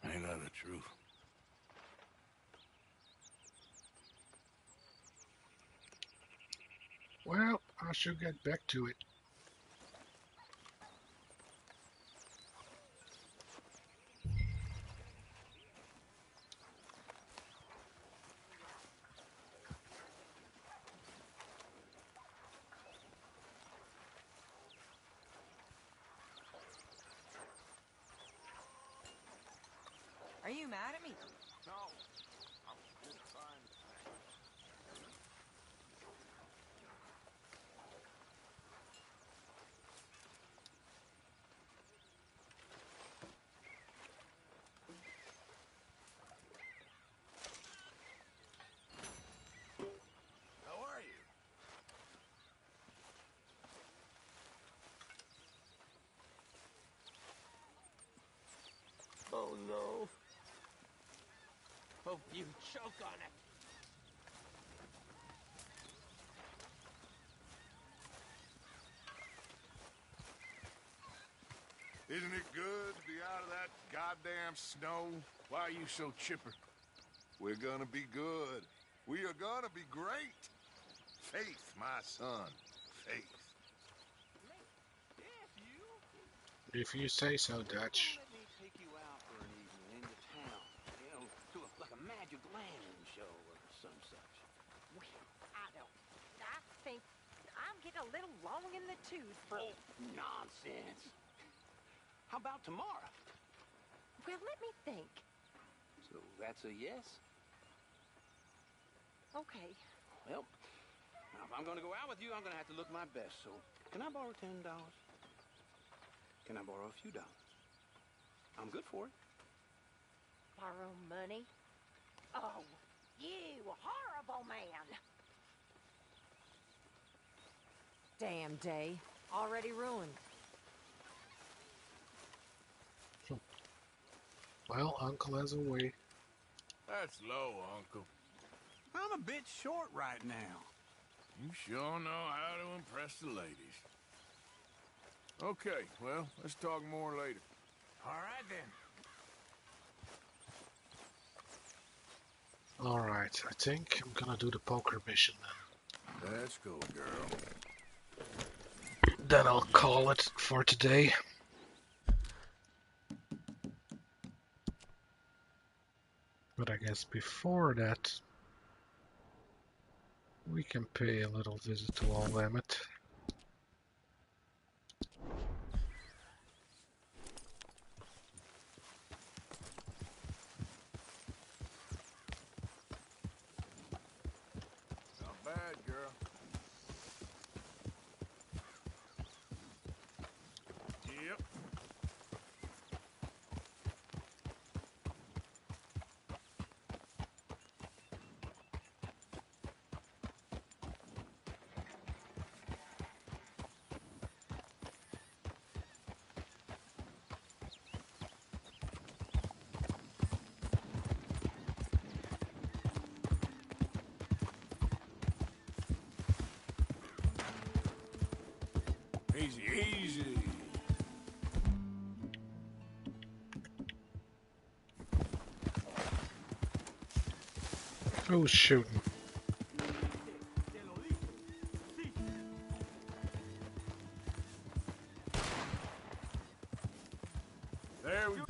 Ain't that the truth? Well, I should get back to it. Are you mad at me? No. I'm just fine. How are you? Oh, no. Hope you choke on it. Isn't it good to be out of that goddamn snow? Why are you so chipper? We're gonna be good. We are gonna be great. Faith, my son. Faith. If you say so, Dutch. Let me take you out for an evening into town. You know, to like a magic lantern show or some such. Well, I don't. I think I'm getting a little long in the tooth for... Oh, nonsense. How about tomorrow? Well, let me think. So that's a yes? Okay. Well, now if I'm going to go out with you, I'm going to have to look my best. So can I borrow $10? Can I borrow a few dollars? I'm good for it. Borrow money? Oh, you horrible man. Damn day. Already ruined. Well, Uncle has a way. That's low, Uncle. I'm a bit short right now. You sure know how to impress the ladies. Okay, well, let's talk more later. All right, then. Alright, I think I'm gonna do the poker mission then. Let's go, girl. Then I'll call it for today. But I guess before that, we can pay a little visit to old Emmet. Not bad, girl. Yep. Easy, easy. Who's shooting? There we go.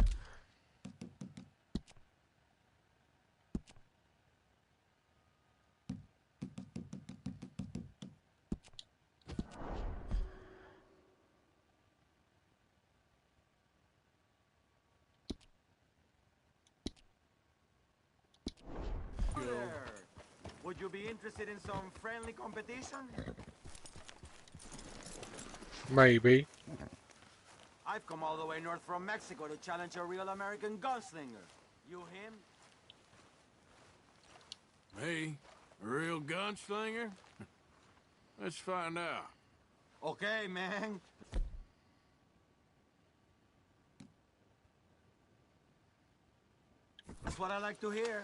There. Would you be interested in some friendly competition? Maybe. I've come all the way north from Mexico to challenge a real American gunslinger. You him? Me? A real gunslinger? Let's find out. Okay, man. That's what I like to hear.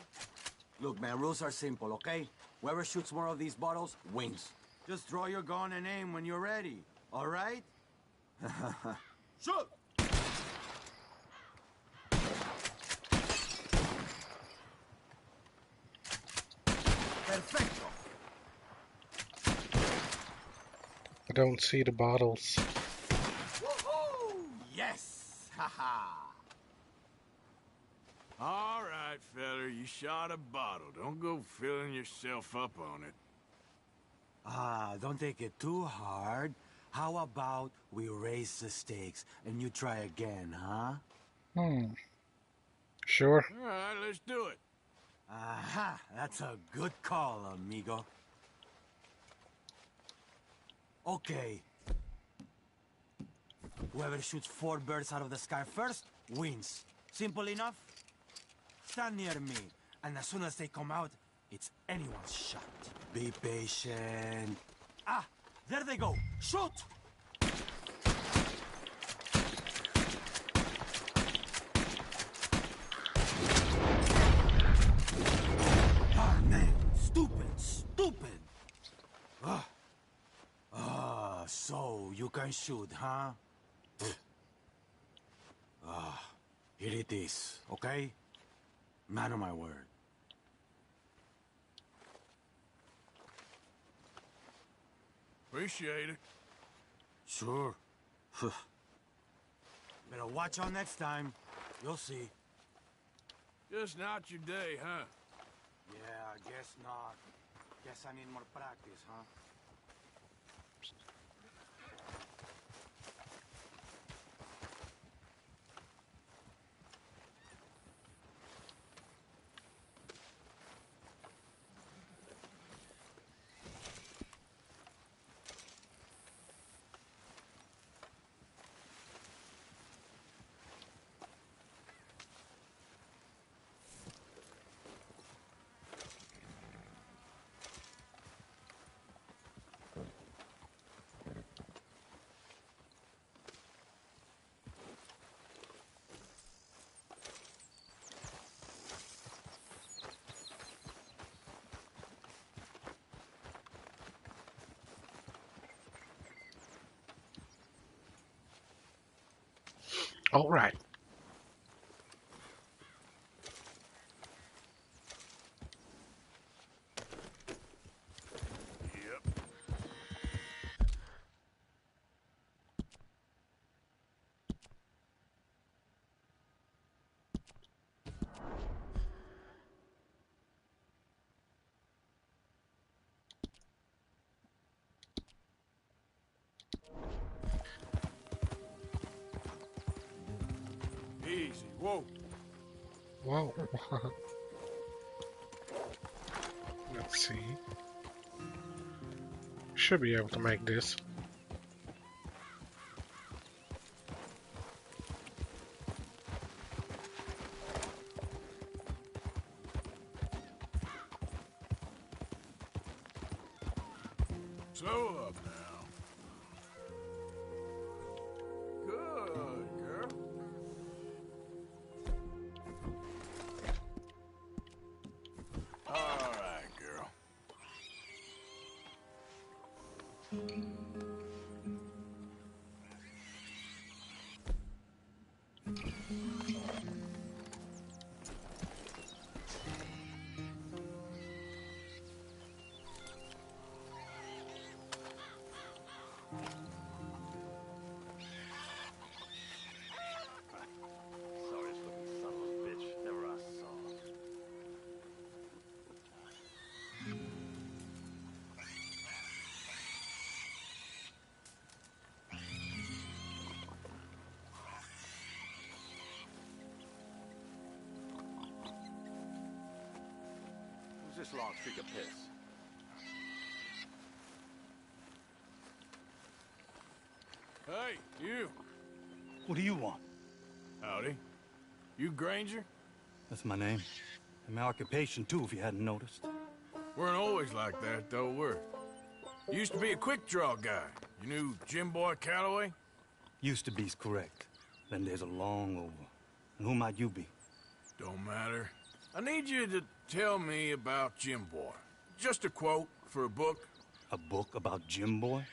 Look, man, rules are simple, okay? Whoever shoots more of these bottles wins. Just draw your gun and aim when you're ready, all right? Shoot! Perfecto. I don't see the bottles. Woohoo! Yes! Haha! All right, feller, you shot a bottle. Don't go filling yourself up on it. Don't take it too hard. How about we raise the stakes and you try again, huh? Sure. All right, let's do it. Aha! That's a good call, amigo. Okay. Whoever shoots 4 birds out of the sky first wins. Simple enough? Stand near me, and as soon as they come out, it's anyone's shot. Be patient. Ah! There they go! Shoot! Ah, man! Stupid! So you can shoot, huh? Here it is, okay? Man of my word. Appreciate it. Sure. Better watch out next time. You'll see. Just not your day, huh? Yeah, I guess not. Guess I need more practice, huh? All right. Easy. Whoa. Whoa. Let's see. Should be able to make this. Slow up now. Good, girl. All right, girl. Sorriest looking son of a bitch ever I saw. Who's this long streak of piss? Hey, you. What do you want? Howdy. You Granger? That's my name. And my occupation, too, if you hadn't noticed. Weren't always like that, though, were you? Used to be a quick-draw guy. You knew Jim Boy Calloway? Used to be's correct. Then there's a long over. And who might you be? Don't matter. I need you to tell me about Jim Boy. Just a quote for a book. A book about Jim Boy?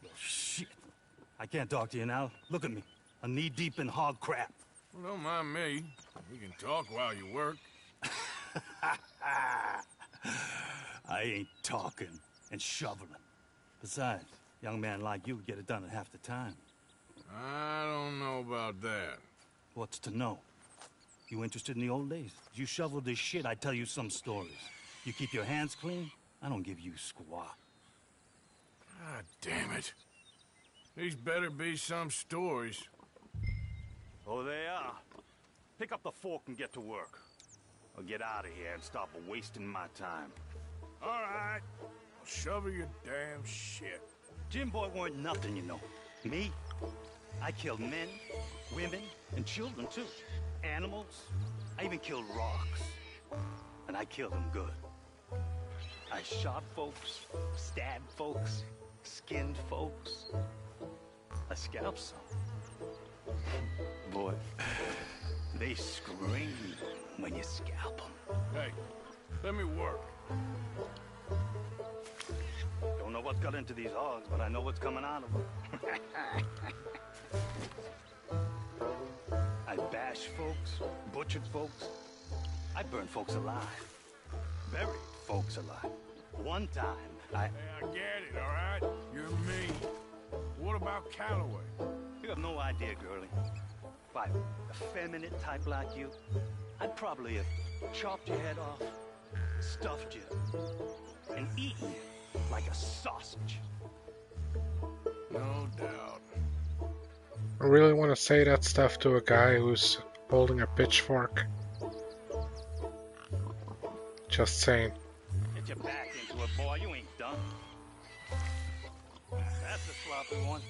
Well, shit. I can't talk to you now. Look at me. I'm knee-deep in hog crap. Well, don't mind me. We can talk while you work. I ain't talking and shoveling. Besides, a young man like you would get it done in half the time. I don't know about that. What's to know? You interested in the old days? You shoveled this shit, I tell you some stories. You keep your hands clean, I don't give you squat. God damn it. These better be some stories. Oh, they are. Pick up the fork and get to work. Or get out of here and stop wasting my time. All right. I'll shovel your damn shit. Jim Boy weren't nothing, you know. Me? I killed men, women, and children, too. Animals. I even killed rocks. And I killed them good. I shot folks, stabbed folks, skinned folks. I scalped some. Boy, they scream when you scalp them. Hey, let me work. Don't know what got into these hogs, but I know what's coming out of them. I bashed folks, butchered folks. I burned folks alive. Buried folks alive. One time, Hey, I get it, all right? You're me. What about Calloway? You have no idea, girlie. If I were a effeminate type like you, I'd probably have chopped your head off, stuffed you, and eaten you like a sausage. No doubt. I really want to say that stuff to a guy who's holding a pitchfork. Just saying. Get your back into it, boy. You ain't done. That's a sloppy one.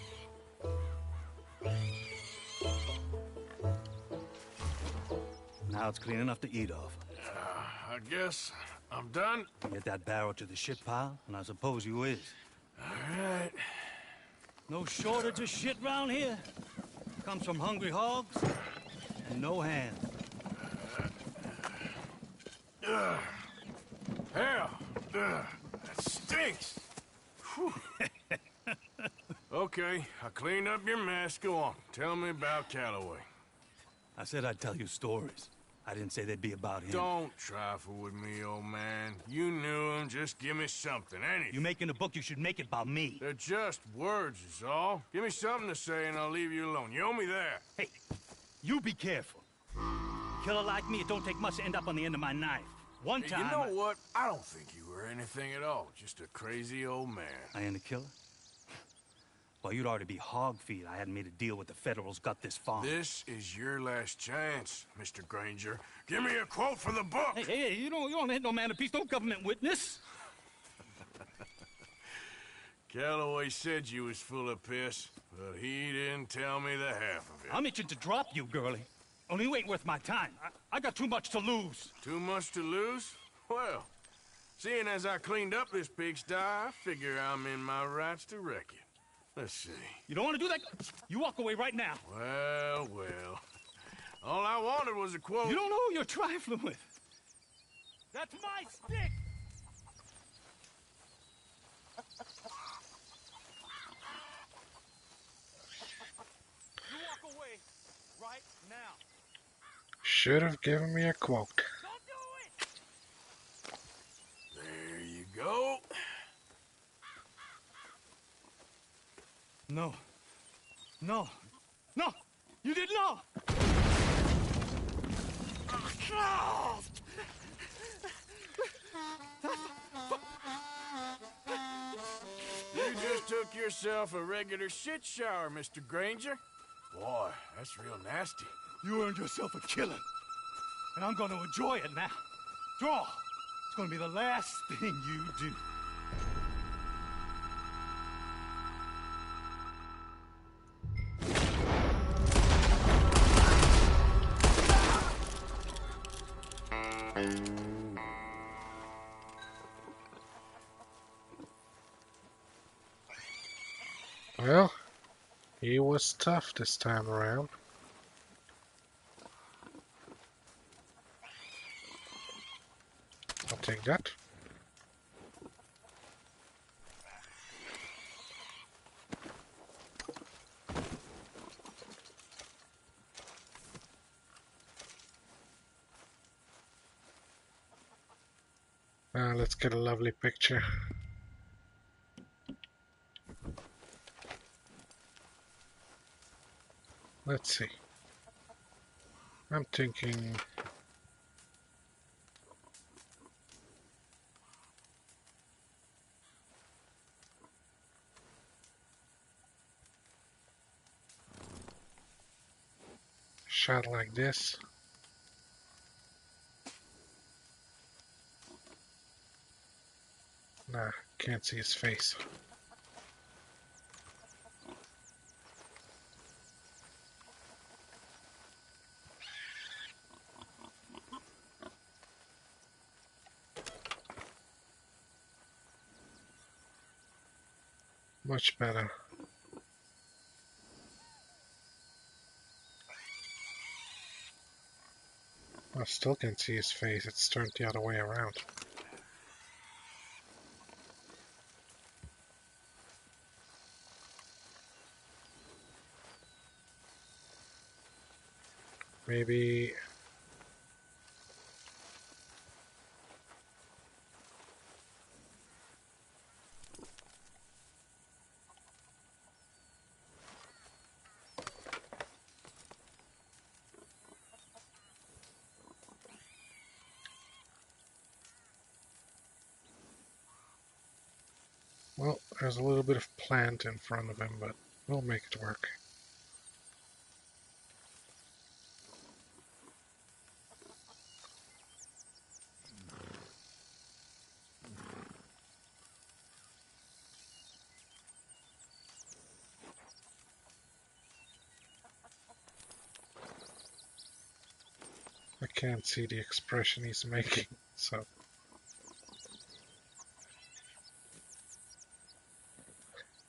Now it's clean enough to eat off. I guess I'm done. Get that barrel to the shit pile, and I suppose you is. All right. No shortage of shit round here. Comes from hungry hogs and no hands. Hell, that stinks. Okay, I cleaned up your mess. Go on. Tell me about Calloway. I said I'd tell you stories. I didn't say they'd be about him. Don't trifle with me, old man. You knew him. Just give me something, anything. You making a book, you should make it about me. They're just words, is all. Give me something to say and I'll leave you alone. You owe me that. Hey, you be careful. Killer like me, it don't take much to end up on the end of my knife. One Hey, time... you know what? I don't think you were anything at all. Just a crazy old man. I ain't a killer? Well, you'd already be hog feed. I hadn't made a deal with the Federals, got this farm. This is your last chance, Mr. Granger. Give me a quote for the book. Hey, you don't hit no man of peace, no government witness. Calloway said you was full of piss, but he didn't tell me the half of it. I'm itching to drop you, girlie. Only you ain't worth my time. I got too much to lose. Too much to lose? Well, seeing as I cleaned up this pigsty, I figure I'm in my rights to wreck it. Let's see. You don't want to do that? You walk away right now. Well. All I wanted was a quote. You don't know who you're trifling with. That's my stick! You walk Should have given me a quote. There you go. No. No. No! You did not! You just took yourself a regular shit shower, Mr. Granger. Boy, that's real nasty. You earned yourself a killing. And I'm gonna enjoy it now. Draw! It's gonna be the last thing you do. Well, he was tough this time around. I'll take that. Let's get a lovely picture. Let's see. I'm thinking shot like this. Nah, can't see his face. Much better. I still can't see his face. It's turned the other way around. Maybe well, there's a little bit of plant in front of him, but we'll make it work. I can't see the expression he's making, so.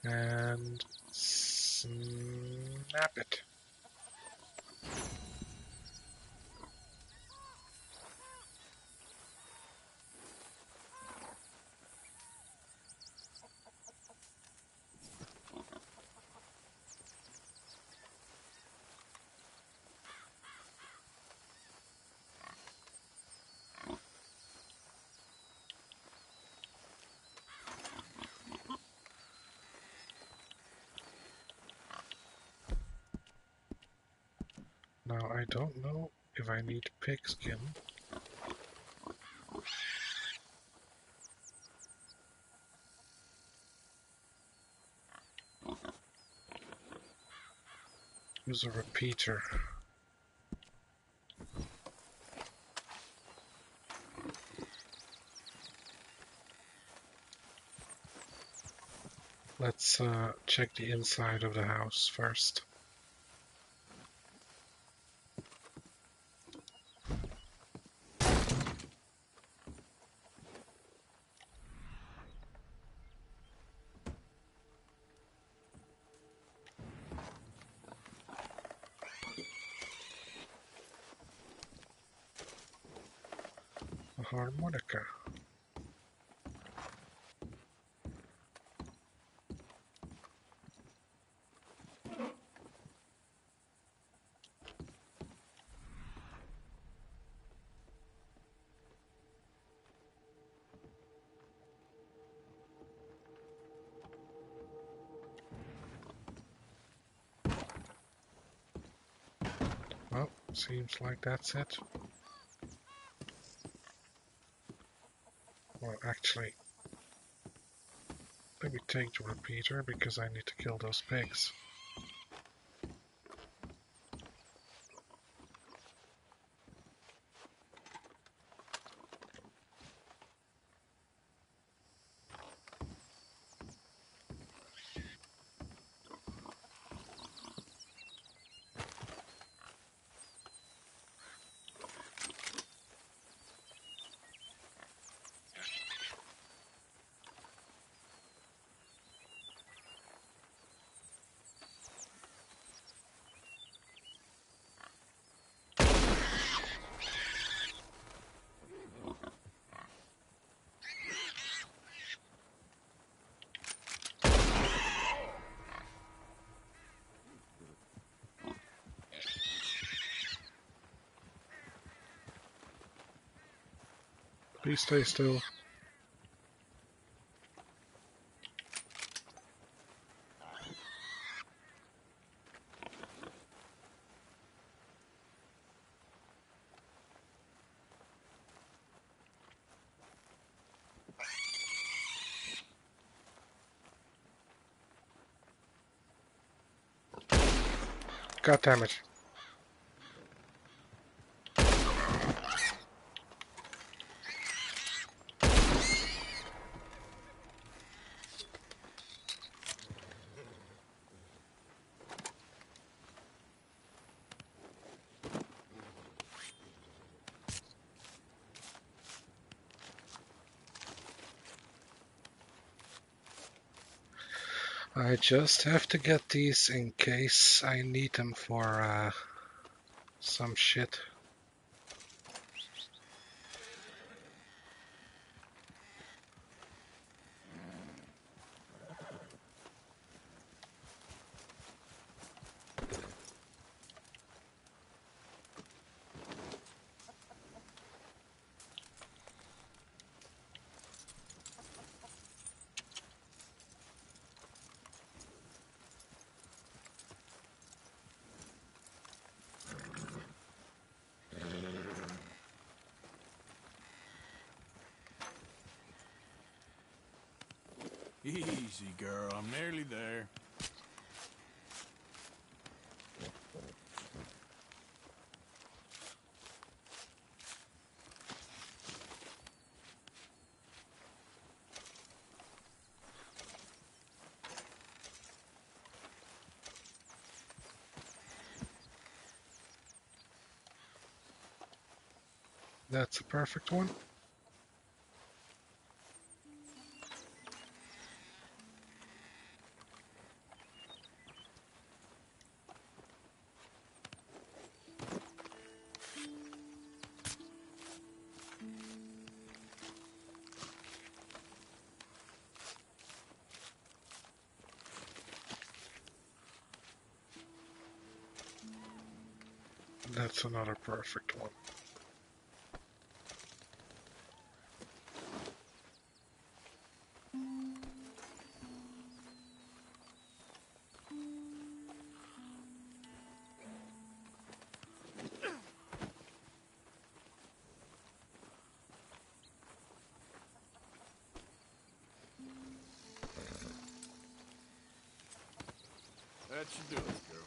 And snap it. Now I don't know if I need pigskin. Use a repeater. Let's check the inside of the house first. A harmonica. Seems like that's it. Well, actually, let me take the repeater because I need to kill those pigs. Please stay still. God damn it. I just have to get these in case I need them for some shit. Easy, girl. I'm nearly there. That's a perfect one. That's another perfect one. That should do it, girl.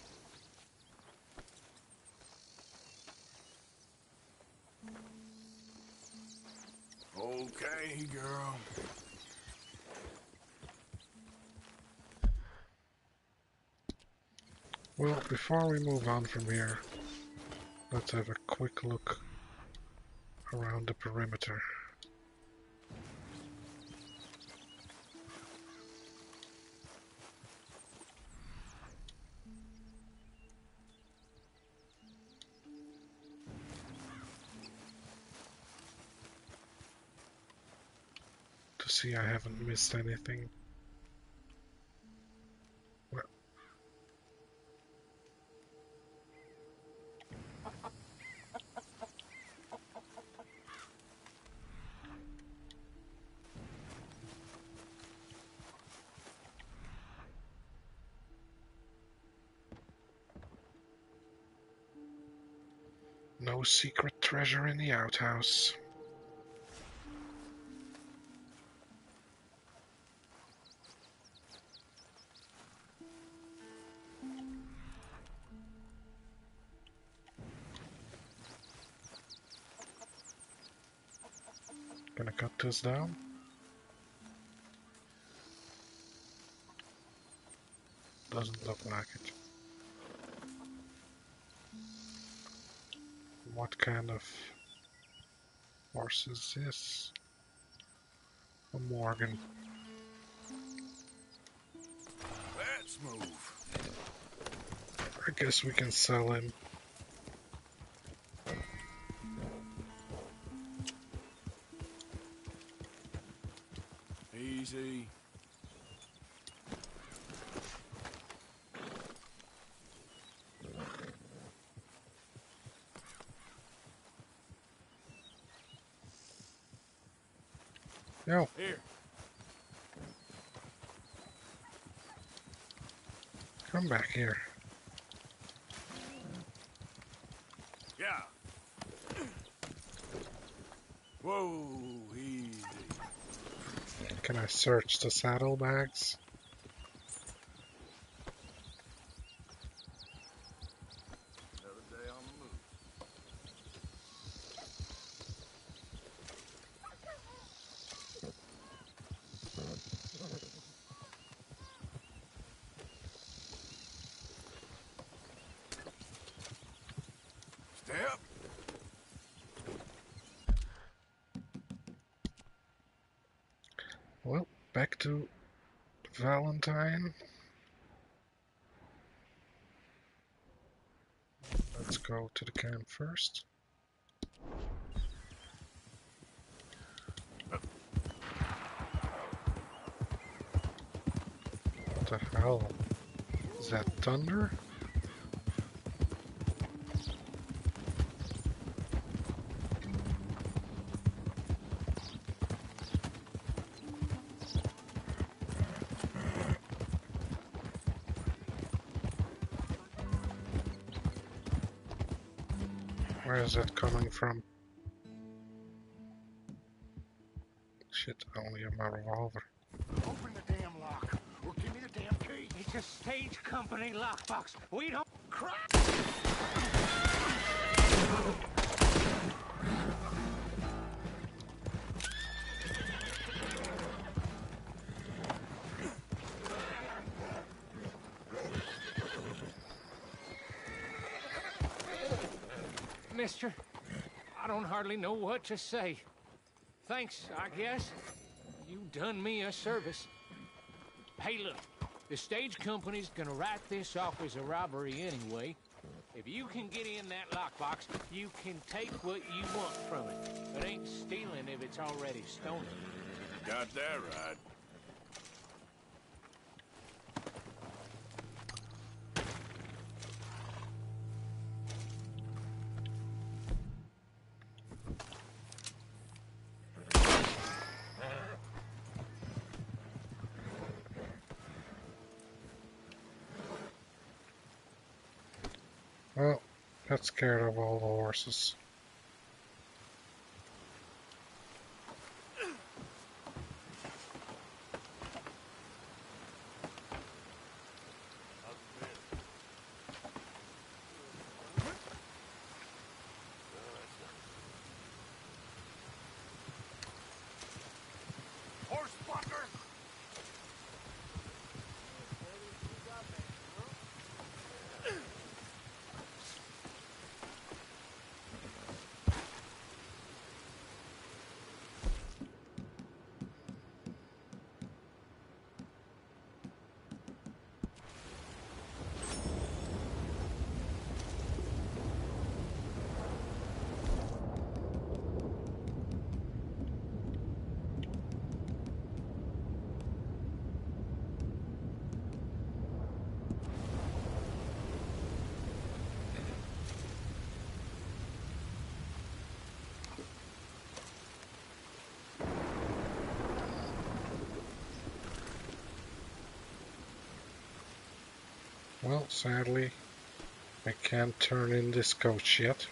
Okay, girl. Well, before we move on from here, let's have a quick look around the perimeter. To see I haven't missed anything. Well, No secret treasure in the outhouse. Gonna cut this down. Doesn't look like it. What kind of horse is this? A Morgan. Let's move. I guess we can sell him. Easy. No. Here. Come back here. Yeah. Whoa, easy. Can I search the saddlebags? Another day on the move. Step. Well, back to Valentine. Let's go to the camp first. What the hell? Is that thunder? Where is that coming from? Shit, I only have my revolver. Open the damn lock, or give me the damn key. It's a stage company lockbox. We don't... Crap! Mister, I don't hardly know what to say. Thanks, I guess. You done me a service. Hey, look. The stage company's gonna write this off as a robbery anyway. If you can get in that lockbox, you can take what you want from it. But ain't stealing if it's already stolen. Got that right. Well, got scared of all the horses. Well, sadly, I can't turn in this coach yet.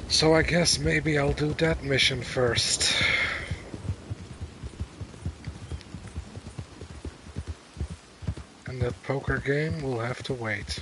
So I guess maybe I'll do that mission first. And that poker game will have to wait.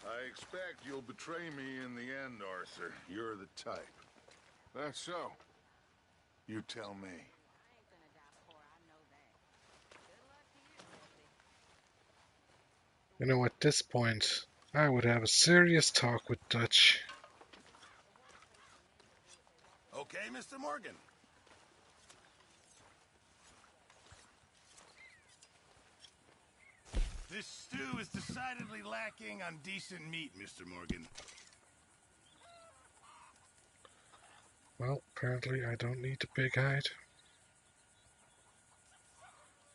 I expect you'll betray me in the end, Arthur. You're the type. That's so. You tell me. You know, at this point, I would have a serious talk with Dutch. Okay, Mr. Morgan. This stew is decidedly lacking on decent meat, Mr. Morgan. Well, apparently I don't need the big hide.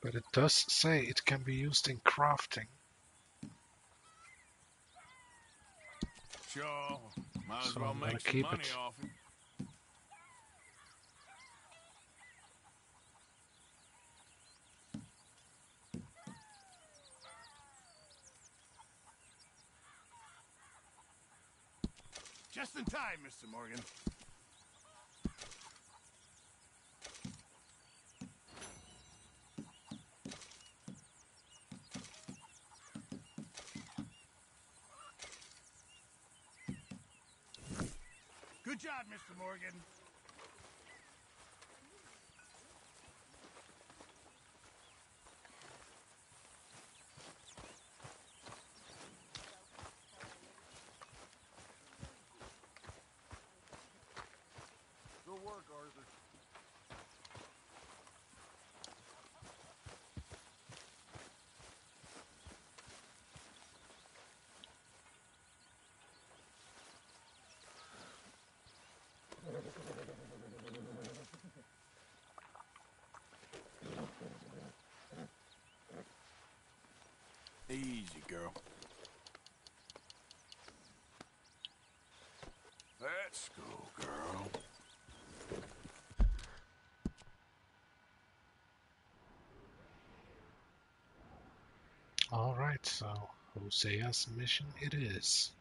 But it does say it can be used in crafting. Sure, might as So well I'm gonna make some keep money it. off it. Just in time, Mr. Morgan. Good job, Mr. Morgan. Good work, Arthur. Easy, girl. Let's go, girl. Alright, so Hosea's mission it is.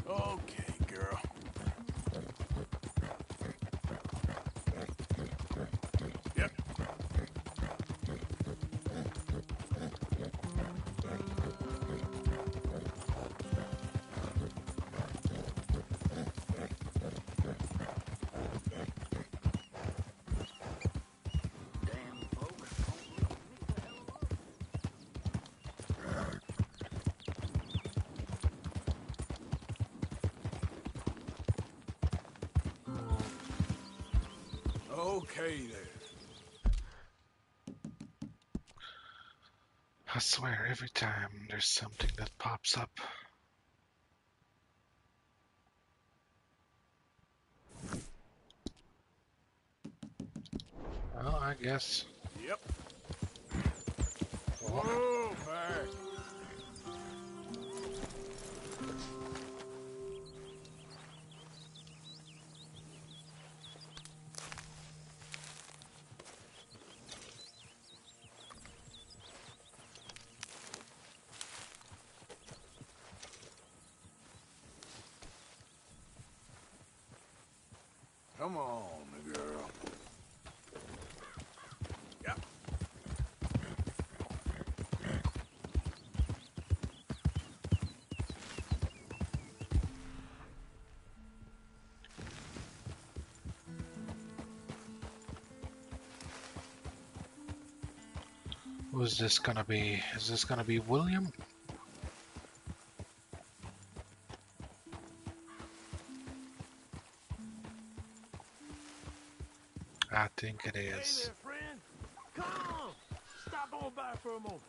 Okay, girl. Yep. Okay, then. I swear every time there's something that pops up. Well, I guess. Yep. Whoa, back. Come on, girl. Yeah. Who's this gonna be? Is this gonna be William? I think it is. Hey there, friend. Come on. Stop on by for a moment.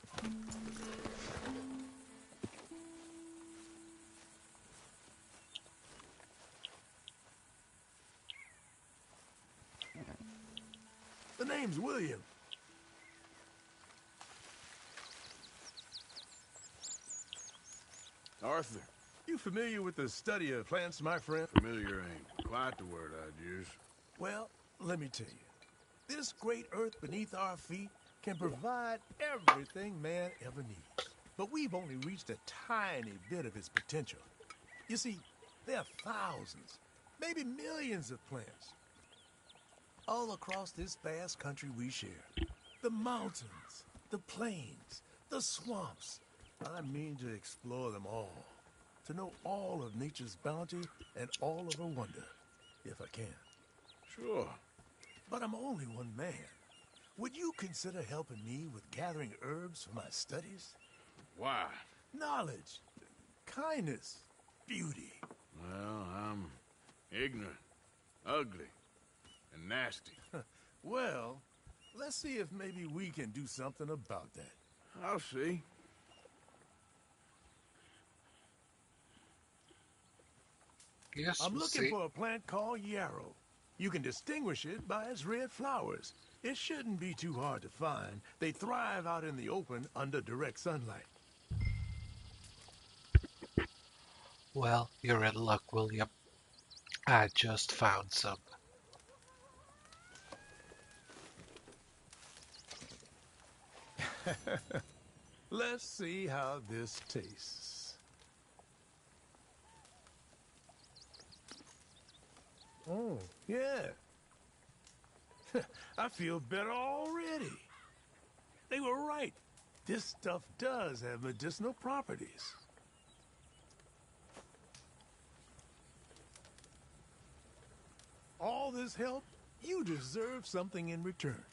The name's William. Arthur. You familiar with the study of plants, my friend? Familiar ain't quite the word I'd use. Well, let me tell you. This great earth beneath our feet can provide everything man ever needs. But we've only reached a tiny bit of its potential. You see, there are thousands, maybe millions of plants all across this vast country we share. The mountains, the plains, the swamps. I mean to explore them all, to know all of nature's bounty and all of her wonder, if I can. Sure. But I'm only one man. Would you consider helping me with gathering herbs for my studies? Why? Knowledge, kindness, beauty. Well, I'm ignorant, ugly, and nasty. Well, let's see if maybe we can do something about that. I'll see. Yes, I'm we'll looking see. for a plant called yarrow. You can distinguish it by its red flowers. It shouldn't be too hard to find. They thrive out in the open under direct sunlight. Well, you're in luck, William. I just found some. Let's see how this tastes. Oh, yeah. I feel better already. They were right. This stuff does have medicinal properties. All this help, you deserve something in return.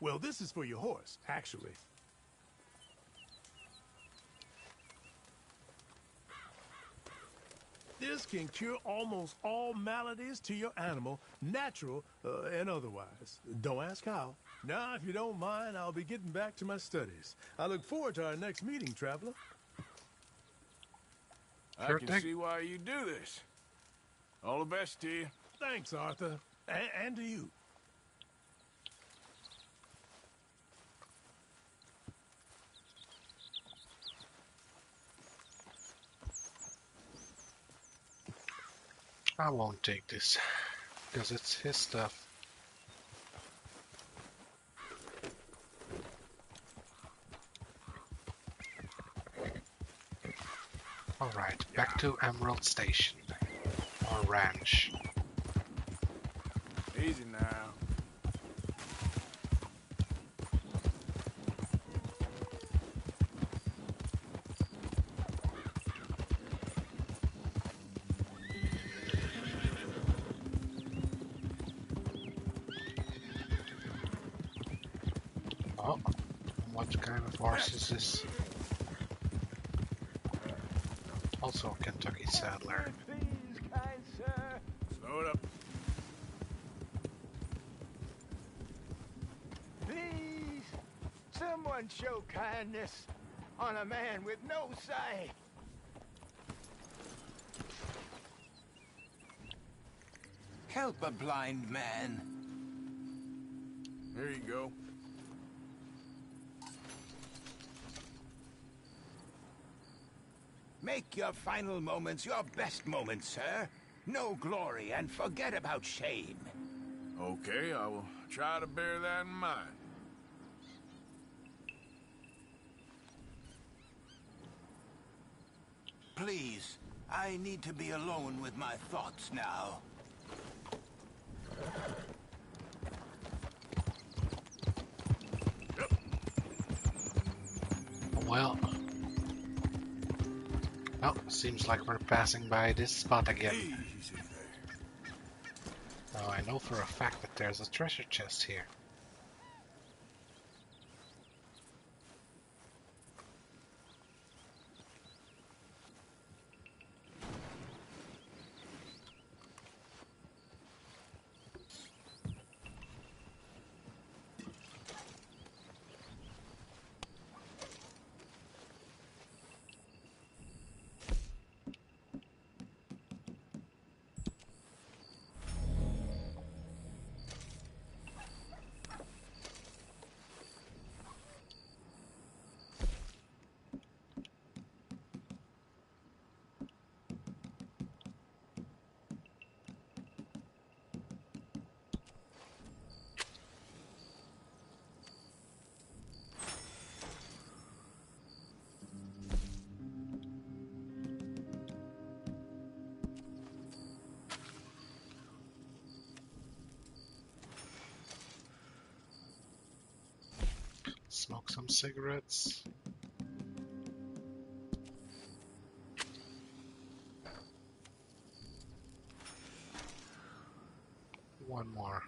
Well, this is for your horse, actually. This can cure almost all maladies to your animal, natural and otherwise. Don't ask how. Now, if you don't mind, I'll be getting back to my studies. I look forward to our next meeting, traveler. I can see why you do this. All the best to you. Thanks, Arthur. And to you. I won't take this, because it's his stuff. Alright, back to Emerald Station. Or ranch. Easy now. Oh, what kind of horse is this? Also a Kentucky Saddler. Slow it up. Please, someone show kindness on a man with no sight. Help a blind man. There you go. Make your final moments your best moments, sir. No glory and forget about shame. Okay, I will try to bear that in mind. Please, I need to be alone with my thoughts now. Well, oh, seems like we're passing by this spot again. Easy there. Now I know for a fact that there's a treasure chest here. Smoke some cigarettes. One more.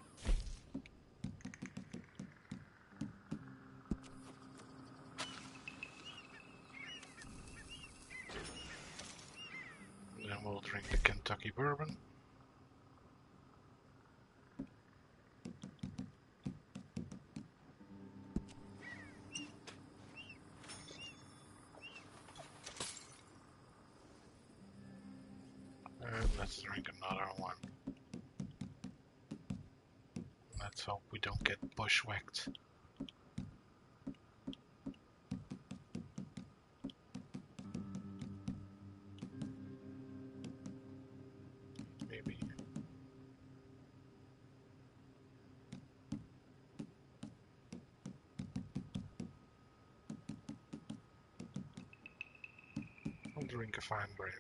Then we'll drink the Kentucky bourbon. And let's drink another one. Let's hope we don't get bushwhacked. Maybe. I'll drink a fine grain.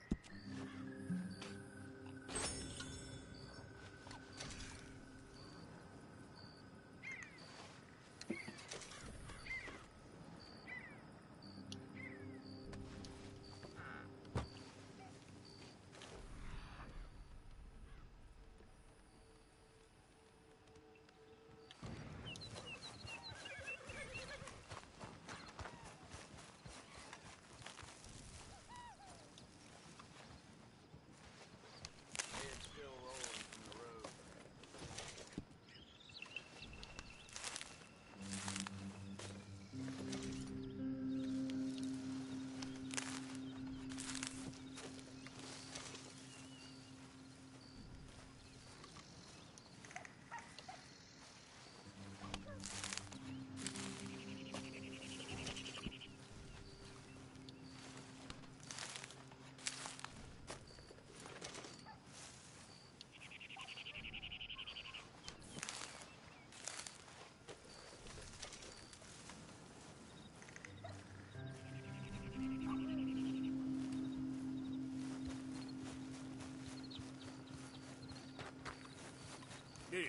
Yeah.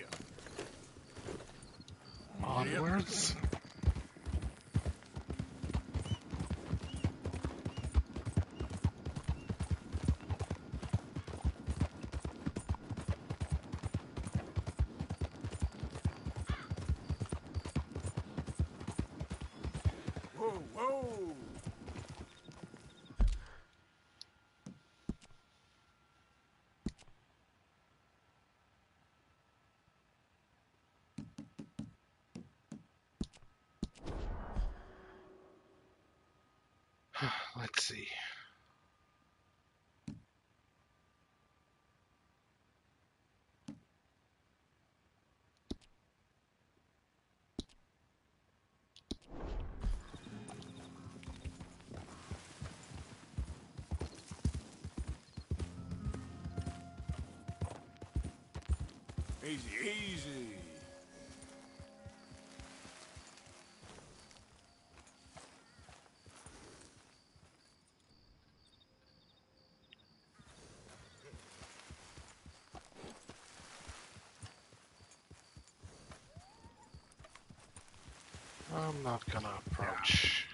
Onwards. Whoa, whoa! Let's see. Easy, easy. I'm not gonna approach.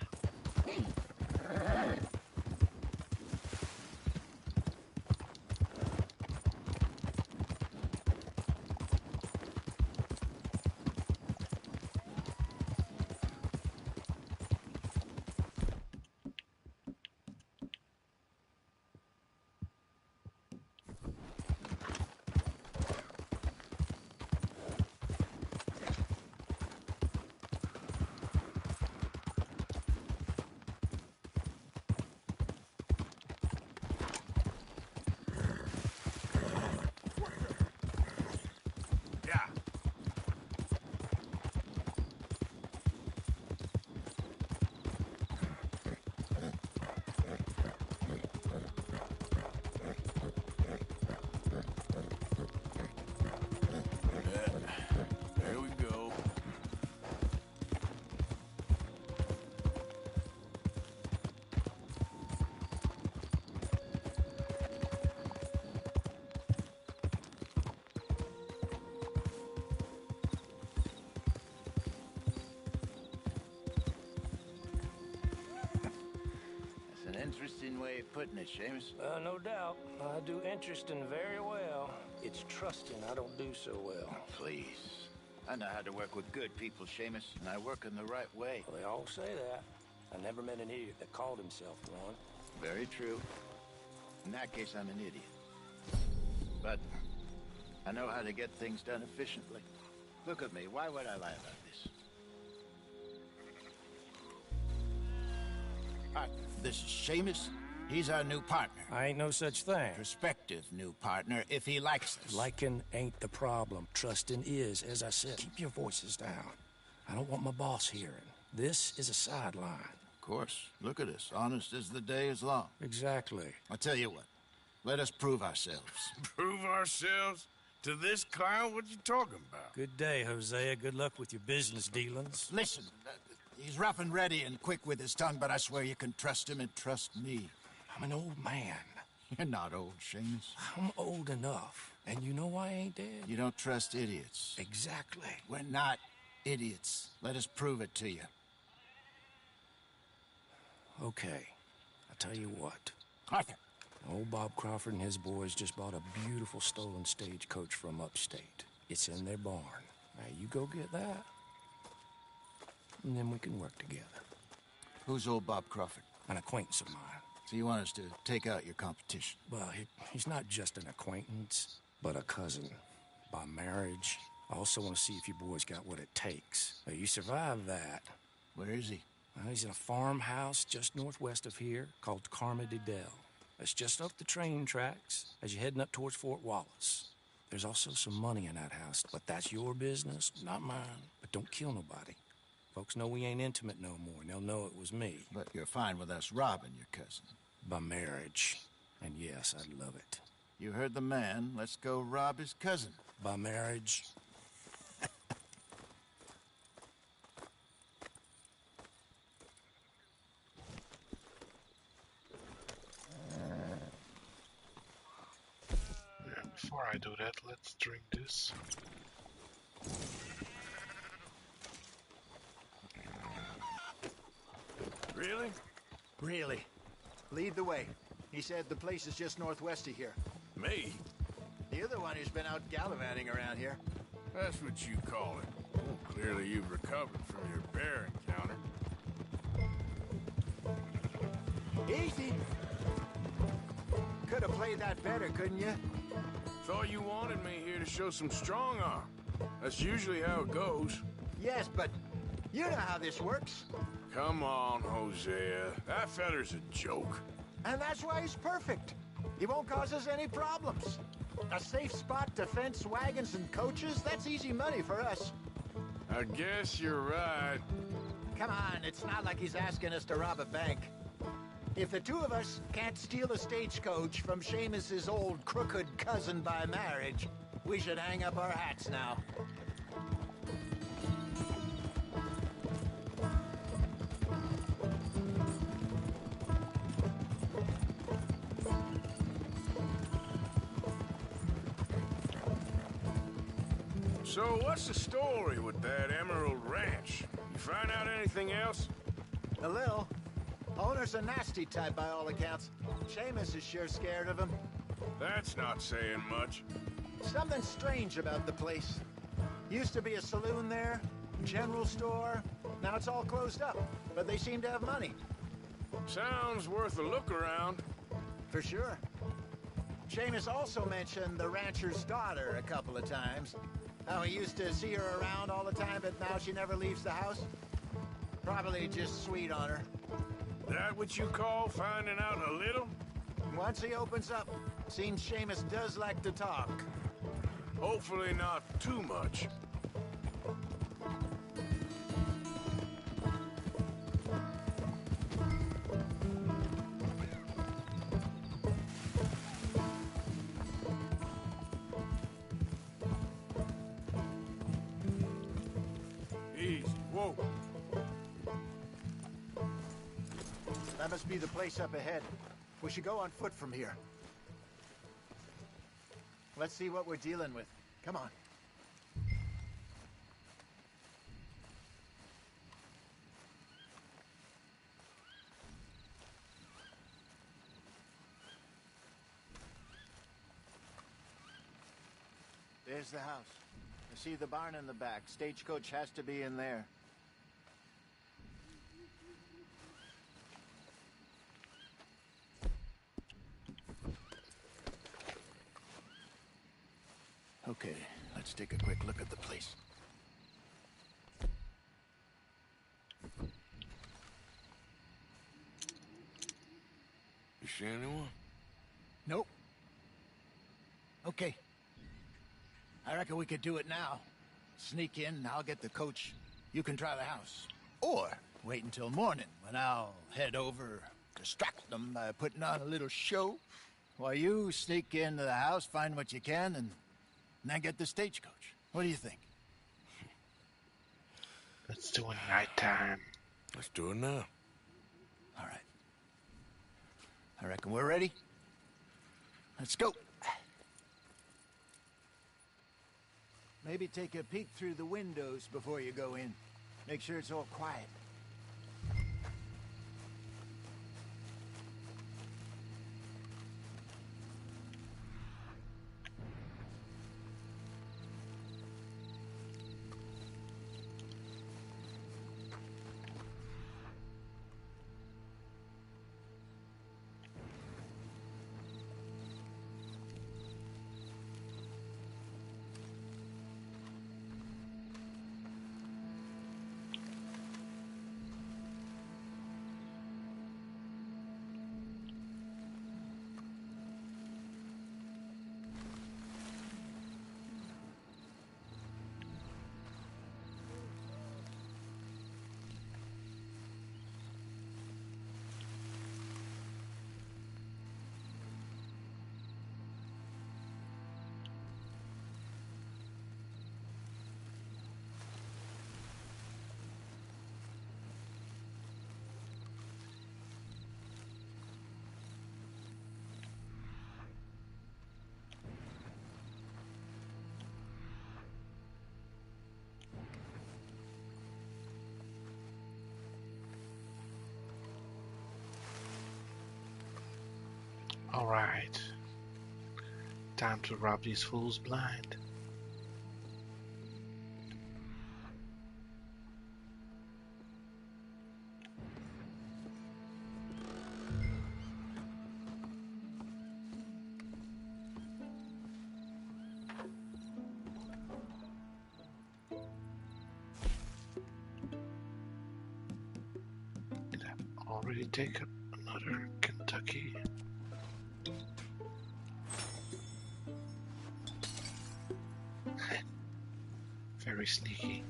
There we go. That's an interesting way of putting it, Seamus. No doubt. I do interesting very well. It's trusting I don't do so well. Please. I know how to work with good people, Seamus, and I work in the right way. Well, they all say that. I never met an idiot that called himself one. Very true. In that case, I'm an idiot. But I know how to get things done efficiently. Look at me. Why would I lie about this? Partner, this is Seamus. He's our new partner. I ain't no such thing. Prospective new partner, if he likes us. Liking ain't the problem. Trusting is. As I said, keep your voices down. I don't want my boss hearing. This is a sideline. Of course. Look at us. Honest as the day is long. Exactly. I'll tell you what. Let us prove ourselves. Prove ourselves? To this clown? What you talking about? Good day, Hosea. Good luck with your business dealings. Listen, he's rough and ready and quick with his tongue, but I swear you can trust him and trust me. I'm an old man. You're not old, Seamus. I'm old enough. And you know why I ain't dead? You don't trust idiots. Exactly. We're not idiots. Let us prove it to you. Okay. I'll tell you what. Arthur. Old Bob Crawford and his boys just bought a beautiful stolen stagecoach from upstate. It's in their barn. Now you go get that, and then we can work together. Who's old Bob Crawford? An acquaintance of mine. So you want us to take out your competition? Well, he's not just an acquaintance, but a cousin. By marriage. I also want to see if you boys got what it takes. Now, you survive that. Where is he? Well, he's in a farmhouse just northwest of here called Carmody Dell. It's just up the train tracks as you're heading up towards Fort Wallace. There's also some money in that house, but that's your business, not mine. But don't kill nobody. Folks know we ain't intimate no more, and they'll know it was me. But you're fine with us robbing your cousin. By marriage. And yes, I'd love it. You heard the man. Let's go rob his cousin. By marriage. Before I do that, let's drink this. Really? Really. Lead the way. He said the place is just northwest of here. Me? The other one who's been out gallivanting around here. That's what you call it. Clearly you've recovered from your bear encounter. Easy. Could have played that better, couldn't you? Thought you wanted me here to show some strong arm. That's usually how it goes. Yes, but you know how this works. Come on, Hosea. That feller's a joke. And that's why he's perfect. He won't cause us any problems. A safe spot to fence wagons and coaches, that's easy money for us. I guess you're right. Come on, it's not like he's asking us to rob a bank. If the two of us can't steal a stagecoach from Seamus's old crooked cousin by marriage, we should hang up our hats now. So what's the story with that Emerald Ranch? You find out anything else? A little. Owner's a nasty type by all accounts. Seamus is sure scared of him. That's not saying much. Something strange about the place. Used to be a saloon there, general store. Now it's all closed up, but they seem to have money. Sounds worth a look around. For sure. Seamus also mentioned the rancher's daughter a couple of times. How he used to see her around all the time, but now she never leaves the house. Probably just sweet on her. That what you call finding out a little? Once he opens up, seems Seamus does like to talk. Hopefully not too much. East, whoa. That must be the place up ahead. We should go on foot from here. Let's see what we're dealing with. Come on. There's the house. I see the barn in the back. Stagecoach has to be in there. Okay, let's take a quick look at the place. You see anyone? Nope. Okay. I reckon we could do it now. Sneak in and I'll get the coach. You can try the house. Or wait until morning when I'll head over, distract them by putting on a little show, while you sneak into the house, find what you can, and then get the stagecoach. What do you think? Let's do it nighttime. Let's do it now. All right. I reckon we're ready. Let's go. Maybe take a peek through the windows before you go in. Make sure it's all quiet. All right. Time to rob these fools blind. Did I already take another Kentucky? Very sneaky.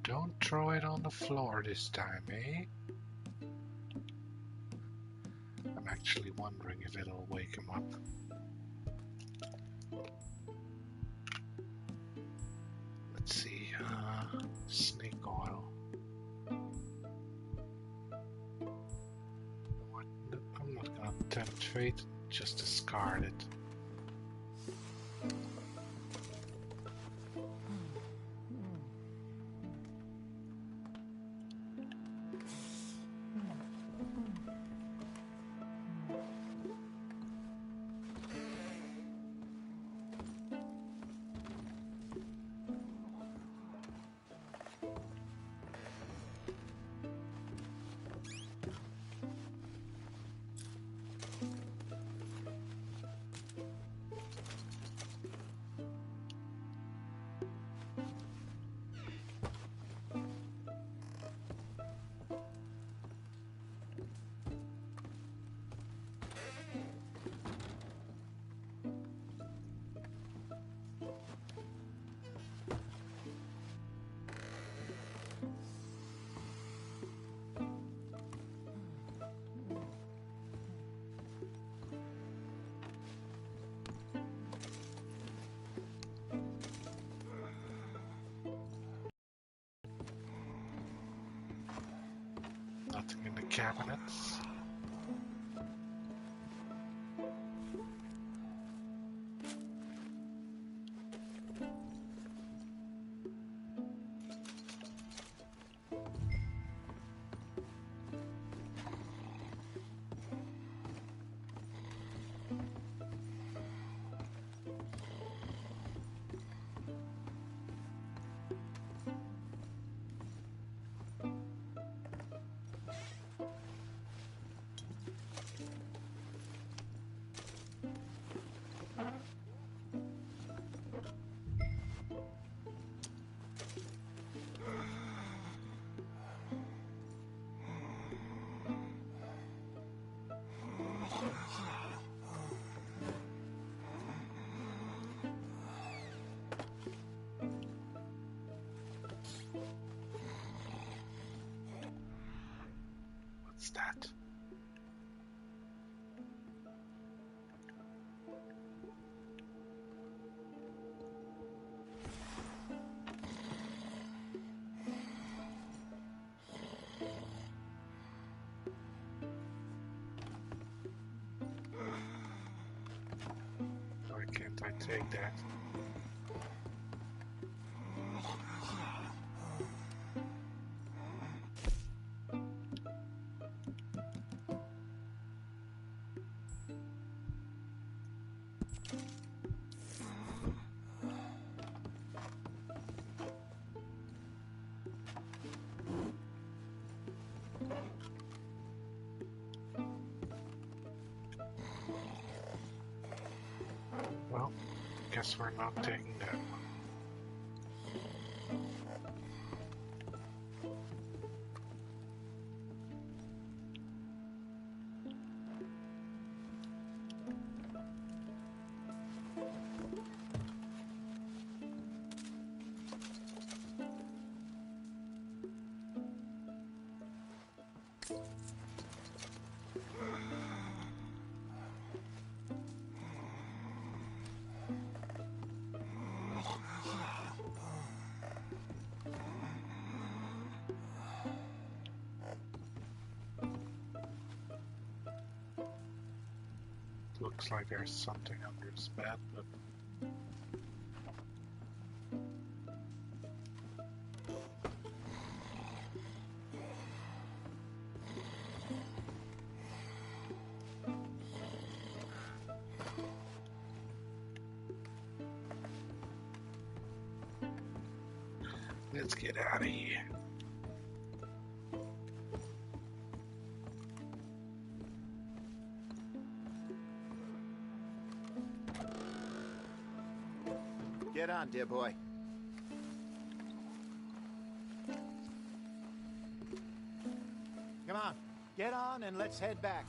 Don't throw it on the floor this time, eh? I'm actually wondering if it'll wake him up. Let's see, snake oil. What? I'm not gonna tempt fate, just discard it. Nothing in the cabinets. What's that? Why can't I take that? Well, guess we're not taking that one. Looks like there's something under his bed, but let's get out of here. Get on, dear boy. Come on, get on and let's head back.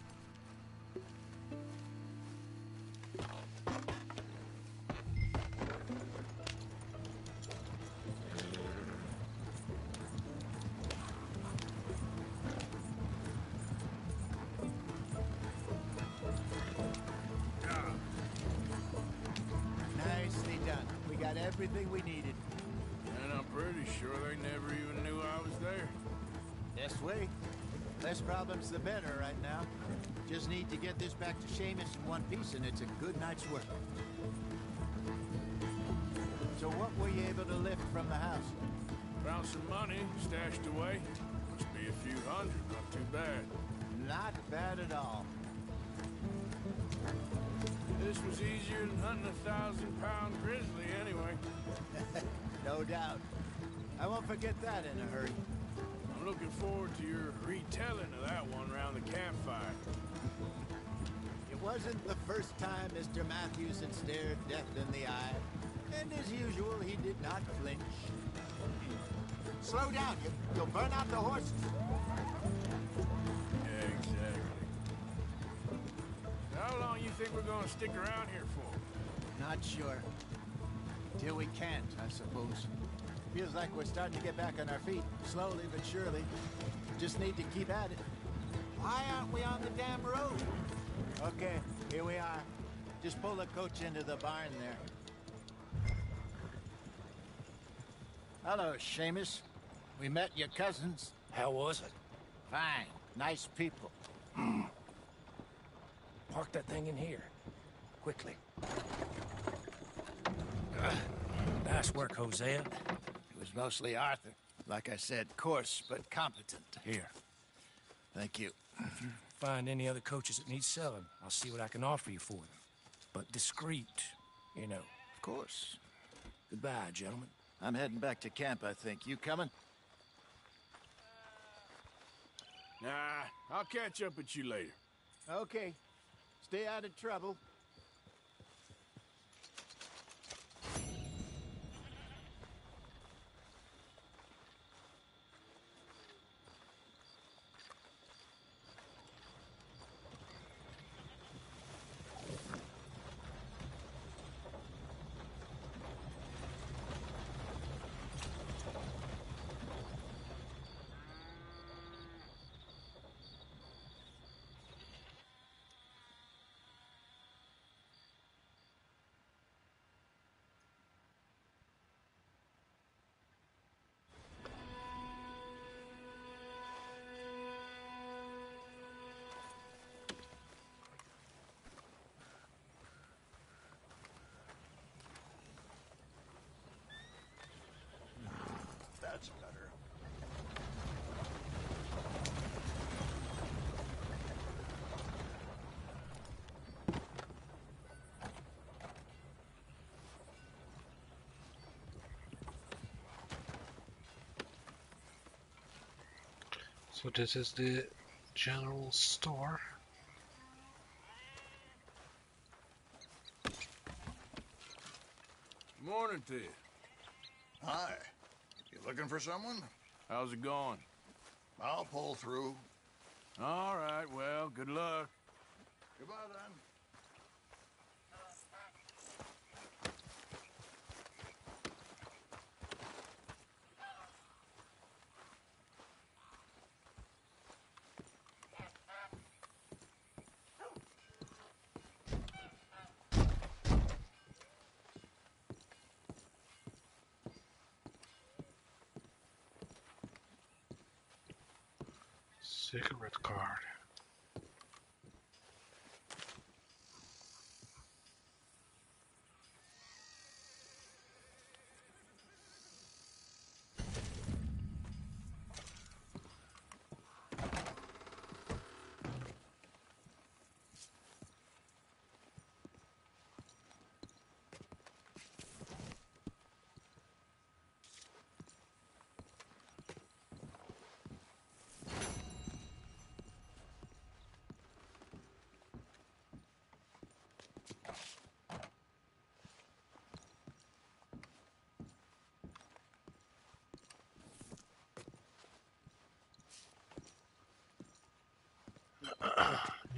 everything we needed. And I'm pretty sure they never even knew I was there. Best way. Less problems the better right now. Just need to get this back to Seamus in one piece and it's a good night's work. So what were you able to lift from the house? Found some money stashed away. Must be a few hundred, not too bad. Not bad at all. This was easier than hunting a 1,000-pound grizzly anyway. No doubt. I won't forget that in a hurry. I'm looking forward to your retelling of that one around the campfire. It wasn't the first time Mr. Matthews had stared death in the eye. And as usual, he did not flinch. Slow down, you'll burn out the horses. Yeah, exactly. How long you think we're gonna stick around here for? Not sure. Till we can't, I suppose. Feels like we're starting to get back on our feet, slowly but surely. Just need to keep at it. Why aren't we on the damn road? Okay, here we are. Just pull the coach into the barn there. Hello, Seamus. We met your cousins. How was it? Fine. Nice people. Park that thing in here. Quickly. Nice work, Hosea. It was mostly Arthur. Like I said, coarse but competent. Here. Thank you. If you find any other coaches that need selling, I'll see what I can offer you for them. But discreet, you know. Of course. Goodbye, gentlemen. I'm heading back to camp, I think. You coming? Nah, I'll catch up with you later. Okay. Stay out of trouble. That's better. So this is the general store. Morning to you. Hi. You looking for someone? How's it going? I'll pull through. All right, well, good luck. Goodbye, then. Cigarette card.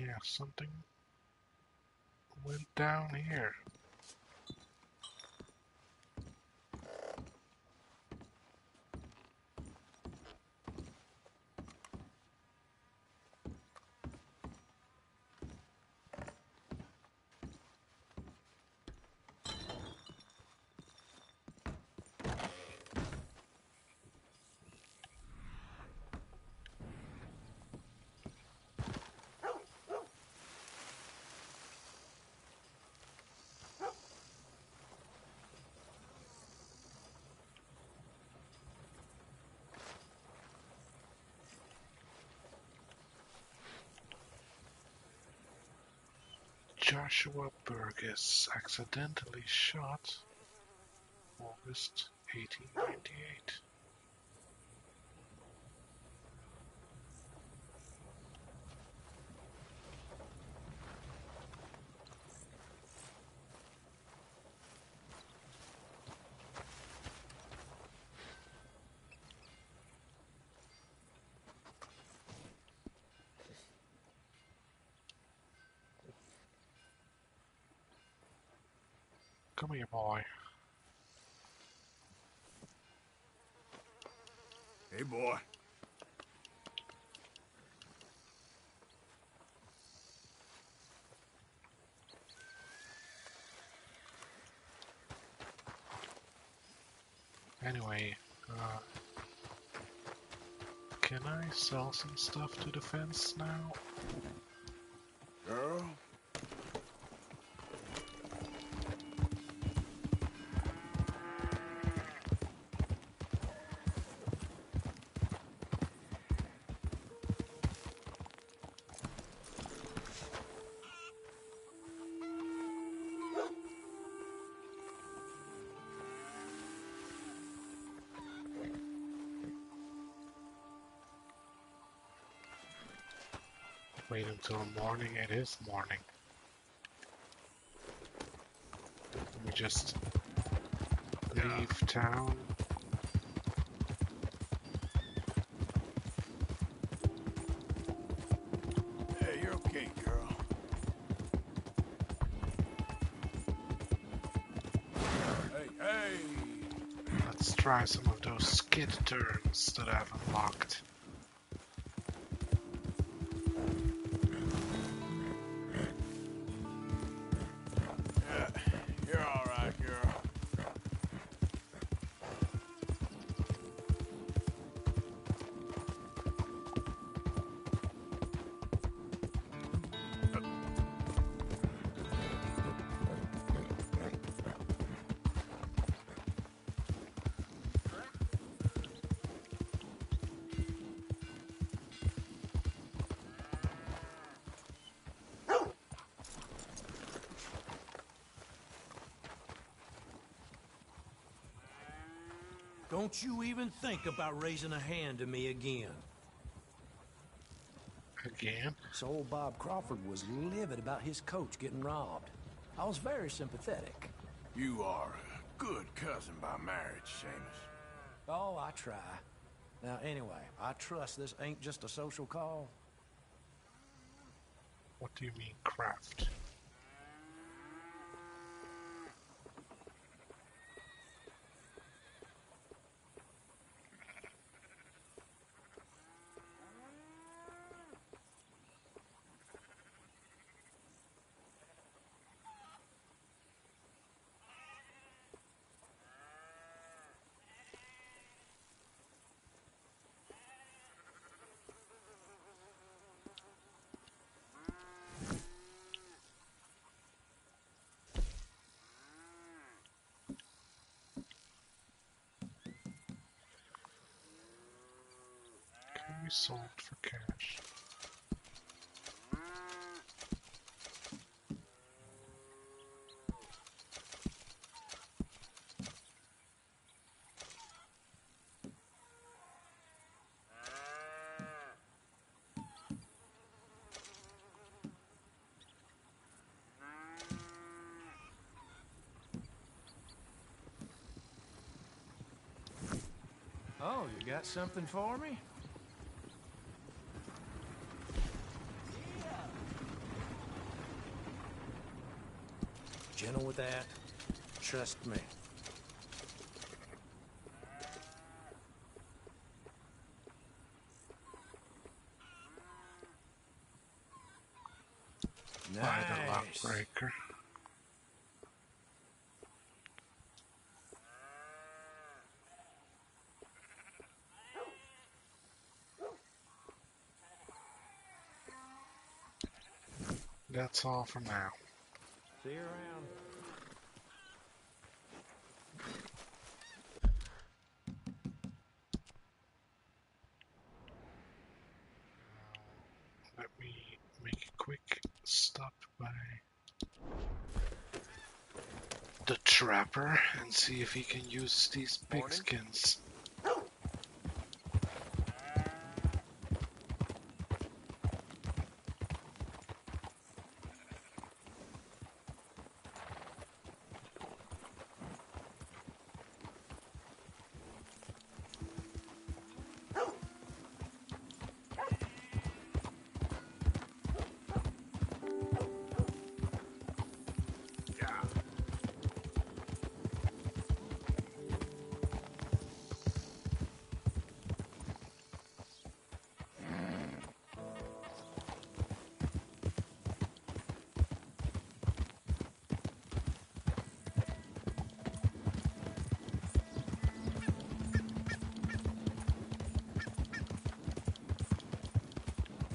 Yeah, something went down here. Joshua Burgess accidentally shot August 1898. Come here, boy. Hey, boy. Anyway, can I sell some stuff to the fence now? Girl? Wait until morning. It is morning. We just leave town. Hey, you're okay, girl. Hey! Let's try some of those skid turns that I've unlocked. You're all right, girl. Don't you even think about raising a hand to me again. Again? So old Bob Crawford was livid about his coach getting robbed. I was very sympathetic. You are a good cousin by marriage, Seamus. Oh, I try. Now, anyway, I trust this ain't just a social call. What do you mean, craft? Can be sold for cash. Oh, you got something for me? Gentle with that. Trust me. Buy the lock Nice. breaker. That's all for now. See you around. Let me make a quick stop by trapper and see if he can use these pigskins.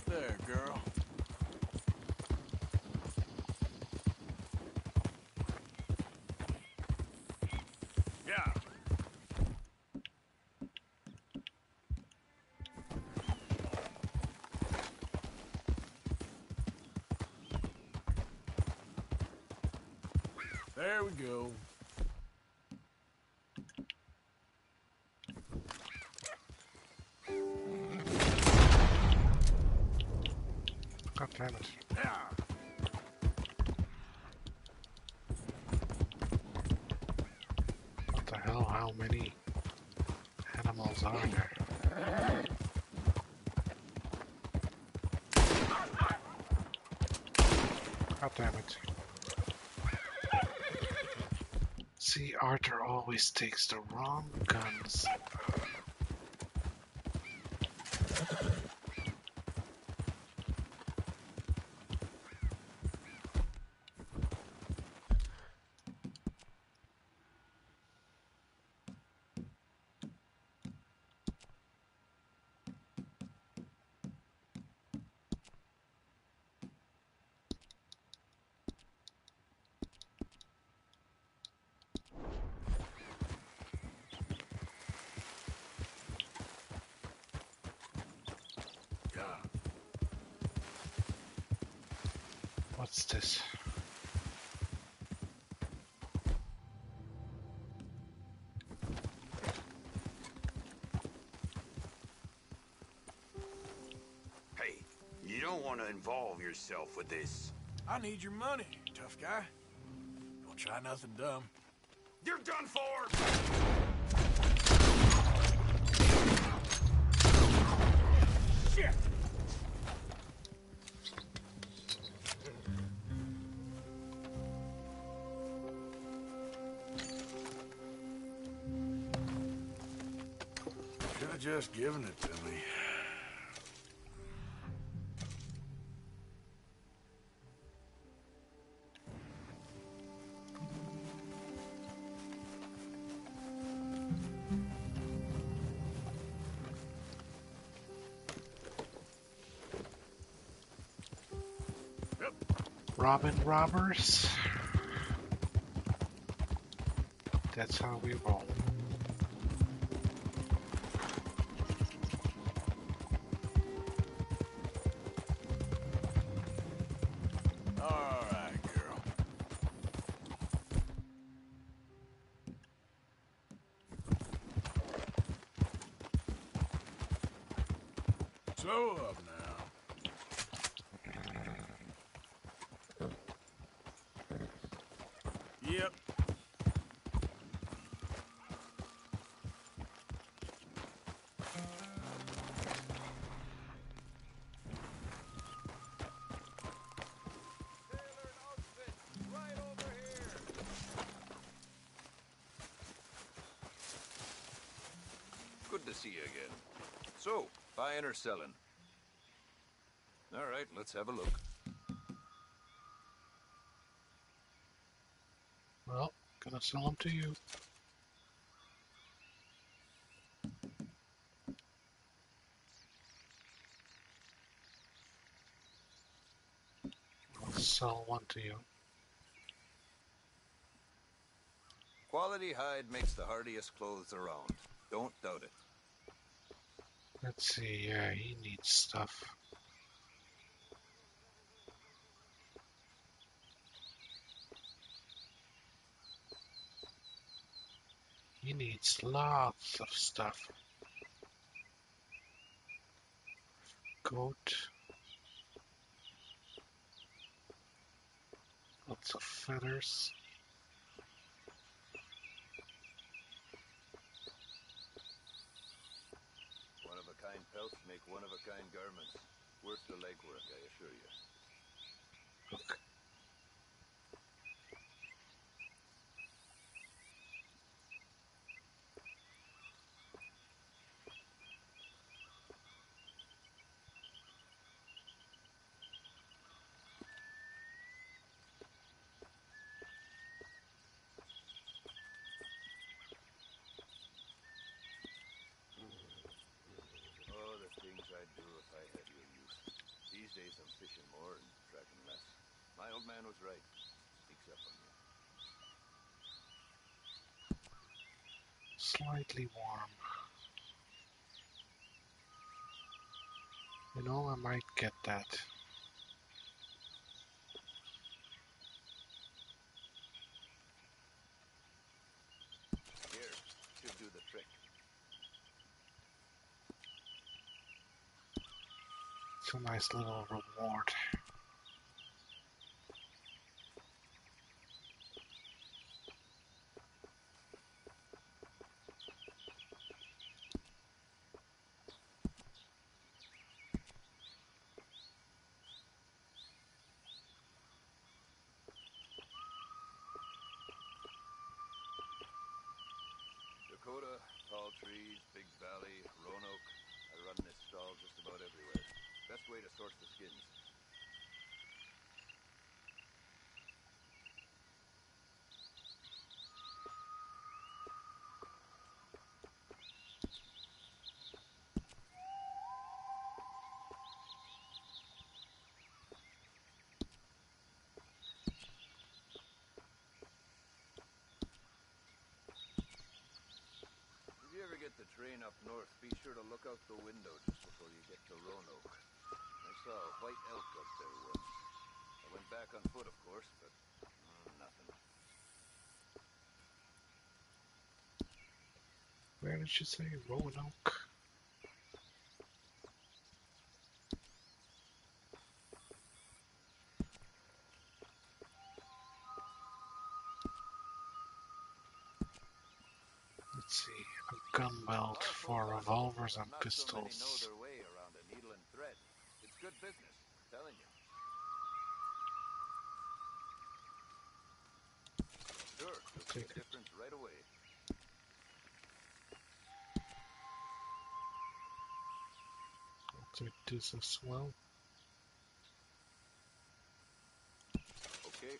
There, girl. Yeah. There we go. God damn it. Yeah. What the hell? How many animals are there? God damn it. See, Arthur always takes the wrong guns. What's this? Hey, you don't want to involve yourself with this. I need your money, tough guy. Don't try nothing dumb. You're done for! Shit! Should have just given it to me. Robbing robbers? That's how we roll. All right, girl. Slow up now. Yep. Good to see you again. So, buying or selling? All right, let's have a look. Well, gonna sell them to you. I'll sell one to you. Quality hide makes the hardiest clothes around. Don't doubt it. Let's see, yeah, he needs stuff. He needs lots of stuff. Coat. Lots of feathers. One-of-a-kind pelts make one-of-a-kind garments. Worth the legwork, I assure you. Look. Oh, the things I'd do if I had your youth. These days I'm fishing more and tracking less. My old man was right. Sneaks up on you. Slightly warm. You know, I might get that. Here, should do the trick. It's a nice little reward. Dakota, tall trees, big valley, Roanoke. I run this stall just about everywhere. Best way to source the skins. If you ever get the train up north, be sure to look out the window just before you get to Roanoke. I saw a white elk up there once. I went back on foot, of course, but nothing. Where did you say? Roanoke? Let's see. A gun belt for revolvers and Not so many know pistols. their way around a needle and thread. It's good business, I'm telling you. Sure, you'll see a difference right away. I'll take this as well. Okay.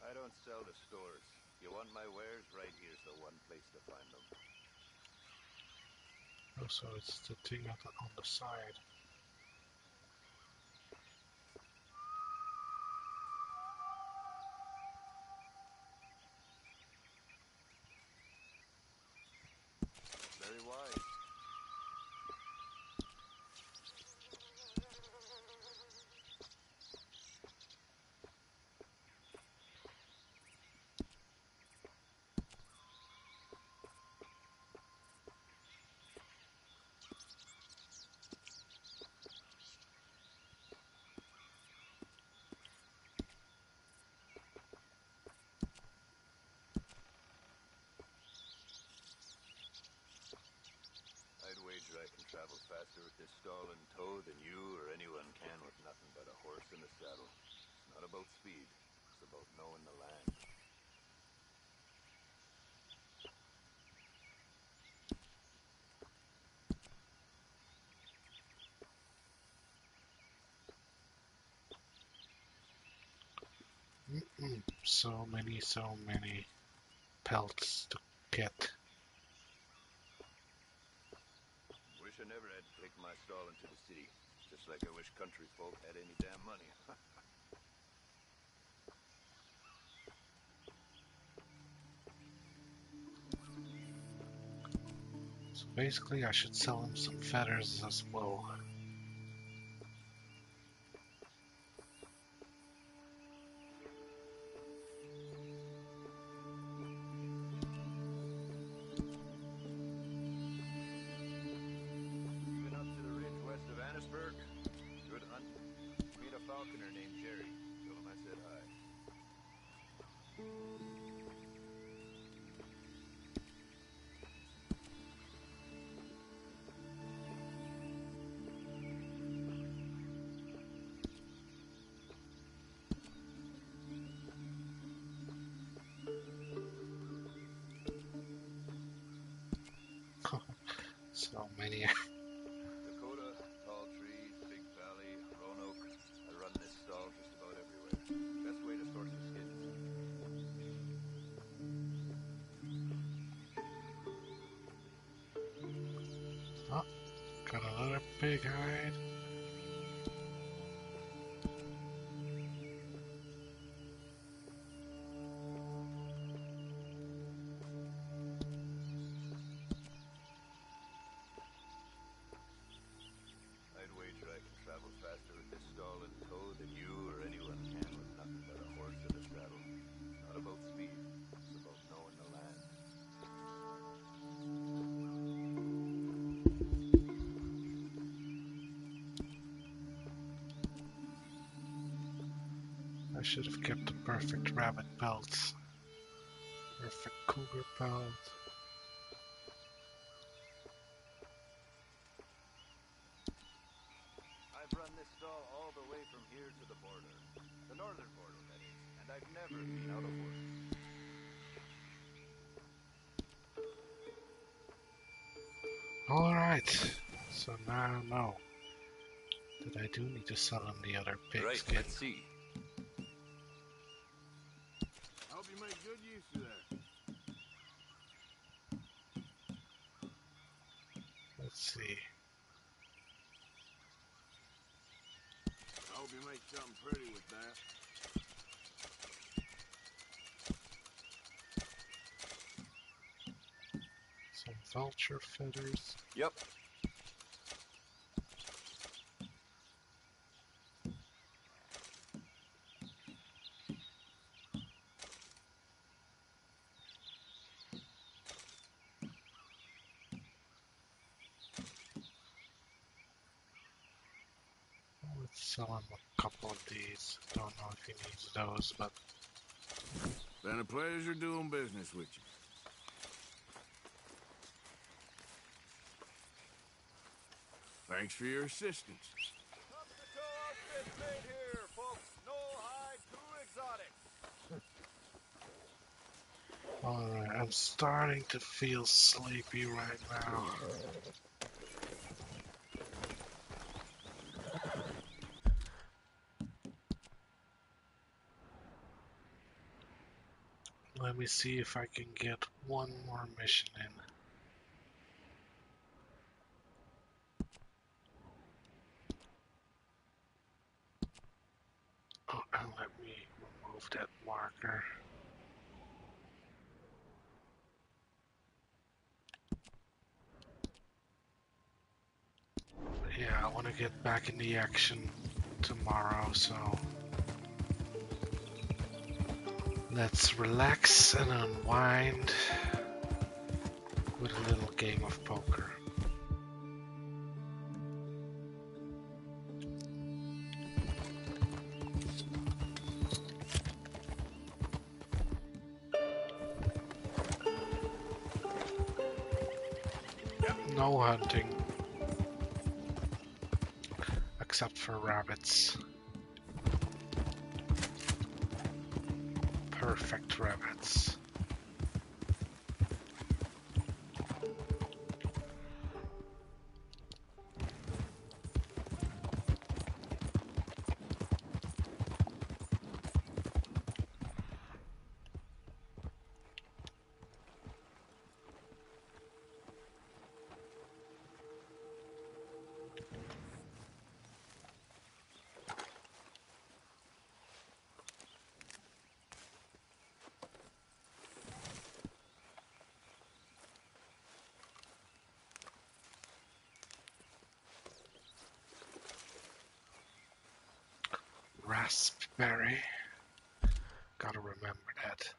I don't sell to stores. You want my wares? Right here's the one place to find them. Oh, so it's the thing on the side. Very wise. I'd wager I can travel faster with this stall in tow than you or anyone can with nothing but a horse and a saddle. It's not about speed. It's about knowing the land. So many pelts to get. my stall into the city. Just like I wish country folk had any damn money. So basically I should sell him some feathers as well. So many. Dakota, tall trees, big valley, Roanoke. I run this stall just about everywhere. Best way to source the skins. Oh, got another big hide. I'd wager I can travel faster with this stall and tow than you or anyone can with nothing but a horse and a saddle. It's not about speed, it's about knowing the land. I should have kept the perfect rabbit belt. Perfect cougar belt. I've run this stall all the way from here to the border. The northern border, that is. And I've never been out of work. Alright, so now I know that I do need to sell him the other pig Right, skin. let's see. I hope you make good use of that. Let's see. I hope you make something pretty with that. Some vulture feathers. Yep. Let's sell him a couple of these. Don't know if he needs those, but Been a pleasure doing business with you. Thanks for your assistance. Outfit made here, folks. No hide, too exotic. alright, I'm starting to feel sleepy right now. Let me see if I can get one more mission in. Oh, and let me remove that marker. Yeah, I want to get back in the action tomorrow, so let's relax and unwind with a little game of poker. No hunting. Except for rabbits. Perfect rabbits. raspberry. Gotta remember that.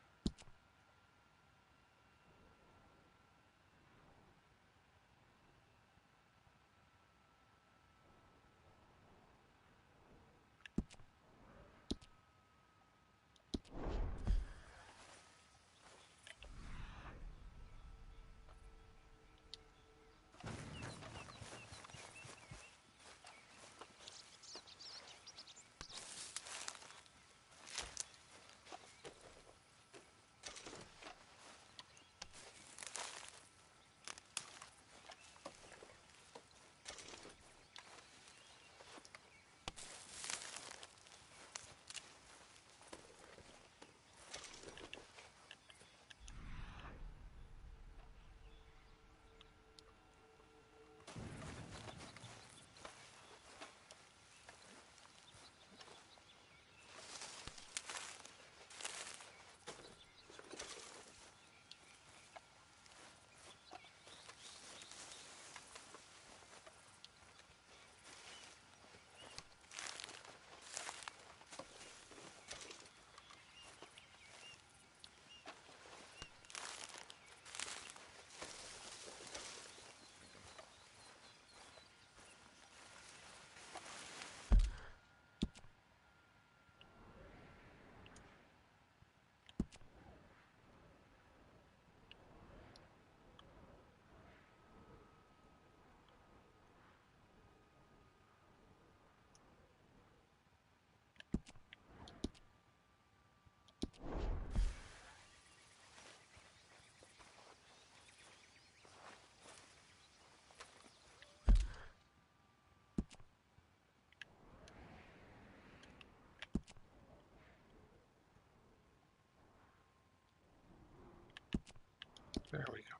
There we go.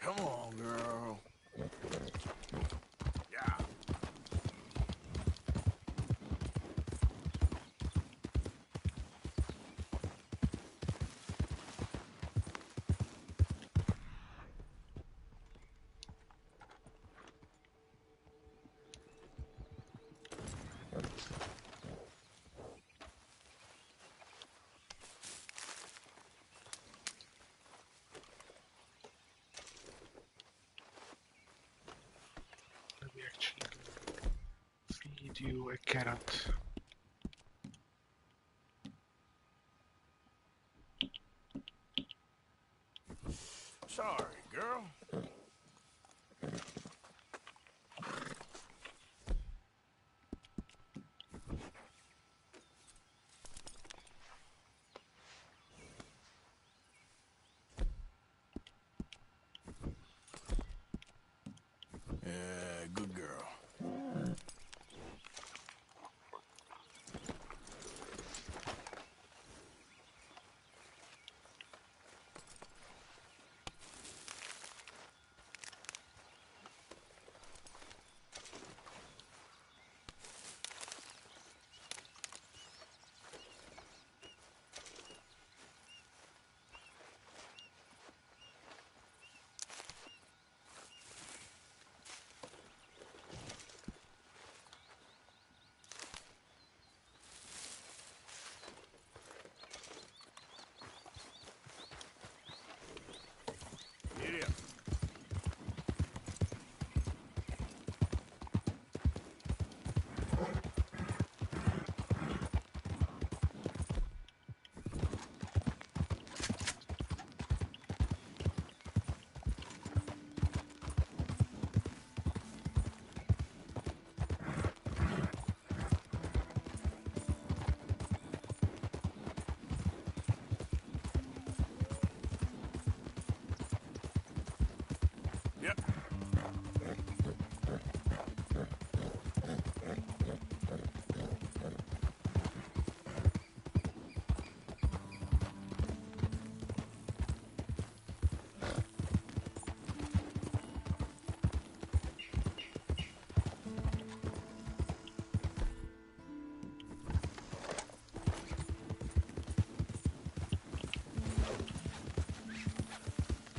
Come on, girl. Yeah. Let me actually feed you a carrot. Sorry, girl. Yeah, good girl. Get him. Yep.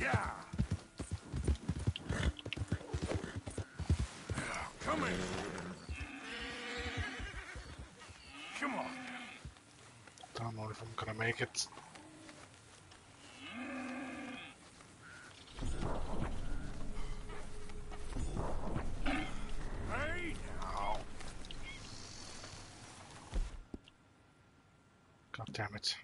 Yeah. coming! Come on. Don't know if I'm gonna make it. Hey now. God damn it.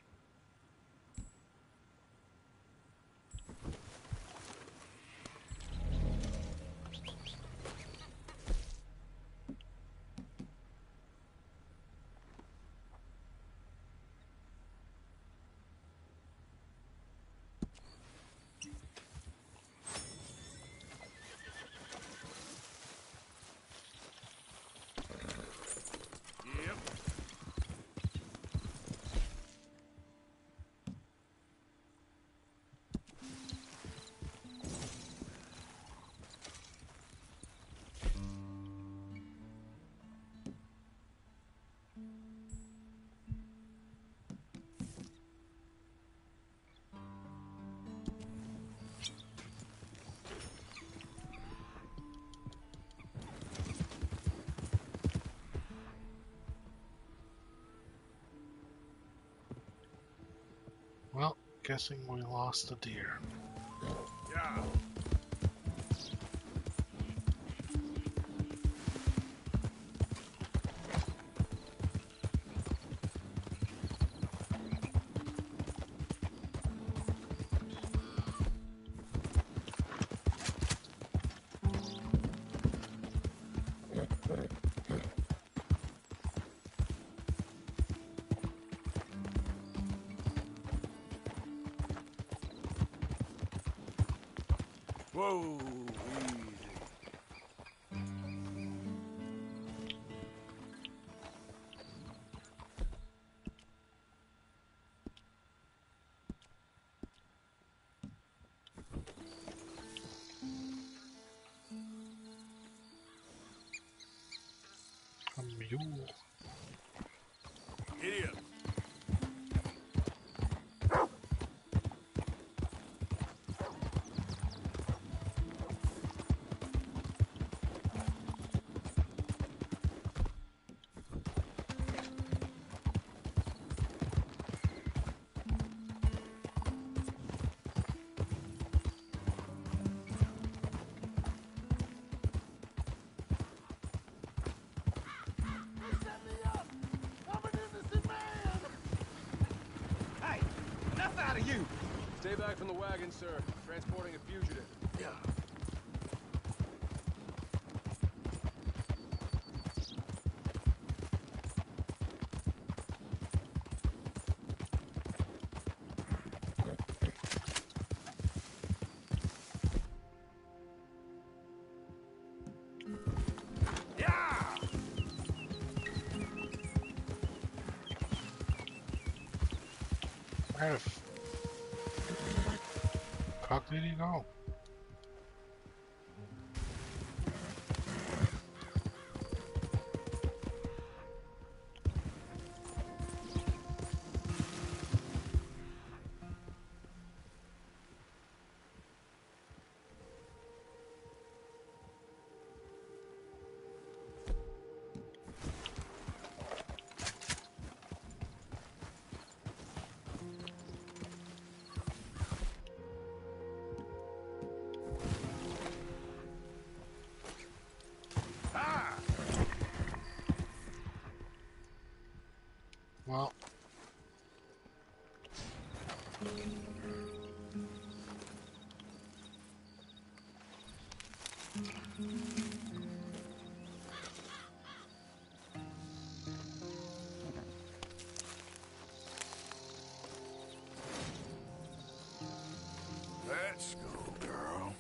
Yep. Well, guessing we lost a deer. Yeah. Whoa, easy. A mule. Idiot. Hey, enough out of you! Stay back from the wagon, sir. Transporting a fugitive. Yeah. Where the fuck did he go? Well, Let's go, girl.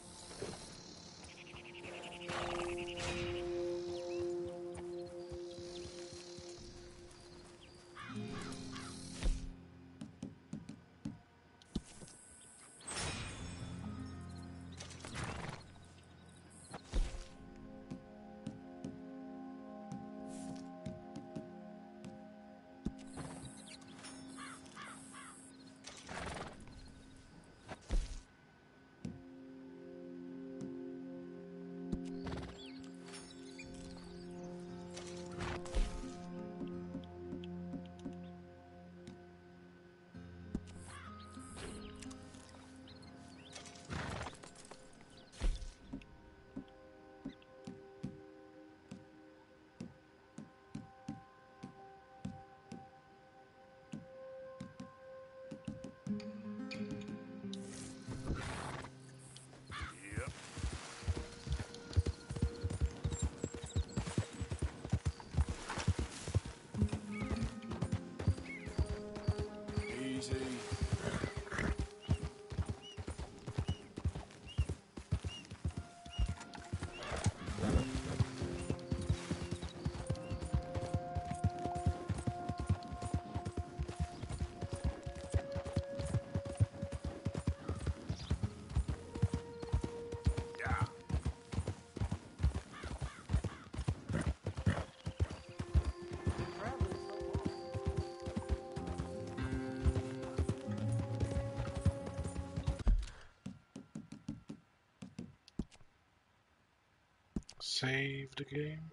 Save the game.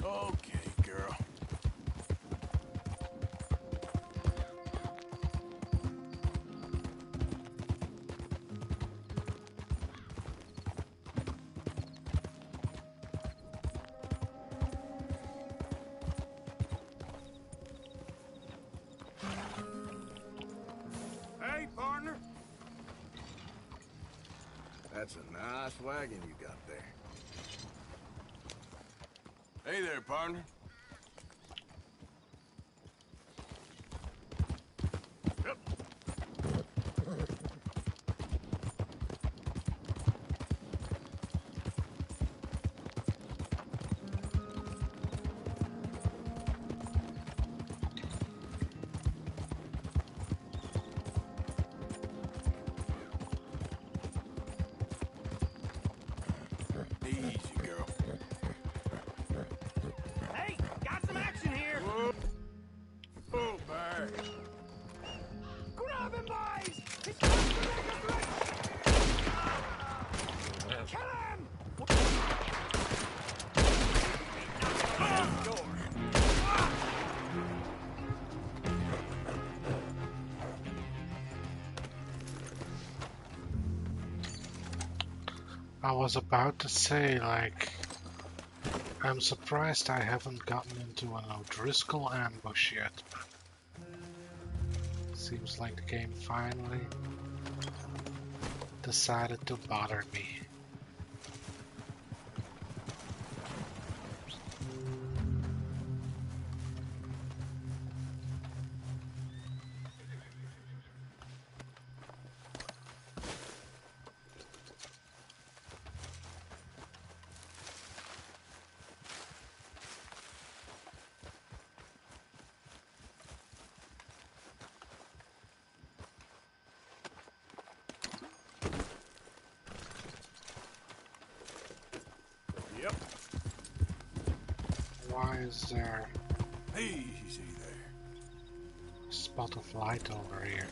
Okay, girl. Hey, partner. That's a nice wagon you got there. Hey there, partner. Yep. Easy, girl. Hey, got some action here! Oh, bag. Grab him, boys! He's trying to make us rich! Kill him! I was about to say, like, I'm surprised I haven't gotten into an O'Driscoll ambush yet. Seems like the game finally decided to bother me. Yep. Why is there Easy there. a spot of light over here?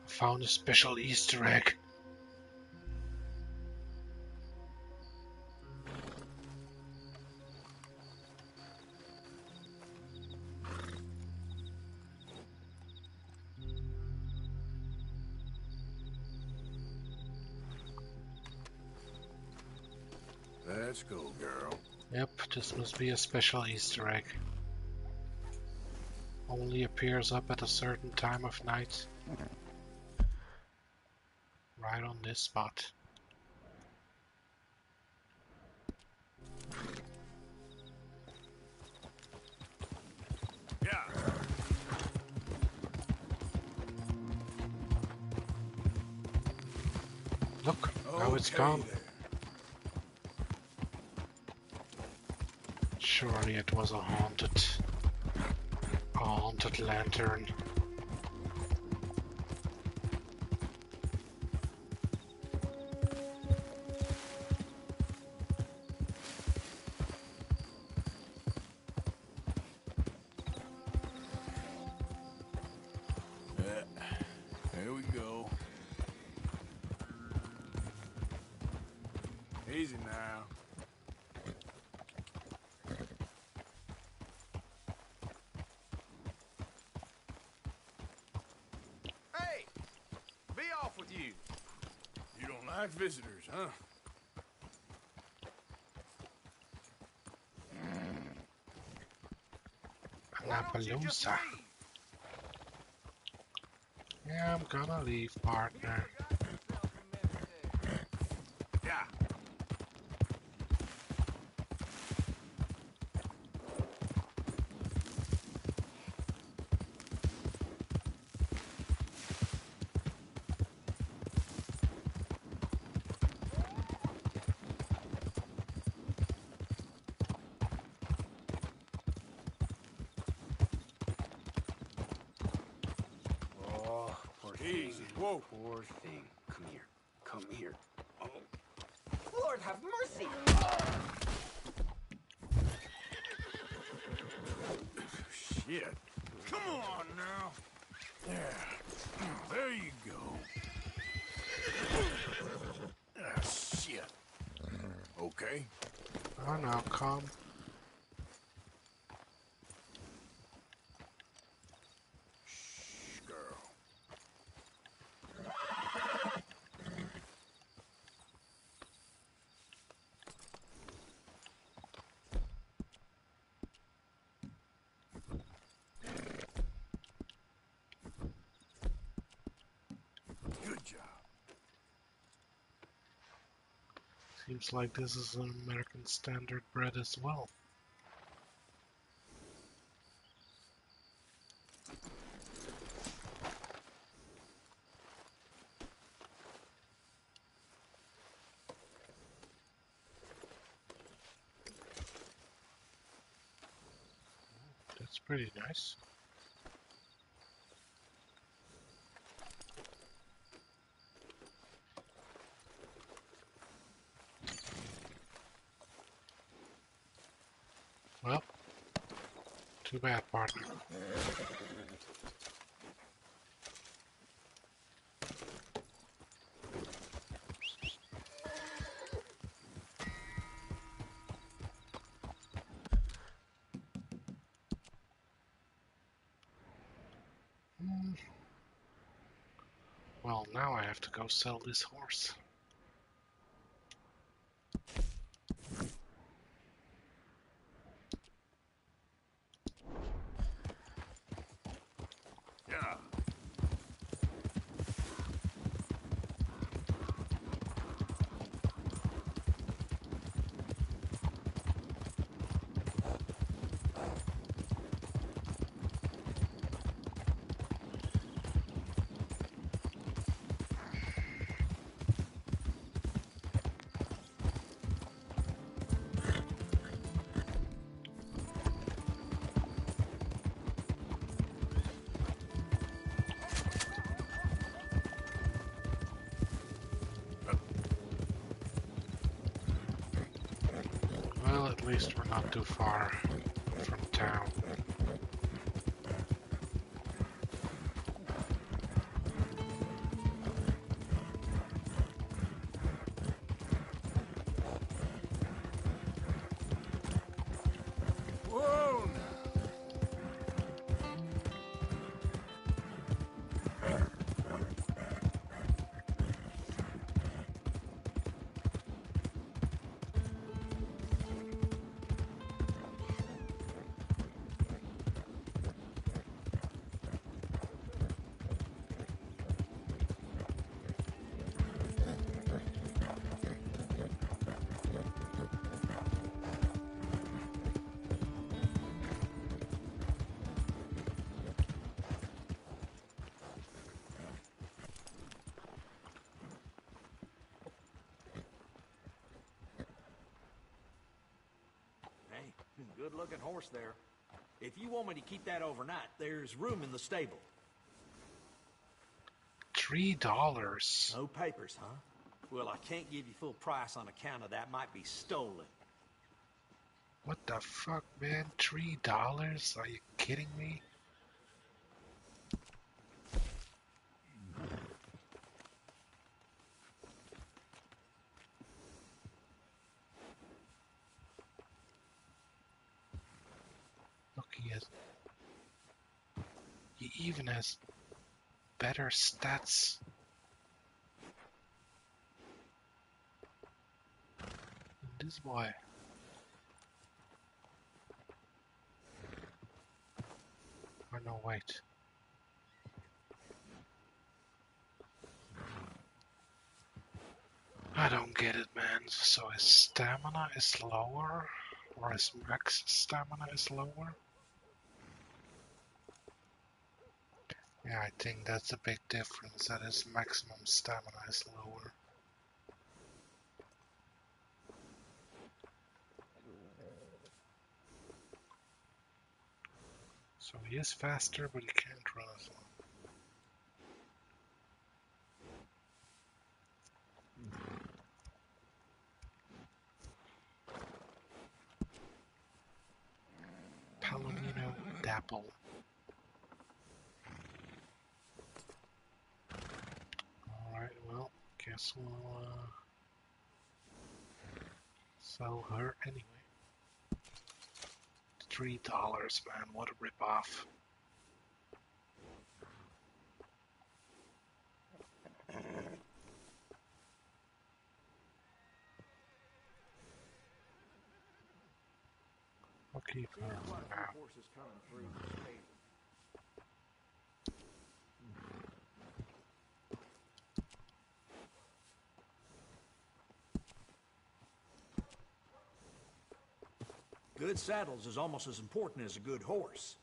I found a special Easter egg. Let's go, girl. Yep, this must be a special Easter egg. Only appears up at a certain time of night. Right on this spot. Yeah. Look, now it's gone. There. Surely it was a haunted lantern. Here we go. Easy now. Hey! Be off with you! You don't like visitors, huh? Appaloosa. Yeah, I'm gonna leave, partner. Yeah. Whoa. Poor thing. Come here. Come here. Oh. Lord have mercy! Shit. Come on now. There you go. Shit. Okay. Oh no, calm. Shh, girl. Good job. Seems like this is an American standard bread as well. That's pretty nice. Well, too bad, partner. Well, now I have to go sell this horse. Yeah. Well, at least we're not too far from town. Whoa. Hey, good looking horse there. If you want me to keep that overnight, there's room in the stable. $3. No papers, huh? Well, I can't give you full price on account of that might be stolen. What the fuck, man? $3? Are you kidding me? Look, he even has better stats. than this boy. Oh no, wait. I don't get it, man. So his stamina is lower? Or his max stamina is lower? Yeah, I think that's a big difference, that his maximum stamina is lower. So he is faster, but he can't run as long. apple. Alright, well, guess we'll sell her anyway. $3, man, what a ripoff. I'll keep her for now. Horses coming through the stable. Good saddles is almost as important as a good horse.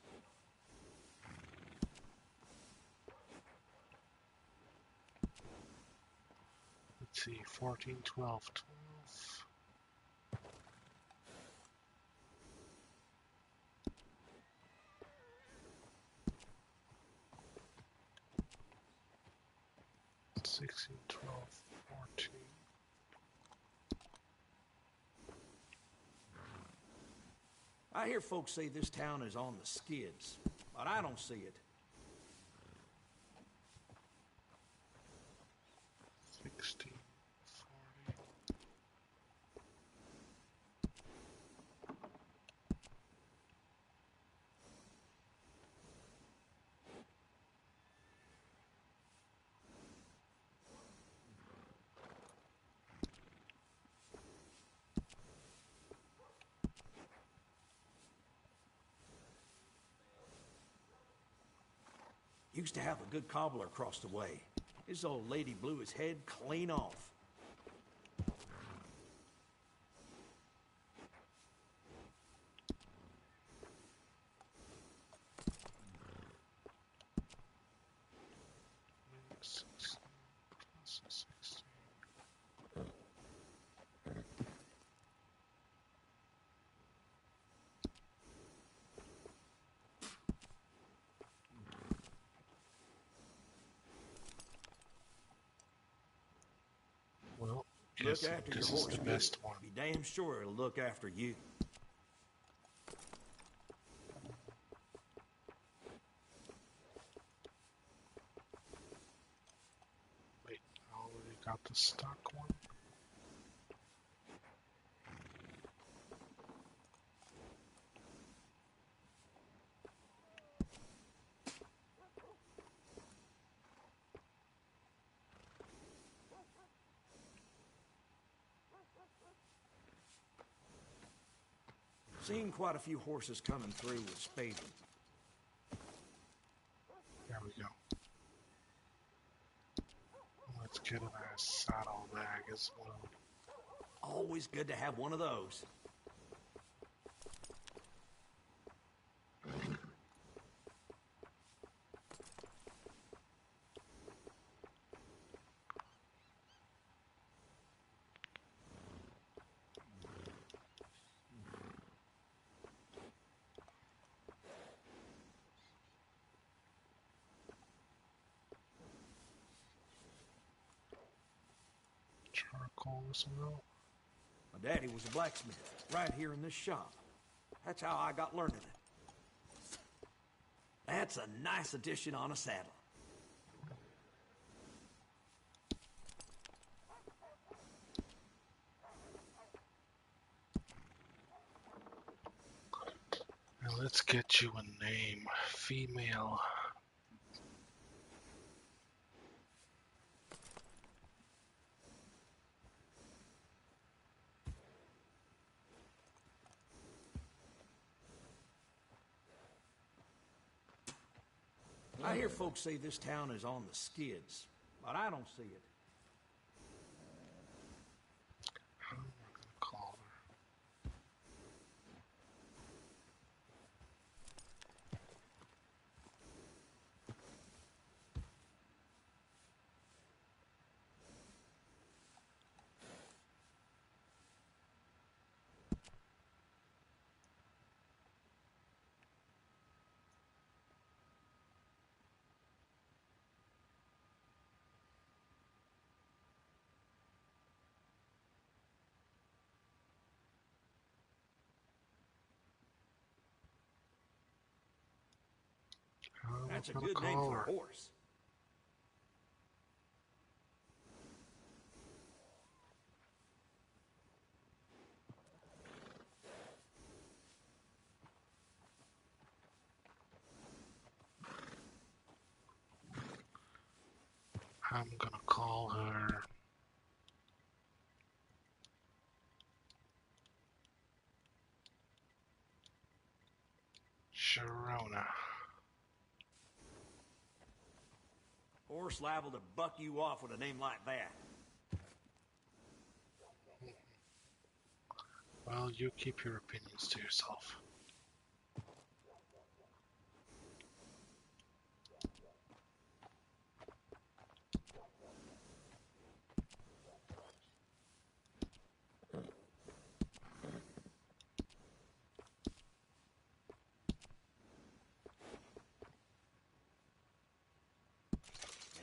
Let's see, 14, 12, 12. Sixteen, 12, 14. I hear folks say this town is on the skids, but I don't see it. 16, 40. Used to have a good cobbler across the way. His old lady blew his head clean off. Well, Look guess after your this is horse the good. best one. Be damn sure it'll look after you. Wait, I already got the stock one. Seen quite a few horses coming through with spading. There we go. Let's get a nice saddle bag as well. Always good to have one of those. Charcoal as well. My daddy was a blacksmith right here in this shop. That's how I got learning it. That's a nice addition on a saddle. Now let's get you a name. Female. I hear folks say this town is on the skids, but I don't see it. How am I gonna call her? That's a gonna good name call for a her. horse. I'm gonna call her Sharona. Horse liable to buck you off with a name like that. Well, you keep your opinions to yourself.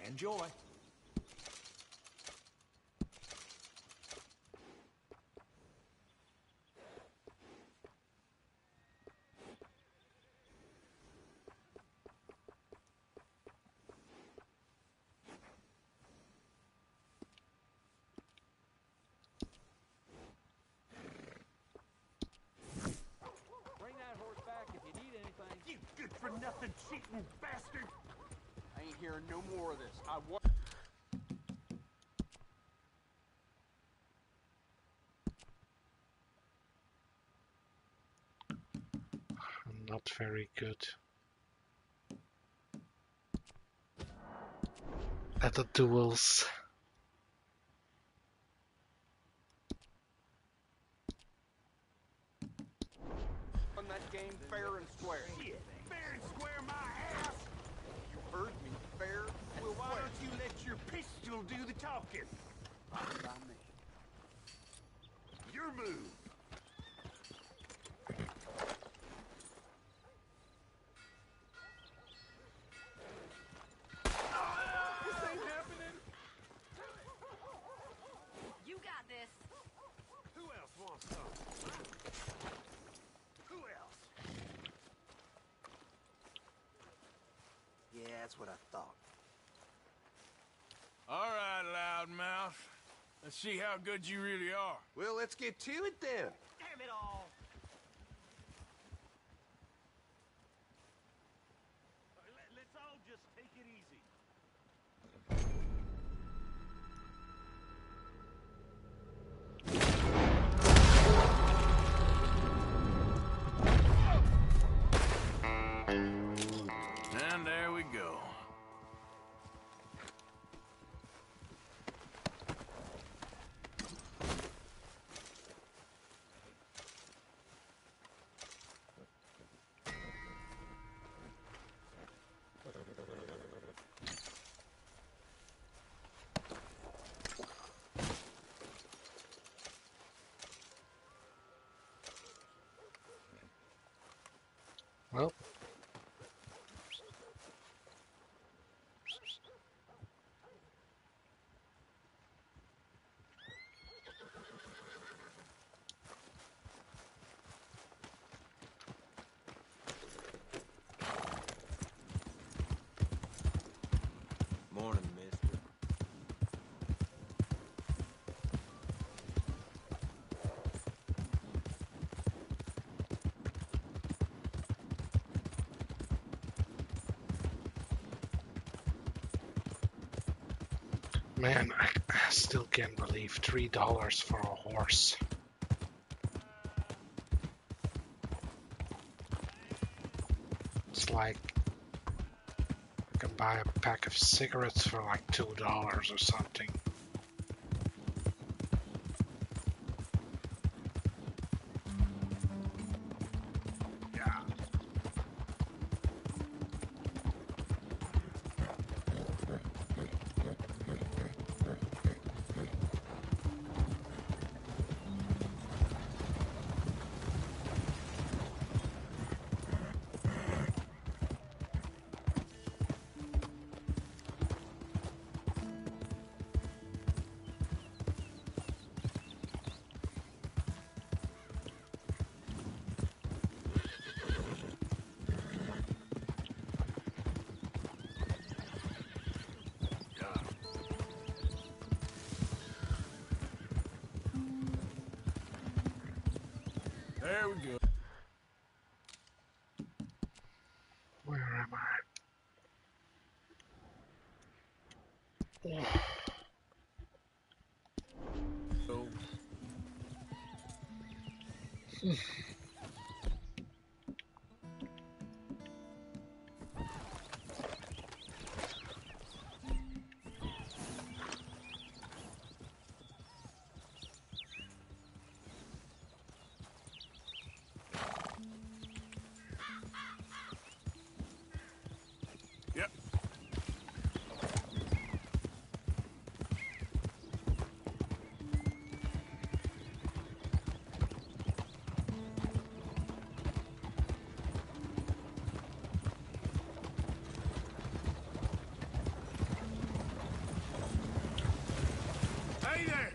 Enjoy. Bring that horse back if you need anything. You good-for-nothing cheating bastard! I ain't hearing no more of this. I want. I'm not very good at the duels. Run that game fair and square. Shit, fair and square my ass! You heard me, fair and Well, why square. don't you let your pistol do the talking? Fine by me. Your move. This ain't happening. You got this. Who else wants some? Who else? Yeah, that's what I thought. All right, loudmouth. Let's see how good you really are. Well, let's get to it then. Damn it all! Let's all just take it easy. And there we go. Well, Morning, mister. man, I still can't believe $3 for a horse. It's like I can buy a pack of cigarettes for like $2 or something. There we go. Where am I? So. Yep. Hey there!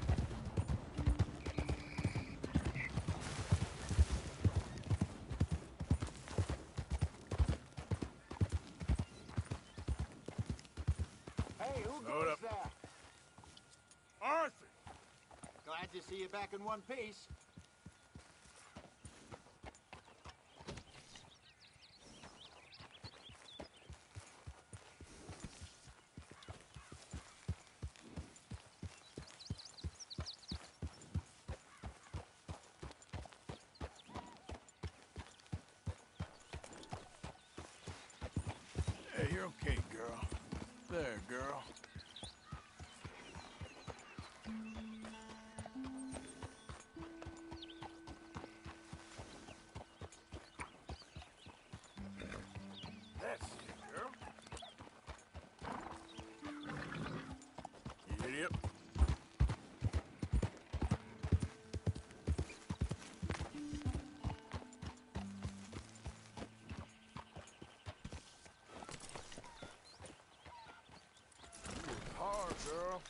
Hey, who Load goes up. that? Arthur! Glad to see you back in one piece. Hey, you're okay, girl. There, girl. That's it, girl. You idiot. Hard, girl.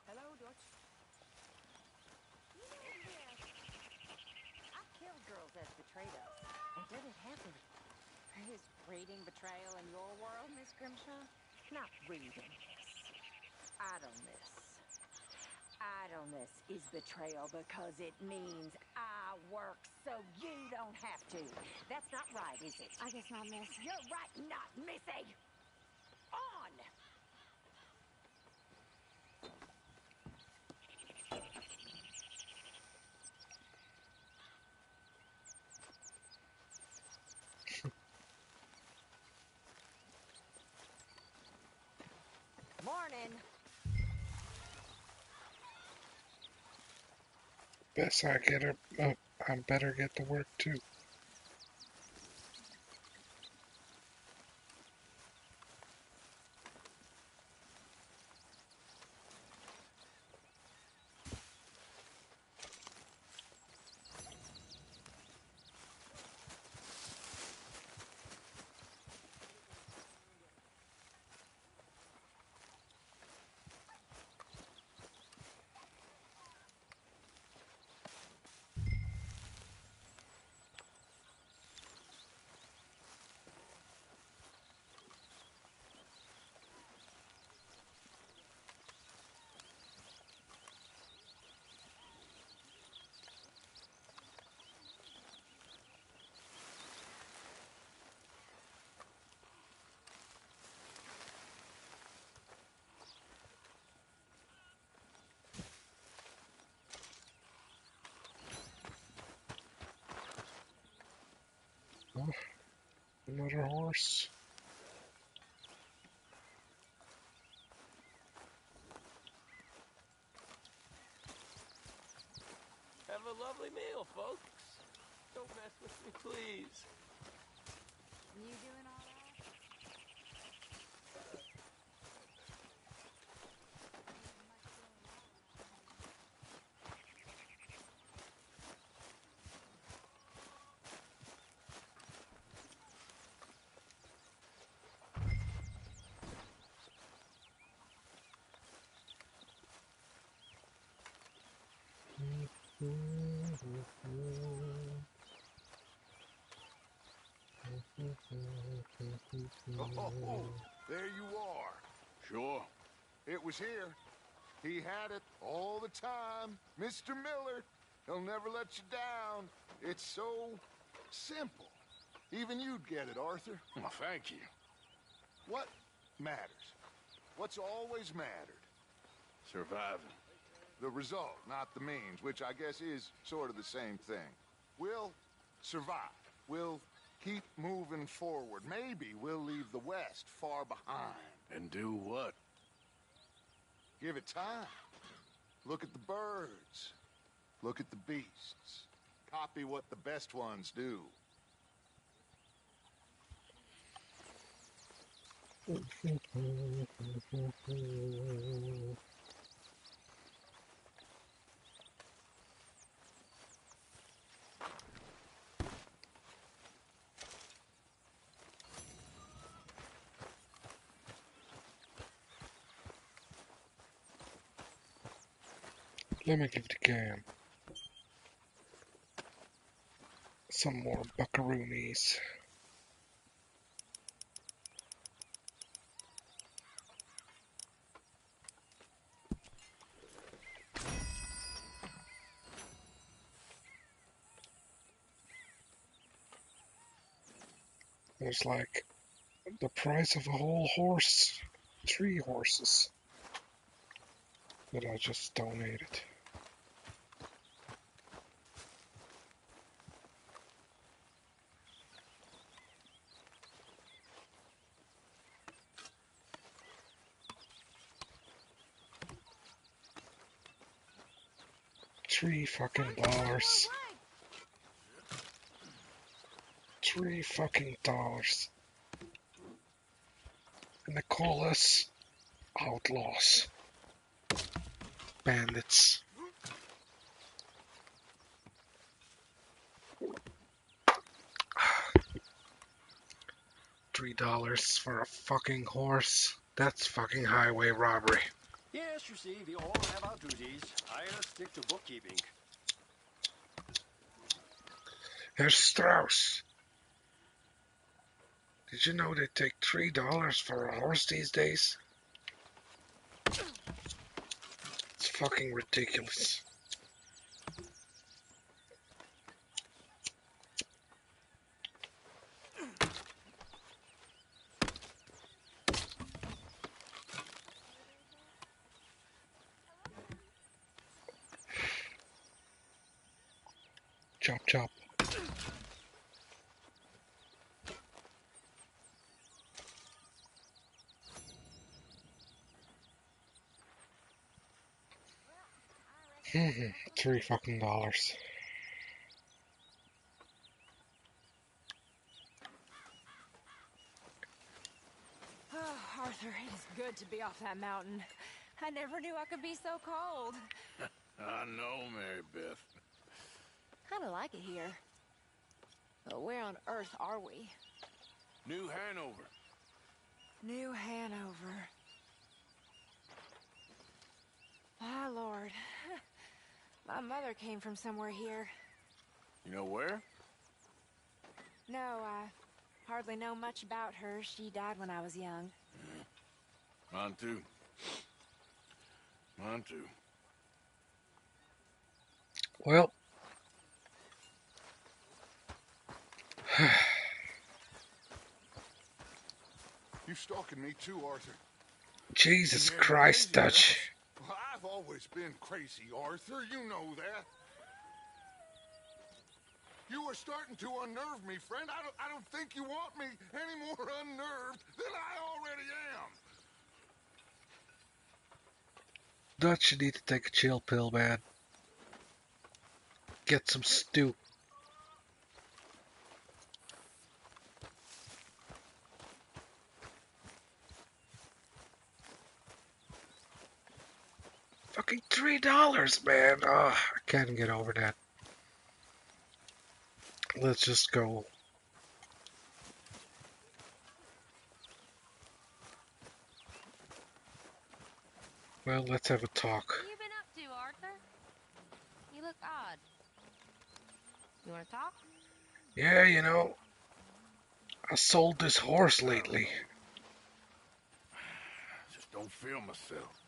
Hello, Dutch. I killed girls as betrayed us. And did it happen? Is reading betrayal in your world, Miss Grimshaw? Not reading this. Idleness. Idleness is betrayal because it means I work so you don't have to. That's not right, is it? I guess not, miss. You're right, not missy. On! Morning. Guess I get her. I better get to work too. Oh, another horse. Have a lovely meal, folks. Don't mess with me, please. You doing all right? Oh, there you are. Sure. It was here. He had it all the time. Mr. Miller. He'll never let you down. It's so simple. Even you'd get it, Arthur. Well, thank you. What matters? What's always mattered? Surviving. The result, not the means, which I guess is sort of the same thing. We'll survive. We'll keep moving forward. Maybe we'll leave the West far behind. And do what? Give it time. Look at the birds. Look at the beasts. Copy what the best ones do. Let me give the game some more buckaroonies. It was like the price of a whole horse, 3 horses that I just donated. $3 fucking dollars. $3 fucking dollars. And they call us outlaws. Bandits. $3 for a fucking horse. That's fucking highway robbery. Yes, you see, we all have our duties. I'll stick to bookkeeping. Herr Strauss. Did you know they take $3 for a horse these days? It's fucking ridiculous. Chop chop. $3 fucking dollars. Oh, Arthur, it is good to be off that mountain. I never knew I could be so cold. I know, Mary Beth. Kind of like it here. But where on earth are we? New Hanover. New Hanover. My lord. My mother came from somewhere here. You know where? No, I hardly know much about her. She died when I was young. Mine too. Mine too. Well. You stalking me too, Arthur. Jesus Christ, Dutch. Well, I've always been crazy, Arthur. You know that. You are starting to unnerve me, friend. I don't think you want me any more unnerved than I already am. Dutch, you need to take a chill pill, man. Get some stew. Fucking $3, man. Oh, I can't get over that. Let's just go. Well, let's have a talk. What have you been up to, Arthur? You look odd. You want to talk? Yeah, you know, I sold this horse lately. Just don't feel myself.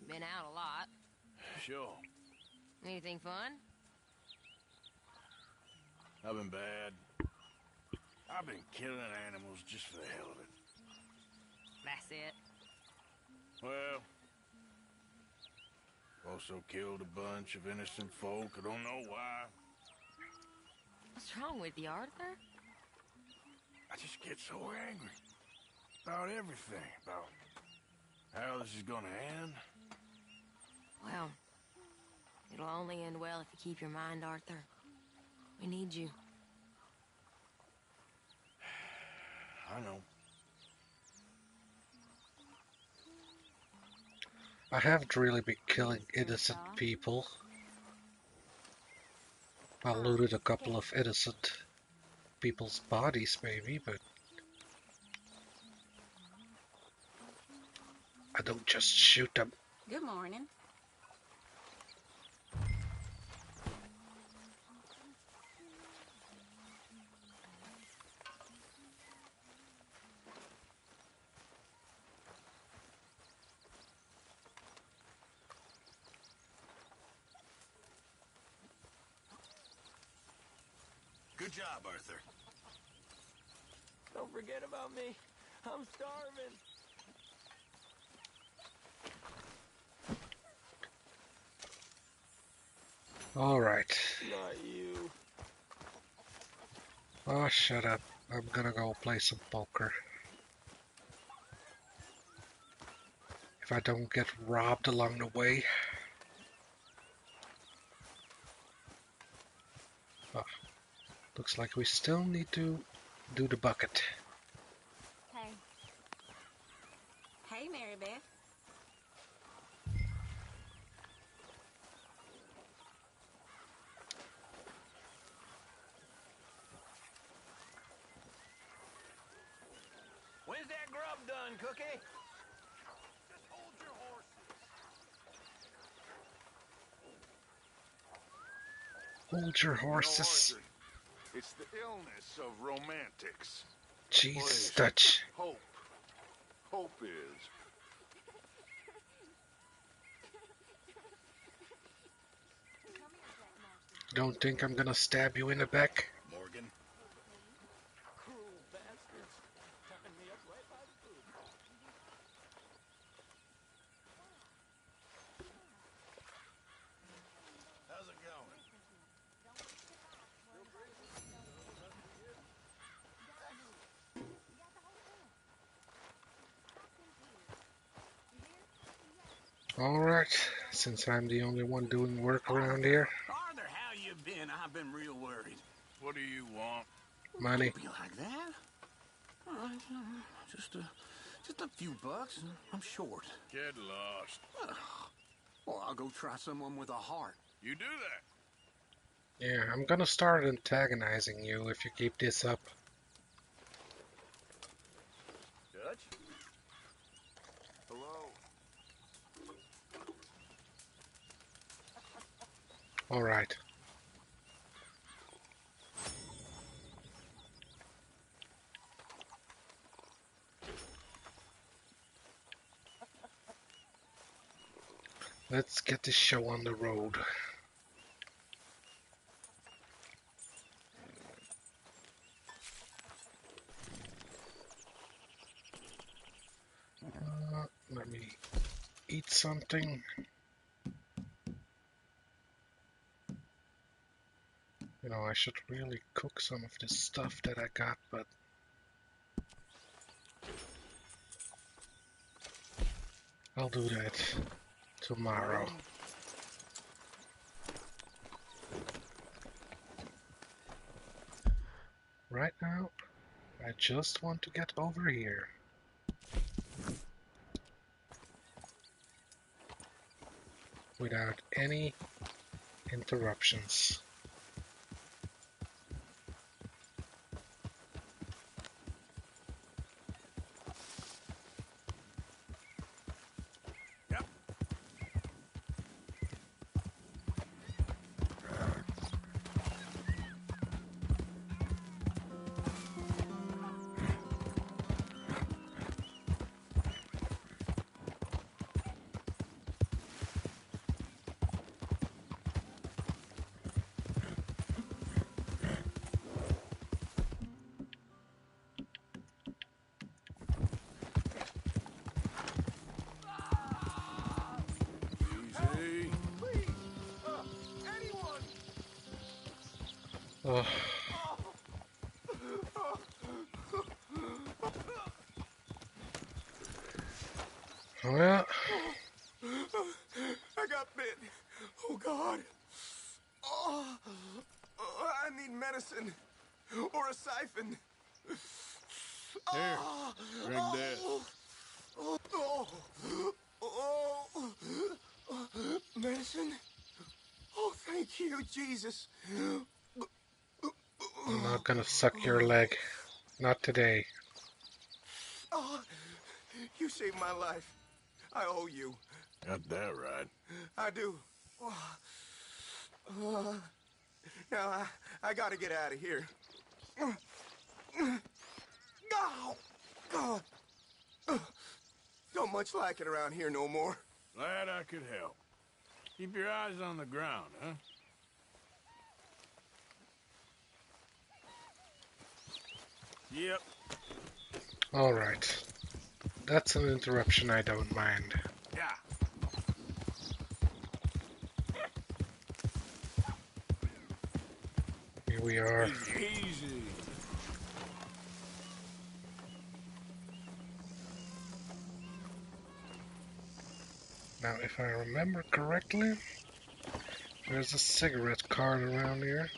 Been out a lot. Sure. Anything fun? I've been bad. I've been killing animals just for the hell of it. That's it. Well, also killed a bunch of innocent folk. I don't know why. What's wrong with you, Arthur? I just get so angry about everything, about how this is gonna end. Well, it'll only end well if you keep your mind, Arthur. We need you. I know. I haven't really been killing innocent people. I looted a couple of innocent people's bodies, maybe, but I don't just shoot them. Good morning. Good job, Arthur. Don't forget about me. I'm starving. Alright. Not you. Oh, shut up. I'm gonna go play some poker. If I don't get robbed along the way. Oh, looks like we still need to do the bucket. Hey. Hey, Mary Beth. When's that grub done, Cookie? Just hold your horses. Hold your horses. It's the illness of romantics. Jesus, Please. Dutch. Hope. Hope is. Don't think I'm gonna stab you in the back? Morgan. Cruel bastards. Tying me up right by the food. How's it going? Alright, since I'm the only one doing work around here. Arthur, how you been? I've been real worried. What do you want? Money. Don't be like that. All right, just a few bucks, and I'm short. Get lost. Well, I'll go try someone with a heart. You do that. Yeah, I'm gonna start antagonizing you if you keep this up. Dutch? Hello? Alright. Let's get this show on the road. Let me eat something. You know, I should really cook some of this stuff that I got, but I'll do that tomorrow. Right now, I just want to get over here. Without any interruptions. Oh. Well, I got bit. Oh, God. Oh, I need medicine. Or a siphon. Here, drink this. Medicine? Oh, thank you, Jesus. I'm not gonna suck your leg. Not today. Oh, you saved my life. I owe you. Got that right. I do. Now, I gotta get out of here. Oh, don't much like it around here no more. Glad I could help. Keep your eyes on the ground, huh? Yep. Alright. That's an interruption I don't mind. Yeah. Here we are. Easy. Now, if I remember correctly, there's a cigarette cart around here.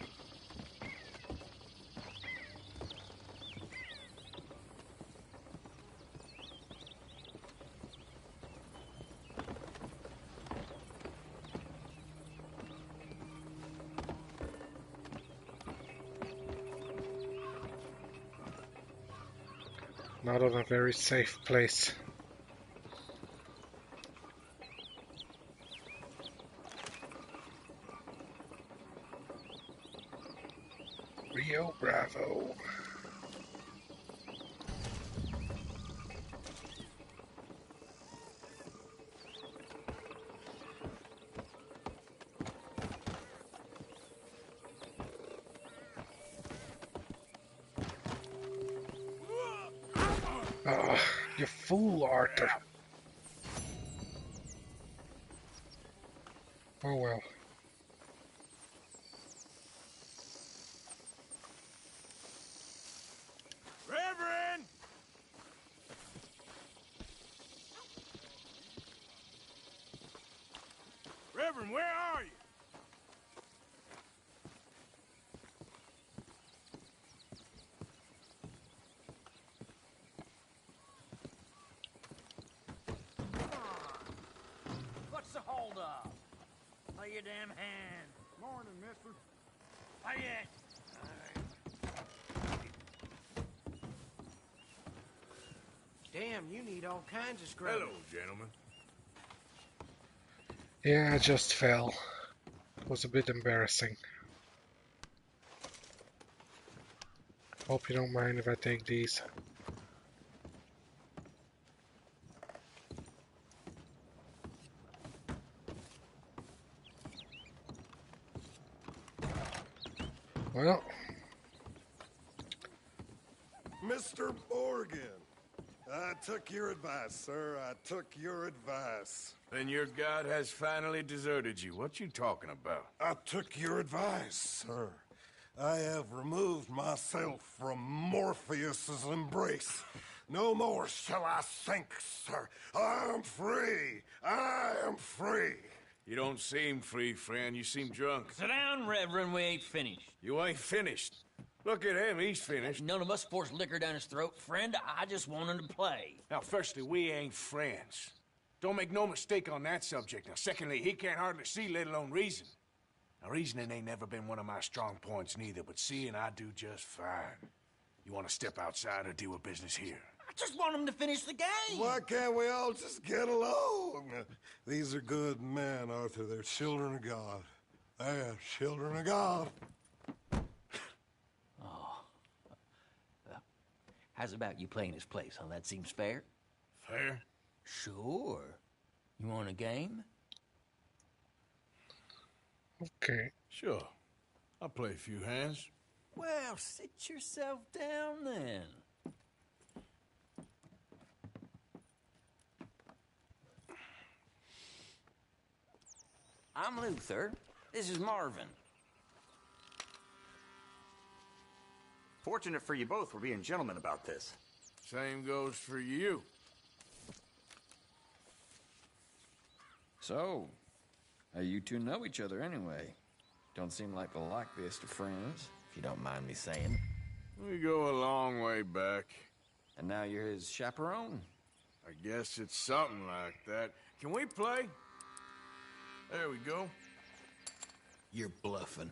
Not on a very safe place. Rio Bravo. Ah, you fool, Arthur. Oh well. Reverend! Reverend, where are you? What's the hold up? Lay your damn hand. Morning, mister. Lay it. Damn, you need all kinds of scrubbing. Hello, gentlemen. Yeah, I just fell. It was a bit embarrassing. Hope you don't mind if I take these. Well, Mr. Morgan, I took your advice, sir. I took your advice. Then your god has finally deserted you. What you talking about? I took your advice, sir. I have removed myself from Morpheus's embrace. No more shall I sink, sir. I am free. I am free. You don't seem free, friend. You seem drunk. Sit down, Reverend. We ain't finished. You ain't finished. Look at him. He's finished. None of us forced liquor down his throat. Friend, I just want him to play. Now, firstly, we ain't friends. Don't make no mistake on that subject. Now, secondly, he can't hardly see, let alone reason. Now, reasoning ain't never been one of my strong points neither, but seeing I do just fine. You want to step outside or deal with business here? I just want him to finish the game. Why can't we all just get along? These are good men, Arthur. They're children of God. They're children of God. Oh. How's about you playing his place, huh? That seems fair? Fair? Sure. You want a game? okay. Sure. I'll play a few hands. Well, sit yourself down then. I'm Luther. This is Marvin. Fortunate for you both, we're being gentlemen about this. Same goes for you. So, how you two know each other anyway? Don't seem like the likeliest of friends, if you don't mind me saying. We go a long way back. And now you're his chaperone? I guess it's something like that. Can we play? There we go. You're bluffing.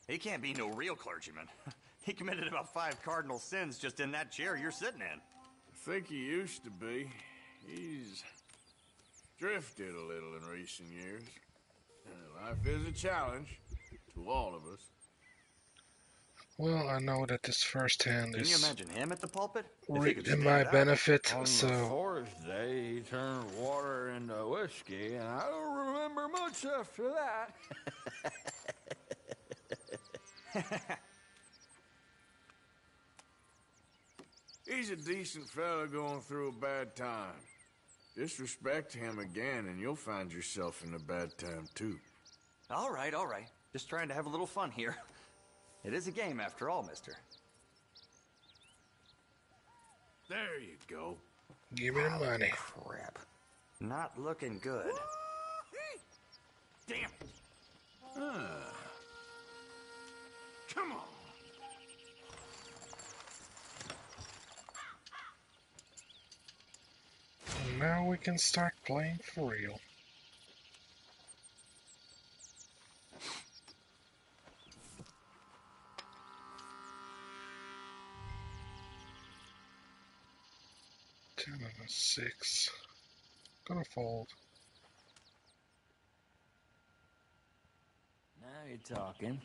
He can't be no real clergyman. He committed about 5 cardinal sins just in that chair you're sitting in. I think he used to be. He's drifted a little in recent years. Life is a challenge to all of us. Well, I know that this firsthand Can you is imagine him at the pulpit? in my benefit, On so... the Forest Day, he turned water into whiskey, and I don't remember much after that. He's a decent fella going through a bad time. Disrespect him again, and you'll find yourself in a bad time, too. All right, all right. Just trying to have a little fun here. It is a game after all, mister. There you go. Give me the money. Crap. Not looking good. Damn it. Come on. Now we can start playing for real. Ten and a 6. Gonna fold. Now you're talking.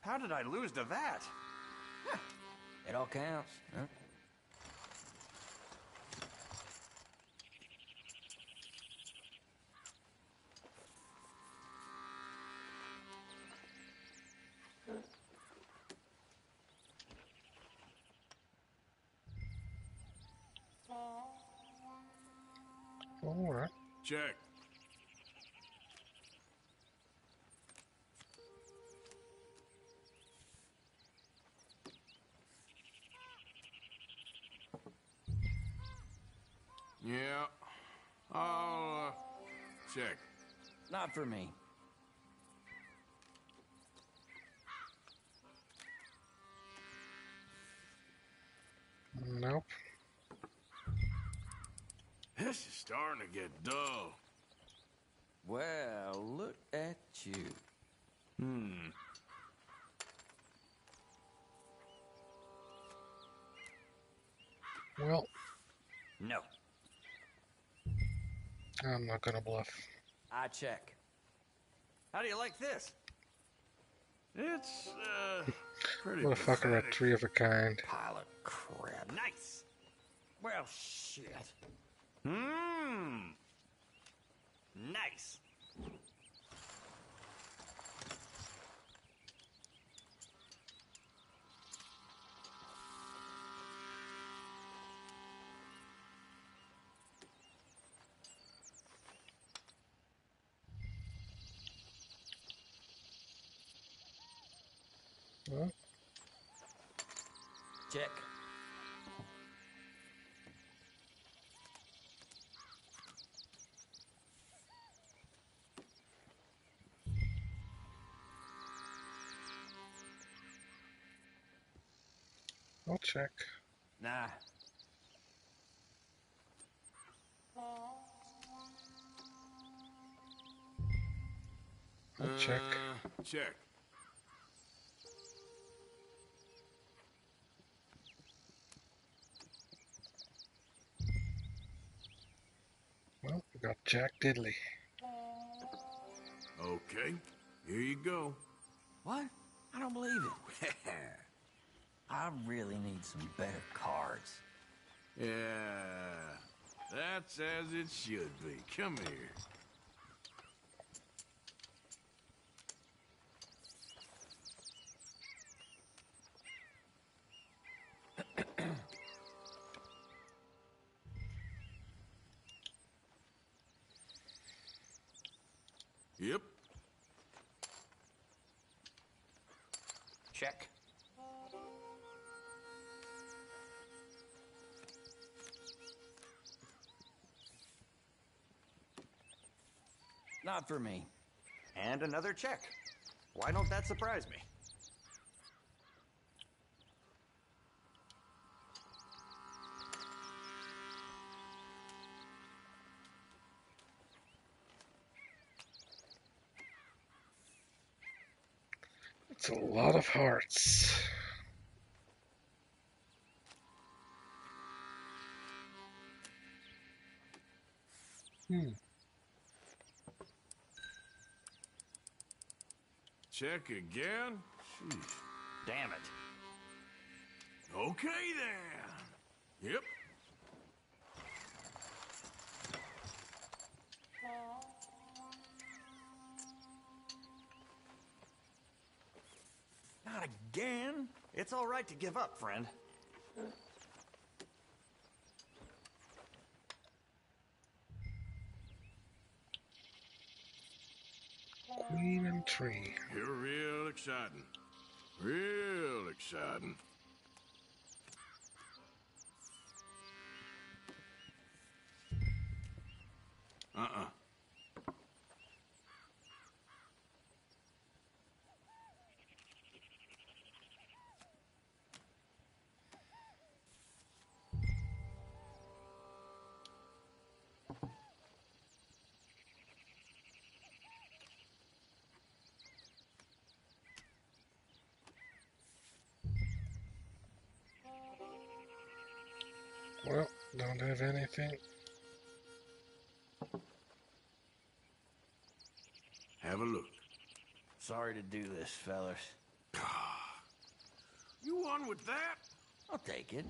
How did I lose to that? It all counts, huh? Alright. Check. Yeah. I'll, check. Not for me. Nope. This is starting to get dull. Well, look at you. Well, No. I'm not gonna bluff. I check. How do you like this? It's, pretty Motherfucker at 3 of a kind. Pile of crap. Nice. Well, shit. Nice. Well, Check. I'll check. Nah. I'll check. Check. Well, we got Jack Diddley. Okay. Here you go. What? I don't believe it. I really need some better cards. Yeah. That's as it should be. Come here. Yep. Check. not for me. And another check. Why don't that surprise me? It's a lot of hearts. Check again? Sheesh. Damn it. Okay then. Yep. Not again. It's all right to give up, friend. Queen and tree. You're real exciting. Real exciting. Uh-uh. Well, don't have anything. Have a look. Sorry to do this, fellas. You won with that? I'll take it.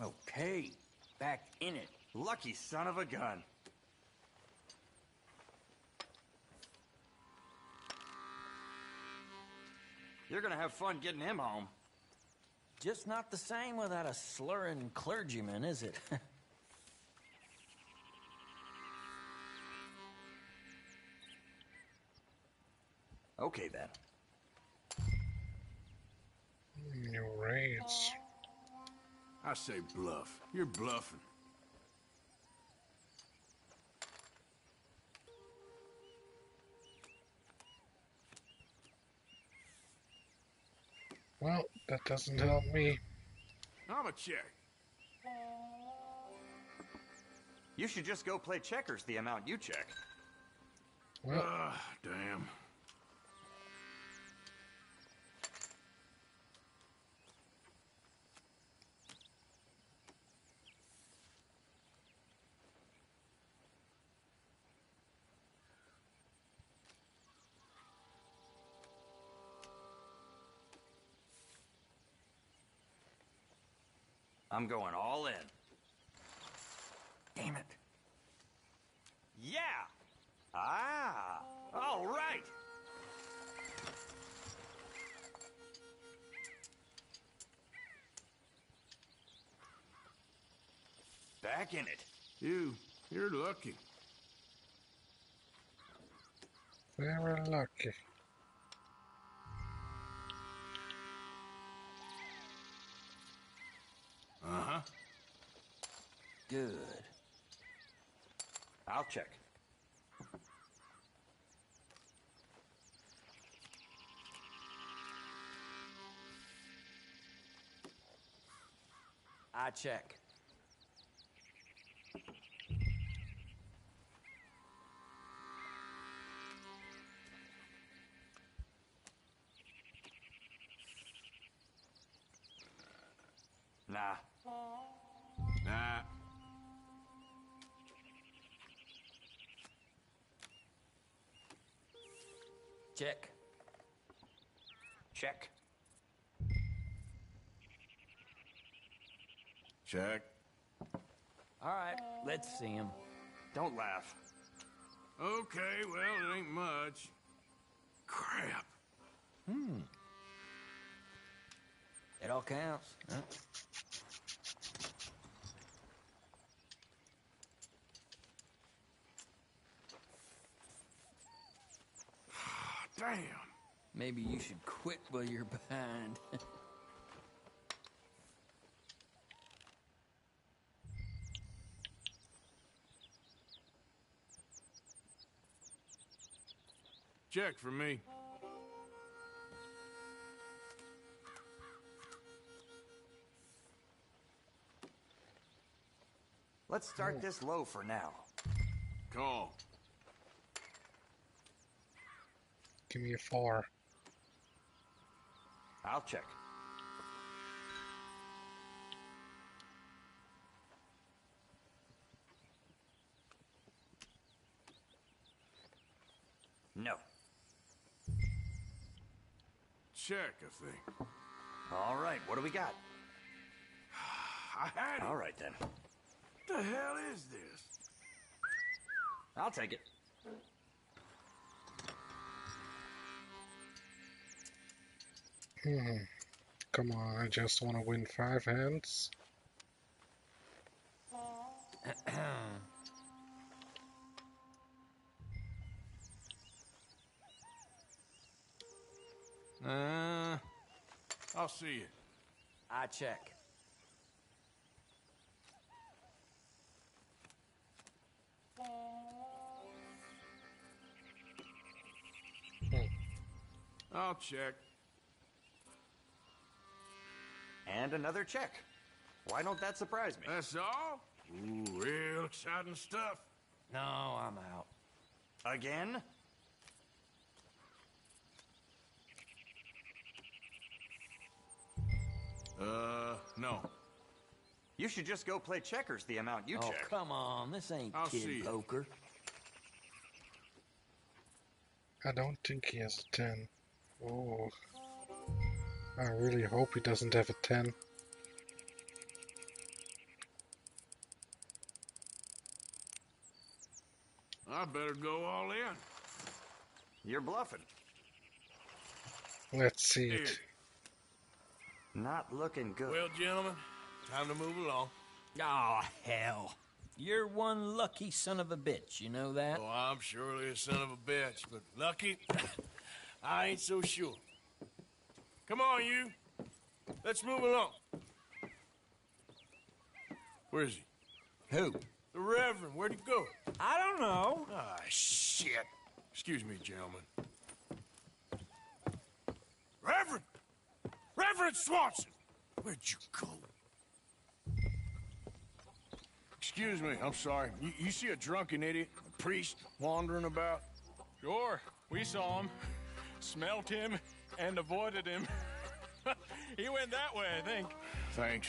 Okay, back in it. Lucky son of a gun. You're gonna have fun getting him home. Just not the same without a slurring clergyman, is it? Okay, then. New raids. I say bluff. You're bluffing. Well, that doesn't help me. I'm a check. You should just go play checkers the amount you check. Well, damn. I'm going all in. Damn it. Yeah! Ah! All right! Back in it. You're lucky. Very lucky. Uh-huh. Good. I'll check. I check. Nah. Nah. Check. Check. Check. All right, let's see him. Don't laugh. Okay, well, it ain't much. Crap. It all counts, huh? Damn. Maybe you should quit while you're behind. Check for me. Let's start this low for now. Call. Give me a 4. I'll check. No. Check, I think. All right, what do we got? I had it. All right, then. What the hell is this? I'll take it. Come on, I just want to win 5 hands. I'll see you. I check. I'll check. And another check. Why don't that surprise me? That's all? Ooh, real exciting stuff. No, I'm out. Again? No. You should just go play checkers the amount you check. Oh, come on. This ain't I'll see kid you. poker. I don't think he has a 10. Oh. I really hope he doesn't have a 10. I better go all in. You're bluffing. Let's see Here. it. Not looking good. Well, gentlemen, time to move along. Oh, hell. You're one lucky son of a bitch, you know that? Oh, I'm surely a son of a bitch, but lucky, I ain't so sure. Come on, you. Let's move along. Where is he? Who? The Reverend. Where'd he go? I don't know. Ah, shit. Excuse me, gentlemen. Reverend! Reverend Swanson! Where'd you go? Excuse me, I'm sorry. You see a drunken idiot, a priest, wandering about? Sure, we saw him, smelt him, and avoided him. He went that way, I think. Thanks.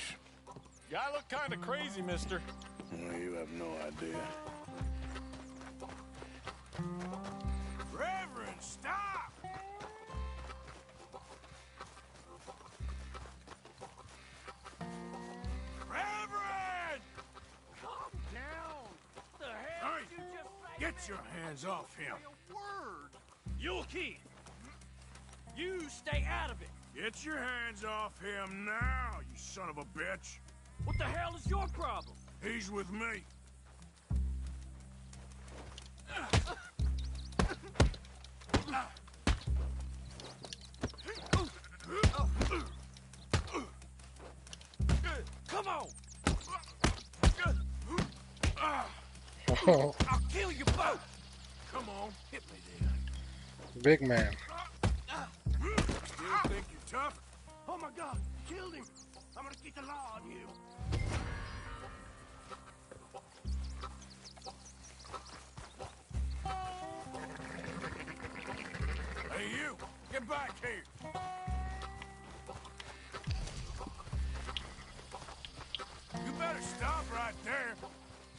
Guy looked kind of crazy, mister. Well, you have no idea. Reverend, stop! Reverend! Calm down. The hell Hey, did you just say? get your hands off him. Word. You'll keep. You stay out of it. Get your hands off him now, you son of a bitch. What the hell is your problem? He's with me. Come on. Oh, I'll kill you both. Come on, hit me then. big man. Still think you're tough? Oh my God, killed him. I'm gonna get the law on you. Hey, you! Get back here! You better stop right there!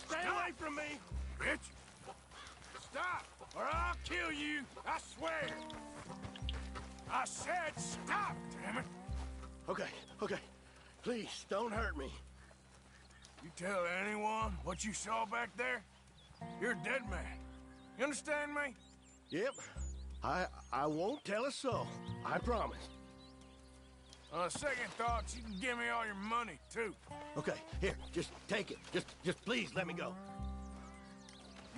Stay away from me! Bitch! Stop, or I'll kill you! I swear! I said stop, damn it! Okay, okay. Please, don't hurt me. You tell anyone what you saw back there, you're a dead man. You understand me? Yep. I won't tell a soul. I promise. On second thoughts, you can give me all your money, too. Okay, here, just take it. Just please let me go.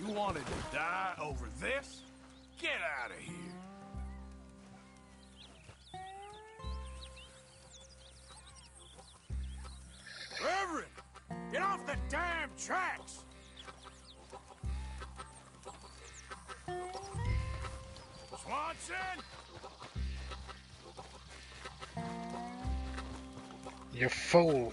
You wanted to die over this? Get out of here. Reverend, get off the damn tracks! Swanson! Swanson! You fool.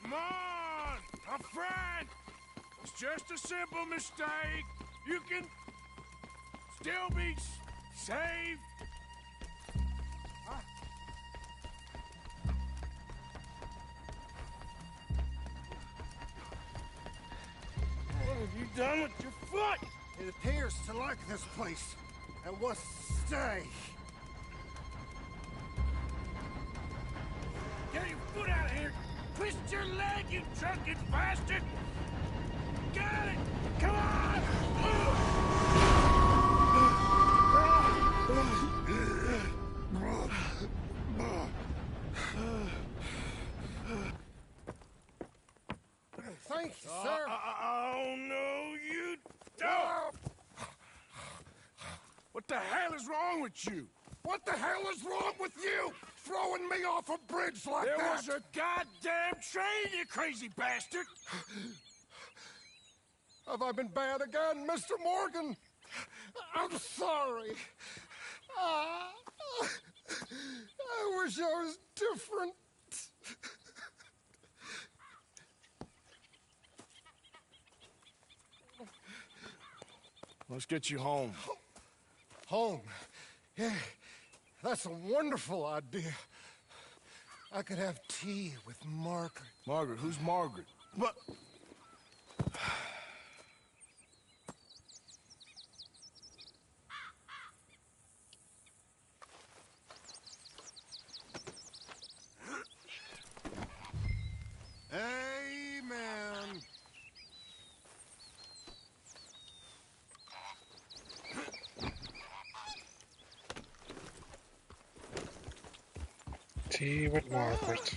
Come on! My friend! It's just a simple mistake. You can still be saved. What have you done with your foot? It appears to like this place and wants to stay. Get your foot out of here! Twist your leg, you drunken bastard! Got it! Come on! Thank you, sir. Oh, no, you don't! What the hell is wrong with you? What the hell is wrong with you? Throwing me off a bridge like There that? was a goddamn train, you crazy bastard! Have I been bad again, Mr. Morgan? I'm sorry. I wish I was different. Let's get you home. Home? Yeah, that's a wonderful idea. I could have tea with Margaret. Margaret? Who's Margaret? What? Amen. Tea with Margaret.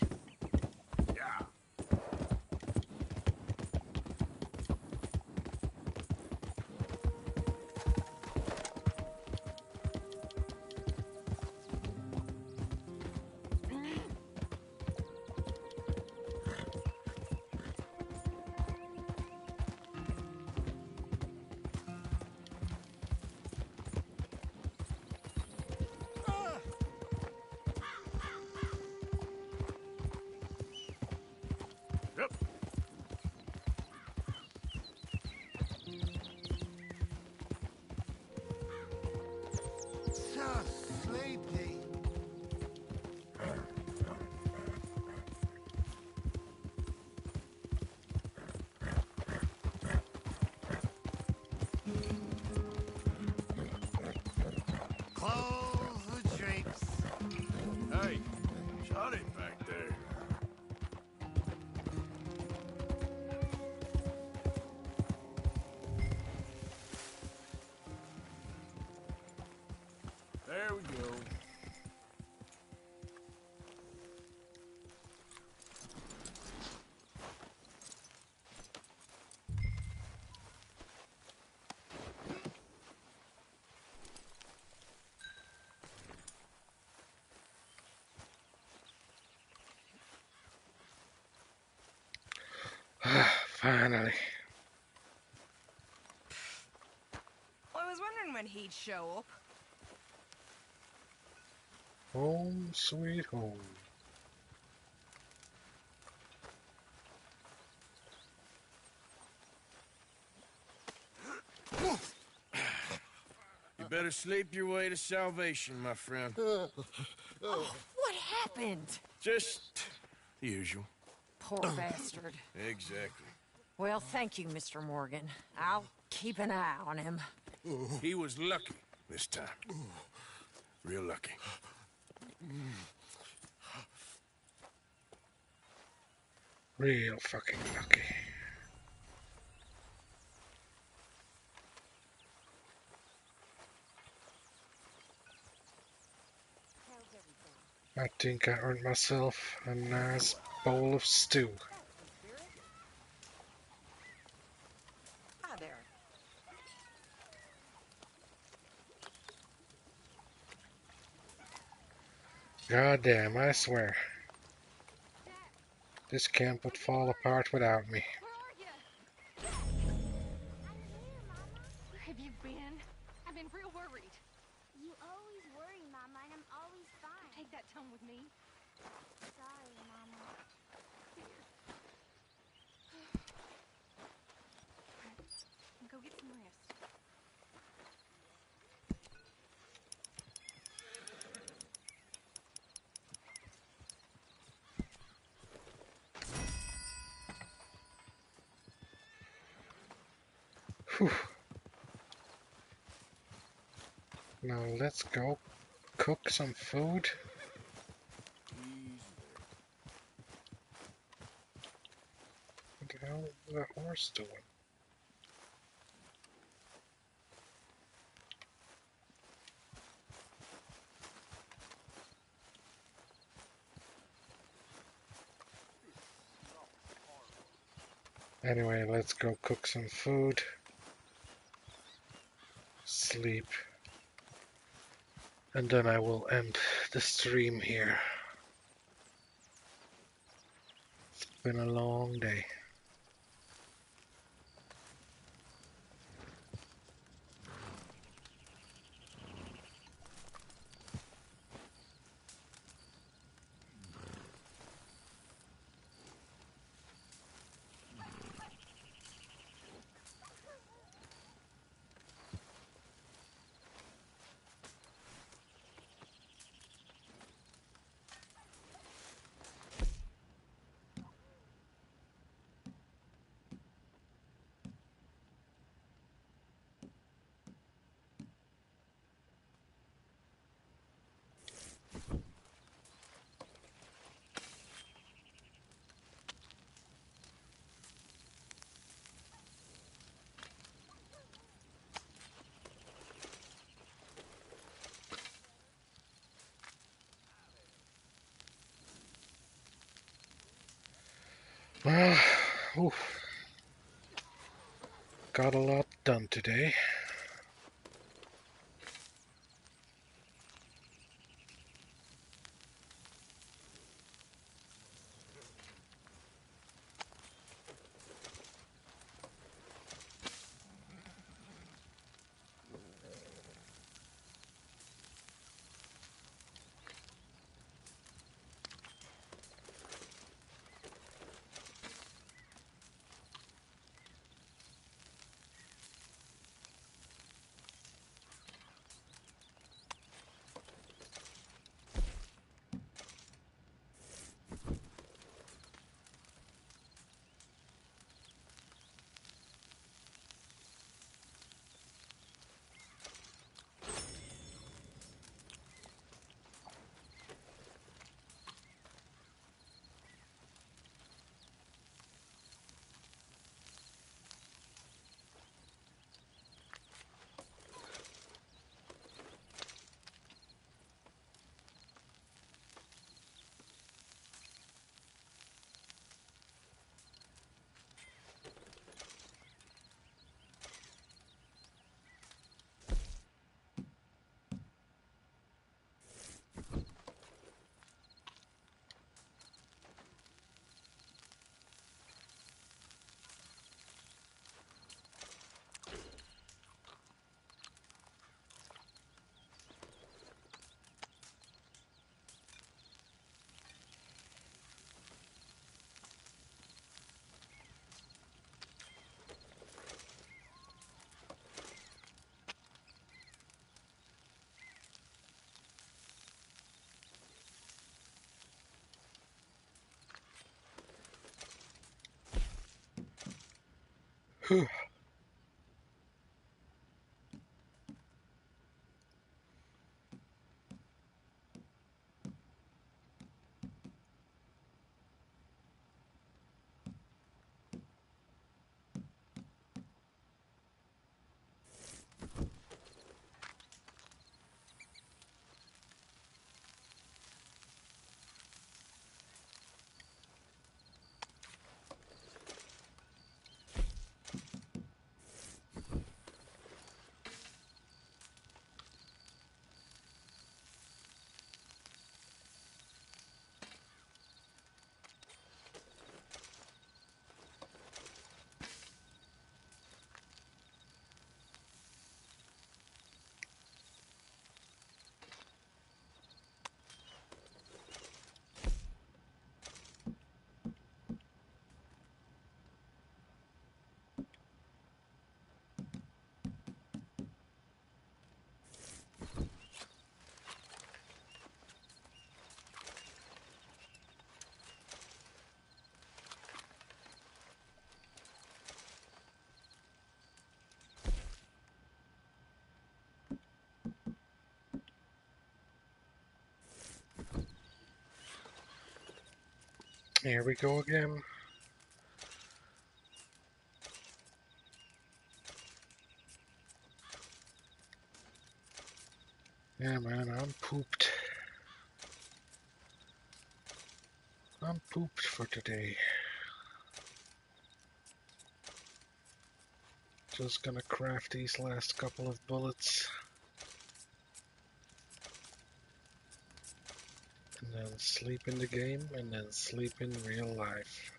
Yep. So sleepy. Close the drapes. Hey, shut it back there. There we go. Finally. I was wondering when he'd show up. Home sweet home. You better sleep your way to salvation, my friend. Oh, what happened? Just the usual. Poor bastard. Exactly. Well, thank you, Mr. Morgan. I'll keep an eye on him. He was lucky this time. Real lucky. Real fucking lucky. I think I earned myself a nice bowl of stew. Hi there. God damn, I swear. This camp would fall apart without me. Where have you been? I've been real worried. You always worry, Mama, and I'm always fine. Take that tone with me. Sorry, Mama. Go get some rest. Whew. Now let's go cook some food. What the hell is that horse doing? Anyway, let's go cook some food. Sleep. And then I will end the stream here. It's been a long day. Well, oof. Got a lot done today. Whew. Here we go again. Yeah, man, I'm pooped. I'm pooped for today. Just gonna craft these last couple of bullets. And then sleep in the game, and then sleep in real life.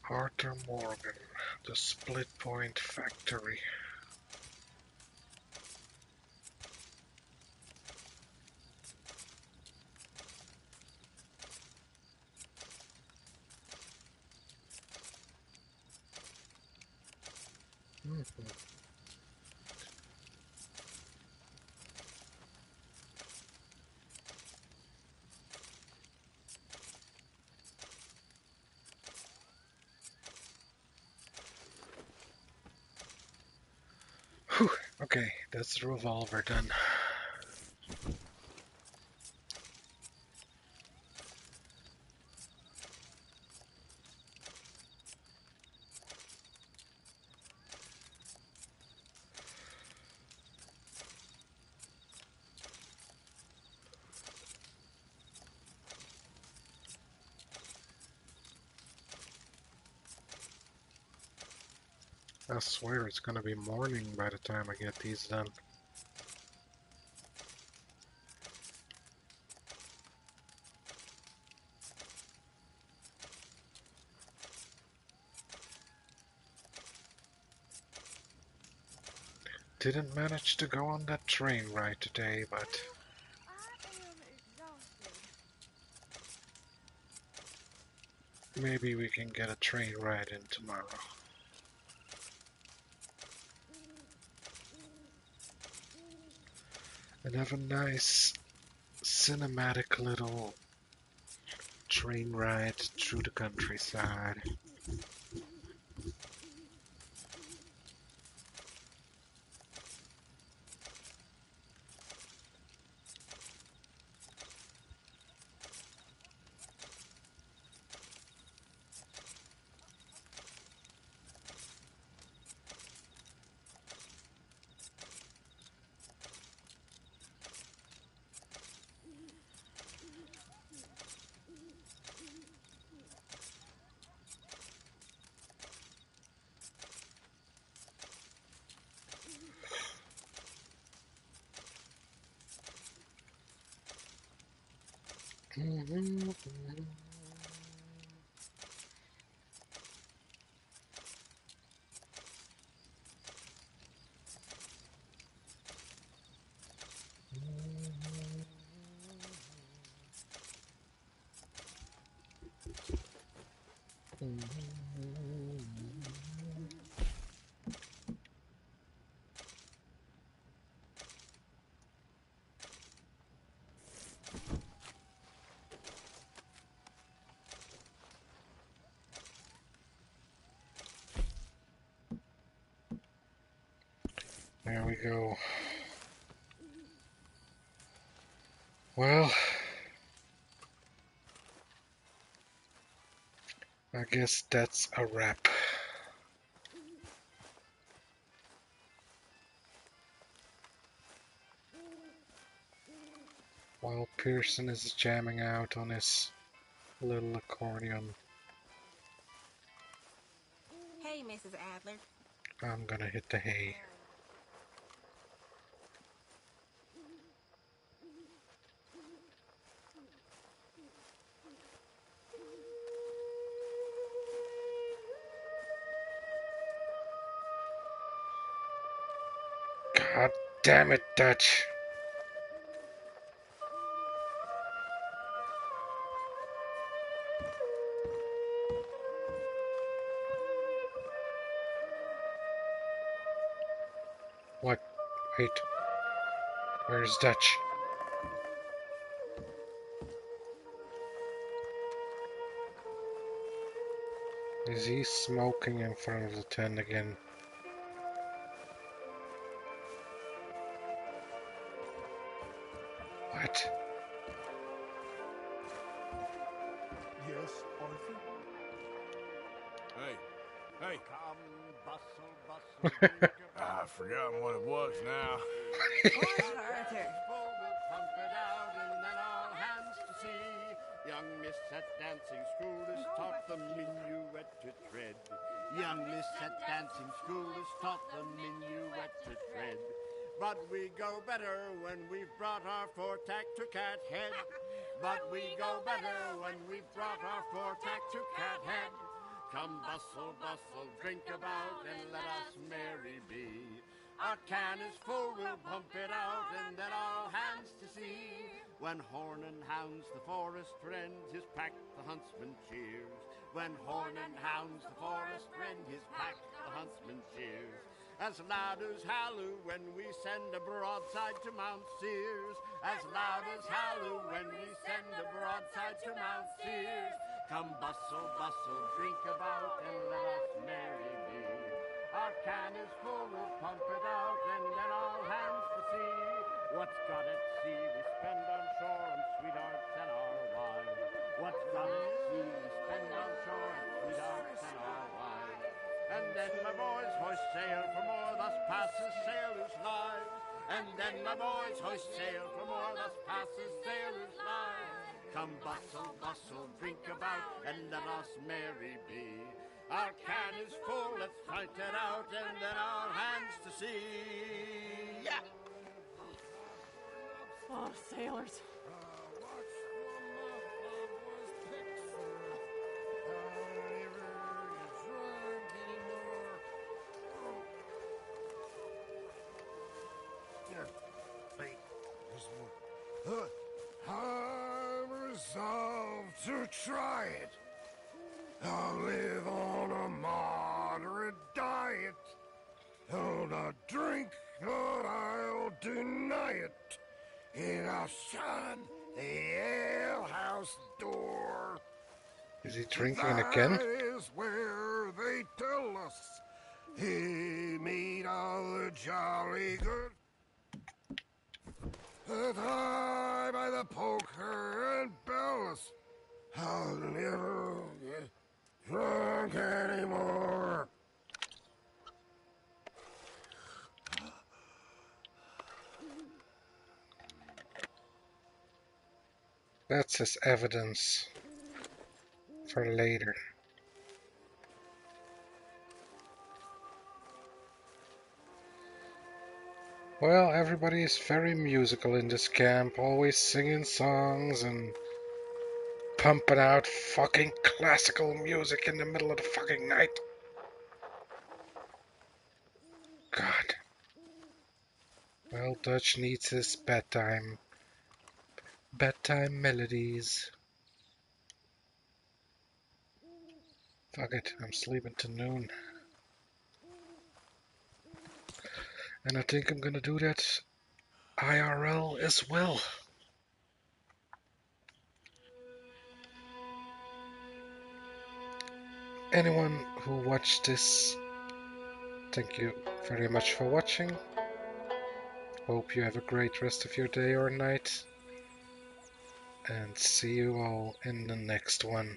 Arthur Morgan, the Split Point Factory. Whew, okay, that's the revolver done. I swear it's gonna be morning by the time I get these done. Didn't manage to go on that train ride today, but maybe we can get a train ride in tomorrow. And have a nice cinematic little train ride through the countryside. There we go. Well, I guess that's a wrap. While Pearson is jamming out on his little accordion, Hey, Mrs. Adler. I'm gonna hit the hay. God damn it, Dutch. What? Wait. Where's Dutch? Is he smoking in front of the tent again? What? Yes, Arthur? Hey, hey. Come, bustle, bustle, drink about. I've forgotten what it was now. Arthur. We'll pump it out and then all hands to see. Young Miss at dancing school is taught the minuet to tread. Young Miss at dancing school is taught the minuet to tread. But we go better when we've brought our four-tack to Cat Head. But we go better when we've brought our four-tack to Cat Head. Come bustle, bustle, drink about and let us merry be. Our can is full, we'll pump it out and then all hands to sea. When horn and hounds the forest rend his pack, the huntsman cheers. When horn and hounds the forest rend his pack, the huntsman cheers. As loud as halloo when we send a broadside to Mount Sears. As loud as halloo when we send a broadside to Mount Sears. Come bustle, bustle, drink about and let us merry be. Our can is full, we'll pump it out and then all hands to sea. What's got at sea we spend on shore on sweethearts and our wine. What's got at sea we spend on shore on sweethearts and our wine. And then my boys hoist sail for more, thus passes sailors' lives. And then my boys hoist sail for more, thus passes sailors' lives. Come bustle, bustle, drink about, and let us merry be. Our can is full, let's fight it out, and then all hands to sea. Yeah! Oh, sailors. I'm resolved to try it. I'll live on a moderate diet. I'll not drink, but I'll deny it. And I'll shun the alehouse door. Is he drinking again? That is where they tell us he meet all the jolly good. That I by the poker and bells, I'll never get drunk anymore. That's his evidence for later. Well, everybody is very musical in this camp, always singing songs and pumping out fucking classical music in the middle of the fucking night. God. Well, Dutch needs his bedtime melodies. Fuck it, I'm sleeping to noon. And I think I'm gonna do that IRL as well. Anyone who watched this, thank you very much for watching. Hope you have a great rest of your day or night. And see you all in the next one.